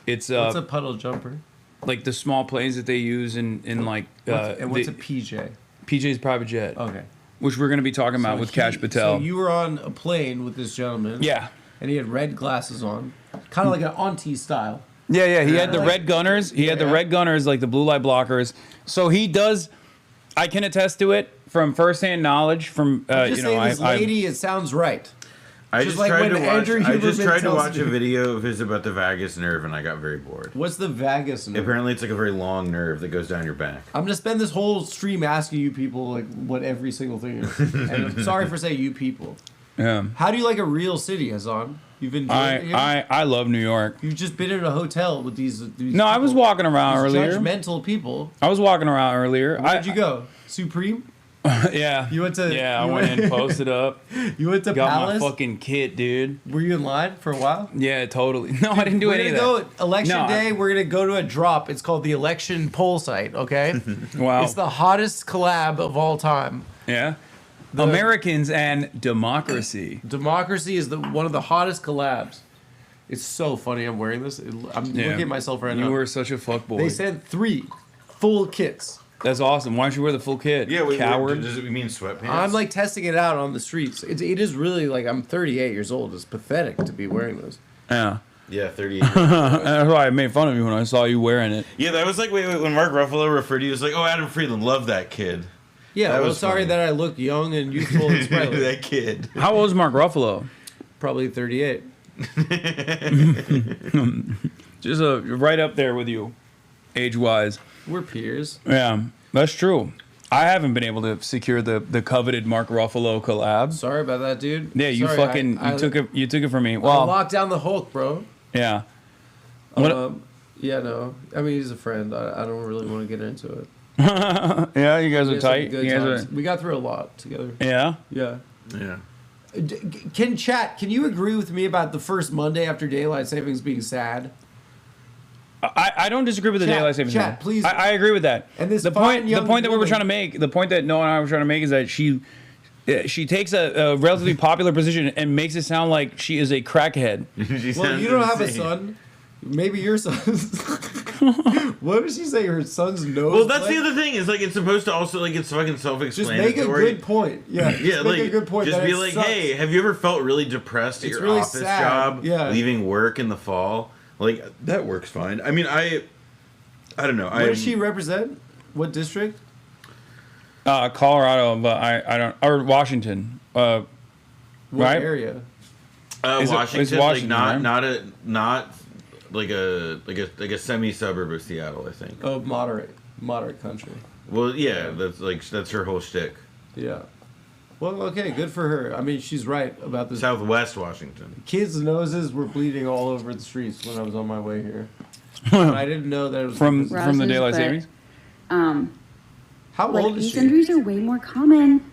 it's what's a puddle jumper? Like the small planes that they use in like. And what's a PJ? PJ's private jet. Okay. Which we're going to be talking about with Kash Patel. So you were on a plane with this gentleman. Yeah. And he had red glasses on, kind of like an auntie style. Yeah. He had the red gunners. He had the red gunners, like the blue light blockers. So he does. I can attest to it from firsthand knowledge. From Just saying, this lady, it sounds right. I Just just like tried when to watch. Andrew I just Huberman tried to tells watch me- a video of his about the vagus nerve, and I got very bored. What's the vagus nerve? Apparently, it's like a very long nerve that goes down your back. I'm gonna spend this whole stream asking you people like what every single thing is. And I'm sorry for saying you people. Yeah. How do you like a real city, Hasan? You've enjoyed it here? I love New York. You've just been in a hotel with these No, I was walking around these earlier. judgmental people. I was walking around earlier. Where'd you go? Supreme? Yeah. You went to? Yeah, I went in, posted up. You went to Got Palace? my fucking kit, dude. Were you in line for a while? Yeah, totally. No, I didn't do any of that. We're gonna go election No, day. We're gonna go to a drop. It's called the election poll site. Okay. Wow. It's the hottest collab of all time. Yeah. Americans and democracy. Democracy is one of the hottest collabs. It's so funny. I'm wearing this. I'm looking at myself right now. You were such a fuckboy. They sent 3 full kits. That's awesome. Why don't you wear the full kit? Yeah, wait, coward. does it mean sweatpants? I'm like testing it out on the streets. It is really like I'm 38 years old. It's pathetic to be wearing those. Yeah. Yeah, 38. That's why I made fun of you when I saw you wearing it. Yeah, that was like when Mark Ruffalo referred to you, it was like, oh, Adam Friedland, love that kid. Yeah, That well, was sorry funny. that I look young and youthful and sprightly. That kid. How old is Mark Ruffalo? Probably 38. Just right up there with you, age-wise. We're peers. Yeah, that's true. I haven't been able to secure the coveted Mark Ruffalo collab. Sorry about that, dude. Yeah, you Sorry, fucking I took it from me. I Well, locked down the Hulk, bro. yeah. What Yeah, no. I mean, he's a friend. I don't really want to get into it. Yeah, you guys We are had some tight. good You guys times. We got through a lot together. Yeah? Yeah. Yeah. Can you agree with me about the first Monday after daylight savings being sad? I don't disagree with the daylight savings time. Please. I agree with that. And this the point that we were woman- trying to make, the point that Noah and I were trying to make is that she takes a relatively popular position and makes it sound like she is a crackhead. Well, you don't have a son. Maybe your son. What did she say? Her son's nose. Well, that's bled? the other thing. Is like it's supposed to also like it's fucking Just self-explanatory. make a good point. Yeah. Yeah, just like make a good point. just that be it like, sucks. hey, have you ever felt really depressed at It's your really office sad. job? Yeah. Leaving work in the fall, like that works fine. I mean, I don't know. What does she represent? What district? Colorado, but I don't, or Washington. What right? area? Washington, Washington, like right? not like a semi-suburb of Seattle, I think. Oh, moderate country. Well, yeah, that's her whole shtick. Yeah. Well, okay, good for her. I mean, she's right about this. Southwest Washington. Kids' noses were bleeding all over the streets when I was on my way here. And I didn't know that it was from the daylight but, savings. How like, old is these she? injuries are way more common.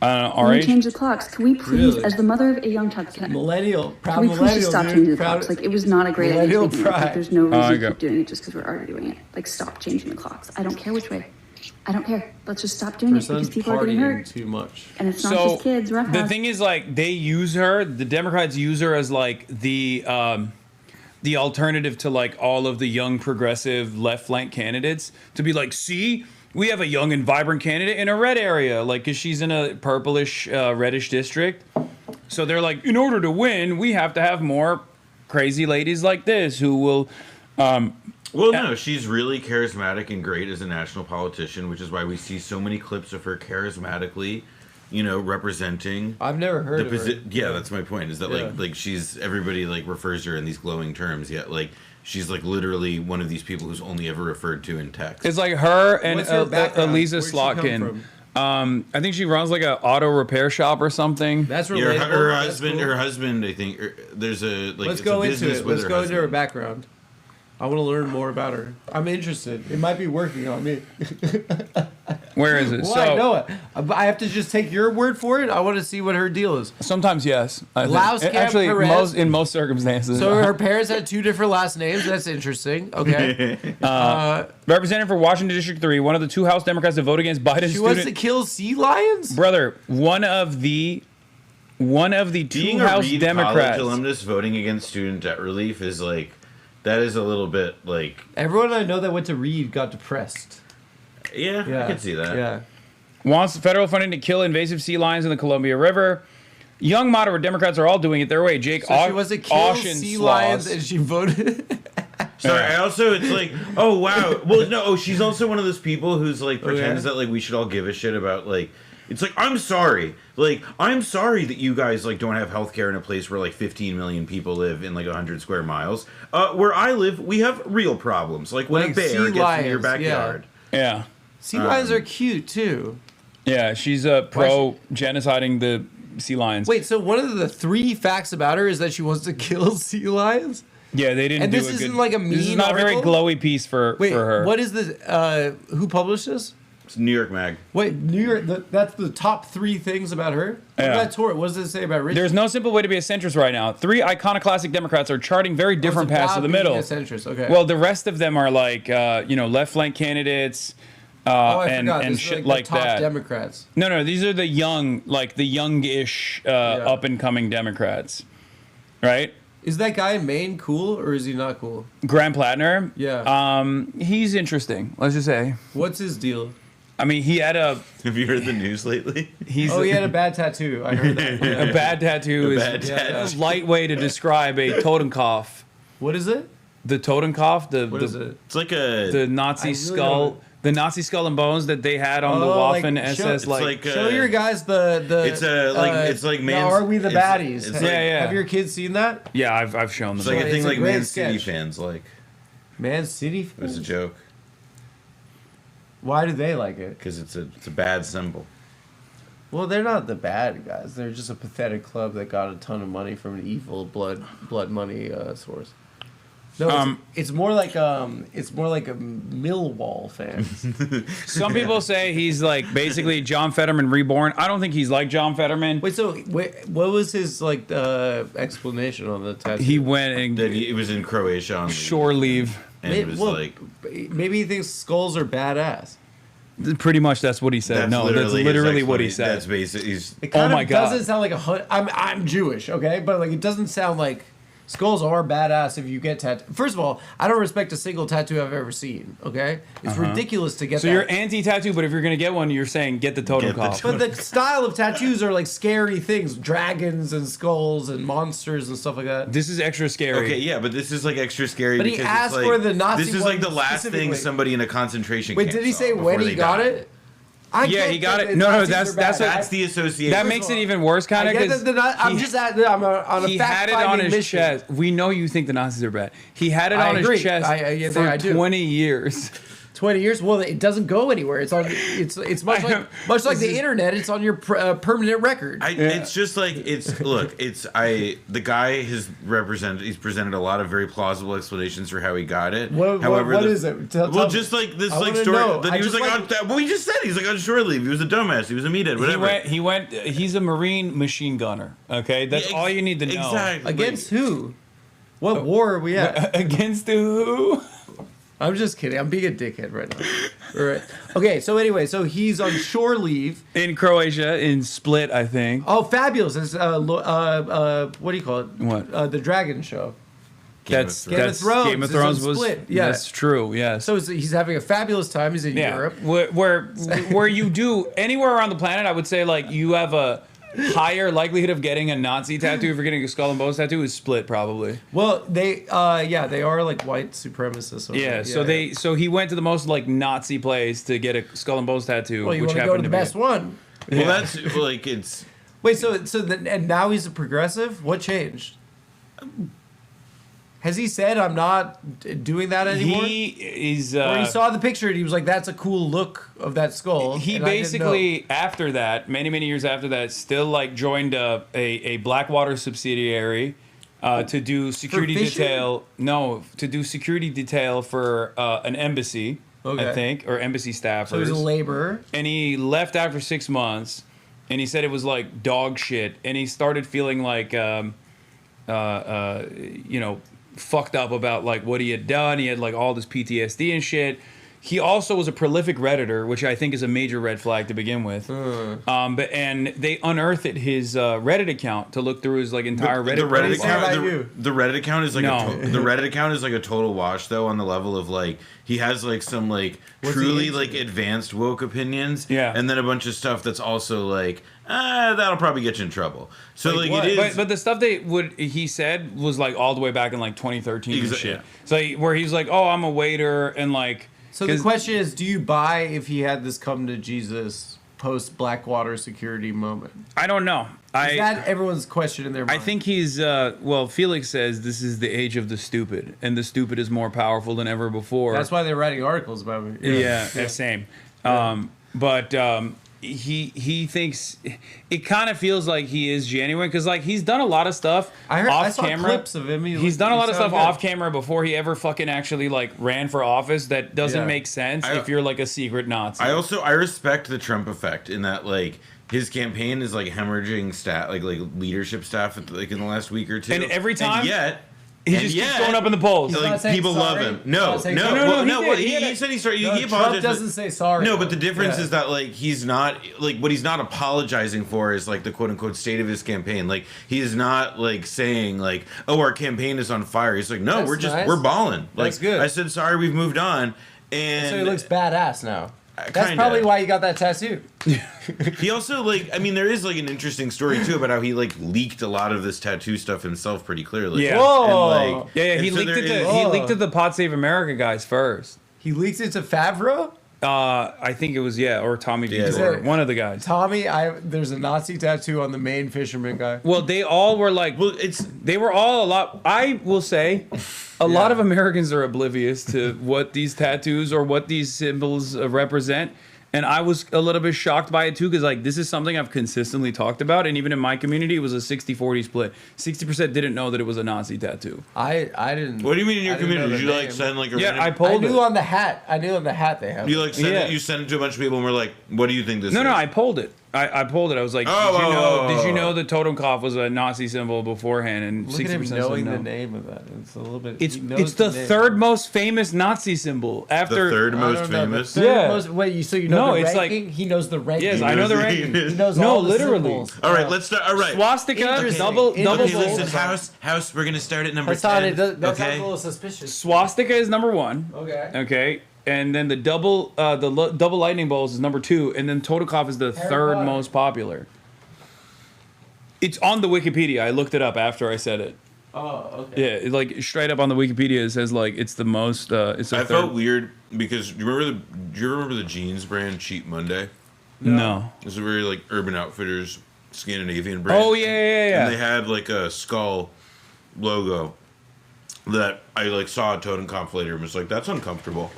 Our When we age. change the clocks, can we please, Really? as the mother of a young child, Millennial. can Proud we please millennial, just stop dude. changing the Proud- clocks? Like, it was not a great idea to Millennial begin with. Like, pride. there's no reason I to go. keep doing it just because we're already doing it. Like, stop changing the clocks. I don't care which way. I don't care. Let's just stop doing Her it because son's people are getting partying hurt. too much. And it's not just kids. Rough the house. thing is, like, they use her. The Democrats use her as like the alternative to like all of the young progressive left flank candidates to be like, see, we have a young and vibrant candidate in a red area, like, because she's in a purplish, reddish district. So they're like, in order to win, we have to have more crazy ladies like this who will. Well, no, she's really charismatic and great as a national politician, which is why we see so many clips of her charismatically, representing. I've never heard of her. Yeah, that's my point. Is that Yeah. like she's everybody like refers to her in these glowing terms, yet like she's like literally one of these people who's only ever referred to in text. It's like her and What's her background? Elisa Where'd she come Slotkin. from? I think she runs like an auto repair shop or something. That's Yeah, relatable. her That's husband. cool. Her husband. I think there's a like. Let's it's go a into business it. with Let's her go into her husband. background. I want to learn more about her. I'm interested. It might be working on me. Where is it? Well, So I know it. I have to just take your word for it. I want to see what her deal is. sometimes yes. I think. Lauskamp Actually, Perez. in most circumstances. So her parents had two different last names. That's interesting. Okay. Representative for Washington District 3, one of the two House Democrats to vote against Biden's She wants to student. kill sea lions? Brother, one of the two Being House a Reed Democrats. College alumnus voting against student debt relief is like, that is a little bit like. Everyone I know that went to Reed got depressed. Yeah, I can see that. Yeah. Wants federal funding to kill invasive sea lions in the Columbia River. Young moderate Democrats are all doing it their way. Jake So she wants to kill sea lions and she voted. Sorry, I also, it's like, oh, wow. Well, no, she's also one of those people who's like, pretends that like we should all give a shit about like, it's like, I'm sorry. Like, I'm sorry that you guys like don't have healthcare in a place where like 15 million people live in like 100 square miles. Where I live, we have real problems. Like when Like a bear sea gets in your lions, backyard. Yeah. Sea lions are cute too. Yeah, she's pro genociding the sea lions. Wait, so one of the three facts about her is that she wants to kill sea lions? Yeah, they didn't And do this a isn't good, like a This is mean not a very article? glowy piece for her. What is this? Who published this? It's New York Mag. Wait, New York. That's the top three things about her. What Yeah. about Tori? What does it say about Richard? There's no simple way to be a centrist right now. Three iconoclastic Democrats are charting very different paths to the middle. A centrist. Okay. Well, the rest of them are like, left flank candidates, I and forgot. and This is shit the like top that. Democrats. No, these are the young, like the youngish, up and coming Democrats, right? Is that guy in Maine cool or is he not cool? Graham Plattner. Yeah. He's interesting. Let's just say. What's his deal? I mean, he had a. Have you heard the news lately? He had a bad tattoo. I heard that. A bad tattoo A is bad tattoo. a light way to describe a Totenkopf. What is it? The Totenkopf, What is it? It's like a the Nazi I really skull, don't- the Nazi skull and bones that they had on the Oh, like, Waffen show- SS. it's Like, Show your guys the. It's it's like now man's. Are we the it's- baddies? it's Yeah. Have your kids seen that? yeah, I've shown It's them. like a It's thing a like great Man City sketch. fans like. Man City. It was a joke Why do they like it? because it's a bad symbol. Well, they're not the bad guys. They're just a pathetic club that got a ton of money from an evil blood money source. No, it's more like a Millwall fan. Some people say he's like basically John Fetterman reborn. I don't think he's like John Fetterman. Wait, what was his like explanation on the tattoo? He went and it was in Croatia on shore leave, and it was like maybe he thinks skulls are badass. Pretty much that's what he said. That's literally what he said. That's basically. It kind of doesn't sound like I'm Jewish, okay, but like it doesn't sound like. Skulls are badass if you get tattooed. First of all, I don't respect a single tattoo I've ever seen. Okay, it's ridiculous to get. So you're anti-tattoo, but if you're gonna get one, you're saying get the totem call. But the style of tattoos are like scary things, dragons and skulls and monsters and stuff like that. This is extra scary. Okay, yeah, but this is like extra scary. But he because asked it's like, for the Nazi. This is like the last thing specifically. somebody in a concentration Wait, camp did he saw say when before he they got died. it? Yeah, he got it. No, that's the association. That makes it even worse, kind of. I'm on a he had it on his chest. We know you think the Nazis are bad. He had it on his chest for 20 years. 20 years? Well, it doesn't go anywhere. It's on. It's much like the internet. It's on your permanent record. It's just like the guy has he's presented a lot of very plausible explanations for how he got it. What is it? Well, just like this like story that he was like we just said he's like on shore leave. He was a dumbass. He was a meathead. Whatever. He went. He's a Marine machine gunner. Okay, that's all you need to know. Exactly. Against who? What war are we at? Against who? I'm just kidding. I'm being a dickhead right now. All right. Okay, so anyway, so he's on shore leave. In Croatia, in Split, I think. Oh, fabulous. It's, what do you call it? What? The Dragon Show. Game of Thrones. Game of Thrones was Split. Yeah. That's true. Yes. So he's having a fabulous time. He's in Europe. Where you do anywhere around the planet, I would say like you have a higher likelihood of getting a Nazi tattoo if you're getting a skull and bones tattoo is Split probably. Well, they are like white supremacists. Yeah. So he went to the most like Nazi place to get a skull and bones tattoo. Well, you which want to go to the best one. Well, that's like it's. Wait, and now he's a progressive. What changed? Has he said I'm not doing that anymore? Or he saw the picture and he was like, "That's a cool look of that skull." He basically, after that, many years after that, still like joined a Blackwater subsidiary to do security detail. No, to do security detail for an embassy, I think, or embassy staffers. So he was a laborer. And he left after 6 months, and he said it was like dog shit, and he started feeling like, fucked up about like what he had done. He had like all this PTSD and shit. He also was a prolific Redditor, which I think is a major red flag to begin with. And they unearthed his Reddit account to look through his like entire Reddit. The Reddit account is like the Reddit account is like a total wash though on the level of like he has like some like truly like advanced woke opinions. Yeah. And then a bunch of stuff that's also like that'll probably get you in trouble. So like it is. But the stuff he said was like all the way back in like 2013 and shit. So where he's like, oh, I'm a waiter and like. So the question is, do you buy if he had this come to Jesus post Blackwater security moment? I don't know. Is that everyone's question in their mind? I think he's, Felix says this is the age of the stupid, and the stupid is more powerful than ever before. That's why they're writing articles about me. Yeah, same. Yeah. He thinks it kind of feels like he is genuine because like he's done a lot of stuff I saw camera. Clips of him. He's done a lot of stuff off camera before he ever fucking actually like ran for office. That doesn't make sense if you're like a secret Nazi. I respect the Trump effect in that like his campaign is like hemorrhaging staff like leadership staff like in the last week or two. And every time, he just keeps going up in the polls. Like people love him. No. He said he started. He apologized. Trump doesn't say sorry. No, but the difference is that like he's not like what he's not apologizing for is like the quote unquote state of his campaign. Like he is not like saying like, oh, our campaign is on fire. He's like, no, we're balling. Like That's good. I said sorry, we've moved on. And so he looks badass now. That's probably why you got that tattoo. He also like there is like an interesting story too about how he like leaked a lot of this tattoo stuff himself pretty clearly. Yeah. Whoa. He leaked it to the Pod Save America guys first. He leaked it to Favreau? I think it was or Tommy Vietor, one of the guys. Tommy, there's a Nazi tattoo on the main fisherman guy. Well, they all were like, they were all a lot. I will say, a lot of Americans are oblivious to what these tattoos or what these symbols represent, And I was a little bit shocked by it too, because like this is something I've consistently talked about, and even in my community, it was a 60-40 split. 60% didn't know that it was a Nazi tattoo. I didn't. What do you mean in your community? Did you like send like a Yeah, random- I pulled I knew it. on the hat. I knew on the hat they have. You like send it, you send it to a bunch of people and we're like, what do you think this is? No, I pulled it. I pulled it. I was like, did you know the Totenkopf was a Nazi symbol beforehand? And Look at 60% him said knowing no. the name of that. It's a little bit. It's he knows it's the name. third most famous Nazi symbol after The third I most don't know, the famous? third Yeah. most- wait, so you know No, the it's like- ranking? He knows the ranking. Yes, I know the ranking. He knows No, all the literally. symbols. All right, let's start. All right. Swastika, Interesting. double Okay, bold. listen, House, we're gonna start at number Hasan, 10. that sounds okay? a little suspicious. Swastika is number 1. Okay. Okay. And then the double double lightning bolts is number 2, and then Totenkopf is the third Potter. most popular. It's on the Wikipedia. I looked it up after I said it. Oh, okay. Yeah, like straight up on the Wikipedia, it says like it's the most. It's the I third. felt weird because do you remember the jeans brand Cheap Monday? No. It's a very like Urban Outfitters Scandinavian brand. Oh yeah. And they had like a skull logo that I like saw at Totenkopf later and was like, that's uncomfortable.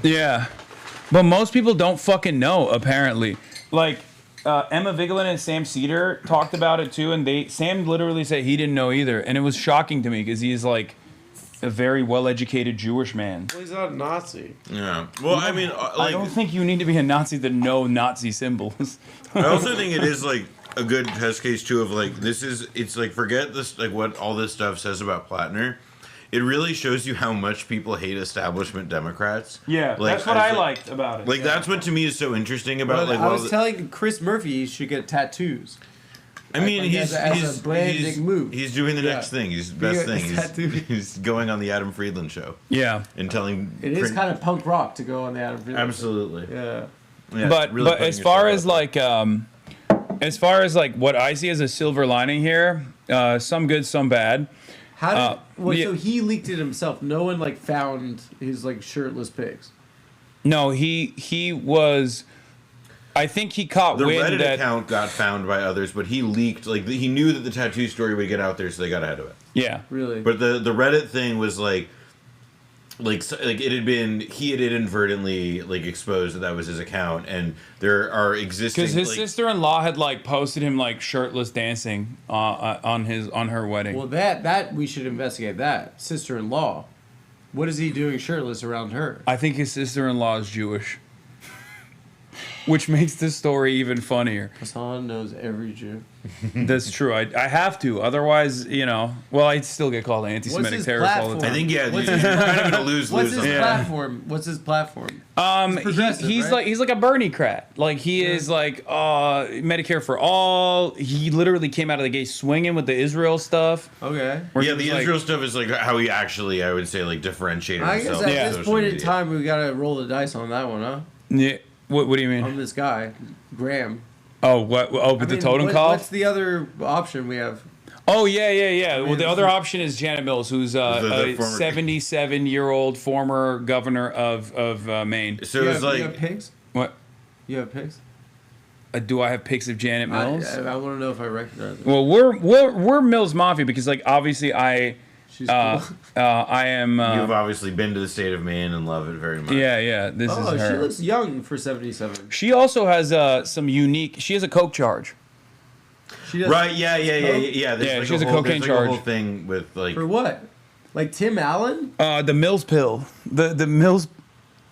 Yeah, but most people don't fucking know. Apparently, like Emma Vigeland and Sam Cedar talked about it too, and Sam literally said he didn't know either, and it was shocking to me because he's like a very well-educated Jewish man. Well, he's not a Nazi. Yeah. Well, I mean, I don't think you need to be a Nazi to know Nazi symbols. I also think it is like a good test case too of like it's like forget this like what all this stuff says about Plattner. It really shows you how much people hate establishment Democrats. Yeah, like, that's what I liked about it. Like that's what to me is so interesting about like. I was telling Chris Murphy he should get tattoos. I mean, Like, he's as a branding move. He's doing the next thing. He's the best thing. Tattoo. He's going on the Adam Friedland show. Yeah, and telling It is kind of punk rock to go on the Adam Friedland. Absolutely. Yeah. Yeah, but really but putting as far yourself as far as like what I see as a silver lining here, some good, some bad. How did, so he leaked it himself. No one like found his like shirtless pics. No, he was. I think he caught the wind Reddit that account got found by others, but he leaked like he knew that the tattoo story would get out there, so they got ahead of it. Yeah, really. But the Reddit thing was like it had been he had inadvertently like exposed that was his account, and there are existing because his like, sister-in-law had like posted him like shirtless dancing on her wedding. Well, that we should investigate that. Sister-in-law. What is he doing shirtless around her? I think his sister-in-law is Jewish, which makes this story even funnier. Hasan knows every Jew. That's true. I have to. Otherwise, well, I'd still get called anti-Semitic terrorist all the time. I think you're What's kind of in a lose-lose. What's his on that. platform? What's his platform? He's like a Bernie-crat. Like he is like Medicare for all. He literally came out of the gate swinging with the Israel stuff. Okay. Yeah, the Israel stuff is like how he actually, I would say, like differentiated I himself. guess at on this social point in media. time, we gotta roll the dice on that one, huh? Yeah. What do you mean? On this guy, Graham. Oh, what? Oh, but the Totenkopf? What's the other option we have? Oh, yeah. Well, the other option is Janet Mills, who's a former- 77-year-old former governor of Maine. So it was you like have pigs? What? You have pigs? Do I have pics of Janet Mills? I want to know if I recognize it. Well, we're Mills Mafia because like obviously She's I am. You've obviously been to the state of Maine and love it very much. Yeah. This is her. She looks young for 77. She also has some unique. She has a coke charge. She does. Right? Yeah. There's she has a cocaine there's charge. a whole thing with like For what? Like Tim Allen? The Mills pill. The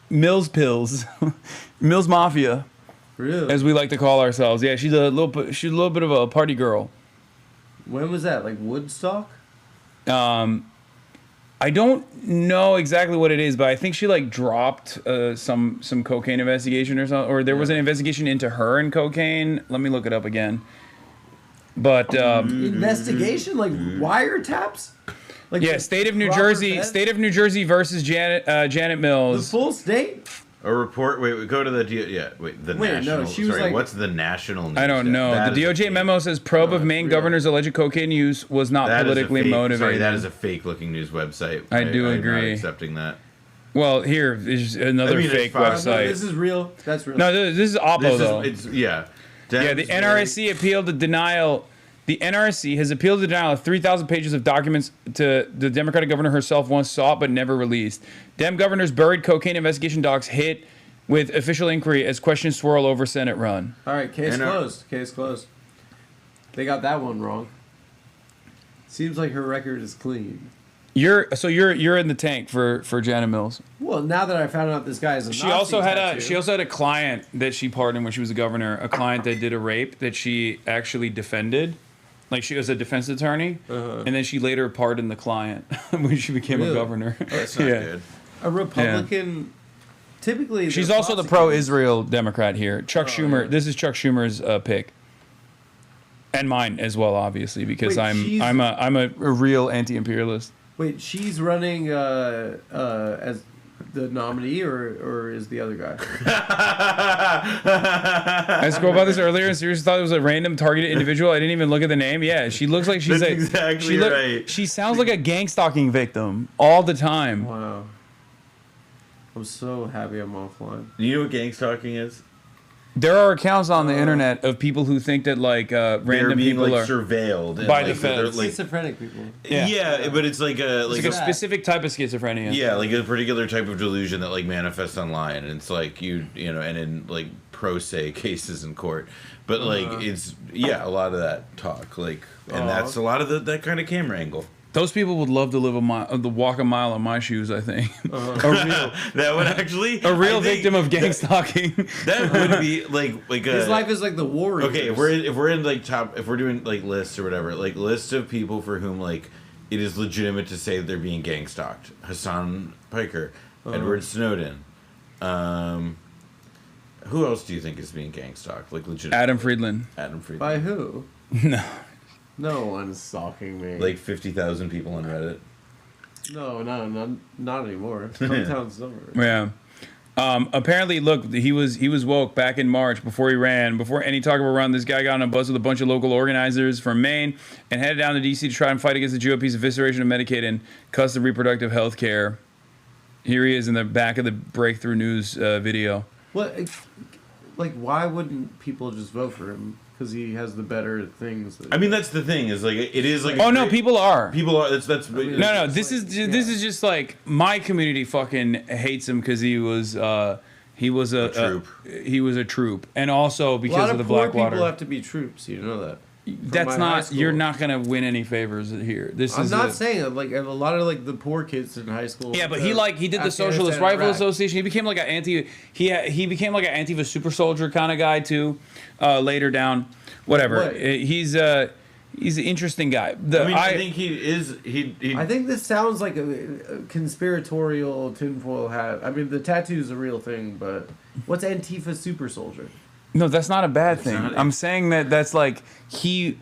Mills pills. Mills Mafia. Really? As we like to call ourselves. Yeah, she's a little bit of a party girl. When was that? Like Woodstock? I don't know exactly what it is, but I think she like dropped some cocaine investigation or something, or there was an investigation into her and cocaine. Let me look it up again. But Investigation? Like wiretaps? Like yeah, state of New Jersey versus Janet Mills. The full state? a report. Wait, go to the the national. No, she was sorry, like, what's the national? News I don't know. That The DOJ memo says probe of Maine governor's alleged cocaine use was not that is a politically fake- motivated. Sorry, that is a fake-looking news website. I do I'm agree. not accepting that. Well, here is another fake website. No, this is real. That's real. No, this is Oppo though. Yeah. Yeah, the NRSC appealed the denial. The NRSC has appealed the denial of 3,000 pages of documents to the Democratic governor herself once sought but never released. Dem governor's buried cocaine investigation docs hit with official inquiry as questions swirl over Senate run. All right, case closed. Case closed. They got that one wrong. Seems like her record is clean. You're in the tank for Janet Mills. Well, now that I found out this guy is a She Nazi also had tattoo. a client that she pardoned when she was a governor, a client that did a rape that she actually defended. Like, she was a defense attorney, and then she later pardoned the client when she became a governor. Oh, that's not good. A Republican, typically... She's they're also the pro-Israel Democrat here. Chuck Schumer. This is Chuck Schumer's pick, and mine as well, obviously, because Wait, I'm a real anti-imperialist. Wait, she's running as the nominee, or is the other guy? I spoke about this earlier and seriously thought it was a random targeted individual. I didn't even look at the name. Yeah, she looks like she's That's like exactly right. She sounds like a gang stalking victim all the time. Wow. I'm so happy I'm offline. You know what gang stalking is? There are accounts on the internet of people who think that like random being people like are surveilled and, by like, the feds. like, Schizophrenic people. Yeah, but it's like a It's like a specific type of schizophrenia. Yeah, like a particular type of delusion that like manifests online, and it's like you know, and in like pro se cases in court, but like it's a lot of that talk, like, and that's a lot of that kind of camera angle. Those people would love to walk a mile in my shoes. I think That would actually a real victim of gang stalking. That would be like His life is like the war. Okay, if we're in like if we're doing like lists or whatever, like lists of people for whom like it is legitimate to say that they're being gang stalked. Hasan, Piker, Edward Snowden. Who else do you think is being gang stalked? Like legitimate. Adam Friedland. By who? No. No one's stalking me. Like 50,000 people on Reddit. No, not anymore. Sometimes over. Yeah. Apparently, look, he was woke back in March before he ran. Before any talk of a run, this guy got on a bus with a bunch of local organizers from Maine and headed down to D.C. to try and fight against the GOP's evisceration of Medicaid and custom reproductive health care. Here he is in the back of the Breakthrough News video. What? Like, why wouldn't people just vote for him? Because he has the better things. I mean, that's the thing. Is like it is like. Oh no, people are. People are. That's. No. This is just like my community fucking hates him because he was a troop. He was a troop, and also because of the Blackwater. People have to be troops. You know that. That's not. You're not gonna win any favors here. I'm not saying that. Like a lot of like the poor kids in high school. Yeah, but he did the Socialist Rifle Association. He became like an he became like an Antifa super soldier kind of guy too. Later down, whatever. What? He's an interesting guy. I think he is. I think this sounds like a conspiratorial tinfoil hat. I mean, the tattoo is a real thing, but what's Antifa super soldier? No, that's not a bad thing. I'm saying that's like he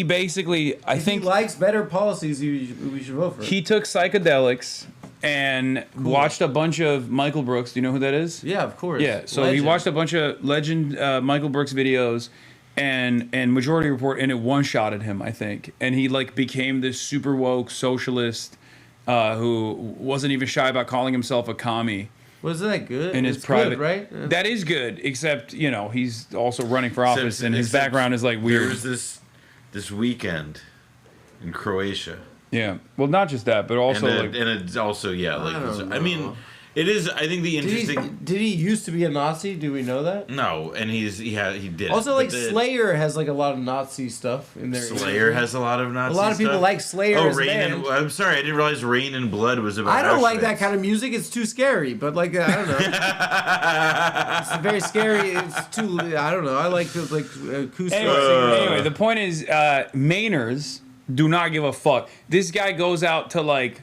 basically If he likes better policies, we should vote for him. He took psychedelics and watched a bunch of Michael Brooks. Do you know who that is? Yeah, of course. Yeah, so he watched a bunch of legend Michael Brooks videos and Majority Report, and it one-shotted him, I think. And he like became this super woke socialist who wasn't even shy about calling himself a commie. Was that good? In his it's private, good, right? That is good, except he's also running for office, and his background is like weird. There was this weekend in Croatia. Yeah, well, not just that, but also and it's also I mean, it is. I think the interesting. Did he used to be a Nazi? Do we know that? No, and he did. Also, like Slayer has like a lot of Nazi stuff in there. Slayer has a lot of Nazi. A lot of people stuff. like Slayer. Oh, as a band. I'm sorry, I didn't realize Rain and Blood was about. I don't Auschwitz. like that kind of music. It's too scary. But like I don't know. It's very scary. It's too. I don't know. I like acoustic. Anyway, the point is, Mainers do not give a fuck. This guy goes out to like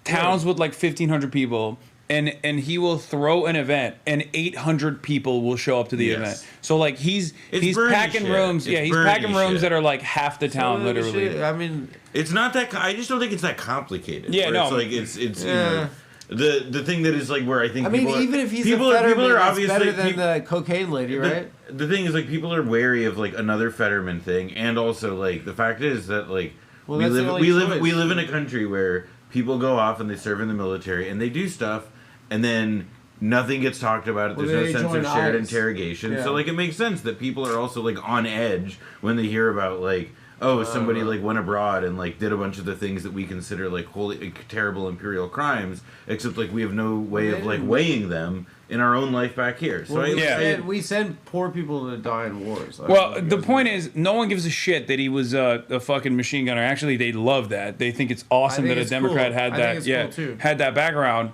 towns with like 1,500 people. And he will throw an event, and 800 people will show up to the event. So like he's packing rooms. Yeah, he's packing rooms that are like half the town, literally. I mean, it's not that. I just don't think it's that complicated. Yeah, no. It's like it's you know, the thing that is like where I think. I mean, even if he's people are obviously better than the cocaine lady, right? The thing is like people are wary of like another Fetterman thing, and also like the fact is that like we live in a country where people go off and they serve in the military and they do stuff. And then nothing gets talked about it. There's no sense of shared interrogation. Yeah. So like it makes sense that people are also like on edge when they hear about like, oh, somebody like went abroad and like did a bunch of the things that we consider like holy, like, terrible imperial crimes, except like we have no way of like weighing them in our own life back here. So well, we send poor people to die in wars. Well, the point is, no one gives a shit that he was a fucking machine gunner. Actually, they love that. They think it's awesome that a Democrat had that. Had that background.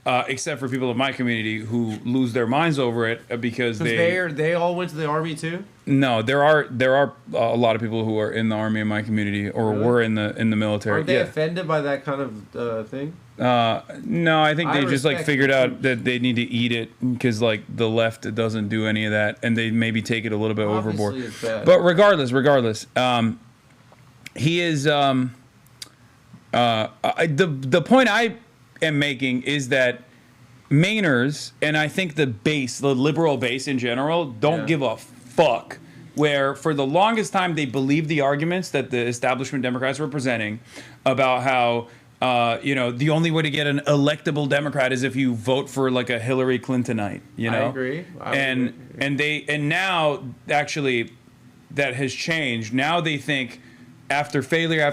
Except for people of my community who lose their minds over it because they all went to the army too. No, there are a lot of people who are in the army in my community or were in the military. Aren't they offended by that kind of thing? No, I think they just like figured out that they need to eat it because like the left doesn't do any of that, and they maybe take it a little bit overboard. It's bad. But regardless, he is the point I am making is that Mainers, and I think the liberal base in general, don't give a fuck. Where for the longest time they believed the arguments that the establishment Democrats were presenting about how the only way to get an electable Democrat is if you vote for like a Hillary Clintonite. I agree. And now actually that has changed. Now they think after failure,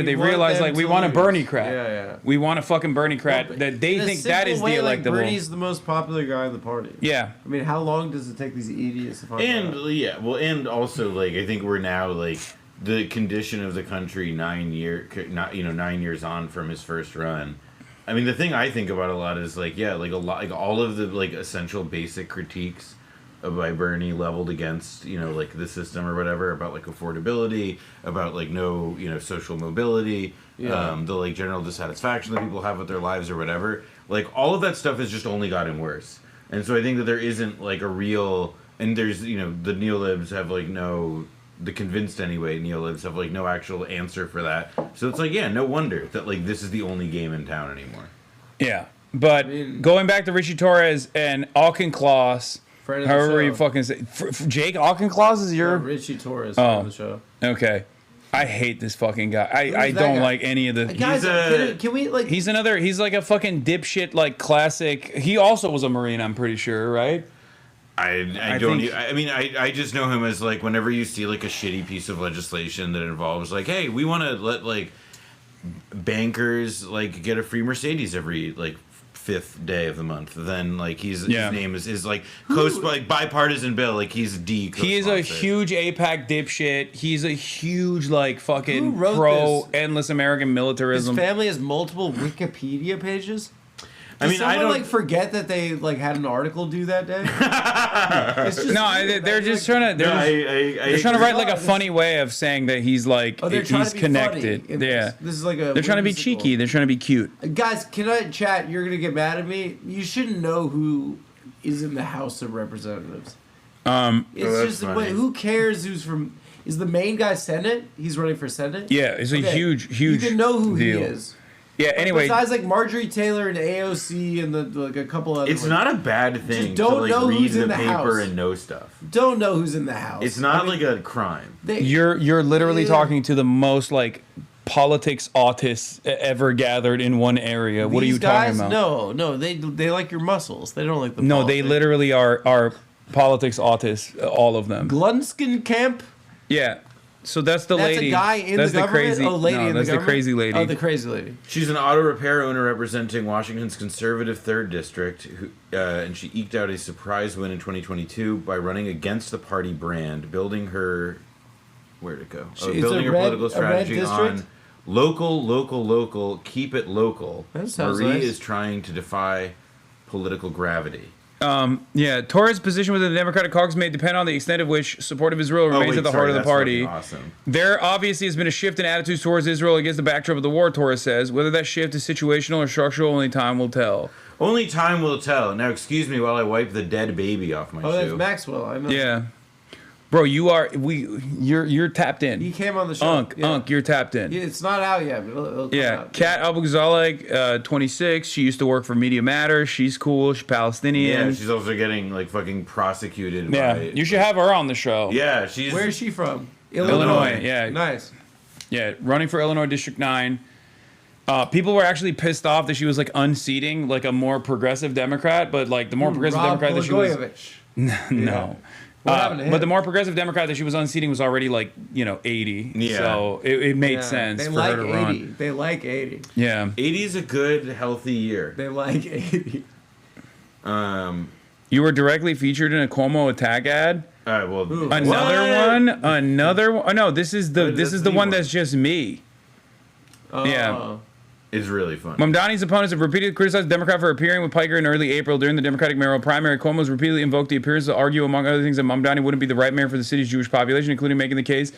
they realize like we want a Bernie-crat. Yeah. We want a fucking Bernie-crat that they think that is the electable. Like Bernie's the most popular guy in the party. Yeah. I mean, how long does it take these idiots to find out? And also like I think we're now like the condition of the country 9 years on from his first run. I mean, the thing I think about a lot is like all of the like essential basic critiques by Bernie leveled against like the system or whatever, about like affordability, about like no social mobility, the like general dissatisfaction that people have with their lives or whatever, like all of that stuff has just only gotten worse. And so I think that there isn't like a real, and there's the neolibs have like the convinced anyway neolibs have like no actual answer for that. So it's like no wonder that like this is the only game in town anymore. Yeah, but going back to Richie Torres and Auchincloss, however you fucking say, Jake Auchincloss is your Richie Torres on the show. Okay, I hate this fucking guy. I don't like any of the guys. Can we like? He's like a fucking dipshit like classic. He also was a Marine, I'm pretty sure, right? I just know him as like whenever you see like a shitty piece of legislation that involves like, hey, we want to let like bankers like get a free Mercedes every like 5th day of the month, then like his name is like like bipartisan bill, like he's D. He is a huge AIPAC dipshit. He's a huge like fucking pro endless American militarism. His family has multiple Wikipedia pages. Does I don't like forget that they like had an article due that day. They're just trying to they're trying to write like a funny way of saying that he's like he's connected. This is like they're trying to be cheeky. They're trying to be cute. Guys, can I chat? You're gonna get mad at me. You shouldn't know who is in the House of Representatives. It's just who cares who's from? Is the main guy Senate? He's running for Senate. Yeah, it's a huge. You can know who deal. he is. Yeah. Anyway, besides like Marjorie Taylor and AOC and like a couple other. It's not a bad thing. Just don't to, like, know read who's in the paper house and know stuff. Don't know who's in the house. It's not like a crime. You're literally talking to the most like politics autists ever gathered in one area. What are you talking about? No, they like your muscles. They don't like the. No, politics. they literally are politics autists. All of them. Glunskin Camp. Yeah. So that's the lady. That's a guy in that's the government? Crazy, lady in the government? That's the crazy lady. Oh, the crazy lady. She's an auto repair owner representing Washington's conservative 3rd District, and she eked out a surprise win in 2022 by running against the party brand, building her... Where'd it go? Building her political strategy on local, keep it local. That sounds Marie nice. is trying to defy political gravity. Torres' position within the Democratic caucus may depend on the extent of which support of Israel remains at the heart of the party. Awesome. There obviously has been a shift in attitudes towards Israel against the backdrop of the war, Torres says. Whether that shift is situational or structural, only time will tell. Only time will tell. Now, excuse me while I wipe the dead baby off my shoe. Oh, that's Maxwell. I know. Yeah. Bro, you're tapped in. He came on the show. Unk, you're tapped in. Yeah, it's not out yet, but it'll come out. Kat Abu-Ghazaleh, 26. She used to work for Media Matters. She's cool. She's Palestinian. Yeah, she's also getting like fucking prosecuted. Yeah, by, you should have her on the show. Yeah, she's. Where is she from? Illinois. Yeah, nice. Yeah, running for Illinois District 9. People were actually pissed off that she was like unseating like a more progressive Democrat, but like the more progressive Democrat that she was. No. Yeah. What happened to him? But the more progressive Democrat that she was unseating was already like 80. Yeah. So it made sense They for like her to 80. run. They like 80. Yeah. 80 is a good, healthy year. They like 80. You were directly featured in a Cuomo attack ad. Well, Another one. Oh, no, this is the one that's just me. Yeah. Is really fun. Mamdani's opponents have repeatedly criticized the Democrat for appearing with Piker in early April during the Democratic mayoral primary. Cuomo's repeatedly invoked the appearance to argue, among other things, that Mamdani wouldn't be the right mayor for the city's Jewish population, including making the case.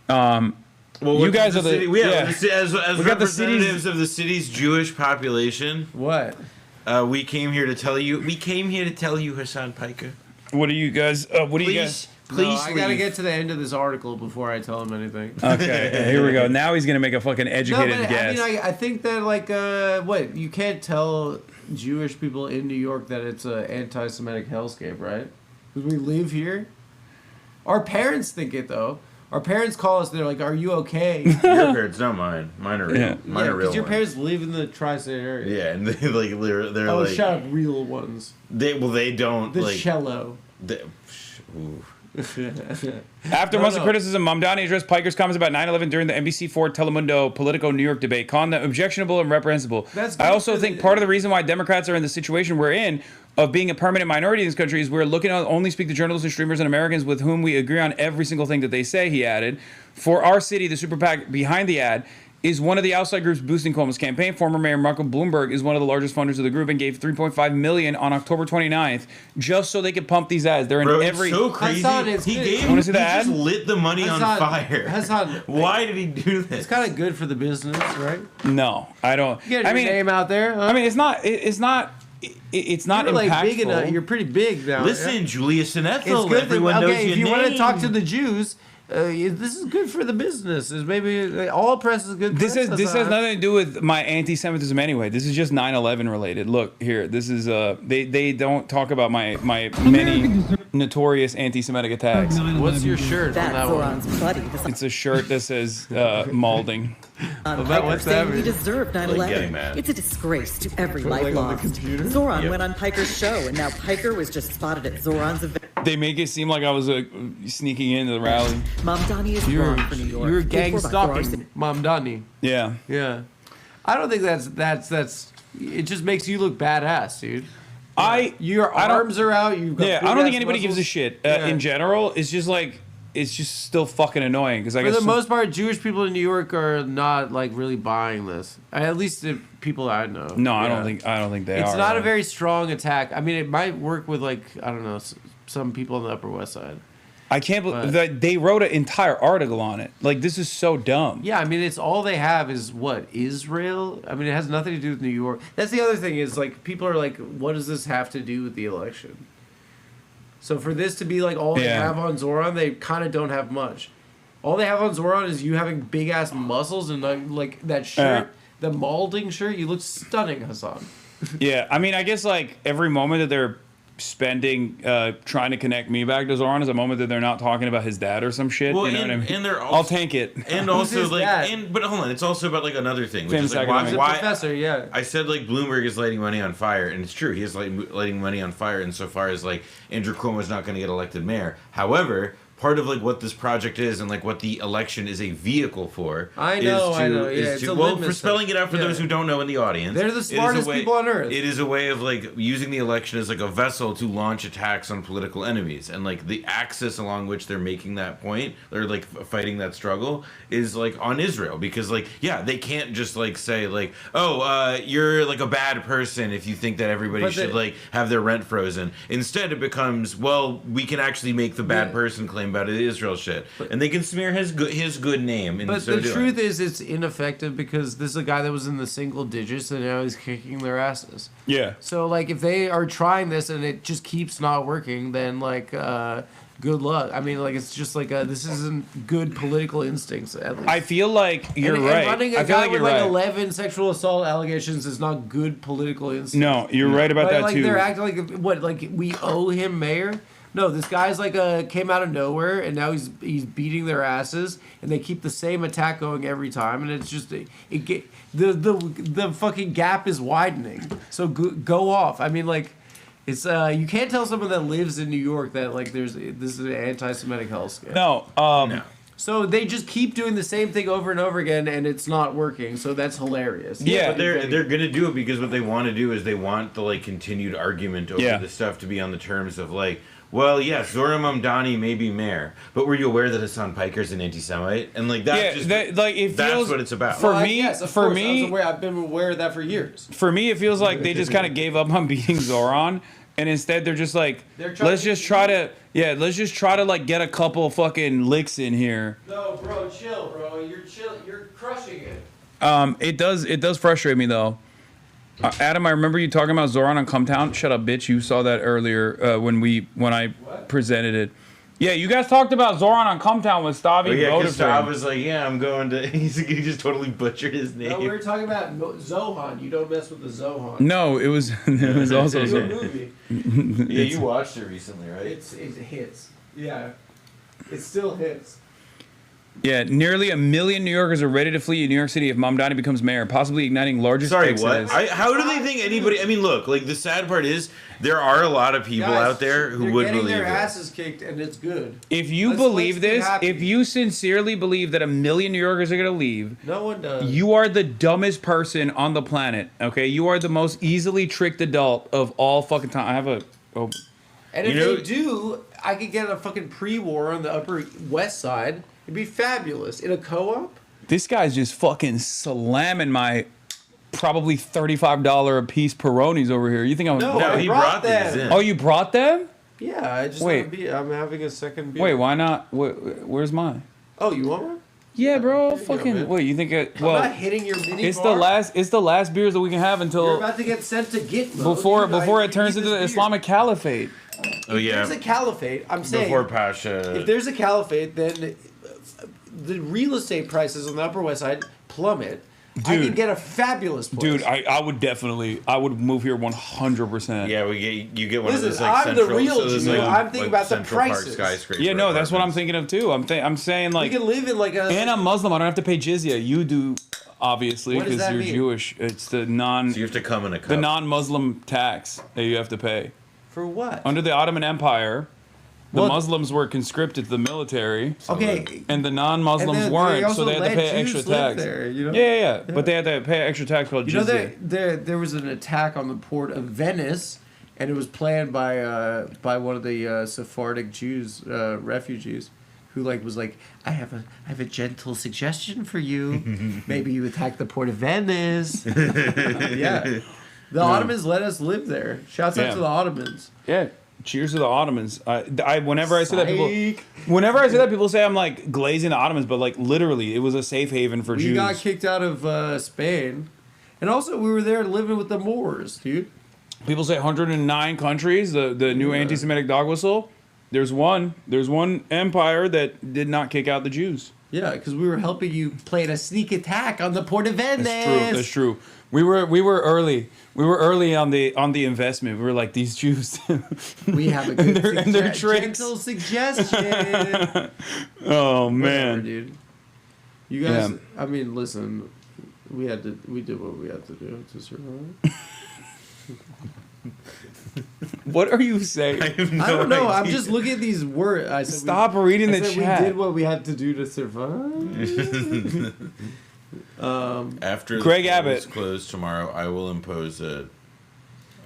Well, you guys are the city, as we got the representatives of the city's Jewish population. What? We came here to tell you. We came here to tell you, Hasan Piker. What do you guys? What do you guys? Please, I gotta get to the end of this article before I tell him anything. Okay, here we go. Now he's gonna make a fucking educated guess. I mean, I think that what you can't tell Jewish people in New York that it's an anti-Semitic hellscape, right? Because we live here. Our parents think it though. Our parents call us. They're like, "Are you okay?" Your parents, not mine. Mine are real. Yeah. Mine are real. Because your ones. parents live in the tri-state area. Yeah, and they're oh, like, shut up, real ones. They don't The like cello. After months of criticism, Mamdani addressed Piker's comments about 9/11 during the NBC4 Telemundo Politico New York debate, calling them objectionable and reprehensible. I also think part of the reason why Democrats are in the situation we're in of being a permanent minority in this country is we're looking to only speak to journalists and streamers and Americans with whom we agree on every single thing that they say, he added. For our city, the super PAC behind the ad is one of the outside groups boosting Cuomo's campaign. Former Mayor Marco Bloomberg is one of the largest funders of the group and gave $3.5 million on October 29th just so they could pump these ads. They're in every. It's so crazy. You want to see the ad? Just lit the money on fire. Why did he do this? It's kind of good for the business, right? No, I don't. You get your name out there. Huh? I mean, it's not You're like impactful. big enough. You're pretty big now. Listen, Julius and Ethel. It's good. Everyone knows if your you want to name. talk to the Jews, this is good for the business. Is maybe all press is good. This press, has nothing to do with my anti-Semitism anyway. This is just 9/11 related. Look here. This is they don't talk about my many notorious anti-Semitic attacks. What's your shirt? That's on Zoran's buddy. It's a shirt that says Malding. Piker saying he deserved 9/11. Like getting mad. It's a disgrace to every Like life on the lost. computer? Zoran Yep. went on Piker's show, and now Piker was just spotted at Zoran's event. They make it seem like I was sneaking into the rally. Mamdani is wrong for New York. You were Paid gang for by Ferrari. stalking Mamdani. Yeah. Yeah. I don't think that's. It just makes you look badass, dude. Your arms are out. You've got I don't big-ass think anybody gives a muscles. shit Yeah. in general. It's just like it's just still fucking annoying because I For guess the most part, Jewish people in New York are not like really buying this. At least the people I know. No, I Yeah. don't think they are. It's not a very strong attack. I mean, it might work with like I don't know some people on the Upper West Side. I can't believe that they wrote an entire article on it. Like this is so dumb. Yeah, I mean, it's all they have is what Israel. I mean, it has nothing to do with New York. That's the other thing is like people are like, what does this have to do with the election? So for this to be like all they have on Zoran, they kind of don't have much. All they have on Zoran is you having big ass muscles and like that shirt, the Malding shirt. You look stunning, Hasan. Yeah, I mean, I guess like every moment that they're spending trying to connect me back to Zoran is a moment that they're not talking about his dad or some shit. Well, you know what I mean? and they're also, I'll tank it. And also like, but hold on, it's also about like another thing, which Famous is like academic. why Professor, yeah. I said like Bloomberg is lighting money on fire, and it's true. He is lighting money on fire insofar as like Andrew Cuomo is not going to get elected mayor. However, part of like what this project is and like what the election is a vehicle for. I know. Yeah, it's a well, litmus for spelling it out for test. those who don't know in the audience, They're the smartest people on earth. It is a way of like using the election as like a vessel to launch attacks on political enemies, and like the axis along which they're making that point or like fighting that struggle is like on Israel, because like they can't just like say like, oh, you're like a bad person if you think that everybody should like have their rent frozen. Instead, it becomes, well, we can actually make the bad person claim about it Israel shit. And they can smear his good name. But the truth is, it's ineffective because this is a guy that was in the single digits and now he's kicking their asses. Yeah. So like, if they are trying this and it just keeps not working, then like, good luck. I mean, like, it's just like this isn't good political instincts. At least I feel like you're right. And running a I feel guy like with you're like right. 11 sexual assault allegations is not good political instincts. No, you're right about that like, too. They're acting like what? Like we owe him mayor. No, this guy's like came out of nowhere and now he's beating their asses and they keep the same attack going every time and it's just the fucking gap is widening. So go off. I mean, like, It's you can't tell someone that lives in New York that like this is an anti-Semitic hellscape. No. No. So they just keep doing the same thing over and over again, and it's not working. So that's hilarious. Yeah, but they're gonna do it because what they want to do is they want the like continued argument over the stuff to be on the terms of like, well, yes, Zohran Mamdani may be mayor, but were you aware that Hasan Piker's an anti-Semite? And like that's that's what it's about. For Well, me, yes, of for course, me, I've been aware of that for years. For me, it feels like they just kind of gave up on beating Zohran, and instead they're just like, They're trying let's to just try to like get a couple fucking licks in here. No, bro, chill, bro. You're crushing it. It does frustrate me though. Adam, I remember you talking about Zohran on Come Town. Shut up, bitch. You saw that earlier when I presented it. Yeah, you guys talked about Zohran on Come Town with Stavi. Oh, yeah, because Stav was like, yeah, I'm going to. He just totally butchered his name. No, we were talking about Zohan. You don't mess with the Zohan. No, it was also It's a movie. Yeah, you watched it recently, right? It hits. Yeah, it still hits. Yeah, nearly 1 million New Yorkers are ready to flee New York City if Mamdani becomes mayor, possibly igniting largest Sorry, exodus. what? How do they think anybody? I mean, look, like the sad part is there are a lot of people out there who would believe their it. asses kicked, and it's good. If you Let's believe be this, happy. if you sincerely believe that 1 million New Yorkers are going to leave, No one does. you are the dumbest person on the planet, okay? You are the most easily tricked adult of all fucking time. I have a... Oh. And if they do, I could get a fucking pre-war on the Upper West Side. It'd be fabulous. In a co-op? This guy's just fucking slamming my probably $35 a piece Peronis over here. You think I'm... No, I brought them. these in. Oh, you brought them? Yeah, I just Wait. I'm having a second beer. Wait, why not? Where's mine? Oh, you want one? Yeah, bro. There you go, Fucking... man. Wait, you think it... I'm not hitting your mini It's bar. the last beers that we can have You're until... about to get sent to Gitmo. Before Dude, it turns into the Islamic Caliphate. Oh yeah. If there's a caliphate, I'm saying... Before Pasha. If there's a caliphate, then the real estate prices on the Upper West Side plummet. I Dude. can get a fabulous place. Dude, I would move here 100%. Yeah, you get one of Listen, those like I'm central. the real there's, Jew. like, I'm thinking about the Central Park prices. skyscraper Yeah, no, that's what I'm apartments. thinking of too. I'm saying like, We can live in like a... and I'm Muslim. I don't have to pay jizya. You do, obviously, What does because that you're mean? Jewish. It's the non. So you have to come in a cup. The non-Muslim tax that you have to pay. For what? Under the Ottoman Empire, the Well, Muslims were conscripted to the military. Okay. And the non-Muslims And then weren't, they so also they had to let pay Jews extra live tax. there, you know? Yeah. But they had to pay an extra tax called You know, jizya. there was an attack on the port of Venice, and it was planned by one of the Sephardic Jews, refugees, who was like, I have a gentle suggestion for you. Maybe you attack the port of Venice. Yeah, the Ottomans let us live there. Shouts out to the Ottomans. Yeah. Cheers to the Ottomans. Whenever I say that, people say I'm like glazing the Ottomans, but like literally, it was a safe haven for Jews. We got kicked out of Spain, and also we were there living with the Moors, dude. People say 109 countries. The new anti-Semitic dog whistle. There's one empire that did not kick out the Jews. Yeah, because we were helping you plan a sneak attack on the port of Venice. That's true. We were early. We were early on the investment. We were like, these Jews. We have a good and their tricks. gentle suggestion. Oh man, Whatever, dude. You guys. Yeah. I mean, listen. We did what we had to do to survive. What are you saying? I have no I don't know. idea. I'm just looking at these words. I said Stop reading the said chat. We did what we had to do to survive. After Greg the Abbott polls close tomorrow, I will impose a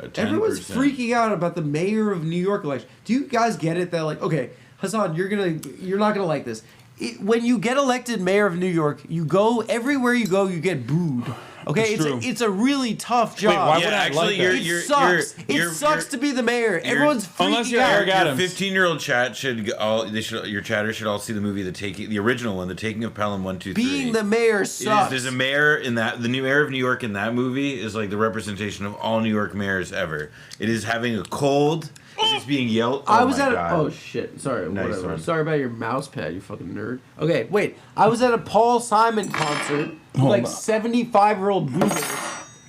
10%. Everyone's freaking out about the mayor of New York election. Do you guys get it? That okay, Hasan, you're not gonna like this. When you get elected mayor of New York, you go everywhere you go, you get booed. Okay, it's a really tough job. Wait, why would I like that? It sucks. It sucks to be the mayor. Everyone's freaking unless you're out. Eric Adams. Your 15-year-old chat your chatter should all see the movie the original one, The Taking of Pelham 1, 2, 3. Being the mayor sucks. There's a mayor in that. The new mayor of New York in that movie is like the representation of all New York mayors ever. It is having a cold. It is being yelled. I was at oh shit! Sorry, Nice whatever. one. Sorry about your mouse pad, you fucking nerd. Okay, wait. I was at a Paul Simon concert with 75-year-old boomers,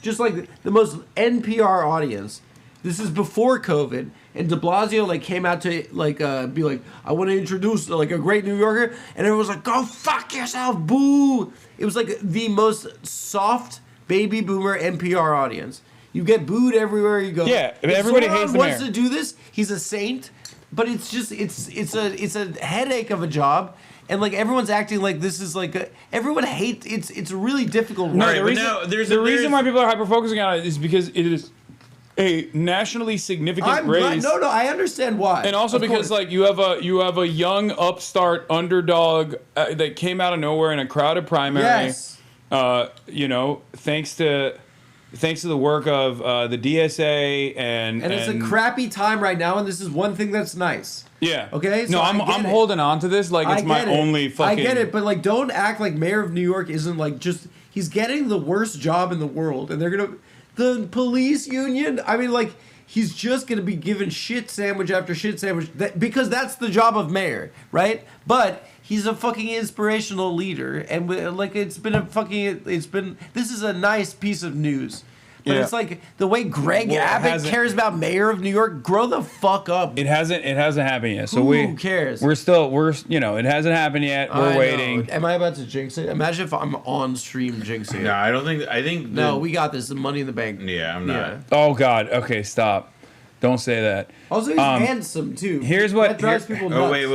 just like the most NPR audience. This is before COVID, and De Blasio came out to be like, I want to introduce a great New Yorker, and everyone was like, go fuck yourself, boo! It was like the most soft baby boomer NPR audience. You get booed everywhere you go. Yeah, if everybody Zoran hates the wants mayor. to do this, he's a saint. But it's just it's a headache of a job. And like everyone's acting like this is like everyone hates it's a really difficult. No, work. the reason why people are hyper focusing on it is because it is a nationally significant race. No, I understand why. And also Of because course. like you have a young upstart underdog that came out of nowhere in a crowded primary. Yes. You know, thanks to the work of the DSA and it's a crappy time right now, and this is one thing that's nice. Yeah. Okay. No, I'm holding on to this like it's my only fucking. I get it, but like, don't act like mayor of New York isn't like just. He's getting the worst job in the world, and they're gonna. The police union. I mean, like, he's just gonna be given shit sandwich after shit sandwich because that's the job of mayor, right? But he's a fucking inspirational leader, and like, this is a nice piece of news. But it's like the way Greg Abbott cares about mayor of New York. Grow the fuck up. It hasn't happened yet. So Who cares? We're it hasn't happened yet. We're waiting. Am I about to jinx it? Imagine if I'm on stream jinxing it. No, I don't think. I think. No, we got this. The Money in the Bank. Yeah, I'm not. Yeah. Oh God. Okay, stop. Don't say that. Also, he's handsome too. Here's what that drives people nuts. Wait.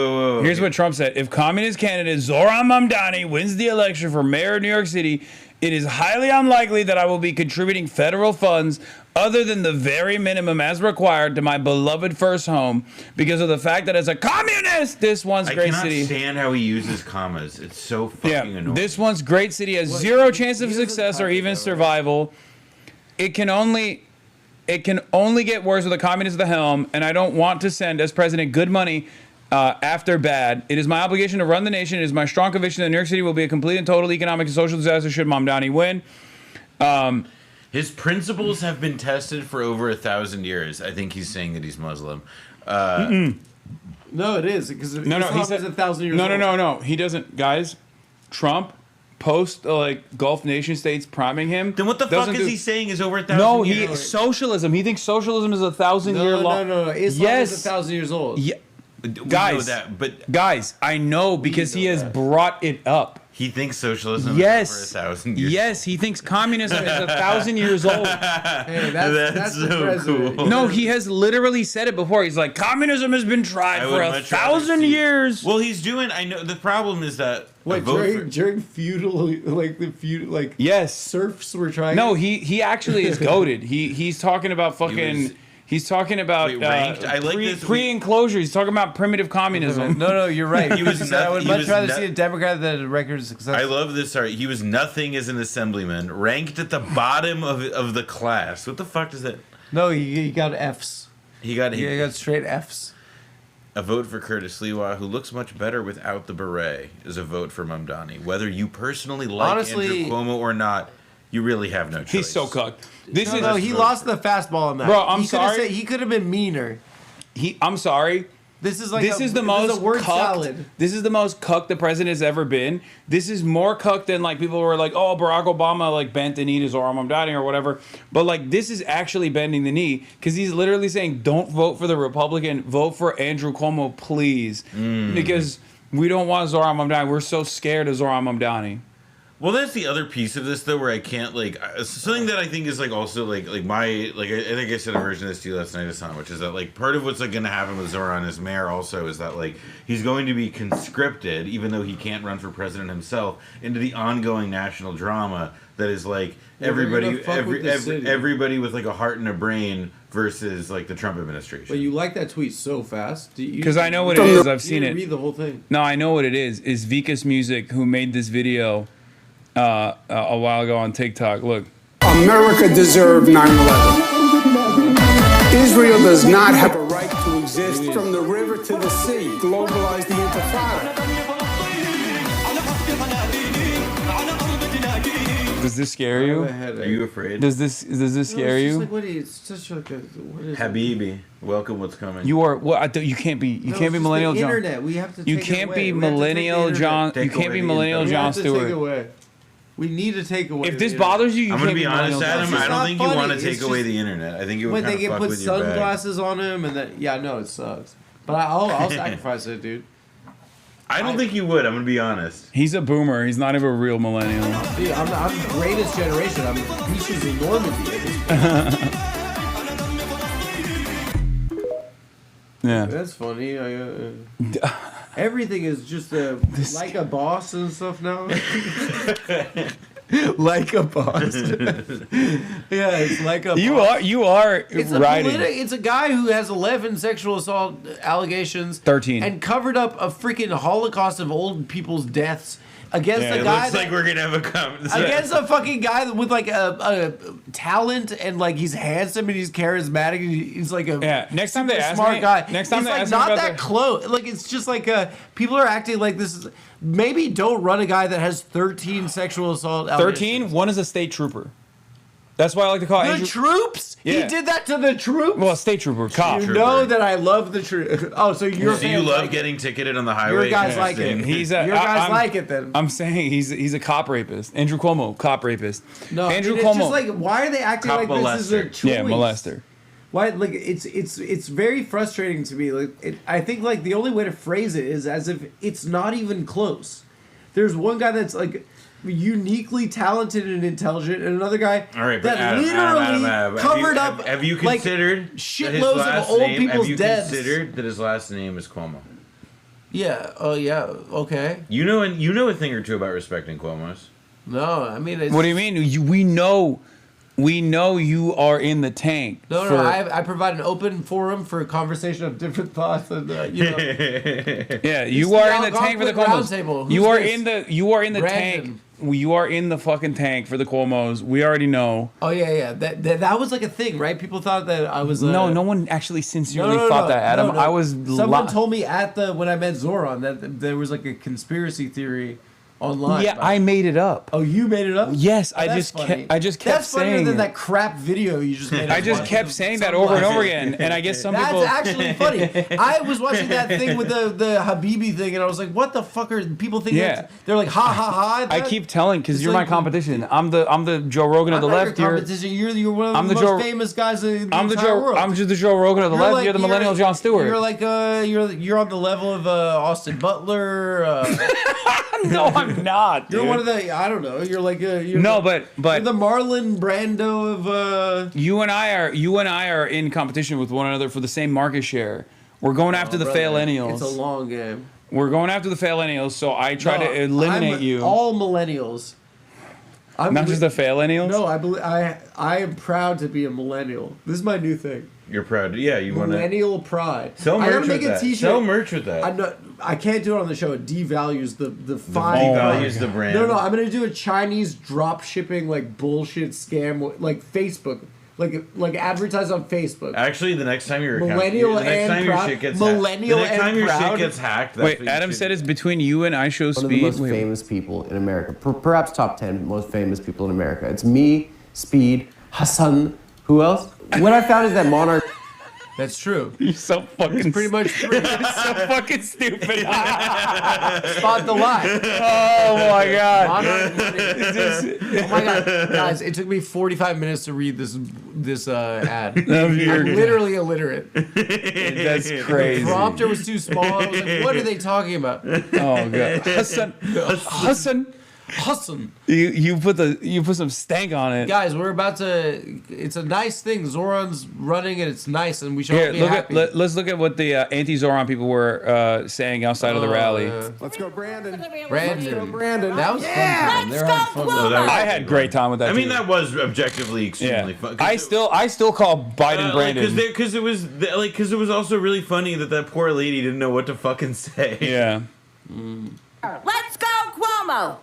Here's what Trump said: if communist candidate Zohran Mamdani wins the election for mayor of New York City, it is highly unlikely that I will be contributing federal funds other than the very minimum as required to my beloved first home because of the fact that as a communist, this once great city. I cannot stand how he uses commas. It's so fucking annoying. This once great city has zero chance of success or even survival. It can only get worse with a communist at the helm, and I don't want to send, as president, good money after bad. It is my obligation to run the nation. It is my strong conviction that New York City will be a complete and total economic and social disaster should Mamdani win. His principles have been tested for over 1,000 years. I think he's saying that he's Muslim. No, it is because he said 1,000 years old. No. He doesn't, guys. Trump post like Gulf nation states priming him. Then what the fuck is he saying is over 1,000 years? No, socialism. He thinks socialism is 1,000 year long. No. Islam is 1,000 years old. Yeah. Guys, know that, but guys, I know because he has brought it up. He thinks socialism is over 1,000 years. Yes, he thinks communism is 1,000 years old. Hey, that's so cool. No, he has literally said it before. He's like, communism has been tried for 1,000 years. Well, he's doing. I know the problem is that during feudal yes, serfs were trying. No, he actually is goated. He's talking about fucking. He's talking about ranked. I like this. Pre-enclosure. He's talking about primitive communism. No, you're right. He was I would much rather see a Democrat than a record of success. I love this. Sorry, he was nothing as an assemblyman, ranked at the bottom of the class. What the fuck does that? No, he got Fs. He got straight Fs. A vote for Curtis Lewa, who looks much better without the beret, is a vote for Mamdani. Whether you personally like Andrew Cuomo or not, you really have no choice. He's so cucked. He lost the fastball on that. Bro, I'm sorry. He could have been meaner. I'm sorry. This is like the most word cucked. salad. This is the most cucked the president has ever been. This is more cucked than like people were like, oh, Barack Obama like bent the knee to Zohran Mamdani or whatever. But like this is actually bending the knee because he's literally saying, don't vote for the Republican, vote for Andrew Cuomo, please, because we don't want Zohran Mamdani. We're so scared of Zohran Mamdani. Well, that's the other piece of this though, where I can't like something that I think is like also like my like I think I said a version of this to you last night, Hasan, which is that like part of what's like going to happen with Zohran as mayor also is that like he's going to be conscripted, even though he can't run for president himself, into the ongoing national drama that is like everybody with like a heart and a brain versus like the Trump administration. But you like that tweet so fast because I know what it is. I've seen it. Read the whole thing. No, I know what it is. Is Vikas Music who made this video a while ago on TikTok. Look. America deserved 9/11. Israel does not have a right to exist from the river to the sea. Globalize the intifada. Does this scare you? Are you afraid? Does this scare you? It's just like what is Habibi, welcome. What's coming? You are what? You can't be. You can't be millennial John. Internet. We have to. You can't be millennial John. You can't be millennial John Stewart. We need to take away. If this bothers you, I'm gonna be honest, Adam. I don't think you want to take away the internet. I think you would when they kind of get fuck put with your bag. sunglasses on him, and then no, it sucks. But I'll sacrifice it, dude. I don't think you would. I'm gonna be honest. He's a boomer. He's not even a real millennial. Dude, I'm greatest generation. I'm species of Normandy at this point. Yeah. That's funny. Everything is just like a boss and stuff now. Like a boss. Yeah, it's like a You boss. are It's writing. it's a guy who has 11 sexual assault allegations. 13. And covered up a freaking holocaust of old people's deaths against Yeah, a it guy looks like we're gonna have a conversation. against a fucking guy with like a talent and like he's handsome and he's charismatic and he's like a Next time they super ask smart me, guy. next time it's they like ask me not about that the- close. Like it's just like people are acting like this is maybe don't run a guy that has 13 sexual assault allegations. 13. One is a state trooper. That's why I like to call The Andrew. troops? Yeah. He did that to the troops? Well, state trooper, cop. You know that I love the troops. Oh, so you're So you love getting ticketed on the highway? Your guys like it. He's a. Your guys I'm- like it then. I'm saying he's a cop rapist. Andrew Cuomo, cop rapist. No, Andrew it's Cuomo. just like why are they acting Cop like this is a molester. choice? Yeah, molester. Why? Like it's very frustrating to me. Like I think like the only way to phrase it is as if it's not even close. There's one guy that's like uniquely talented and intelligent, and another guy All right, but that Adam, literally covered up. Have you like, considered that his shitloads last of old name? people's Have you deaths? considered that his last name is Cuomo? Yeah. Oh yeah. Okay. You know a thing or two about respecting Cuomo's. No, I mean. It's, What do you mean? We know you are in the tank. No, for- I provide an open forum for a conversation of different thoughts, and you know. Yeah, It's you the are in the tank for the Algonquin Cuomos. Roundtable. You Who's are this? you are in the Brandon. tank. You are in the fucking tank for the Cuomos. We already know. Oh yeah. That was like a thing, right? People thought that I was. No one actually sincerely thought that, Adam. No. I was. Someone told me when I met Zohran that there was like a conspiracy theory online. Yeah, I made it up. Oh, you made it up? Yes, Oh, I that's just funny. kept That's funnier saying than it. that crap video you just made. I just kept saying that over and over again, and I guess some That's people. actually funny. I was watching that thing with the Habibi thing, and I was like, "What the fuck are people thinking?" Yeah. They're like, "Ha ha ha!" I keep telling because It's you're like- my competition. I'm the Joe Rogan of the I'm not left. your You're competition. You're one of I'm the the most Joe- famous guys in the I'm the entire Joe. world. I'm just the Joe Rogan of the left. You're the millennial Jon Stewart. You're like you're on the level of Austin Butler. No, I'm not. You're dude. one of the. I don't know. You're like you're No, the, but you're the Marlon Brando of. you and I are in competition with one another for the same market share. We're going after the brother, faillennials. It's a long game. We're going after the faillennials, so I try No, to eliminate I'm you. All millennials. Not just the faillennials. No, I am proud to be a millennial. This is my new thing. You're proud. Yeah, you want to Millennial pride. sell I gotta merch make with a that. t-shirt. Sell merch with that. I can't do it on the show. It devalues the fine. Devalues the brand. No, I'm gonna do a Chinese drop shipping like bullshit scam like Facebook, like advertise on Facebook. Actually, the next time your Millennial the next and time your proud. shit gets Millennial hacked, the next and time your proud. shit gets hacked. That's Wait, what you Adam should said it's between you and I Show One of Speed. the most Wait, famous people in America, perhaps top 10 most famous people in America. It's me, Speed, Hasan. Who else? What I found is that Monarch. That's true. You're so fucking. It's pretty much true. It's so fucking stupid. Spot the lie. Oh my god. Monarch money. Oh my god, guys! It took me 45 minutes to read this ad. No, I'm you're- literally illiterate. That's crazy. The prompter was too small. I was like, "What are they talking about?" Oh god. Hasan. You put some stank on it. Guys, we're about to. It's a nice thing. Zoran's running and it's nice, and we should Here, all be look happy. let's look at what the anti-Zohran people were saying outside of the rally. Let's go, Brandon. Brandon. That was fun. They're having fun. No, that was- I had a great time with that. I mean, team. that was objectively extremely fun. I still call Biden Brandon. Because it was also really funny that poor lady didn't know what to fucking say. Yeah. Let's go, Cuomo!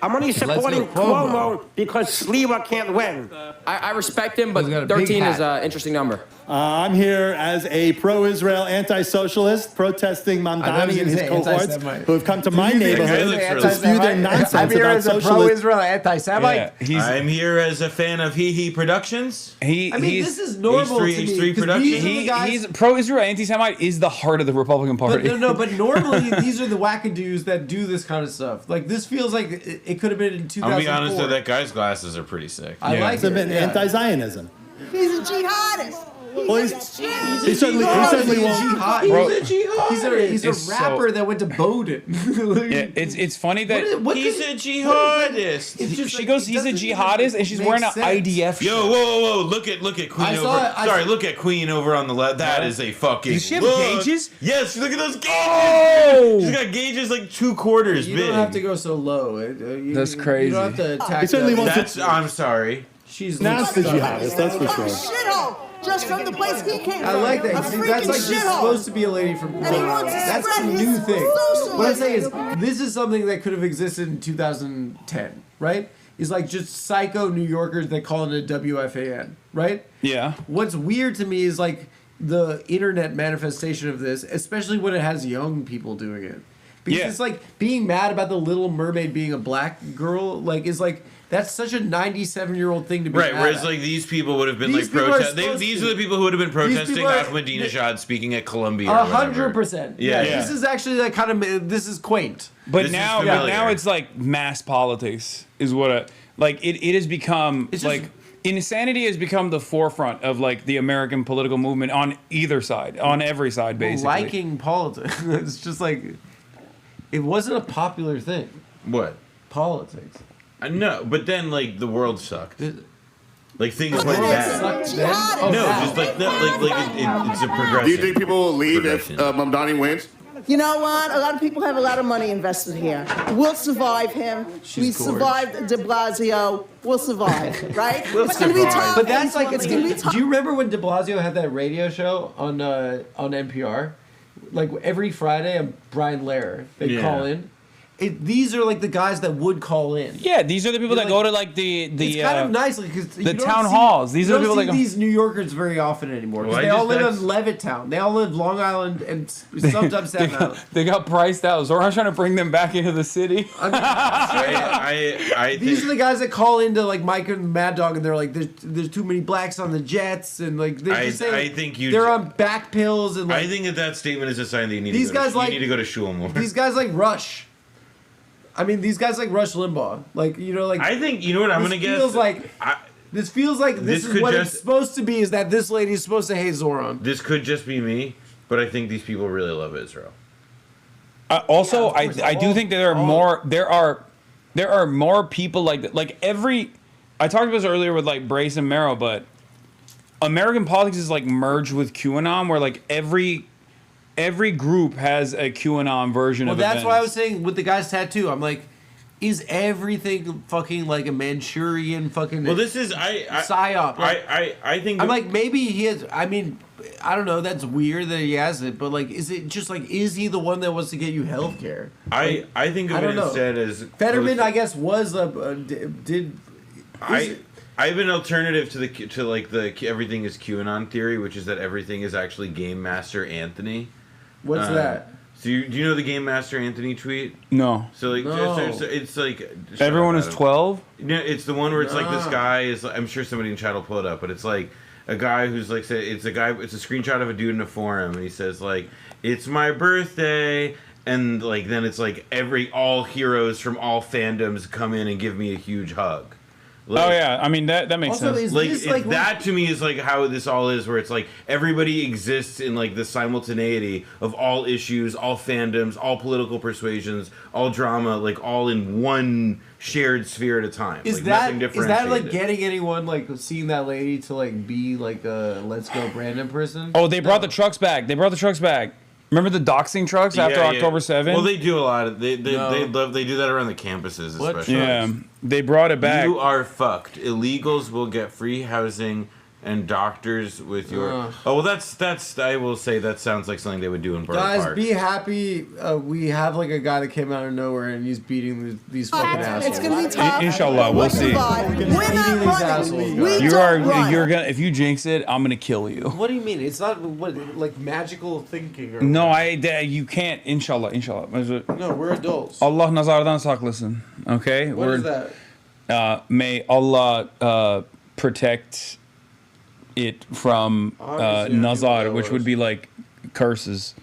I'm only supporting Cuomo because Sliwa can't win. I respect him, but He's got a big 13 is hat. an interesting number. I'm here as a pro-Israel anti-socialist protesting I thought he Mamdani was and his gonna say cohorts anti-Semite. who have come to my Did you think neighborhood he was to anti-Semite? spew their nonsense I'm here about as a socialism. pro-Israel anti-Semite. I'm here as a fan of He Productions. I mean, this is normal to me. H3 'cause Productions. these are the guys- He's pro-Israel, anti-Semite is the heart of the Republican Party. But but normally these are the wackadoos that do this kind of stuff. Like this feels like it could have been in 2004. I'll be honest though, that guy's glasses are pretty sick. I like It's a it. bit Yeah. anti-Zionism. He's a jihadist. Well, he certainly won't. Bro, He's a it's rapper that went to Bowdoin. Yeah, it's funny that He's a jihadist. she goes, he's a jihadist, and she's wearing an IDF shirt. Yo, whoa! Look at Queen look at Queen over on the left. That is a fucking. Does she have gauges? Yes, look at those gauges. Oh! She's got gauges like 2 quarters You big. don't have to go so low. That's crazy. You don't have to attack. He certainly wants to. I'm sorry. She's That's the jihadist. That's for sure. Shithole, just from the place he came from. I like that. A See, that's like freaking just shithole. supposed to be a lady from. And he wants to That's spread a his new thing. What I'm saying is, socialism. this is something that could have existed in 2010, right? Is like just psycho New Yorkers that call it a WFAN, right? Yeah. What's weird to me is like the internet manifestation of this, especially when it has young people doing it. Because it's like being mad about the Little Mermaid being a black girl, like is like that's such a 97-year-old thing to be Right, mad whereas at. like these people would have been These like people are protest. supposed These to. are the people who would have been These protesting people are- Ahmadinejad speaking at Columbia. or whatever. 100%. Yeah. This is actually like kind of this is quaint. But This is now familiar. it's like mass politics is what it has become. It's like just- insanity has become the forefront of like the American political movement on either side, on every side, basically. Liking politics. It's just like it wasn't a popular thing. What? Politics. No, but then like the world sucked. Like things The went world bad. sucked then? Oh, No, now. just like it's a progression. Do you think people will leave if Mamdani wins? You know what? A lot of people have a lot of money invested here. We'll survive him. We gorgeous. survived De Blasio. We'll survive, right? It's gonna be tough. But that's like it's gonna be Do you remember when De Blasio had that radio show on NPR? Like every Friday on Brian Lehrer, they'd Yeah. call in. These are like the guys that would call in. Yeah, these are the people You're that go to like the It's kind of nice because the town halls. These are the people that go. these New Yorkers very often anymore. 'Cause Well, they all live that's- in Levittown. They all live Long Island and sometimes Staten Island. They got priced out. Zoran's trying to bring them back into the city. These are the guys that call into like Mike and Mad Dog, and they're like, "There's too many blacks on the Jets," and like they're just saying, I think you. they're on back pills and like I think that statement is a sign that you need These to go guys to, like- you need to go to shul more. these guys like Rush. I mean, these guys like Rush Limbaugh. Like you know, like I think you know what I'm this gonna guess. feels like this feels like This this is could what just- it's supposed to be. Is that this lady is supposed to hate Zoran? This could just be me, but I think these people really love Israel. Also, I do think that there are more people like that. Like every, I talked about this earlier with like Brace and Merrill, but American politics is like merged with QAnon, where like every group has a QAnon version Well, of that's events. why I was saying with the guy's tattoo. I'm like, is everything fucking like a Manchurian fucking? Well, this is I psyop. Like, I think I'm like maybe he has. I mean, I don't know. That's weird that he has it, but like, is it just like is he the one that wants to get you health care? I think of I it don't know. instead as Fetterman, I guess, was did. I have an alternative to the everything is QAnon theory, which is that everything is actually Game Master Anthony. What's that? So do you know the Game Master Anthony tweet? No. So like No. it's like Everyone is 12. No, it's the one where it's like this No. guy is. I'm sure somebody in chat will pull it up, but it's like a guy who's like it's a guy. It's a screenshot of a dude in a forum, and he says like, "It's my birthday." And like then it's like all heroes from all fandoms come in and give me a huge hug. Like, Oh yeah, I mean that makes Also, sense. is like, this, it- like, that to me is like how this all is, where it's like everybody exists in like the simultaneity of all issues, all fandoms, all political persuasions, all drama, like all in one shared sphere at a time. Is like, that nothing is that like differentiated. getting anyone like seeing that lady to like be like a Let's Go Brandon person? Oh, they brought the trucks back. Remember the doxing trucks after Yeah, October 7th? Well, they do a lot of they No. they do that around the campuses, What especially. Yeah, they brought it back. You are fucked. Illegals will get free housing and doctors with your. Ugh. Oh well, that's. I will say that sounds like something they would do in Borough Guys, Park. be happy. We have like a guy that came out of nowhere and he's beating these fucking assholes. It's gonna be tough. Inshallah, we'll see. We're not These running. assholes, We guys. You're gonna if you jinx it, I'm gonna kill you. What do you mean? It's not what like magical thinking. Or No, you can't. Inshallah. No, we're adults. Allah nazardan saklasın. Okay, What is that? May Allah protect it from Obviously, I nazar, know which what would that be like curses.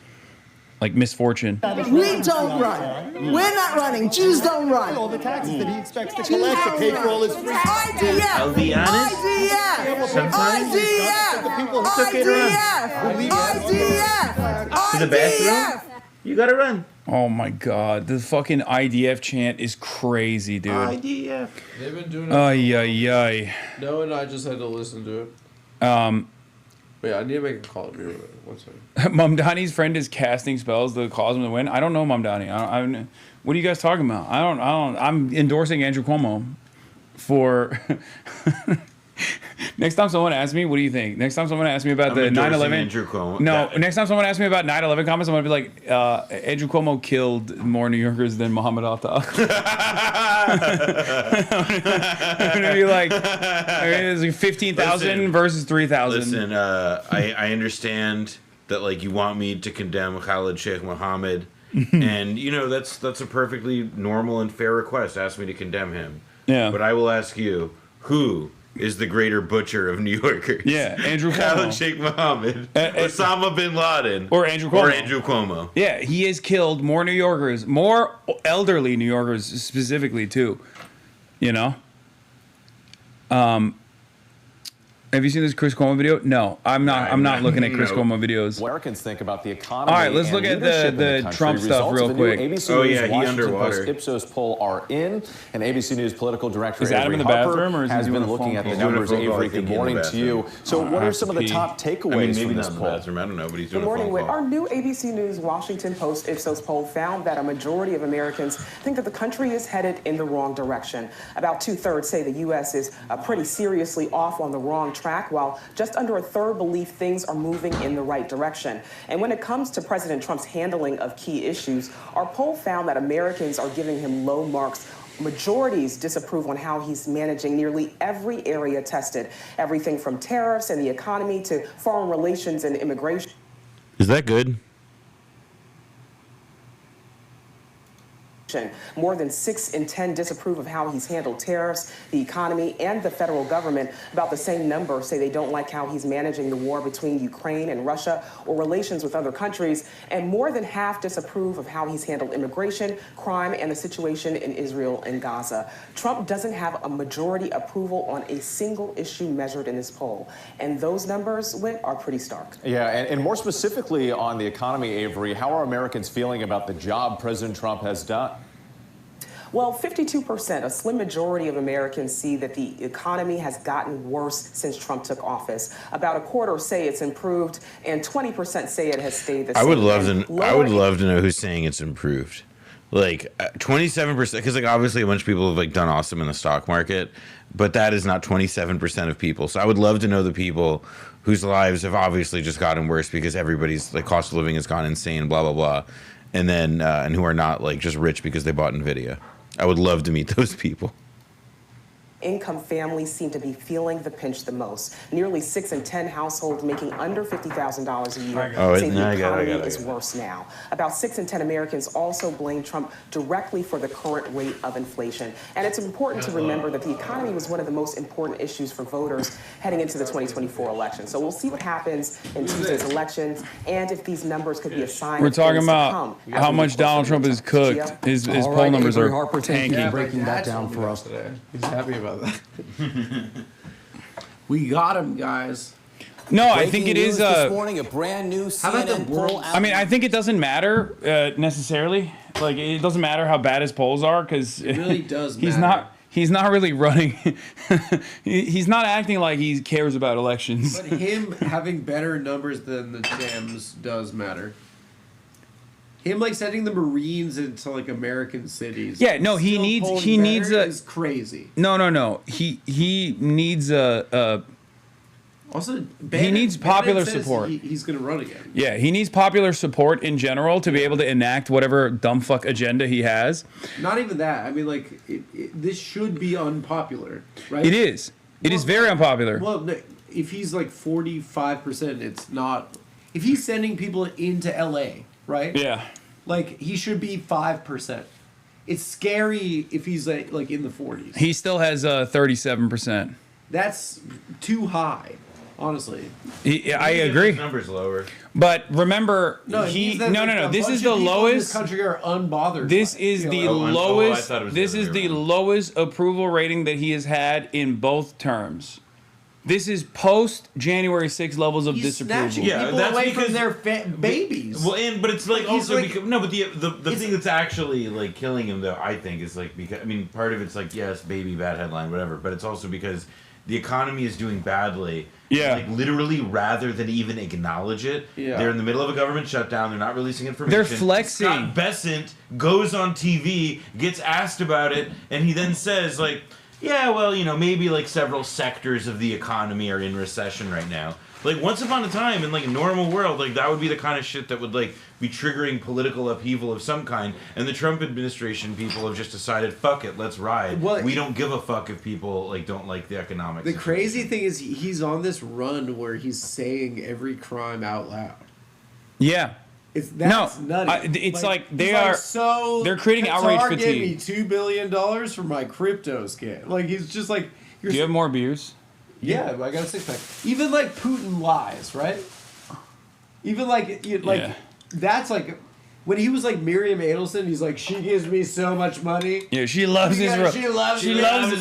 like misfortune. We don't run. We're not running. Jews don't run. All the taxes that he expects to collect to pay for all his free IDF. I'll be honest. IDF. The people who took it IDF. To the bathroom? You gotta run. Oh my God, the fucking IDF chant is crazy, dude. IDF. They've been doing it. Ay, ay, ay. No, and I just had to listen to it. Wait, I need to make a call. One second. Mamdani's friend is casting spells to cause him to win. I don't know Mamdani. What are you guys talking about? I'm endorsing Andrew Cuomo for. Next time someone asks me, what do you think? Next time someone asks me about the 9/11. Andrew Cuomo. No, next time someone asks me about 9/11 comments, I'm gonna be like, Andrew Cuomo killed more New Yorkers than Muhammad Atta. I'm gonna be like, it's like 15,000 versus 3,000. Listen, I understand that like you want me to condemn Khalid Sheikh Mohammed, and you know that's a perfectly normal and fair request. Ask me to condemn him. Yeah. But I will ask you, who is the greater butcher of New Yorkers? Yeah, Andrew Cuomo. Khalid Sheikh Mohammed, Osama bin Laden, or Andrew Cuomo. Yeah, he has killed more New Yorkers, more elderly New Yorkers specifically too. You know. Have you seen this Chris Cuomo video? No, I'm not. I'm not looking at Chris Cuomo videos. Americans think about the economy. All right, let's look at the Trump stuff real quick. ABC News Washington Post Ipsos poll are in, and ABC News political director is Adam Avery in the Harper bathroom, or is he has doing been a looking phone at the call? numbers. Avery, good morning to you. So, what are some of the top takeaways from this poll? I don't know, but he's doing Good morning, a phone Whit. call. Our new ABC News Washington Post Ipsos poll found that a majority of Americans think that the country is headed in the wrong direction. About 2/3 say the U.S. is pretty seriously off on the wrong track, while just under a third believe things are moving in the right direction. And when it comes to President Trump's handling of key issues, our poll found that Americans are giving him low marks. Majorities disapprove on how he's managing nearly every area tested, everything from tariffs and the economy to foreign relations and immigration. Is that good? More than 6 in 10 disapprove of how he's handled tariffs, the economy, and the federal government. About the same number say they don't like how he's managing the war between Ukraine and Russia or relations with other countries. And more than half disapprove of how he's handled immigration, crime, and the situation in Israel and Gaza. Trump doesn't have a majority approval on a single issue measured in this poll. And those numbers, Whit, are pretty stark. Yeah, and more specifically on the economy, Avery, how are Americans feeling about the job President Trump has done? Well, 52%, a slim majority of Americans see that the economy has gotten worse since Trump took office. About a quarter say it's improved, and 20% say it has stayed the same. I would love to know who's saying it's improved. Like 27%, because like obviously a bunch of people have like done awesome in the stock market, but that is not 27% of people. So I would love to know the people whose lives have obviously just gotten worse because everybody's like cost of living has gone insane, blah blah blah, and then and who are not like just rich because they bought Nvidia. I would love to meet those people. Income families seem to be feeling the pinch the most. Nearly 6 in 10 households making under $50,000 a year say the economy is worse now. About 6 in 10 Americans also blame Trump directly for the current rate of inflation. And it's important to remember that the economy was one of the most important issues for voters heading into the 2024 election. So we'll see what happens in Tuesday's elections and if these numbers could be a sign. We're talking about how much Donald Trump is cooked. His poll numbers are tanking. Breaking that down for us today. He's happy about that. We got him, guys. No, I think it is. This morning, a brand new CNN poll. I mean, I think it doesn't matter necessarily. Like, it doesn't matter how bad his polls are because it really does. He's not really running. He's not acting like he cares about elections. But him having better numbers than the Dems does matter. Him like sending the Marines into like American cities. Yeah, no, he needs a. Is crazy. No. He needs a. Also, he needs popular support. He's gonna run again. Yeah, he needs popular support in general to be able to enact whatever dumb fuck agenda he has. Not even that. I mean, like this should be unpopular, right? It is. It is very unpopular. Well, if he's like 45%, it's not. If he's sending people into LA. Right? Yeah. Like, he should be 5%. It's scary if he's, like in the 40s. He still has 37%. That's too high. Honestly, I agree. Numbers lower. But remember, no. This is the lowest. In this country are unbothered. This is the lowest. This is the lowest approval rating that he has had in both terms. This is post January 6 levels of disapproval. People away from their babies. Well, but it's like also because no, but the thing that's actually like killing him though, I think, is like because part of it's like yes, baby, bad headline, whatever, but it's also because the economy is doing badly. Yeah. Like literally, rather than even acknowledge it, they're in the middle of a government shutdown. They're not releasing information. They're flexing. Scott Bessent goes on TV, gets asked about it, and he then says like, "Yeah, well, maybe like several sectors of the economy are in recession right now." Like once upon a time in like a normal world, like that would be the kind of shit that would like be triggering political upheaval of some kind. And the Trump administration people have just decided, fuck it, let's ride. Well, we don't give a fuck if people like don't like the economics. The crazy thing is he's on this run where he's saying every crime out loud. Yeah. That's nutty. It's like they're creating outrage Qatar fatigue. gave me $2 billion for my crypto scam. Like he's just like. Do you have more beers? Yeah, I got a 6-pack. Even like Putin lies, right? Even like that's like when he was like Miriam Adelson, he's like, she gives me so much money. Yeah, she loves Israel. She loves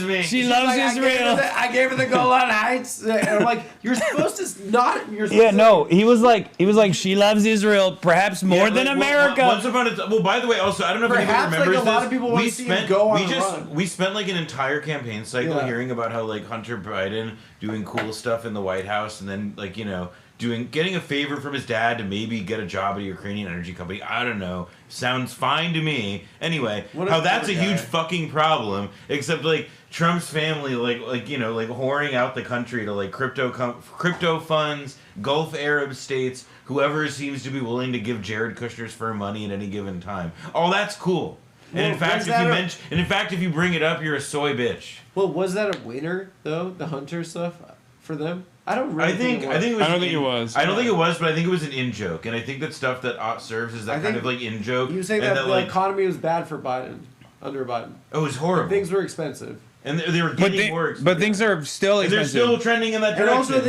me. She loves Israel. I gave her the Golan Heights. And I'm like, you're supposed to not. He was like, she loves Israel perhaps more than America. Once upon a time. Well, by the way, also I don't know if anybody remembers a lot of people want to see him go on a run. We spent like an entire campaign cycle hearing about how like Hunter Biden doing cool stuff in the White House, and then like getting a favor from his dad to maybe get a job at a Ukrainian energy company. I don't know. Sounds fine to me. Anyway, how that's a huge fucking problem. Except like Trump's family, like whoring out the country to like crypto funds, Gulf Arab states, whoever seems to be willing to give Jared Kushner's firm money at any given time. Oh, that's cool. And in fact, if you bring it up, you're a soy bitch. Well, was that a winner though? The Hunter stuff for them. I don't really think it was. I don't think it was. I don't think it was, but I think it was an in-joke. And I think that stuff that serves as that kind of like in-joke. You say that the economy was bad for Biden, under Biden. Oh, it was horrible. Things were expensive. And they were getting more expensive. But things are still expensive. They're still trending in that direction. And also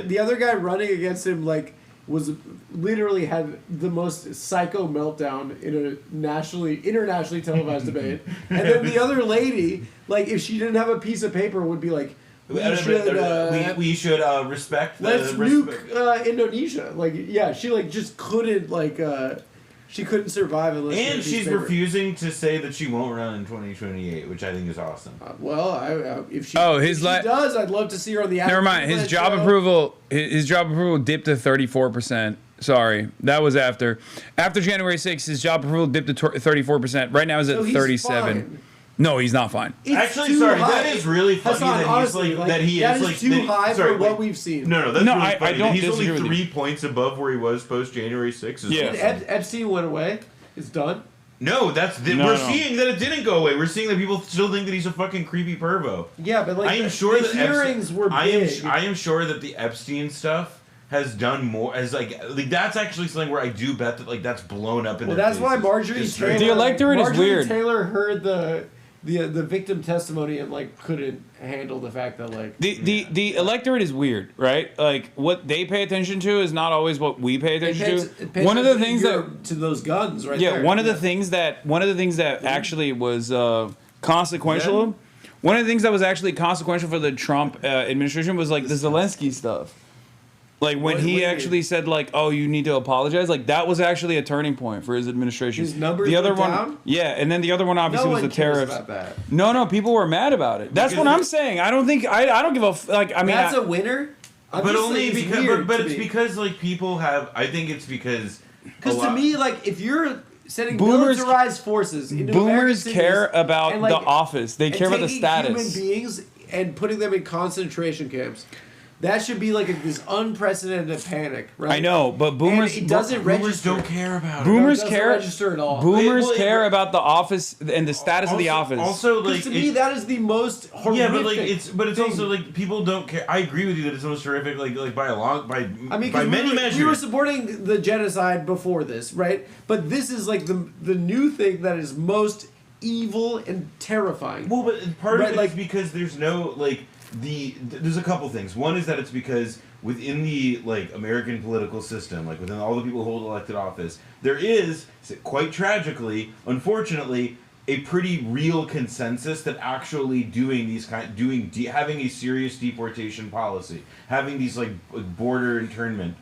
the other guy running against him like was literally had the most psycho meltdown in a internationally televised debate. And then the other lady, like if she didn't have a piece of paper, would be like, we should respect. Let's nuke Indonesia. Like, yeah, she like just couldn't like. She couldn't survive unless. And she's refusing to say that she won't run in 2028, which I think is awesome. If she does, I'd love to see her on the. Never mind. His job approval dipped to 34%. Sorry, that was after January 6th. His job approval dipped to 34%. Right now is at 37. Fine. No, he's not fine. Actually, sorry, that is really funny that honestly, he's like that he that is like too high for what we've seen. No, that's really funny. I don't he's disagree only with 3 points above where he was post January 6th. Epstein went away. It's done. No, we're seeing that it didn't go away. We're seeing that people still think that he's a fucking creepy pervo. Yeah, but like I am sure the hearings were big. I am sure that the Epstein stuff has done more as like that's actually something where I do bet that like that's blown up in. Well, that's why Marjorie Taylor. The electorate is weird. Taylor heard the victim testimony and like couldn't handle the fact that like the electorate is weird, right? Like what they pay attention to is not always what we pay attention to. One of the things to those guns, right? Yeah, one of the things that actually was consequential. One of the things that was actually consequential for the Trump administration was like the Zelensky stuff. Like when he actually said like, "Oh, you need to apologize," like that was actually a turning point for his administration. His numbers the other went one, down? yeah, and then the other one obviously was the tariffs. About that. No, people were mad about it. That's what I'm saying. I don't think I don't give a like. I mean, that's a winner. But only because, but it's because like people have. I think it's because to me, like if you're sending militarized forces into boomers care about like, the office. They care about the status. Human beings and putting them in concentration camps. That should be like this unprecedented panic, right? I know, but boomers don't care about it. Boomers doesn't care register at all. Boomers care about the office and the status of the office. Also, like to me, that is the most horrific. Yeah, but like it's also like people don't care. I agree with you that it's the most horrific. Like by many measures. We were supporting the genocide before this, right? But this is like the new thing that is most evil and terrifying. Well, but part of it is because there's no like. there's a couple things. One is that it's because within the like American political system, like within all the people who hold elected office, there is, quite tragically, unfortunately, a pretty real consensus that actually having a serious deportation policy, having these like border internment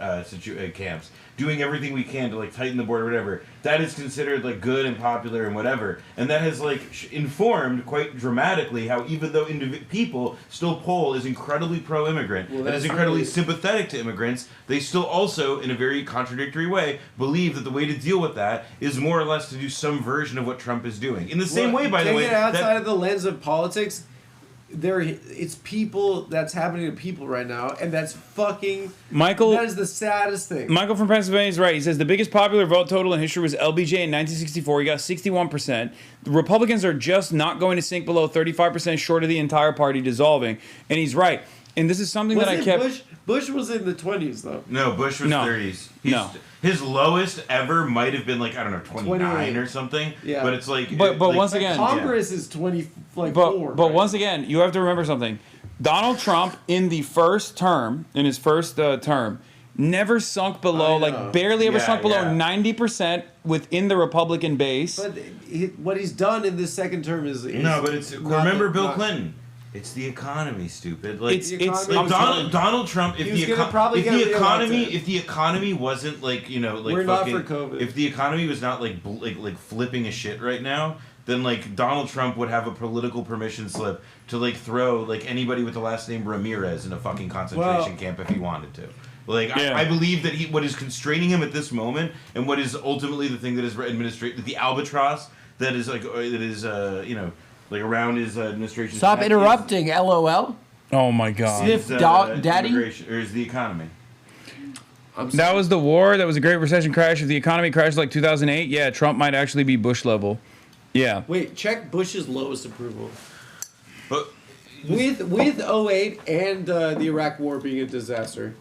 camps, doing everything we can to like tighten the border, whatever, that is considered like good and popular and whatever, and that has like informed quite dramatically how even though people still poll is incredibly pro-immigrant and is incredibly sympathetic to immigrants, they still also, in a very contradictory way, believe that the way to deal with that is more or less to do some version of what Trump is doing. In the same way, by the way, outside of the lens of politics, it's people that's happening to people right now, and that's fucking Michael. That is the saddest thing. Michael from Pennsylvania is right. He says the biggest popular vote total in history was LBJ in 1964. He got 61%. The Republicans are just not going to sink below 35%, short of the entire party dissolving. And he's right. And this is something that I kept. Bush was in the 20s though. No, Bush was 30s. His lowest ever might have been like, I don't know, 29 or something. Yeah. But it's like But once again, Congress is 24. But once again, you have to remember something. Donald Trump in his first term, never sunk below, barely ever sunk below 90% within the Republican base. But what he's done in this second term is no, but it's remember Bill Clinton. It's the economy, stupid. Like Donald Trump. If the economy wasn't like we're fucking, not for COVID. If the economy was not like flipping a shit right now, then like Donald Trump would have a political permission slip to like throw like anybody with the last name Ramirez in a fucking concentration camp if he wanted to. Like I believe that what is constraining him at this moment, and what is ultimately the thing that is the albatross that is like around his administration. Stop interrupting, LOL. Oh my God. Sniff daddy? Or is the economy? That was the war. That was a great recession crash. If the economy crashed like 2008, yeah, Trump might actually be Bush level. Yeah. Wait, check Bush's lowest approval. But with 08 and the Iraq war being a disaster.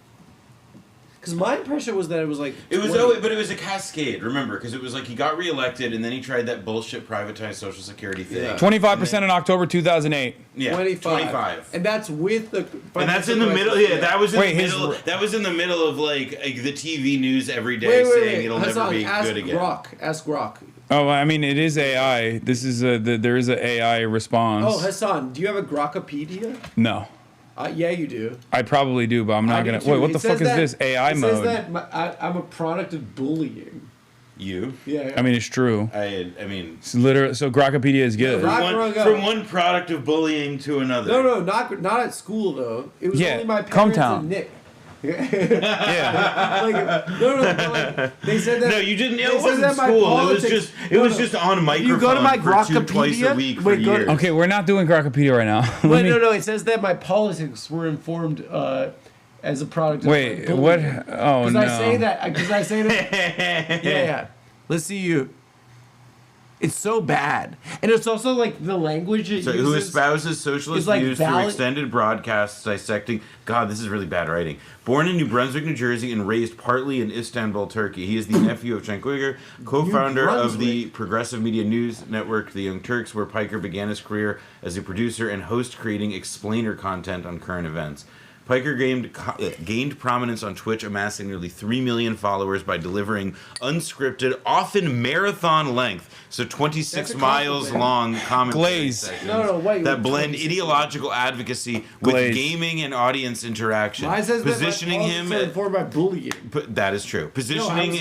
Because my impression was that it was like... It was 08, but it was a cascade, remember? Because it was like he got reelected, and then he tried that bullshit privatized Social Security thing. Yeah. 25% in October 2008. Yeah, 25. And that's with the... And that's in the middle... Yeah, that was in the middle... That was in the middle of like the TV news every day saying it'll never be good again. Ask Grok. Oh, I mean, it is AI. This is there is an AI response. Oh, Hasan, do you have a Grokopedia? No. Yeah, you do. I probably do, but I'm not gonna. Wait, what the fuck is this AI mode? It says that I'm a product of bullying. You? Yeah. I mean, it's true. I mean, it's literally. So Grokopedia is good. From one product of bullying to another. No, not at school though. It was only my parents and Nick. Yeah. Like, they said that. No, you didn't. It wasn't school. It was just on a microphone. You go to my Grokopedia twice a week for years. Okay, we're not doing Grokopedia right now. No. It says that my politics were informed as a product. Wait, what? Oh no. Because I say that. Yeah. Let's see you. It's so bad, and it's also like the language it uses. Who espouses socialist views through extended broadcasts dissecting. God, this is really bad writing. Born in New Brunswick, New Jersey, and raised partly in Istanbul, Turkey, he is the nephew of Cenk Uygur, co-founder of the progressive media news network The Young Turks, where Piker began his career as a producer and host, creating explainer content on current events. Piker gained prominence on Twitch, amassing nearly 3 million followers by delivering unscripted, often marathon length, so 26 miles long commentary sessions that blend ideological advocacy with gaming and audience interaction. Positioning him informed by bullying. That is true. Positioning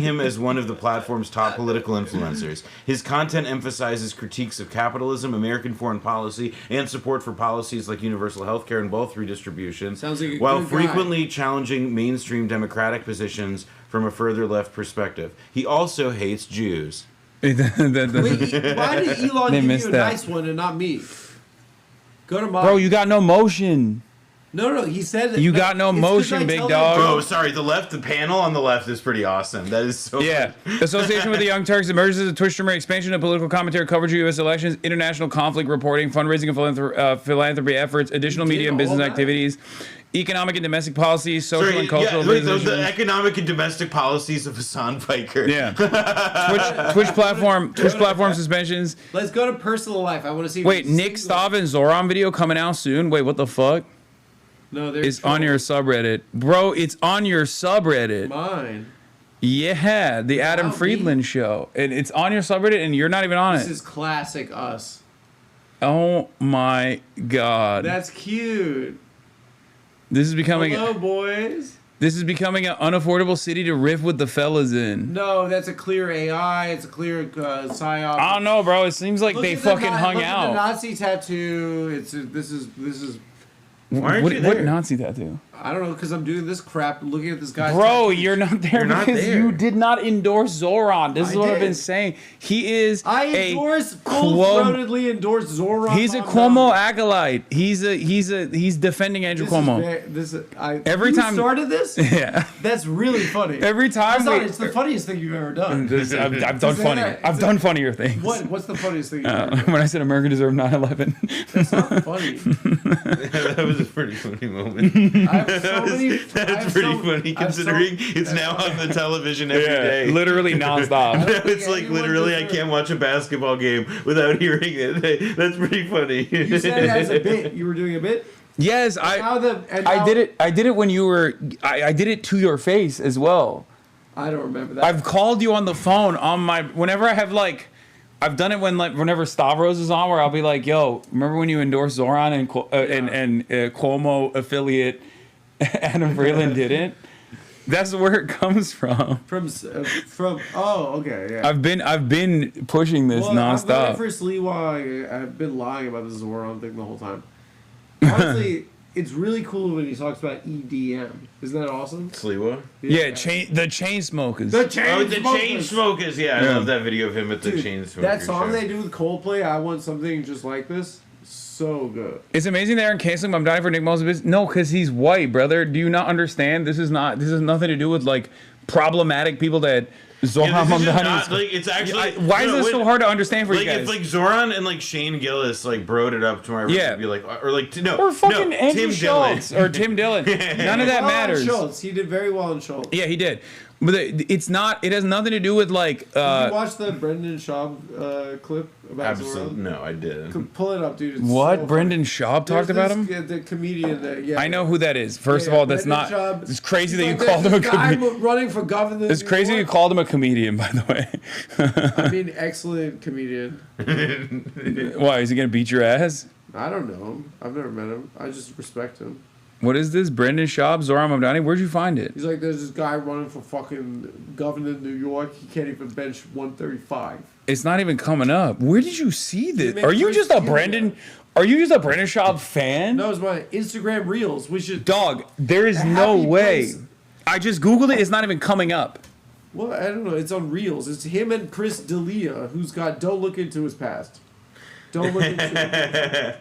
him as one of the platform's top political influencers. His content emphasizes critiques of capitalism, American foreign policy, and support for policies like universal health care and both redistribution, while frequently challenging mainstream democratic positions from a further left perspective. He also hates Jews. Wait, why did Elon give you a nice one and not me? Go to mine. Bro, you got no motion. No, he said that. You got no motion, big dog. Bro, sorry, the panel on the left is pretty awesome. That is so funny. Association with the Young Turks emerges as a Twitch streamer, expansion of political commentary, coverage of U.S. elections, international conflict reporting, fundraising and philanthropy efforts, additional media and business activities. economic and domestic policies, social and cultural the organizations. economic and domestic policies of Hasan Piker. Yeah. Twitch platform suspensions. Let's go to personal life. I want to see. Wait, Nick Stav and Zoran video coming out soon. Wait, what the fuck? No, they're It's on your subreddit, bro. It's on your subreddit. Mine. Yeah, the Adam Friedland show, and it's on your subreddit, and you're not even on This it. is classic us. Oh my god. That's cute. This is becoming. Hello, boys. This is becoming an unaffordable city to riff with the fellas in. No, that's a clear AI. It's a clear psyop. I don't know, bro. It seems like they fucking hung look out. At the Nazi tattoo. This is. Why aren't you What there? Nazi tattoo? I don't know, because I'm doing this crap, looking at this guy's Bro, tattoo. you're not there You're not because there. you did not endorse Zohran. This is what I've been saying. He is full-throatedly endorse Zohran. He's a Cuomo acolyte. He's defending Andrew Cuomo. Every you time started this? Yeah. That's really funny. Every time it's the funniest thing you've ever done. I've done funny. I've done funnier things. What's the funniest thing you've ever done? When I said America deserved 9/11. That's not funny. That was a pretty funny moment. That's pretty funny considering it's now on the television every day. Literally nonstop. It's like literally I can't watch a basketball game without hearing it. That's pretty funny. You said it as a bit. You were doing a bit? Yes, I did it. I did it when you were. I did it to your face as well. I don't remember that. I've called you on the phone on my. Whenever I have like, I've done it whenever Stavros is on, where I'll be like, "Yo, remember when you endorsed Zohran and Cuomo affiliate Adam Freeland didn't?" That's where it comes from. From oh, okay, yeah. I've been pushing this nonstop. For Sliwa, I've been lying about the Zohran thing the whole time. Honestly, it's really cool when he talks about EDM. Isn't that awesome? Sliwa? Yeah, the chain smokers. The chain smokers. Yeah, I love that video of him at the chain smokers. That song show. they do with Coldplay, I Want Something Just Like This, so good. It's amazing they aren't canceling him. I'm dying for Nick Mullins. No, because he's white, brother. Do you not understand? This has nothing to do with like problematic people that Zohran Mamdani. Like it's actually. Why is this so hard to understand for like, you guys? If like Zoran and like Shane Gillis like broed it up tomorrow, Yeah. be like, or like or fucking Andrew Tim Schultz Dillon or Tim Dillon. None of that matters. Schultz. He did very well in Schultz. Yeah, he did. But it's not. It has nothing to do with like. Did you watch the Brendan Schaub clip about Absolutely, no, I didn't. Pull it up, dude. It's What? so Brendan Schaub talked about him? The comedian that, yeah. I know who that is. First of all, that's Brendan not. Schaub. It's crazy that He's you like, called him a "There's guy comedian. running for governor. It's crazy you called him a comedian, by the way. I mean, excellent comedian. Why? Is he gonna beat your ass? I don't know him. I've never met him. I just respect him. What is this? Brendan Schaub, Zohran Mamdani? Where'd you find it? He's like, there's this guy running for fucking governor of New York. He can't even bench 135. It's not even coming up. Where did you see this? made Are you Chris just a D'Elia. Brendan? Are you just a Brendan Schaub fan? No, it's my Instagram reels. We should. Dog, there is no way. I just Googled it. It's not even coming up. Well, I don't know. It's on reels. It's him and Chris D'Elia, who's got Don't Look Into His Past. Don't look into his past.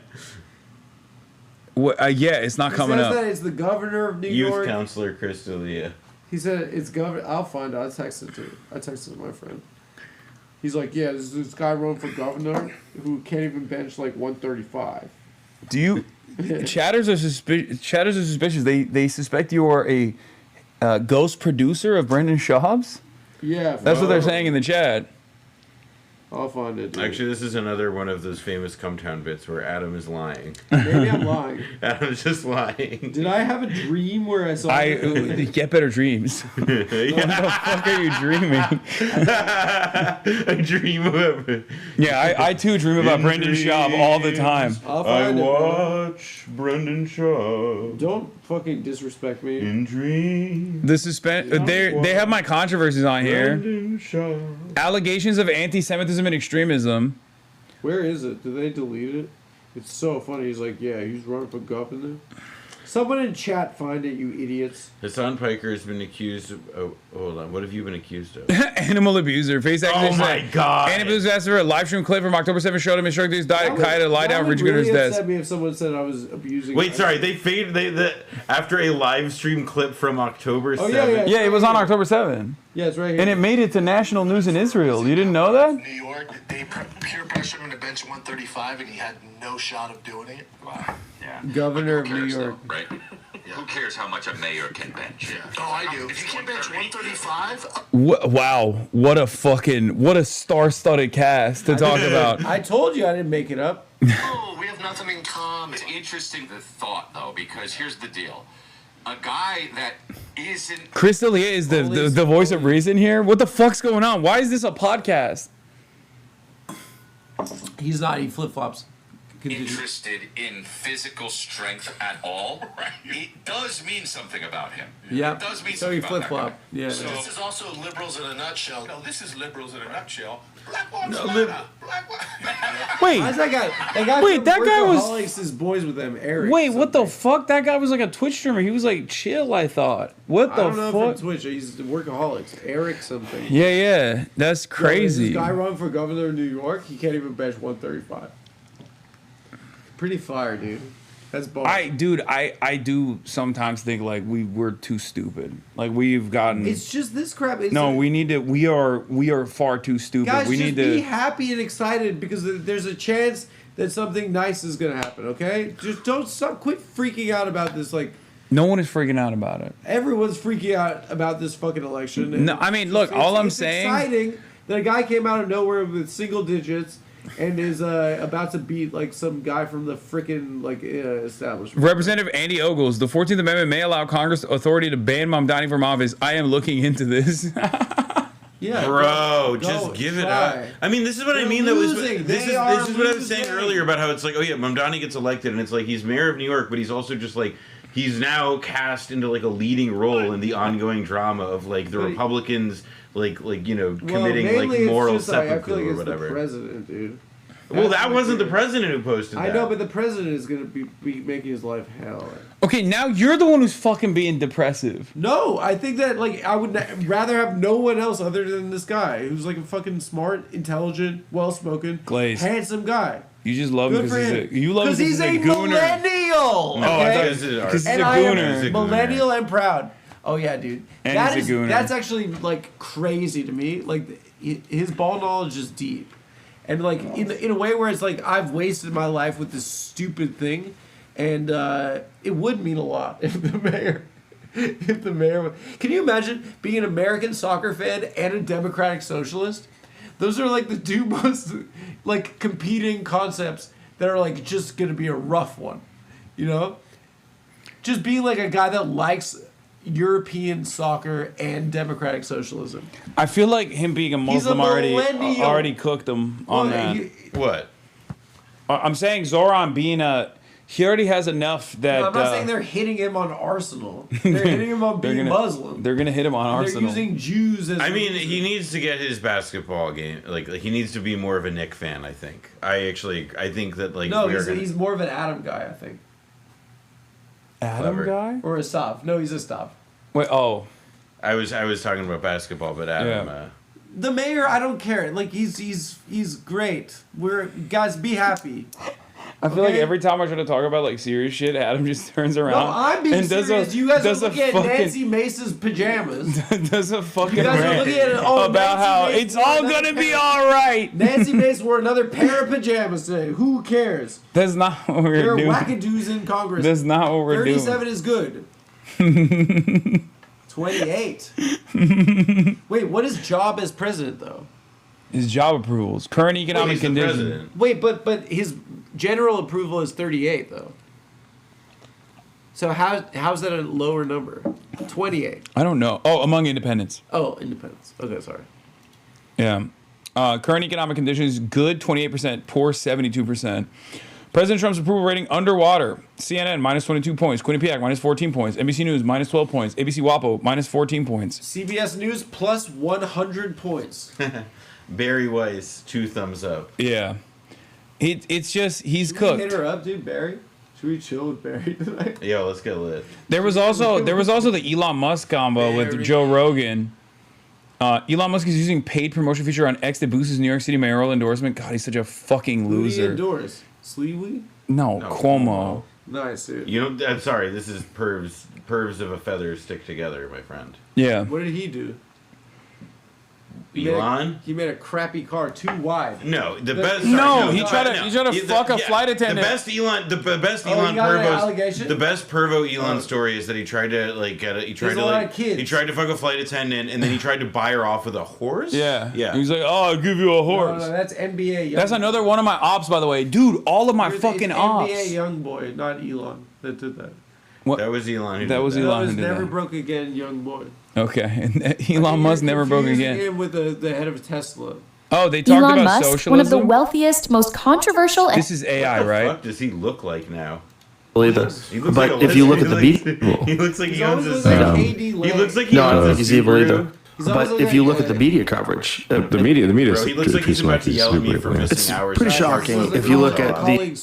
Yeah, it's not coming says up. that it's the governor of New Youth York. counselor Chris D'Elia. He said it's governor. I'll find out. I texted to my friend. He's like, yeah, there's this guy running for governor who can't even bench like 135. Do you? Chatters are suspicious. They suspect you are a ghost producer of Brendan Schaub's. Yeah, That's what they're saying in the chat. I'll find it. Dude. Actually, this is another one of those famous Come Town bits where Adam is lying. Maybe I'm lying. Adam's just lying. Did I have a dream where I saw? Get better dreams. What the fuck are you dreaming? I dream of it. Yeah, I too dream about Brendan Schaub all the time. I watch Brendan Schaub. Don't fucking disrespect me. In dreams. The they have my controversies on here. Brendan Schaub. Allegations of anti-Semitism and extremism. Where is it? Did they delete it? It's so funny. He's like, yeah, he's running for governor. Someone in chat find it, you idiots. Hasan Piker has been accused of... Oh, hold on. What have you been accused of? Animal abuser. Face accusation. Oh my God. Animal abuser asked for a live stream clip from October 7th showed him instructing his diet Kai to lie down, Richard Gooder's desk. That would really upset me if someone said I was abusing. Wait, sorry. They faded... after a live stream clip from October 7th. Yeah, it was on October 7th. Yeah, it's right here. And it made it to national news in Israel. You didn't know that? New York, they peer pressured him to bench 135, and he had no shot of doing it. Wow. Yeah. Governor of New York. Right. Who cares how much a mayor can bench? Oh, I do. If you can't bench 135, Wow, what a star-studded cast to talk about. I told you I didn't make it up. oh, we have nothing in common. It's interesting the thought though, because here's the deal: a guy that isn't Chris D'Elia is the voice of reason here. What the fuck's going on? Why is this a podcast? He's not. He flip-flops. interested in physical strength at all, it does mean something about him. Yeah. It does mean So something he about that flip-flop. guy. Yeah. So This is also liberals in a nutshell. No, this is liberals in a nutshell. Black Lives No, Matter. Wait. How's that guy? That guy Wait, from that guy was- Workaholics is boys with them, Eric. Wait, what the fuck? That guy was like a Twitch streamer. He was like chill, I thought. What I the don't know fuck? from Twitch. He's Workaholics. Eric something. Yeah. That's crazy. This guy run for governor of New York. He can't even bench 135. Pretty fire, dude. That's bold. I do sometimes think like we're too stupid. Like we've gotten. It's just this crap. We are far too stupid. Guys, we just need to be happy and excited because there's a chance that something nice is gonna happen. Okay, just don't stop. Quit freaking out about this. Like No one is freaking out about it. everyone's freaking out about this fucking election. And No, I mean, look, all I'm it's saying- exciting that a guy came out of nowhere with single digits and is about to beat like some guy from the freaking establishment. Representative Andy Ogles, the 14th Amendment may allow Congress authority to ban Mamdani from office. I am looking into this. Yeah, Bro, go just give it try. up. I mean, this is what I They're mean. losing. This They are is what I was saying losing. earlier about how it's like, oh yeah, Mamdani gets elected, and it's like he's mayor of New York, but he's also just like he's now cast into like a leading role in the ongoing drama of like the Republicans committing mainly like it's moral just, I seppuku feel like or it's whatever. the president, dude. Well, That's that my wasn't the theory. president who posted that. I know, but the president is gonna be making his life hell. Okay, now you're the one who's fucking being depressive. No, I think that like I would rather have no one else other than this guy who's like a fucking smart, intelligent, well-spoken, Glazed. handsome guy. You just love him Good for because him. you love him because he's a gooner. millennial. Oh, I okay? thought because he's And a I am gooner. millennial and proud. Oh yeah, dude. And That he's is a gooner. that's actually like crazy to me. Like his ball knowledge is deep, and like in a way where it's like I've wasted my life with this stupid thing, and it would mean a lot if the mayor. If the mayor, can you imagine being an American soccer fan and a Democratic Socialist? Those are like the two most like competing concepts that are like just gonna be a rough one, you know? Just being like a guy that likes European soccer and democratic socialism. I feel like him being a He's a Muslim millennial. already cooked him on that. What? I'm saying Zohran being he already has enough that. No, I'm not saying they're hitting him on Arsenal. They're hitting him on being Muslim. They're gonna hit him on And Arsenal. they're using Jews as. I mean, he needs to get his basketball game. Like he needs to be more of a Knick fan. I think. I think that like no, we are gonna, he's more of an Adam guy, I think. Adam Clever. guy Or a Stav. No, he's a Stav. Wait, oh. I was talking about basketball, but Adam. Yeah. The mayor, I don't care. Like he's great. Guys, be happy. I feel like every time I try to talk about like serious shit, Adam just turns around. No, I'm being and does serious. a, You guys are does a looking at fucking, Nancy Mace's pajamas. does a fucking You guys are rant looking at about Nancy how Mace it's wore all another gonna be pair- all right. Nancy Mace wore another pair of pajamas today. Who cares? That's not what we're There are doing. wackadoos in Congress. That's not what we're 37 is good. 28. Wait, what is job as president though? His job approvals, current economic conditions. Wait, but his general approval is 38 though. So how's that a lower number? 28. I don't know. Oh, among independents. Oh, independents. Okay, sorry. Yeah. Current economic conditions, good 28%, poor 72%. President Trump's approval rating underwater. CNN, minus 22 points. Quinnipiac, minus 14 points. NBC News, minus 12 points. ABC WAPO, minus 14 points. CBS News plus 100 points. Barry Weiss, 2 thumbs up. Yeah. It's just, he's Should cooked. we hit her up, dude, Barry? Should we chill with Barry tonight? Yo, let's get lit. There was also the Elon Musk combo with Joe Rogan. Elon Musk is using paid promotion feature on X to boost his New York City mayoral endorsement. God, he's such a fucking Who do you loser. endorse? Sleevey? No, Cuomo. Nice, dude. You know, I'm sorry. This is pervs of a feather stick together, my friend. Yeah. What did he do? Elon? He made a crappy car too wide. No, the best. No, he tried to fuck a flight attendant. The best Elon the best pervo Elon story is that he tried to he tried to fuck a flight attendant and then he tried to buy her off with a horse. Yeah. Yeah. He's like, oh, I'll give you a horse. No, that's NBA. That's another one of my ops, by the way, dude. All of my fucking ops. NBA young boy, not Elon, that did that. What? That was Elon. That was Elon. That was never broke again, young boy. Okay, and Elon Musk never broke again. Him with the head of Tesla. Oh, they talked Elon about Musk, socialism. one of the wealthiest, most controversial. This is AI, what the right? fuck does he look like now? Believe it. But if you look at the media, he looks like he owns his. he looks like he owns his he's evil either. Subaru. But if you look at the media coverage, the media, Bro, he looks like he's about to yell at me for missing it's hours. pretty shocking. If you look at the A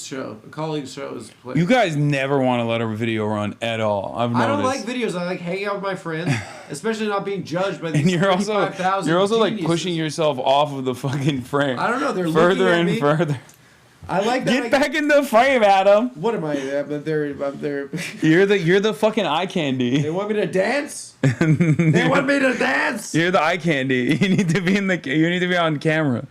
colleague's show is playing. You guys never want to let a video run at all. I've noticed. I don't like videos. I like hanging out with my friends, especially not being judged by these And you're also 35,000 like geniuses. pushing yourself off of the fucking frame. I don't know. They're further looking at and me. further. I like that. Get back in the frame, Adam. What am I? I'm there. You're the fucking eye candy. They want me to dance. They want me to dance. You're the eye candy. You need to be You need to be on camera.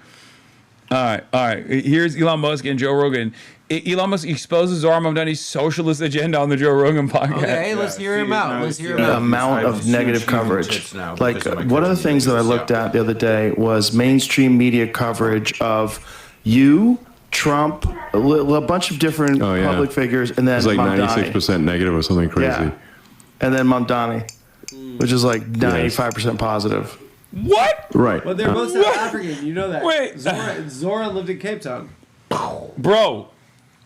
All right. Here's Elon Musk and Joe Rogan. Elon Musk exposes Zohran Mamdani's socialist agenda on the Joe Rogan podcast. Okay, hey, let's hear him out. the amount of negative coverage. Like one of the things that I looked at the other day was mainstream media coverage of you, Trump, a bunch of different public figures, and then it's like Mamdani. 96% negative or something crazy. Yeah. And then Mamdani, which is like 95% positive. What? Right. Well, they're both South African. You know that. Wait. Zohran lived in Cape Town. Bro,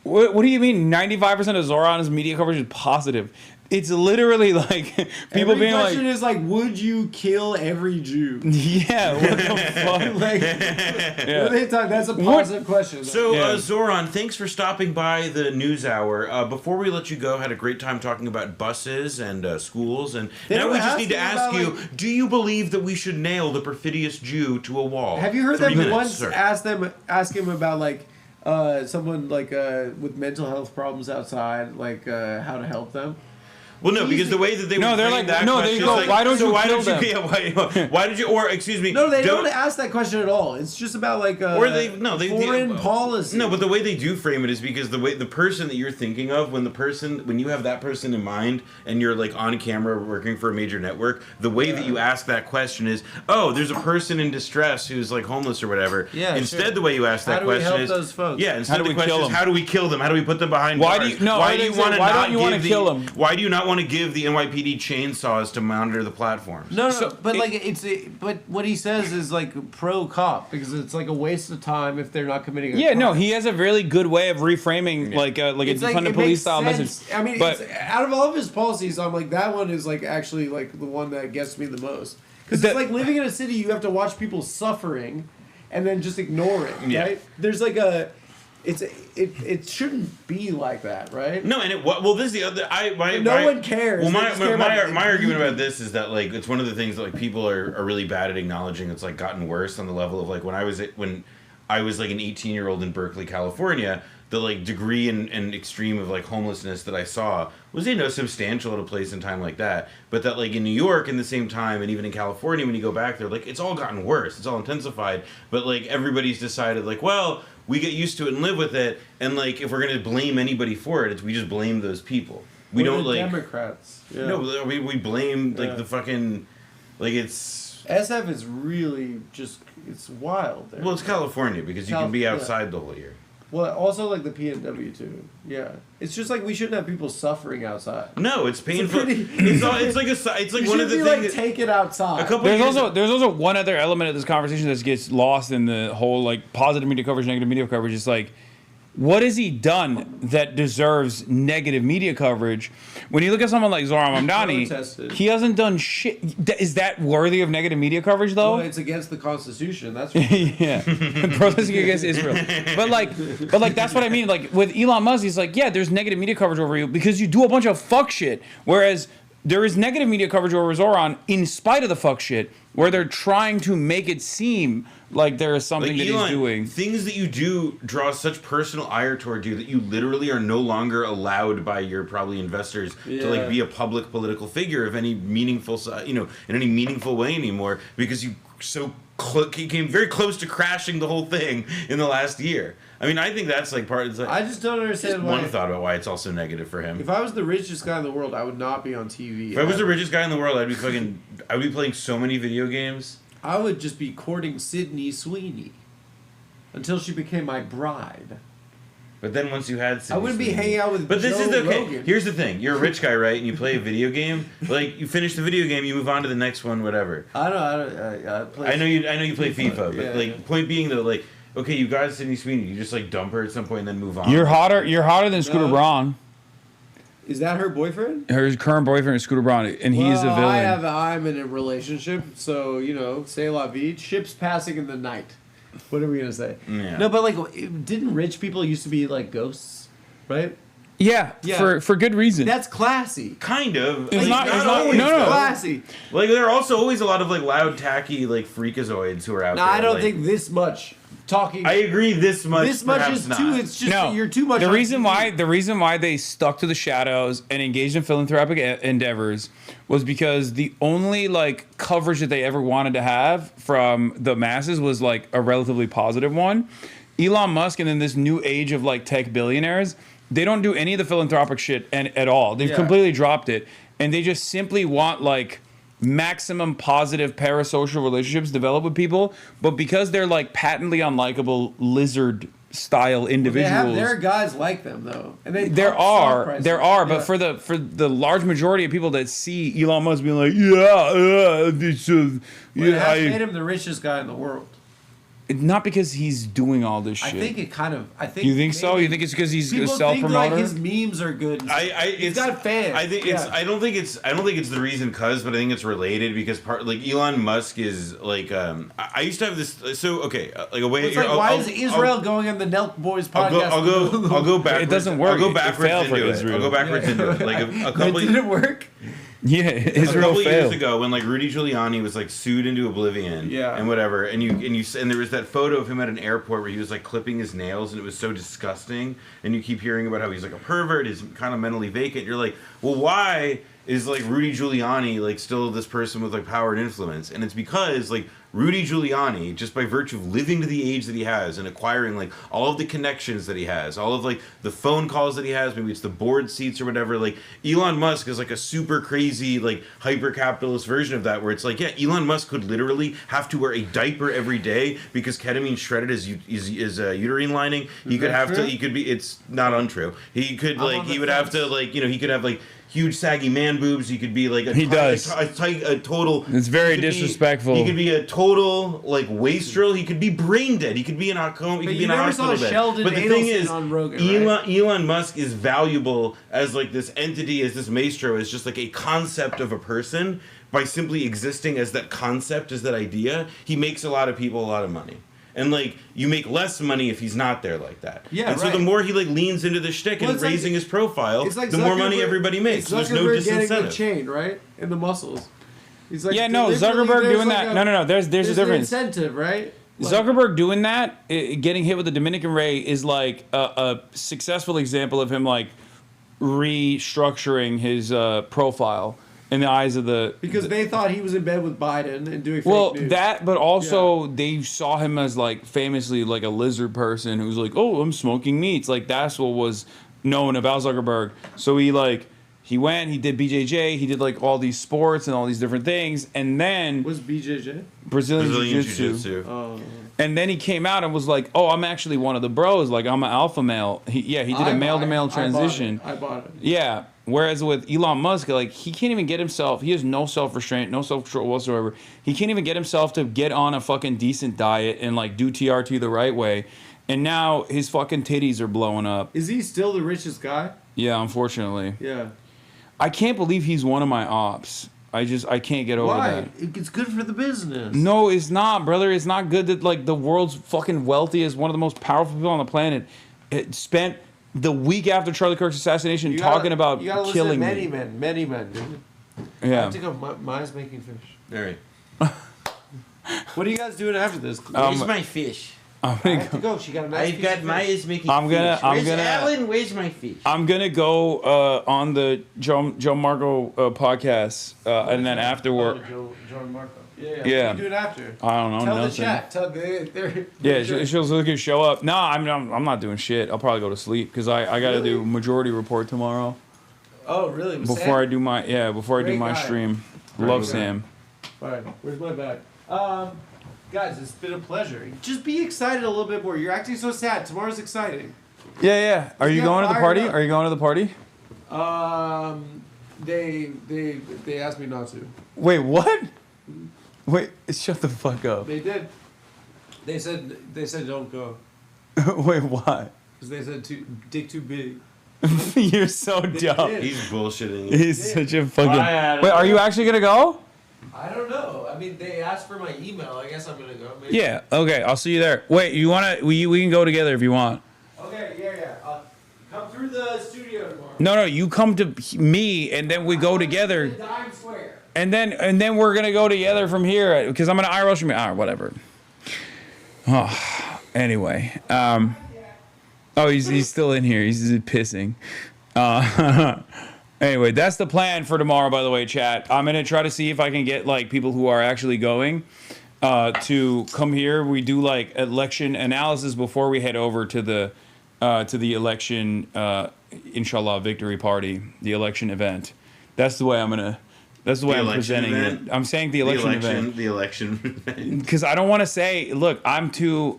what do you mean 95% of Zohran's media coverage is positive? It's literally like people being like... The question is like, would you kill every Jew? Yeah, what the fuck? That's a positive question. So, Zohran, thanks for stopping by the News Hour. Before we let you go, had a great time talking about buses and schools. And now we just need to ask you, do you believe that we should nail the perfidious Jew to a wall? Have you heard them once ask him about someone with mental health problems outside, how to help them? Well, no, because the way that they no, they're like, no, they go, like, why don't you kill them? Why did you, or excuse me, no, they don't ask that question at all. It's just about foreign policy. No, but the way they do frame it is because the person that you're thinking of, when you have that person in mind and you're like on camera working for a major network, the way that you ask that question is, oh, there's a person in distress who's like homeless or whatever. Yeah. Instead, the way you ask that question is, those folks? Yeah. Instead, the question is, how do we kill them? How do we put them behind bars? Why do you want to kill them? Why do you not want to give the NYPD chainsaws to monitor the platforms? No, but what he says is like pro cop because it's like a waste of time if they're not committing a crime. No, he has a really good way of reframing like a defund police style message. I mean, but out of all of his policies, I'm like that one is like actually like the one that gets me the most because it's like living in a city you have to watch people suffering and then just ignore it. Right? There's like it shouldn't be like that, right? No, and this is the other. No one cares. Well, my argument about this is that like it's one of the things that like people are really bad at acknowledging. It's like gotten worse on the level of like when I was like an 18-year-old in Berkeley, California. The like degree and extreme of like homelessness that I saw was substantial at a place and time like that. But that like in New York in the same time and even in California when you go back there, like it's all gotten worse. It's all intensified. But like everybody's decided like, well, we get used to it and live with it. And like if we're gonna blame anybody for it, we just blame those people. We don't like Democrats. Yeah. No, we blame like the fucking like it's SF is really just it's wild there. Well, it's California because you can be outside the whole year. Well, also like the PNW too. Yeah, it's just like we shouldn't have people suffering outside. No, it's painful. It's like one of the things. Like take it outside. There's also one other element of this conversation that gets lost in the whole like positive media coverage, negative media coverage. It's like, what has he done that deserves negative media coverage? When you look at someone like Zohran Mamdani, he hasn't done shit. Is that worthy of negative media coverage, though? Well, it's against the Constitution. That's yeah, protesting against Israel. But like that's what I mean. Like with Elon Musk, he's like, yeah, there's negative media coverage over you because you do a bunch of fuck shit. Whereas there is negative media coverage over Zohran in spite of the fuck shit, where they're trying to make it seem like there is something that he's doing. Things that you do draw such personal ire toward you that you literally are no longer allowed by your probably investors to like be a public political figure of any meaningful, in any meaningful way anymore because you so he came very close to crashing the whole thing in the last year. I mean, I think that's like part of the... I just don't understand just why... one thought about why it's also negative for him. If I was the richest guy in the world, I would not be on TV. If I was the richest guy in the world, I would be playing so many video games. I would just be courting Sydney Sweeney until she became my bride. But then once you had Sydney I wouldn't be hanging out with But this Joe is okay. Rogan. Here's the thing. You're a rich guy, right? And you play a video game. Like, you finish the video game, you move on to the next one, whatever. I know you play FIFA, but yeah, like, point being that, like, okay, you got Sydney Sweeney. You just, like, dump her at some point and then move on. You're hotter than Scooter Braun. Is that her boyfriend? Her current boyfriend is Scooter Braun, and he is a villain. I'm in a relationship, so, you know, say la vie. Ships passing in the night. What are we going to say? Yeah. No, but, like, didn't rich people used to be, like, ghosts, right? Yeah, for good reason. That's classy. Kind of. It's like, not always classy. Like, there are also always a lot of, like, loud, tacky, like, freakazoids who are out there. I don't like, think this much. Talking. I agree. This much. This much is not. too. It's just that you're too much. The reason why they stuck to the shadows and engaged in philanthropic endeavors was because the only like coverage that they ever wanted to have from the masses was like a relatively positive one. Elon Musk and then this new age of like tech billionaires, they don't do any of the philanthropic shit at all. They've completely dropped it, and they just simply want like maximum positive parasocial relationships develop with people, but because they're like patently unlikable lizard style individuals, there are guys like them though, and there are, but for the large majority of people that see Elon Musk being like, this has made him the richest guy in the world. Not because he's doing all this shit. I think you think so? You think it's because he's a self-promoter? Like his memes are good. He's got fans. I think it's. I don't think it's the reason but I think it's related because Elon Musk is like. I used to have this. So okay, like a way. It's like why is Israel going on the Nelk Boys podcast? I'll go backwards. It doesn't work. I'll go backwards into it. Israel. I'll go backwards into it. Like a couple. Did it work? Yeah, Israel a couple failed. years ago when like Rudy Giuliani was like sued into oblivion, and whatever, and there was that photo of him at an airport where he was like clipping his nails, and it was so disgusting. And you keep hearing about how he's like a pervert, he's kind of mentally vacant. You're like, well, why is like Rudy Giuliani like still this person with like power and influence? And it's because like Rudy Giuliani, just by virtue of living to the age that he has and acquiring like all of the connections that he has, all of like the phone calls that he has, maybe it's the board seats or whatever, like Elon Musk is like a super crazy like hyper-capitalist version of that where it's like, yeah, Elon Musk could literally have to wear a diaper every day because ketamine shredded his uterine lining. He could have to, it's not untrue. He could like, he would have to like, you know, he could have like huge saggy man boobs. He could be like a total. It's very disrespectful. He could be a total like wastrel. He could be brain dead. He could be in a coma. He could be in a hospital bed. But the thing is, Elon Musk is valuable as like this entity, as this maestro, as just like a concept of a person. By simply existing as that concept, as that idea, he makes a lot of people a lot of money. And like you make less money if he's not there like that. Yeah, and so the more he like leans into the shtick and raising his profile, the more money everybody makes. So there's no disincentive. Getting the chain right in the muscles. He's like, Zuckerberg doing that. No. There's a difference. An incentive, right? Like, Zuckerberg doing that, getting hit with the Dominican Ray is like a successful example of him like restructuring his profile. In the eyes of because they thought he was in bed with Biden and doing fake news. That, but also they saw him as like famously like a lizard person who's like, oh, I'm smoking meats. Like that's what was known about Zuckerberg. So he went, he did BJJ, he did like all these sports and all these different things, and then what's BJJ? Brazilian Jiu-Jitsu. Oh. And then he came out and was like, oh, I'm actually one of the bros. Like I'm an alpha male. He did a male-to-male transition. I bought it. Yeah. Whereas with Elon Musk, like he can't even get himself. He has no self-restraint, no self-control whatsoever. He can't even get himself to get on a fucking decent diet and like do TRT the right way. And now his fucking titties are blowing up. Is he still the richest guy? Yeah, unfortunately. Yeah. I can't believe he's one of my ops. I can't get over that. It's good for the business. No, it's not, brother. It's not good that like the world's fucking wealthiest, one of the most powerful people on the planet, spent the week after Charlie Kirk's assassination talking about killing many men, dude. Yeah. I have to go. Mine's making fish. All right. What are you guys doing after this? Where's my fish? I have to go. She got a nice piece of Maya fish. is making fish. Where's Alan? Where's my fish? I'm gonna go on the Joe Marco podcast, and then afterward. Joe Marco. Yeah. What are you doing after? I don't know. Tell nothing. the chat. Tell they're Yeah, she'll look at show up. No, I'm not doing shit. I'll probably go to sleep because I got to do majority report tomorrow. Oh, really? With Before Sam? I do my Great guy. stream. Great Love guy. Sam. Alright, where's my bag? Guys, it's been a pleasure. Just be excited a little bit more. You're acting so sad. Tomorrow's exciting. Yeah. Are you Yeah, going to the fired party? up. Are you going to the party? They asked me not to. Wait, what? Wait, shut the fuck up. They did. They said don't go Wait, why? because they said dick too big. You're so dumb. did. He's bullshitting you. He's such a fucking. Bye, Adam. Wait, are you actually gonna go? I don't know. I mean, they asked for my email. I guess I'm gonna go. Maybe. Yeah. Okay, I'll see you there. Wait, you wanna? We can go together if you want. Okay. Yeah. Come through the studio tomorrow. No, you come to me and then we go together. Dime Square. And then we're gonna go together from here because I'm gonna IRL from whatever. Oh, anyway. Oh, he's still in here. He's pissing. Anyway, that's the plan for tomorrow. By the way, chat. I'm gonna try to see if I can get like people who are actually going to come here. We do like election analysis before we head over to the election, inshallah, victory party, the election event. That's the way I'm gonna. That's the way I'm presenting it. I'm saying the election event. The election event. Because I don't want to say, look,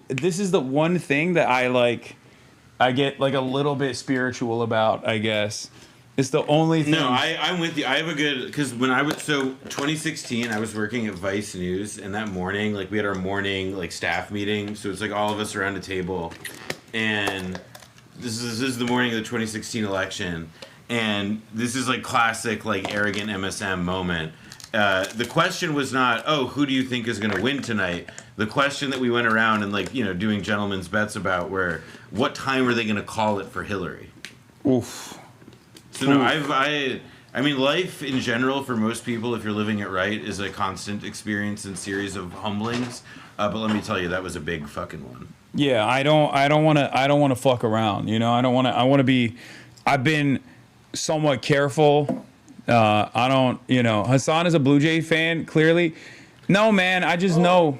this is the one thing that I get like a little bit spiritual about, I guess. It's the only thing. No, I'm with you. I have a good, because when 2016, I was working at Vice News, and that morning, like, we had our morning, like, staff meeting, so it's like all of us around a table, and this is the morning of the 2016 election, and this is like classic, like, arrogant MSM moment. The question was not, oh, who do you think is going to win tonight? The question that we went around and, like, doing gentlemen's bets about were, what time are they going to call it for Hillary? Oof. So no, I mean, life in general for most people, if you're living it right, is a constant experience and series of humblings. But let me tell you, that was a big fucking one. Yeah, I don't want to fuck around. I want to be. I've been somewhat careful. I don't. Hasan is a Blue Jay fan. Clearly, no man. I just know.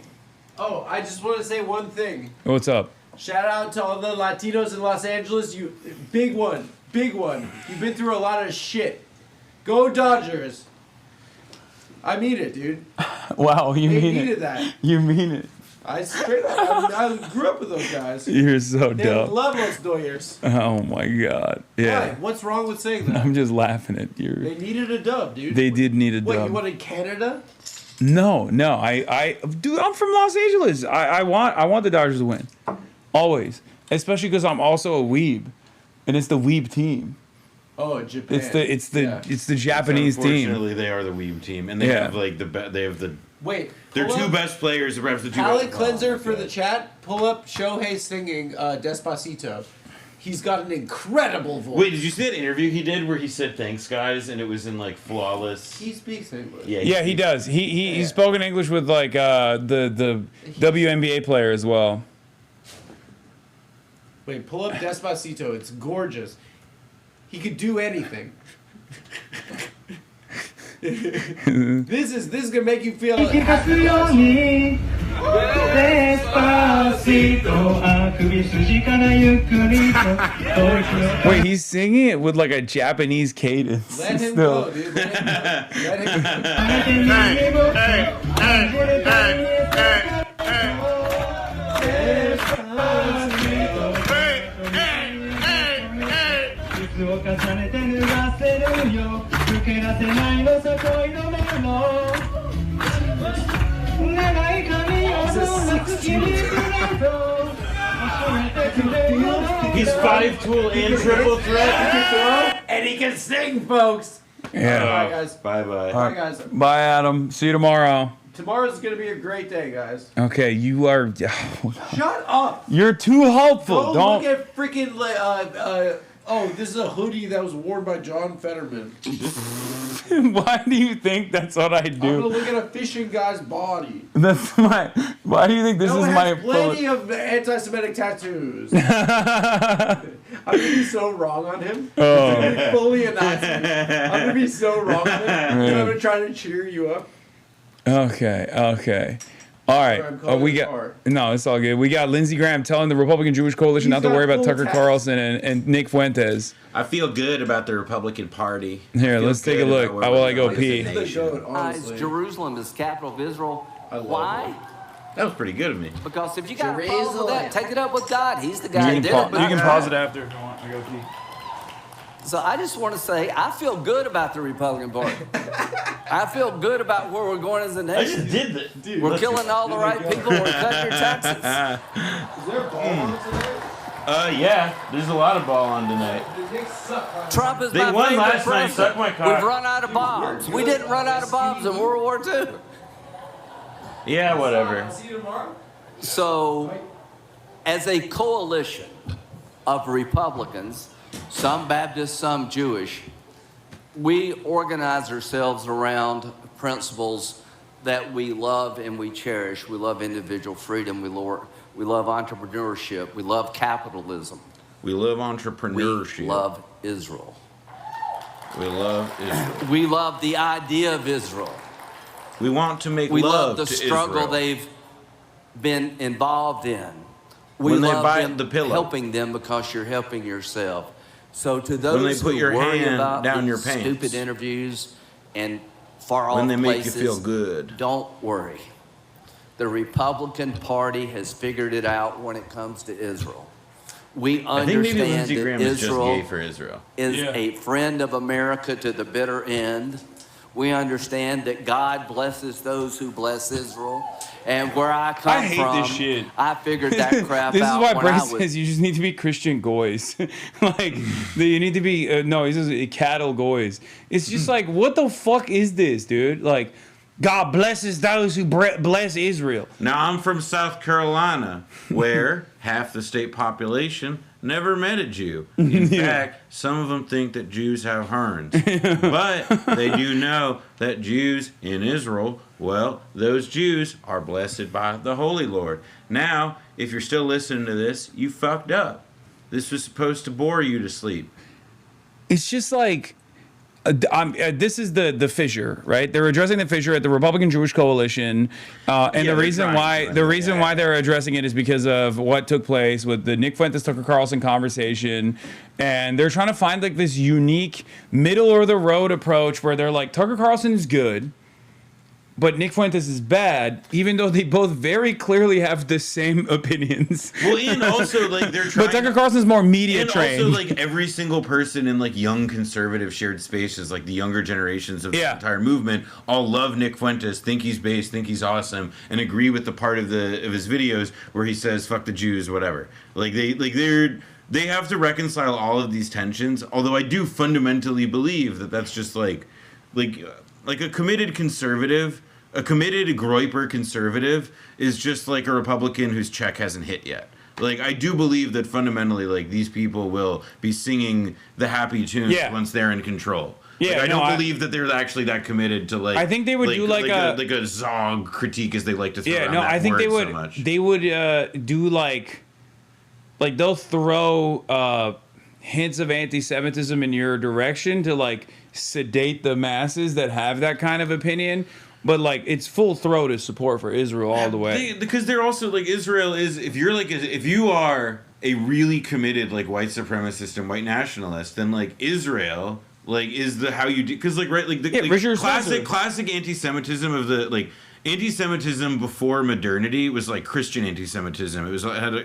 Oh, I just want to say one thing. What's up? Shout out to all the Latinos in Los Angeles. You big one. You've been through a lot of shit. Go Dodgers. I mean it, dude. Wow, you they mean it. needed that. You mean it. I grew up with those guys. You're so They dumb. love Los Dodgers. Oh my god. Yeah. Why? What's wrong with saying that? I'm just laughing at you. They needed a dub, dude. They did need a What, dub. you wanted Canada? No. Dude, I'm from Los Angeles. I want the Dodgers to win, always. Especially because I'm also a weeb, and it's the weeb team. Oh, Japan. It's the Japanese team. Unfortunately, they are the weeb team, and they have like the Wait. Their pull two up best players, perhaps the two Palate best. cleanser for the chat. Pull up Shohei singing Despacito. He's got an incredible voice. Wait, did you see that interview he did where he said thanks guys and it was in like flawless? He speaks English. Yeah, he does. He spoke in English with like the WNBA player as well. Wait, pull up Despacito. It's gorgeous. He could do anything. This is gonna make you feel happy. Wait, he's singing it with like a Japanese cadence. Let him still. go, dude. Let him He's 5-tool and triple threat. And he can sing, folks. Yeah. All right, guys. Bye. All Bye, guys. Bye, Adam. See you tomorrow. Tomorrow's gonna be a great day, guys. Okay, you are. Shut up. You're too helpful. Go Don't. look at freaking. Oh, this is a hoodie that was worn by John Fetterman. Why do you think that's what I I'm do? gonna look at a fishing guy's body. That's my. Why do you think this No, is it my? has plenty of anti-Semitic tattoos. I'm gonna be so wrong on him. Oh. He's gonna be fully a Nazi. I'm gonna be so wrong on him. Yeah. I'm gonna try to cheer you up. Okay. All right. We got no. It's all good. We got Lindsey Graham telling the Republican Jewish Coalition not to worry about Tucker Carlson and Nick Fuentes. I feel good about the Republican Party. Here, let's take a look. While I go pee. Jerusalem is capital of Israel. Why? That was pretty good of me. Because if you got a problem with that, take it up with God. He's the guy that did it. You can pause it after if you want. I go pee. So I just want to say, I feel good about the Republican Party. I feel good about where we're going as a nation. I just did that. Dude, we're killing all the right people. We're cutting your taxes. Is there a ball on tonight? Yeah. There's a lot of ball on tonight. Trump is they my won favorite last night. president. Suck my cock. We've run out of bombs. We didn't run out of bombs in World War II. Yeah, whatever. So, as a coalition of Republicans, some Baptist, some Jewish, we organize ourselves around principles that we love and we cherish. We love individual freedom. We love entrepreneurship. We love capitalism. We love entrepreneurship. We love Israel. We love Israel. We love the idea of Israel. We want to make we love love the to struggle Israel. they've been involved in. We When they love bite them the pillow. helping them because you're helping yourself. So to those When they put who your worry hand about down your these pants. stupid interviews and far off When they make you places, feel good. don't worry. The Republican Party has figured it out when it comes to Israel. We I think maybe understand Lindsey that Graham is just Israel gay for Israel. is a friend of America to the bitter end. We understand that God blesses those who bless Israel. And where I come I hate from, this shit. I figured that crap This out is why when Brent I was... says you just need to be Christian goys. Like, you need to be, no, he says cattle goys. It's just like, what the fuck is this, dude? Like, God blesses those who bless Israel. Now, I'm from South Carolina, where half the state population never met a Jew. In fact, some of them think that Jews have horns. But they do know that Jews in Israel, well, those Jews are blessed by the Holy Lord. Now, if you're still listening to this, you fucked up. This was supposed to bore you to sleep. It's just like... this is the fissure, right? They're addressing the fissure at the Republican Jewish Coalition, and the reason why they're addressing it is because of what took place with the Nick Fuentes Tucker Carlson conversation, and they're trying to find like this unique middle of the road approach where they're like, Tucker Carlson is good, but Nick Fuentes is bad, even though they both very clearly have the same opinions. Well, and also, like, they're trying... But Tucker Carlson's more media and trained. Also, like, every single person in, like, young conservative shared spaces, like, the younger generations of the entire movement, all love Nick Fuentes, think he's based, think he's awesome, and agree with the part of his videos where he says, fuck the Jews, whatever. They have to reconcile all of these tensions, although I do fundamentally believe that that's just, like a committed conservative, a committed Groyper conservative is just like a Republican whose check hasn't hit yet. Like, I do believe that fundamentally, like, these people will be singing the happy tunes once they're in control. Yeah, I don't believe that they're actually that committed to, like... I think they would do like a Zog critique, as they like to throw around that I think word they would. so much. They would do like they'll throw hints of anti-Semitism in your direction to like sedate the masses that have that kind of opinion, but like it's full throated support for Israel all the way. Because they're also like, Israel is, if you are a really committed like white supremacist and white nationalist, then like Israel like is the how you do, because like right like the classic anti-Semitism of the like. Anti-Semitism before modernity was like Christian anti-Semitism. It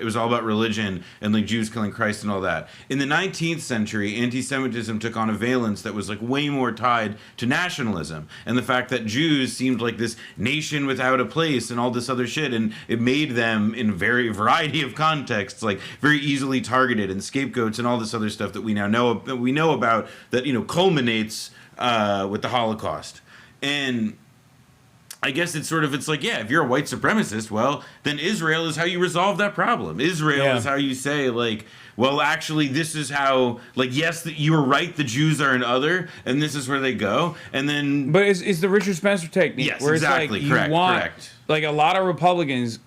was all about religion and like Jews killing Christ and all that. In the 19th century, anti-Semitism took on a valence that was like way more tied to nationalism and the fact that Jews seemed like this nation without a place and all this other shit, and it made them in variety of contexts like very easily targeted and scapegoats and all this other stuff that we now know about that culminates with the Holocaust. And I guess it's like, yeah, if you're a white supremacist, well, then Israel is how you resolve that problem. Israel is how you say, like, well, actually, this is how, like, yes, you were right, the Jews are an other, and this is where they go, and then... But it's the Richard Spencer technique. Yes, where exactly, it's like, correct. Like, a lot of Republicans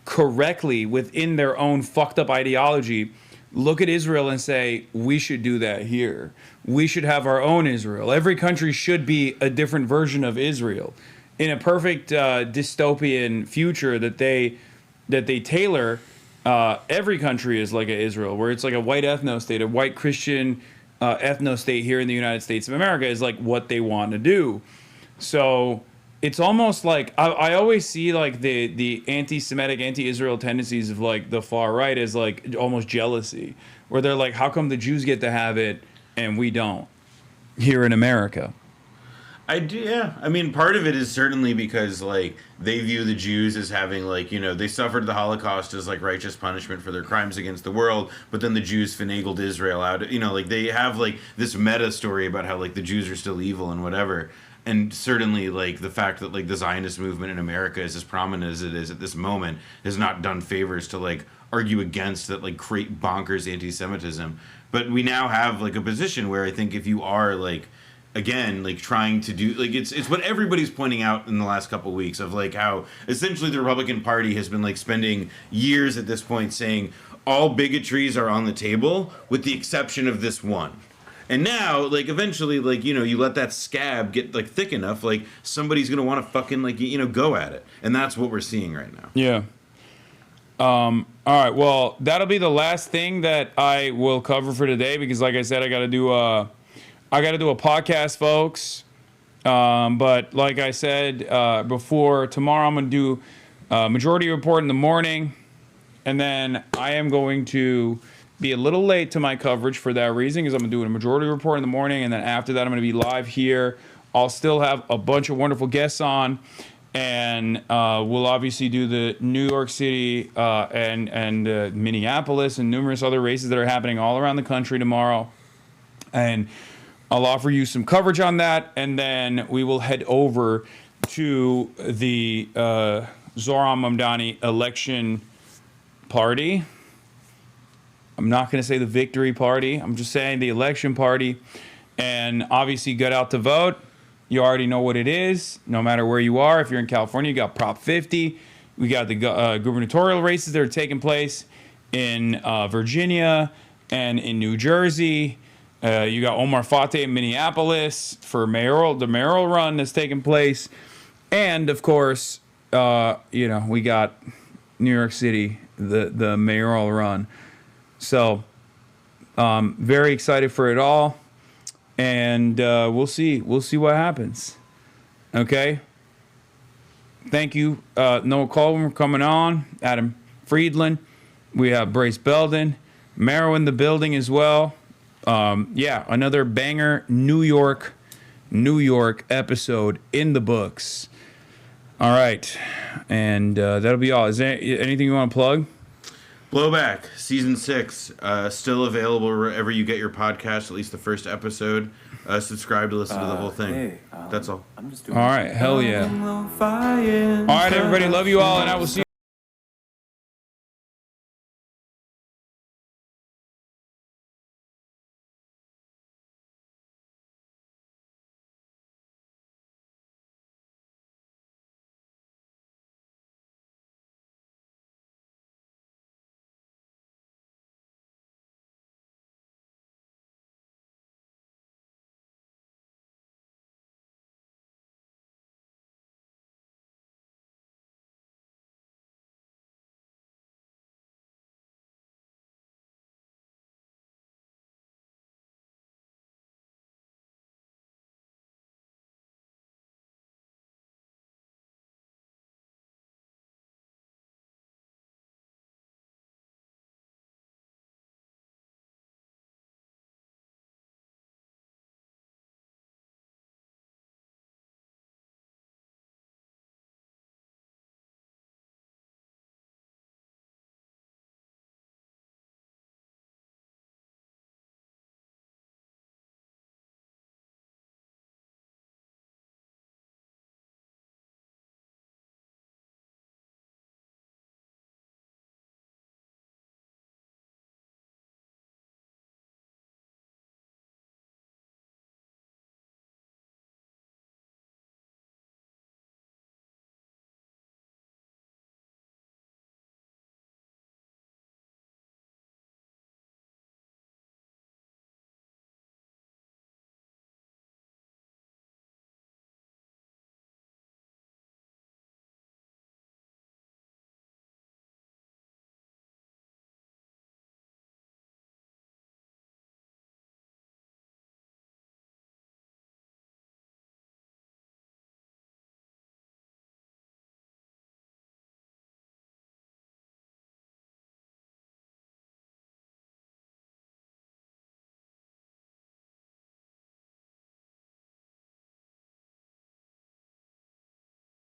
correctly, within their own fucked up ideology, look at Israel and say, we should do that here. We should have our own Israel. Every country should be a different version of Israel. in a perfect dystopian future that they tailor every country is like Israel, where it's like a white ethno state, a white Christian ethno state here in the United States of America is like what they want to do. So it's almost like I always see like the anti-Semitic, anti-Israel tendencies of like the far right as like almost jealousy, where they're like, how come the Jews get to have it and we don't here in America? I do, yeah. I mean, part of it is certainly because, like, they view the Jews as having, like, you know, they suffered the Holocaust as, like, righteous punishment for their crimes against the world, but then the Jews finagled Israel out. You know, like, they have, like, this meta story about how, like, the Jews are still evil and whatever. And certainly, like, the fact that, like, the Zionist movement in America is as prominent as it is at this moment has not done favors to, like, argue against that, like, create bonkers anti-Semitism. But we now have, like, a position where I think if you are, like, again, like trying to do, like it's what everybody's pointing out in the last couple of weeks of like how essentially the Republican Party has been like spending years at this point saying all bigotries are on the table with the exception of this one. And now, like, eventually, like, you know, you let that scab get like thick enough, like somebody's gonna want to fucking like, you know, go at it. And that's what we're seeing right now. Yeah. All right. Well, that'll be the last thing that I will cover for today because, like I said, I got to do a podcast, folks. But like I said before, tomorrow I'm going to do Majority Report in the morning. And then I am going to be a little late to my coverage for that reason because I'm going to do a Majority Report in the morning. And then after that, I'm going to be live here. I'll still have a bunch of wonderful guests on. And we'll obviously do the New York City and Minneapolis and numerous other races that are happening all around the country tomorrow. And I'll offer you some coverage on that, and then we will head over to the Zohran Mamdani election party. I'm not going to say the victory party. I'm just saying the election party. And obviously, get out to vote. You already know what it is, no matter where you are. If you're in California, you got Prop 50. We got the gubernatorial races that are taking place in Virginia and in New Jersey. You got Omar Fateh in Minneapolis for the mayoral run that's taking place. And, of course, you know, we got New York City, the mayoral run. So, very excited for it all. And we'll see. We'll see what happens. Okay? Thank you, Noah Colvin, for coming on. Adam Friedland. We have Brace Belden. Mero in the building as well. Yeah, another banger New York episode in the books. All right. And that'll be all. Is there anything you want to plug? Blowback, Season 6, still available wherever you get your podcast, at least the first episode. Subscribe to listen to the whole thing. Hey, that's all. I'm just doing all right, hell yeah. All right, everybody, love you all, and I will see you